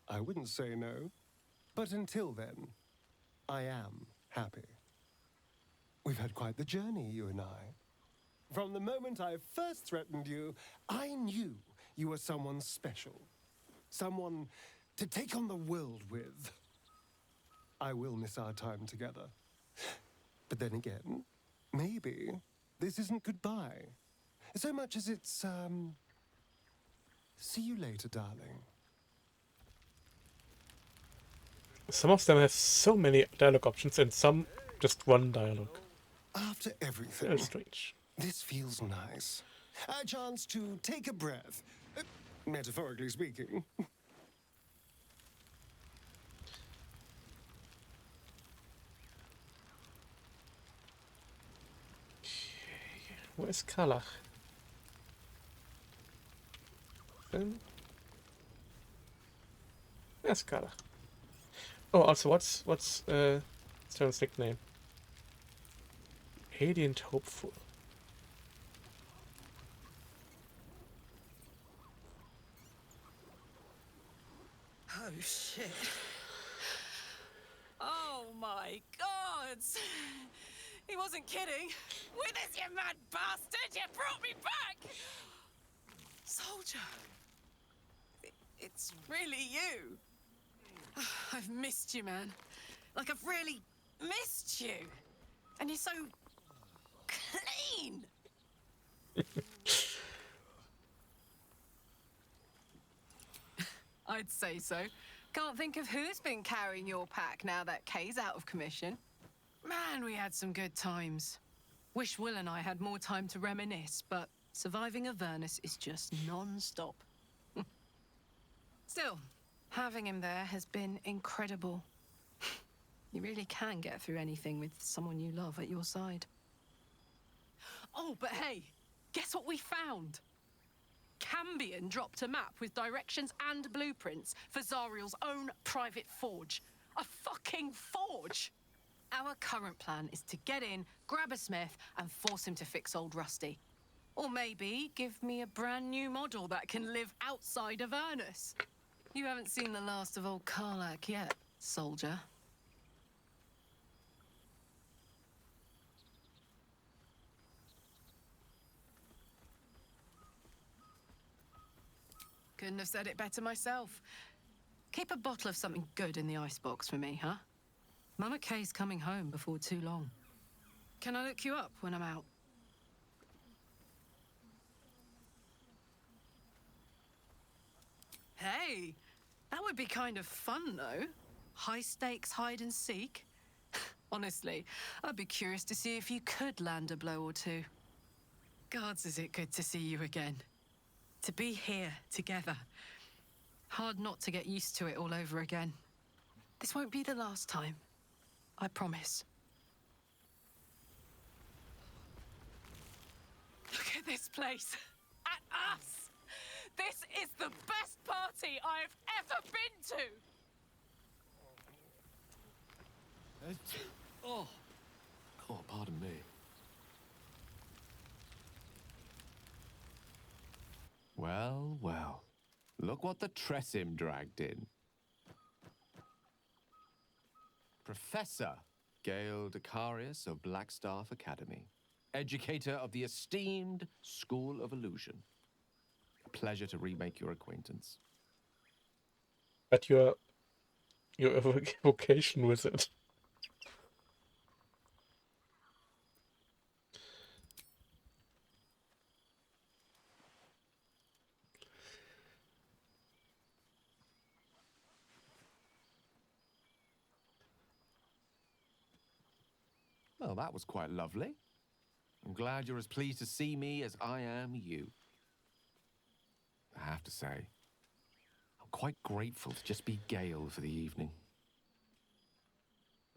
I wouldn't say no. But until then, I am happy. We've had quite the journey, you and I. From the moment I first threatened you, I knew you were someone special. Someone to take on the world with. I will miss our time together. But then again, maybe this isn't goodbye. So much as it's, see you later, darling. Some of them have so many dialogue options and some just one dialogue. After everything, very strange. This feels nice. A chance to take a breath, metaphorically speaking. Where's Kalach? Where's Kalach? Oh, also, what's Stern's nickname? Radiant Hopeful. Oh, shit. Oh, my God. He wasn't kidding. Withers, you mad bastard! You brought me back! Soldier. It's really you. I've missed you, man. Like, I've really missed you. And you're so clean. I'd say so. Can't think of who's been carrying your pack now that Kay's out of commission. Man, we had some good times. Wish Will and I had more time to reminisce, but surviving Avernus is just non-stop. Still, having him there has been incredible. You really can get through anything with someone you love at your side. Oh, but hey, guess what we found? Cambion dropped a map with directions and blueprints for Zariel's own private forge. A fucking forge! Our current plan is to get in, grab a smith, and force him to fix old Rusty. Or maybe give me a brand new model that can live outside of Avernus. You haven't seen the last of old Karlach yet, soldier. Couldn't have said it better myself. Keep a bottle of something good in the icebox for me, huh? Mama Kay's coming home before too long. Can I look you up when I'm out? Hey, that would be kind of fun, though. High stakes hide and seek. Honestly, I'd be curious to see if you could land a blow or two. Gods, is it good to see you again. To be here together. Hard not to get used to it all over again. This won't be the last time. I promise. Look at this place. At us. This is the best party I've ever been to. Oh, pardon me. Well, well. Look what the Tressim dragged in. Professor Gale Decarius of Blackstaff Academy. Educator of the esteemed School of Illusion. A pleasure to remake your acquaintance. But you're a vocation wizard. Well, that was quite lovely. I'm glad you're as pleased to see me as I am you. I have to say, I'm quite grateful to just be Gale for the evening.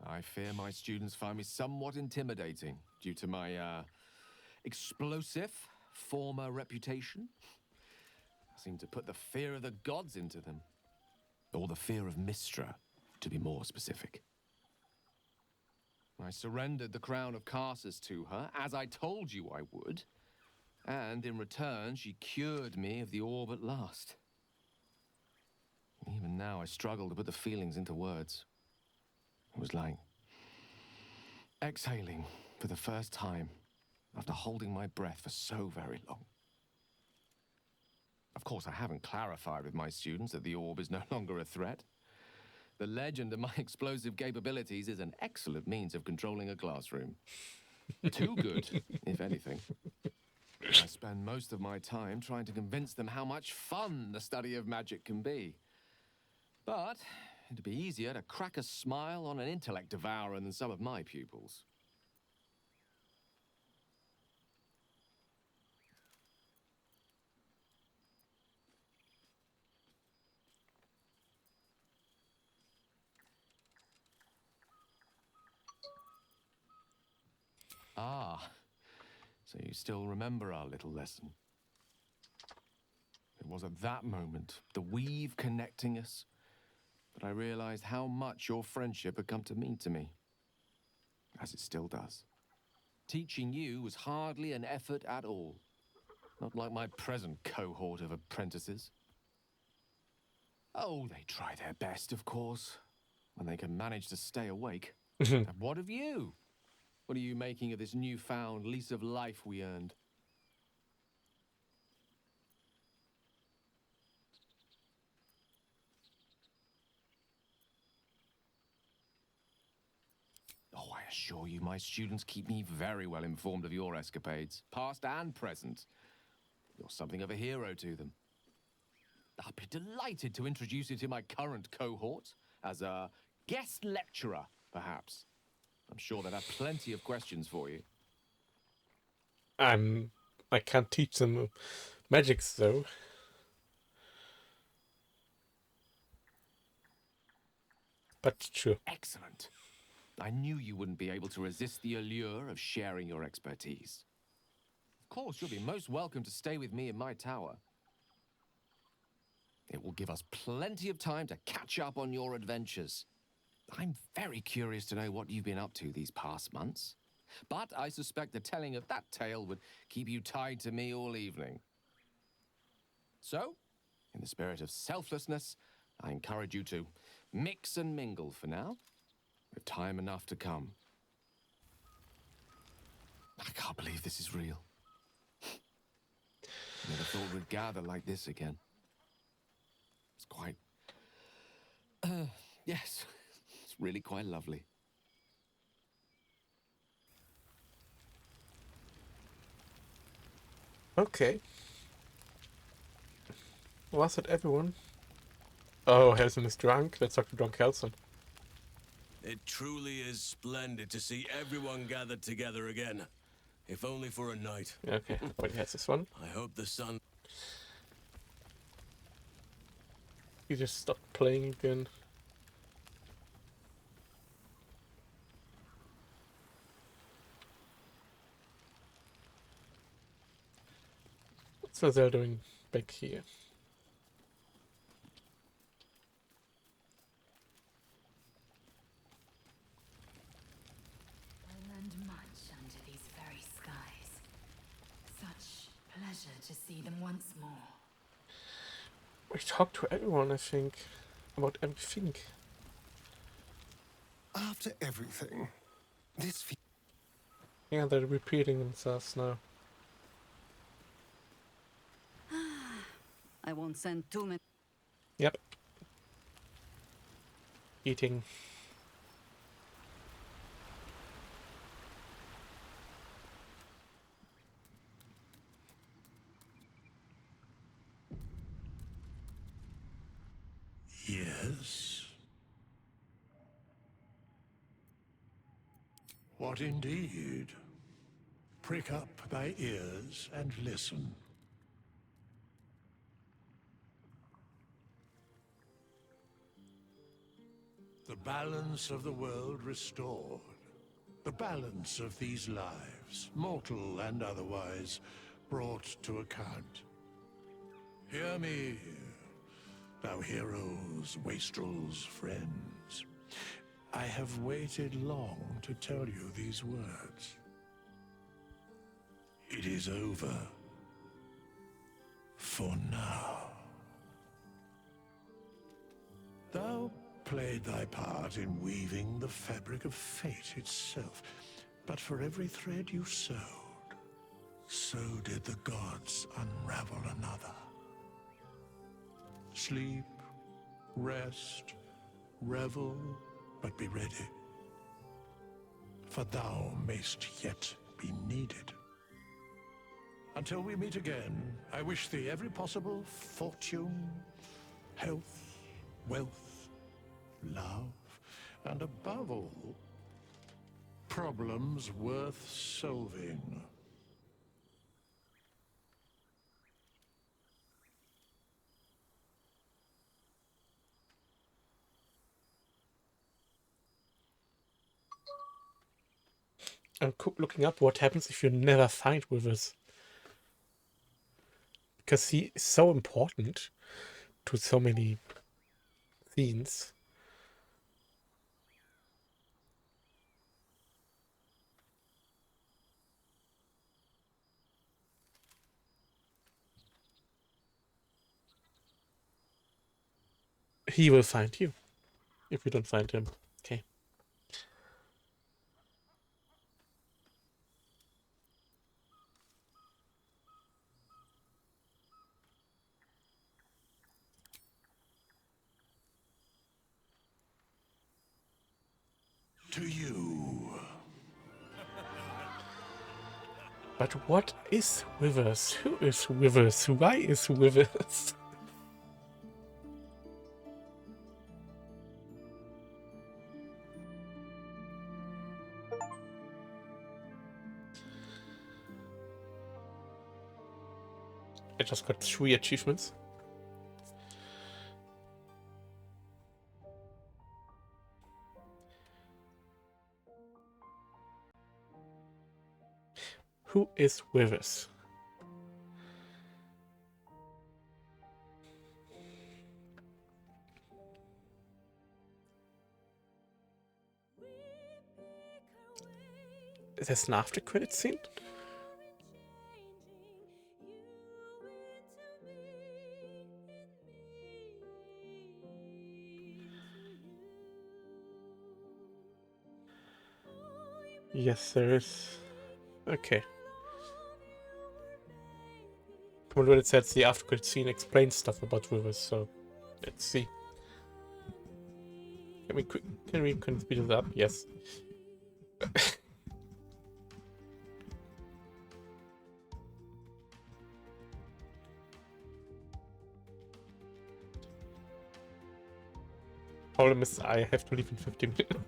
I fear my students find me somewhat intimidating due to my, explosive former reputation. I seem to put the fear of the gods into them. Or the fear of Mystra, to be more specific. I surrendered the crown of Carsus to her, as I told you I would. And in return, she cured me of the orb at last. Even now, I struggle to put the feelings into words. It was like exhaling for the first time after holding my breath for so very long. Of course, I haven't clarified with my students that the orb is no longer a threat. The legend of my explosive capabilities is an excellent means of controlling a classroom. Too good, if anything. I spend most of my time trying to convince them how much fun the study of magic can be. But it'd be easier to crack a smile on an intellect devourer than some of my pupils. Ah, so you still remember our little lesson. It was at that moment, the weave connecting us, that I realized how much your friendship had come to mean to me. As it still does. Teaching you was hardly an effort at all. Not like my present cohort of apprentices. Oh, they try their best, of course, when they can manage to stay awake. And what of you? What are you making of this newfound lease of life we earned? Oh, I assure you, my students keep me very well informed of your escapades, past and present. You're something of a hero to them. I'd be delighted to introduce you to my current cohort as a guest lecturer, perhaps. I'm sure they'd have plenty of questions for you. I can't teach them magics though. But sure. Excellent. I knew you wouldn't be able to resist the allure of sharing your expertise. Of course, you'll be most welcome to stay with me in my tower. It will give us plenty of time to catch up on your adventures. I'm very curious to know what you've been up to these past months. But I suspect the telling of that tale would keep you tied to me all evening. So, in the spirit of selflessness, I encourage you to mix and mingle for now, with time enough to come. I can't believe this is real. Never thought we'd gather like this again. It's quite... yes, it's really quite lovely. Okay. Was that everyone? Oh, Helson is drunk? Let's talk to drunk Helson. It truly is splendid to see everyone gathered together again. If only for a night. Okay, already has this one. I hope the sun... You just stopped playing again. What's Lazel doing back here? I learned much under these very skies. Such pleasure to see them once more. We talked to everyone, I think. About everything. After everything, this... Yeah, they're repeating themselves now. I won't send too many. Yep. Eating. Yes. What indeed? Prick up thy ears and listen. The balance of the world restored. The balance of these lives, mortal and otherwise, brought to account. Hear me, thou heroes, wastrels, friends. I have waited long to tell you these words. It is over. For now. Thou played thy part in weaving the fabric of fate itself, but for every thread you sewed, so did the gods unravel another. Sleep, rest, revel, but be ready. For thou mayst yet be needed. Until we meet again, I wish thee every possible fortune, health, wealth, love, and above all, problems worth solving. I'm looking up what happens if you never fight Withers. Because he is so important to so many scenes. He will find you if you don't find him. Okay. To you. But what is Withers? Who is Withers? Why is Withers? I just got 3 achievements. Who is Withers? Is this an after credit scene? Yes, there is. Okay. From what it says, the after credit scene explains stuff about Withers, so let's see. Can we speed it up? Yes. problem is I have to leave in 15 minutes.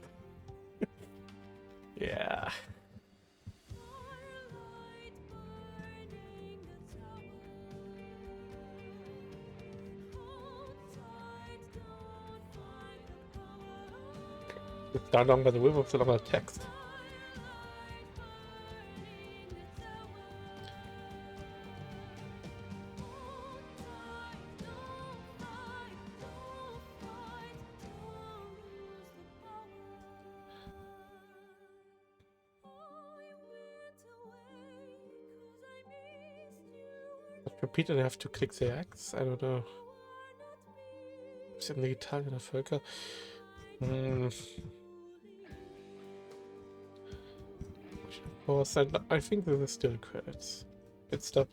Yeah. It's down along by the river with a longer text. Repeat and I have to click the X? I don't know. Ist in der Italien der Völker? I think this is still credits. It's the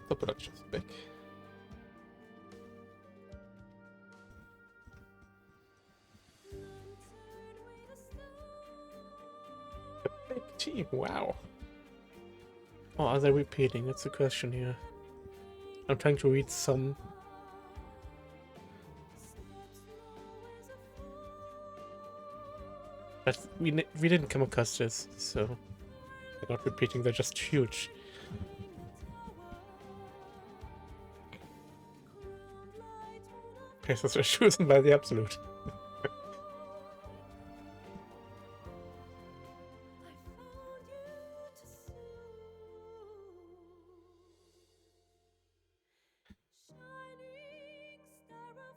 production's back. A big team, wow. Or are they repeating? That's the question here. I'm trying to read some. But we didn't come across this, so they're not repeating, they're just huge. Pesos are chosen by the absolute.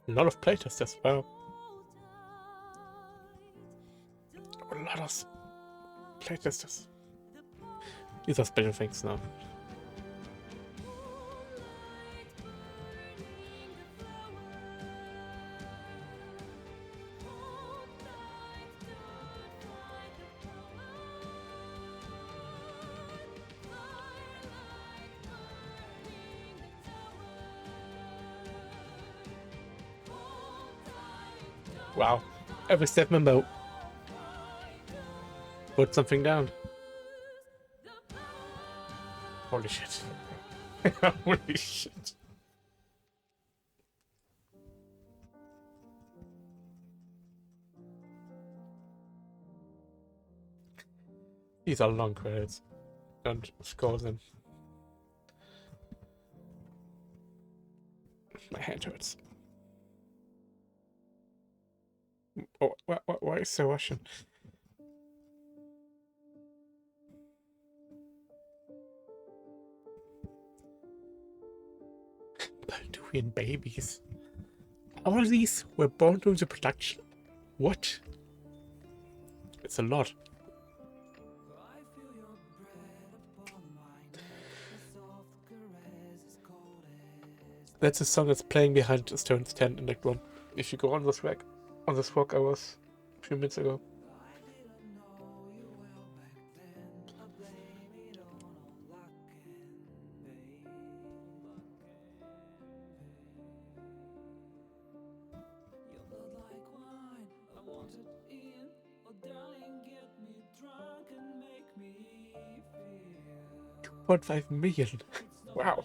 A lot of playtesters, wow. A lot of playtesters. These are special things now. Wow, every staff member put something down. Holy shit. Holy shit. These are long credits. Don't score them. My hand hurts. Oh, why is so Russian? Baldurian babies. All of these were born during the production? What? It's a lot. That's a song that's playing behind a stone stand in Act 1. If you go on this rack, on this rock I was a few minutes ago. $2.5 million. Wow.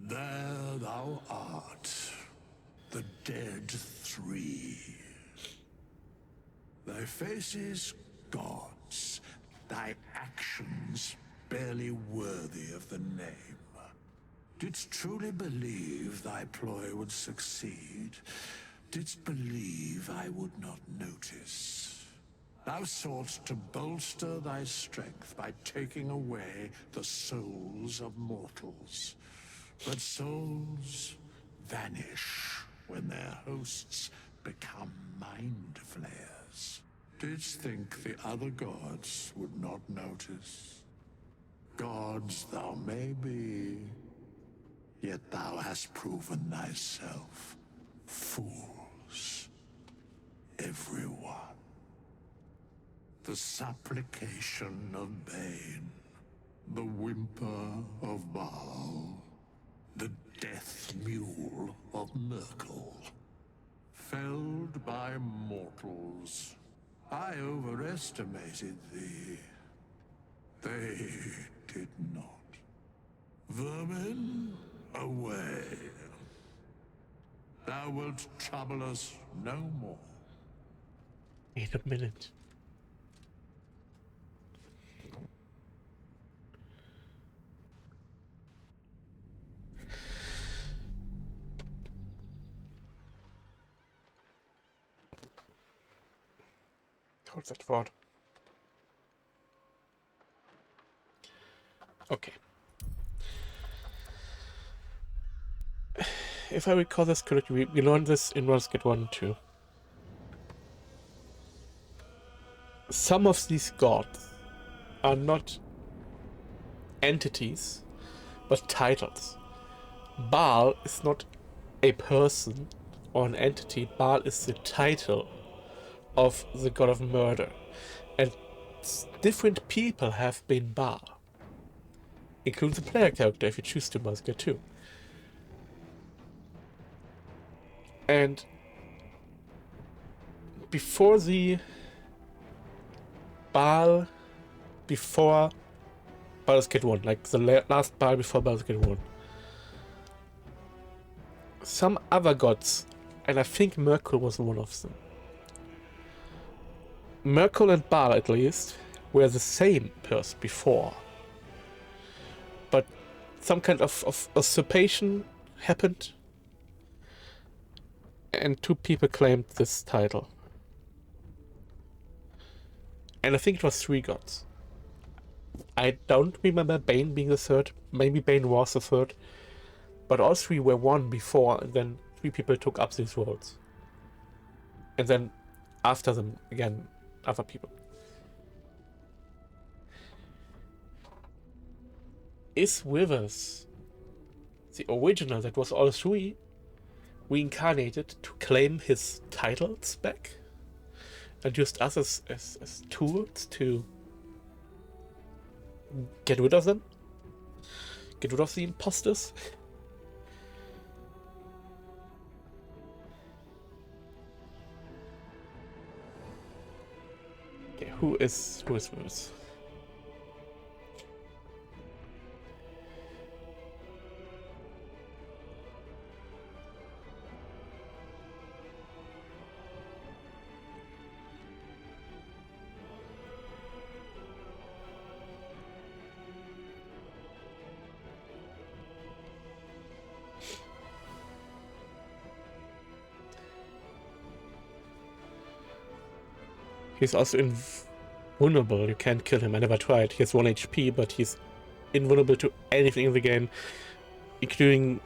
There thou art, the dead three. Thy faces gods, thy actions barely worthy of the name. Didst truly believe thy ploy would succeed? Didst believe I would not notice? Thou soughtst to bolster thy strength by taking away the souls of mortals. But souls vanish when their hosts become mind flayers. Didst think the other gods would not notice? Gods thou may be, yet thou hast proven thyself fools. Everyone. The supplication of Bane, the whimper of Baal, the death mule of Merkel. Felled by mortals. I overestimated thee. They did not. Vermin, away. Thou wilt trouble us no more. Wait a minute. What's that word? Okay. If I recall this correctly, we learned this in Baldur's Gate 1 and 2. Some of these gods are not entities, but titles. Baal is not a person or an entity. Baal is the title of the god of murder. And different people have been Baal, including the player character if you choose to Baldur's Gate 2. And before the Baal, before Baldur's Gate 1, like the last Baal before Baldur's Gate 1, some other gods, and I think Merkel was one of them. Merkel and Baal, at least, were the same person before. But some kind of usurpation happened, and two people claimed this title. And I think it was three gods. I don't remember Bane being the third. Maybe Bane was the third. But all three were one before, and then three people took up these roles. And then after them, again, other people. Is Withers the original that was all three reincarnated to claim his titles back? And used us as tools to get rid of them? Get rid of the imposters? Okay, who is Withers? He's also invulnerable. You can't kill him. I never tried. He has 1 HP, but he's invulnerable to anything in the game, including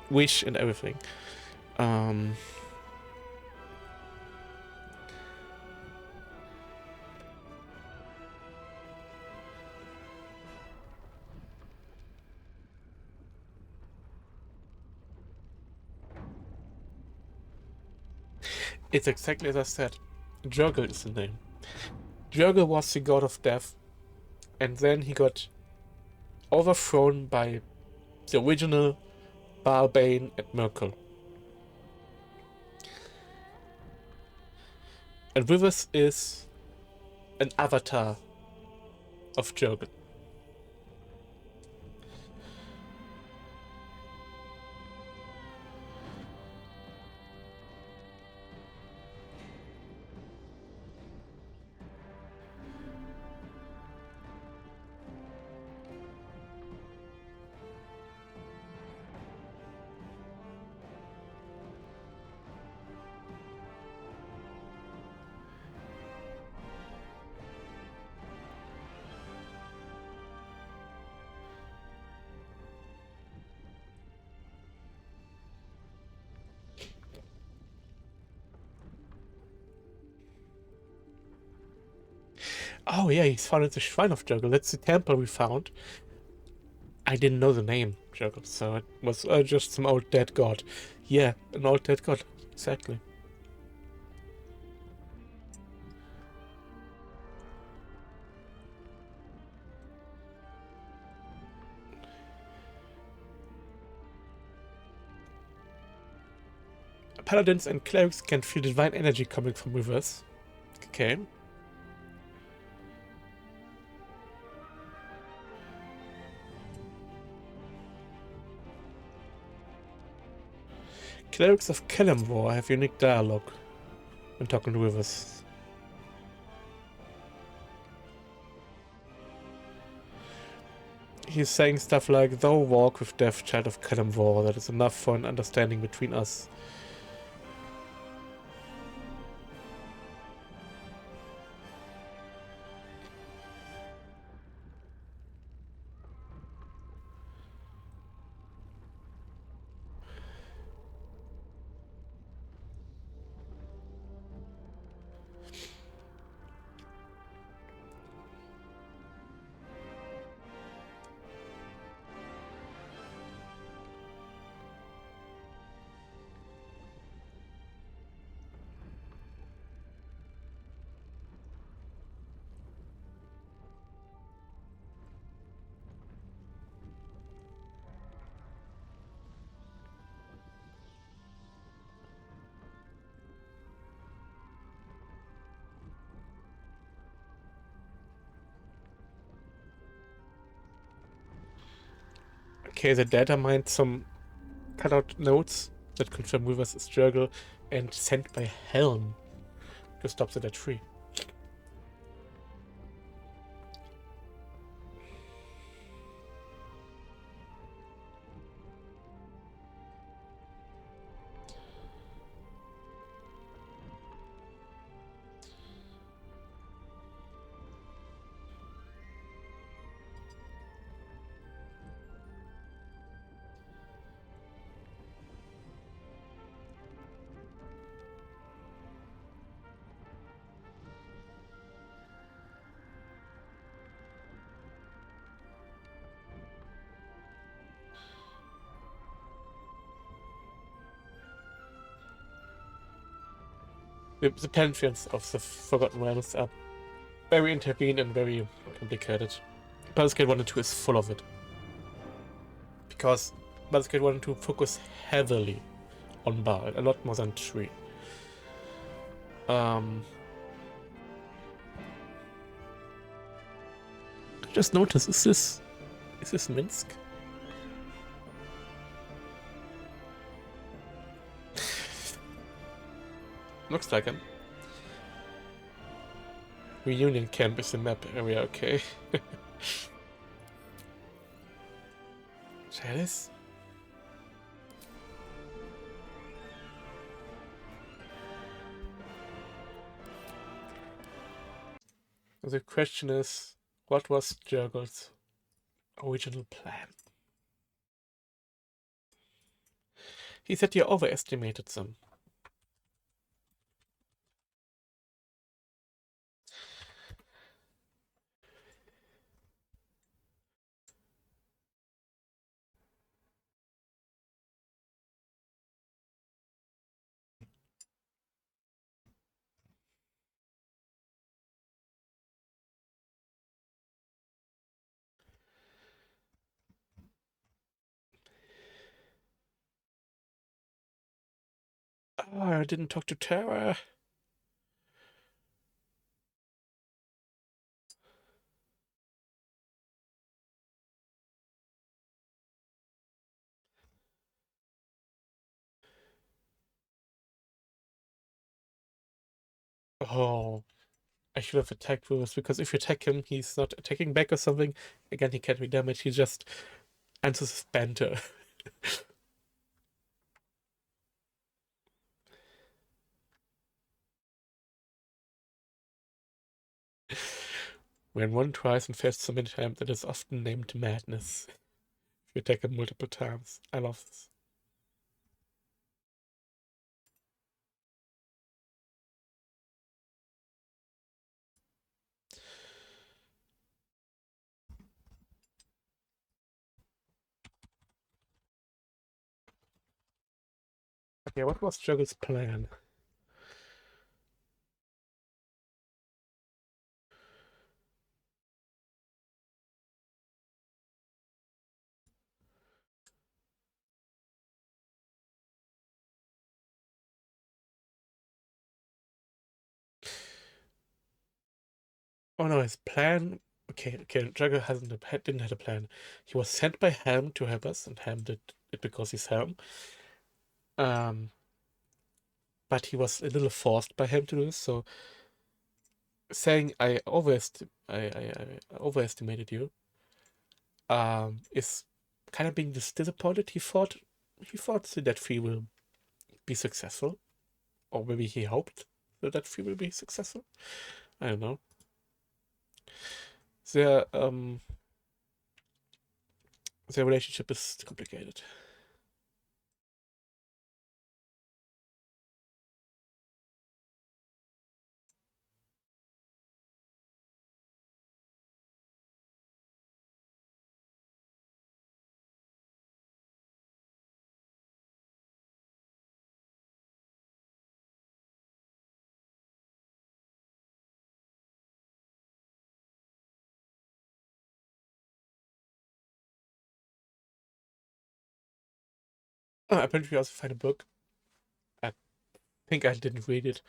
wish and everything. It's exactly as I said. Jurgle is the name. Jurgle was the god of death, and then he got overthrown by the original Baal, Bane, and Merkel. And Withers is an avatar of Jurgle. Oh yeah, he's found at the Shrine of Jurgle. That's the temple we found. I didn't know the name, Jurgle, so it was just some old dead god. Yeah, an old dead god. Exactly. Paladins and clerics can feel divine energy coming from rivers. Okay. Clerics of Kellamvor have unique dialogue when talking to rivers. He's saying stuff like, "Thou walk with death, child of Kellamvor, that is enough for an understanding between us." Okay, the data mined some cutout notes that confirm rivers is Jurgle and sent by Helm to stop the dead tree. The pantheons of the Forgotten Realms are very intervened and very complicated. Baldur's Gate 1 and 2 is full of it. Because Baldur's Gate 1 and 2 focus heavily on Bard, a lot more than 3. I just noticed, is this Minsk? Looks like him. Reunion camp is the map area, okay. Chalice? The question is, what was Jurgle's original plan? He said you overestimated them. Oh, I didn't talk to Tara. Oh, I should have attacked Rufus, because if you attack him, he's not attacking back or something. Again, he can't be damaged, he just answers his banter. When one tries and fails so many times, it is often named madness. If you attack him multiple times. I love this. Okay, what was Juggle's plan? Oh no, his plan. Okay, Drago didn't have a plan. He was sent by Helm to help us, and Helm did it because he's Helm. But he was a little forced by Helm to do this. So saying I overestimated you is kind of being disappointed. He thought that Free will be successful, or maybe he hoped that Free will be successful. I don't know. Their relationship is complicated. Apparently, we also find a book. I think I didn't read it.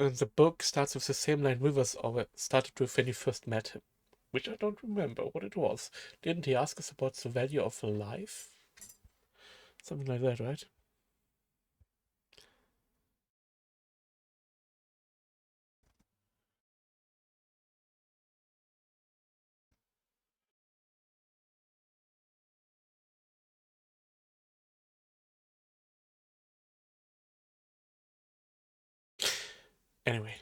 And the book starts with the same line Rivers started with when you first met him, which I don't remember what it was. Didn't he ask us about the value of life? Something like that, right? Anyway.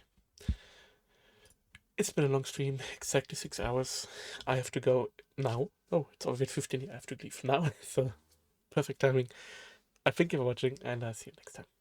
It's been a long stream, exactly 6 hours. I have to go now. Oh, it's already 15. I have to leave now. So, perfect timing. Thank you for watching, and I'll see you next time.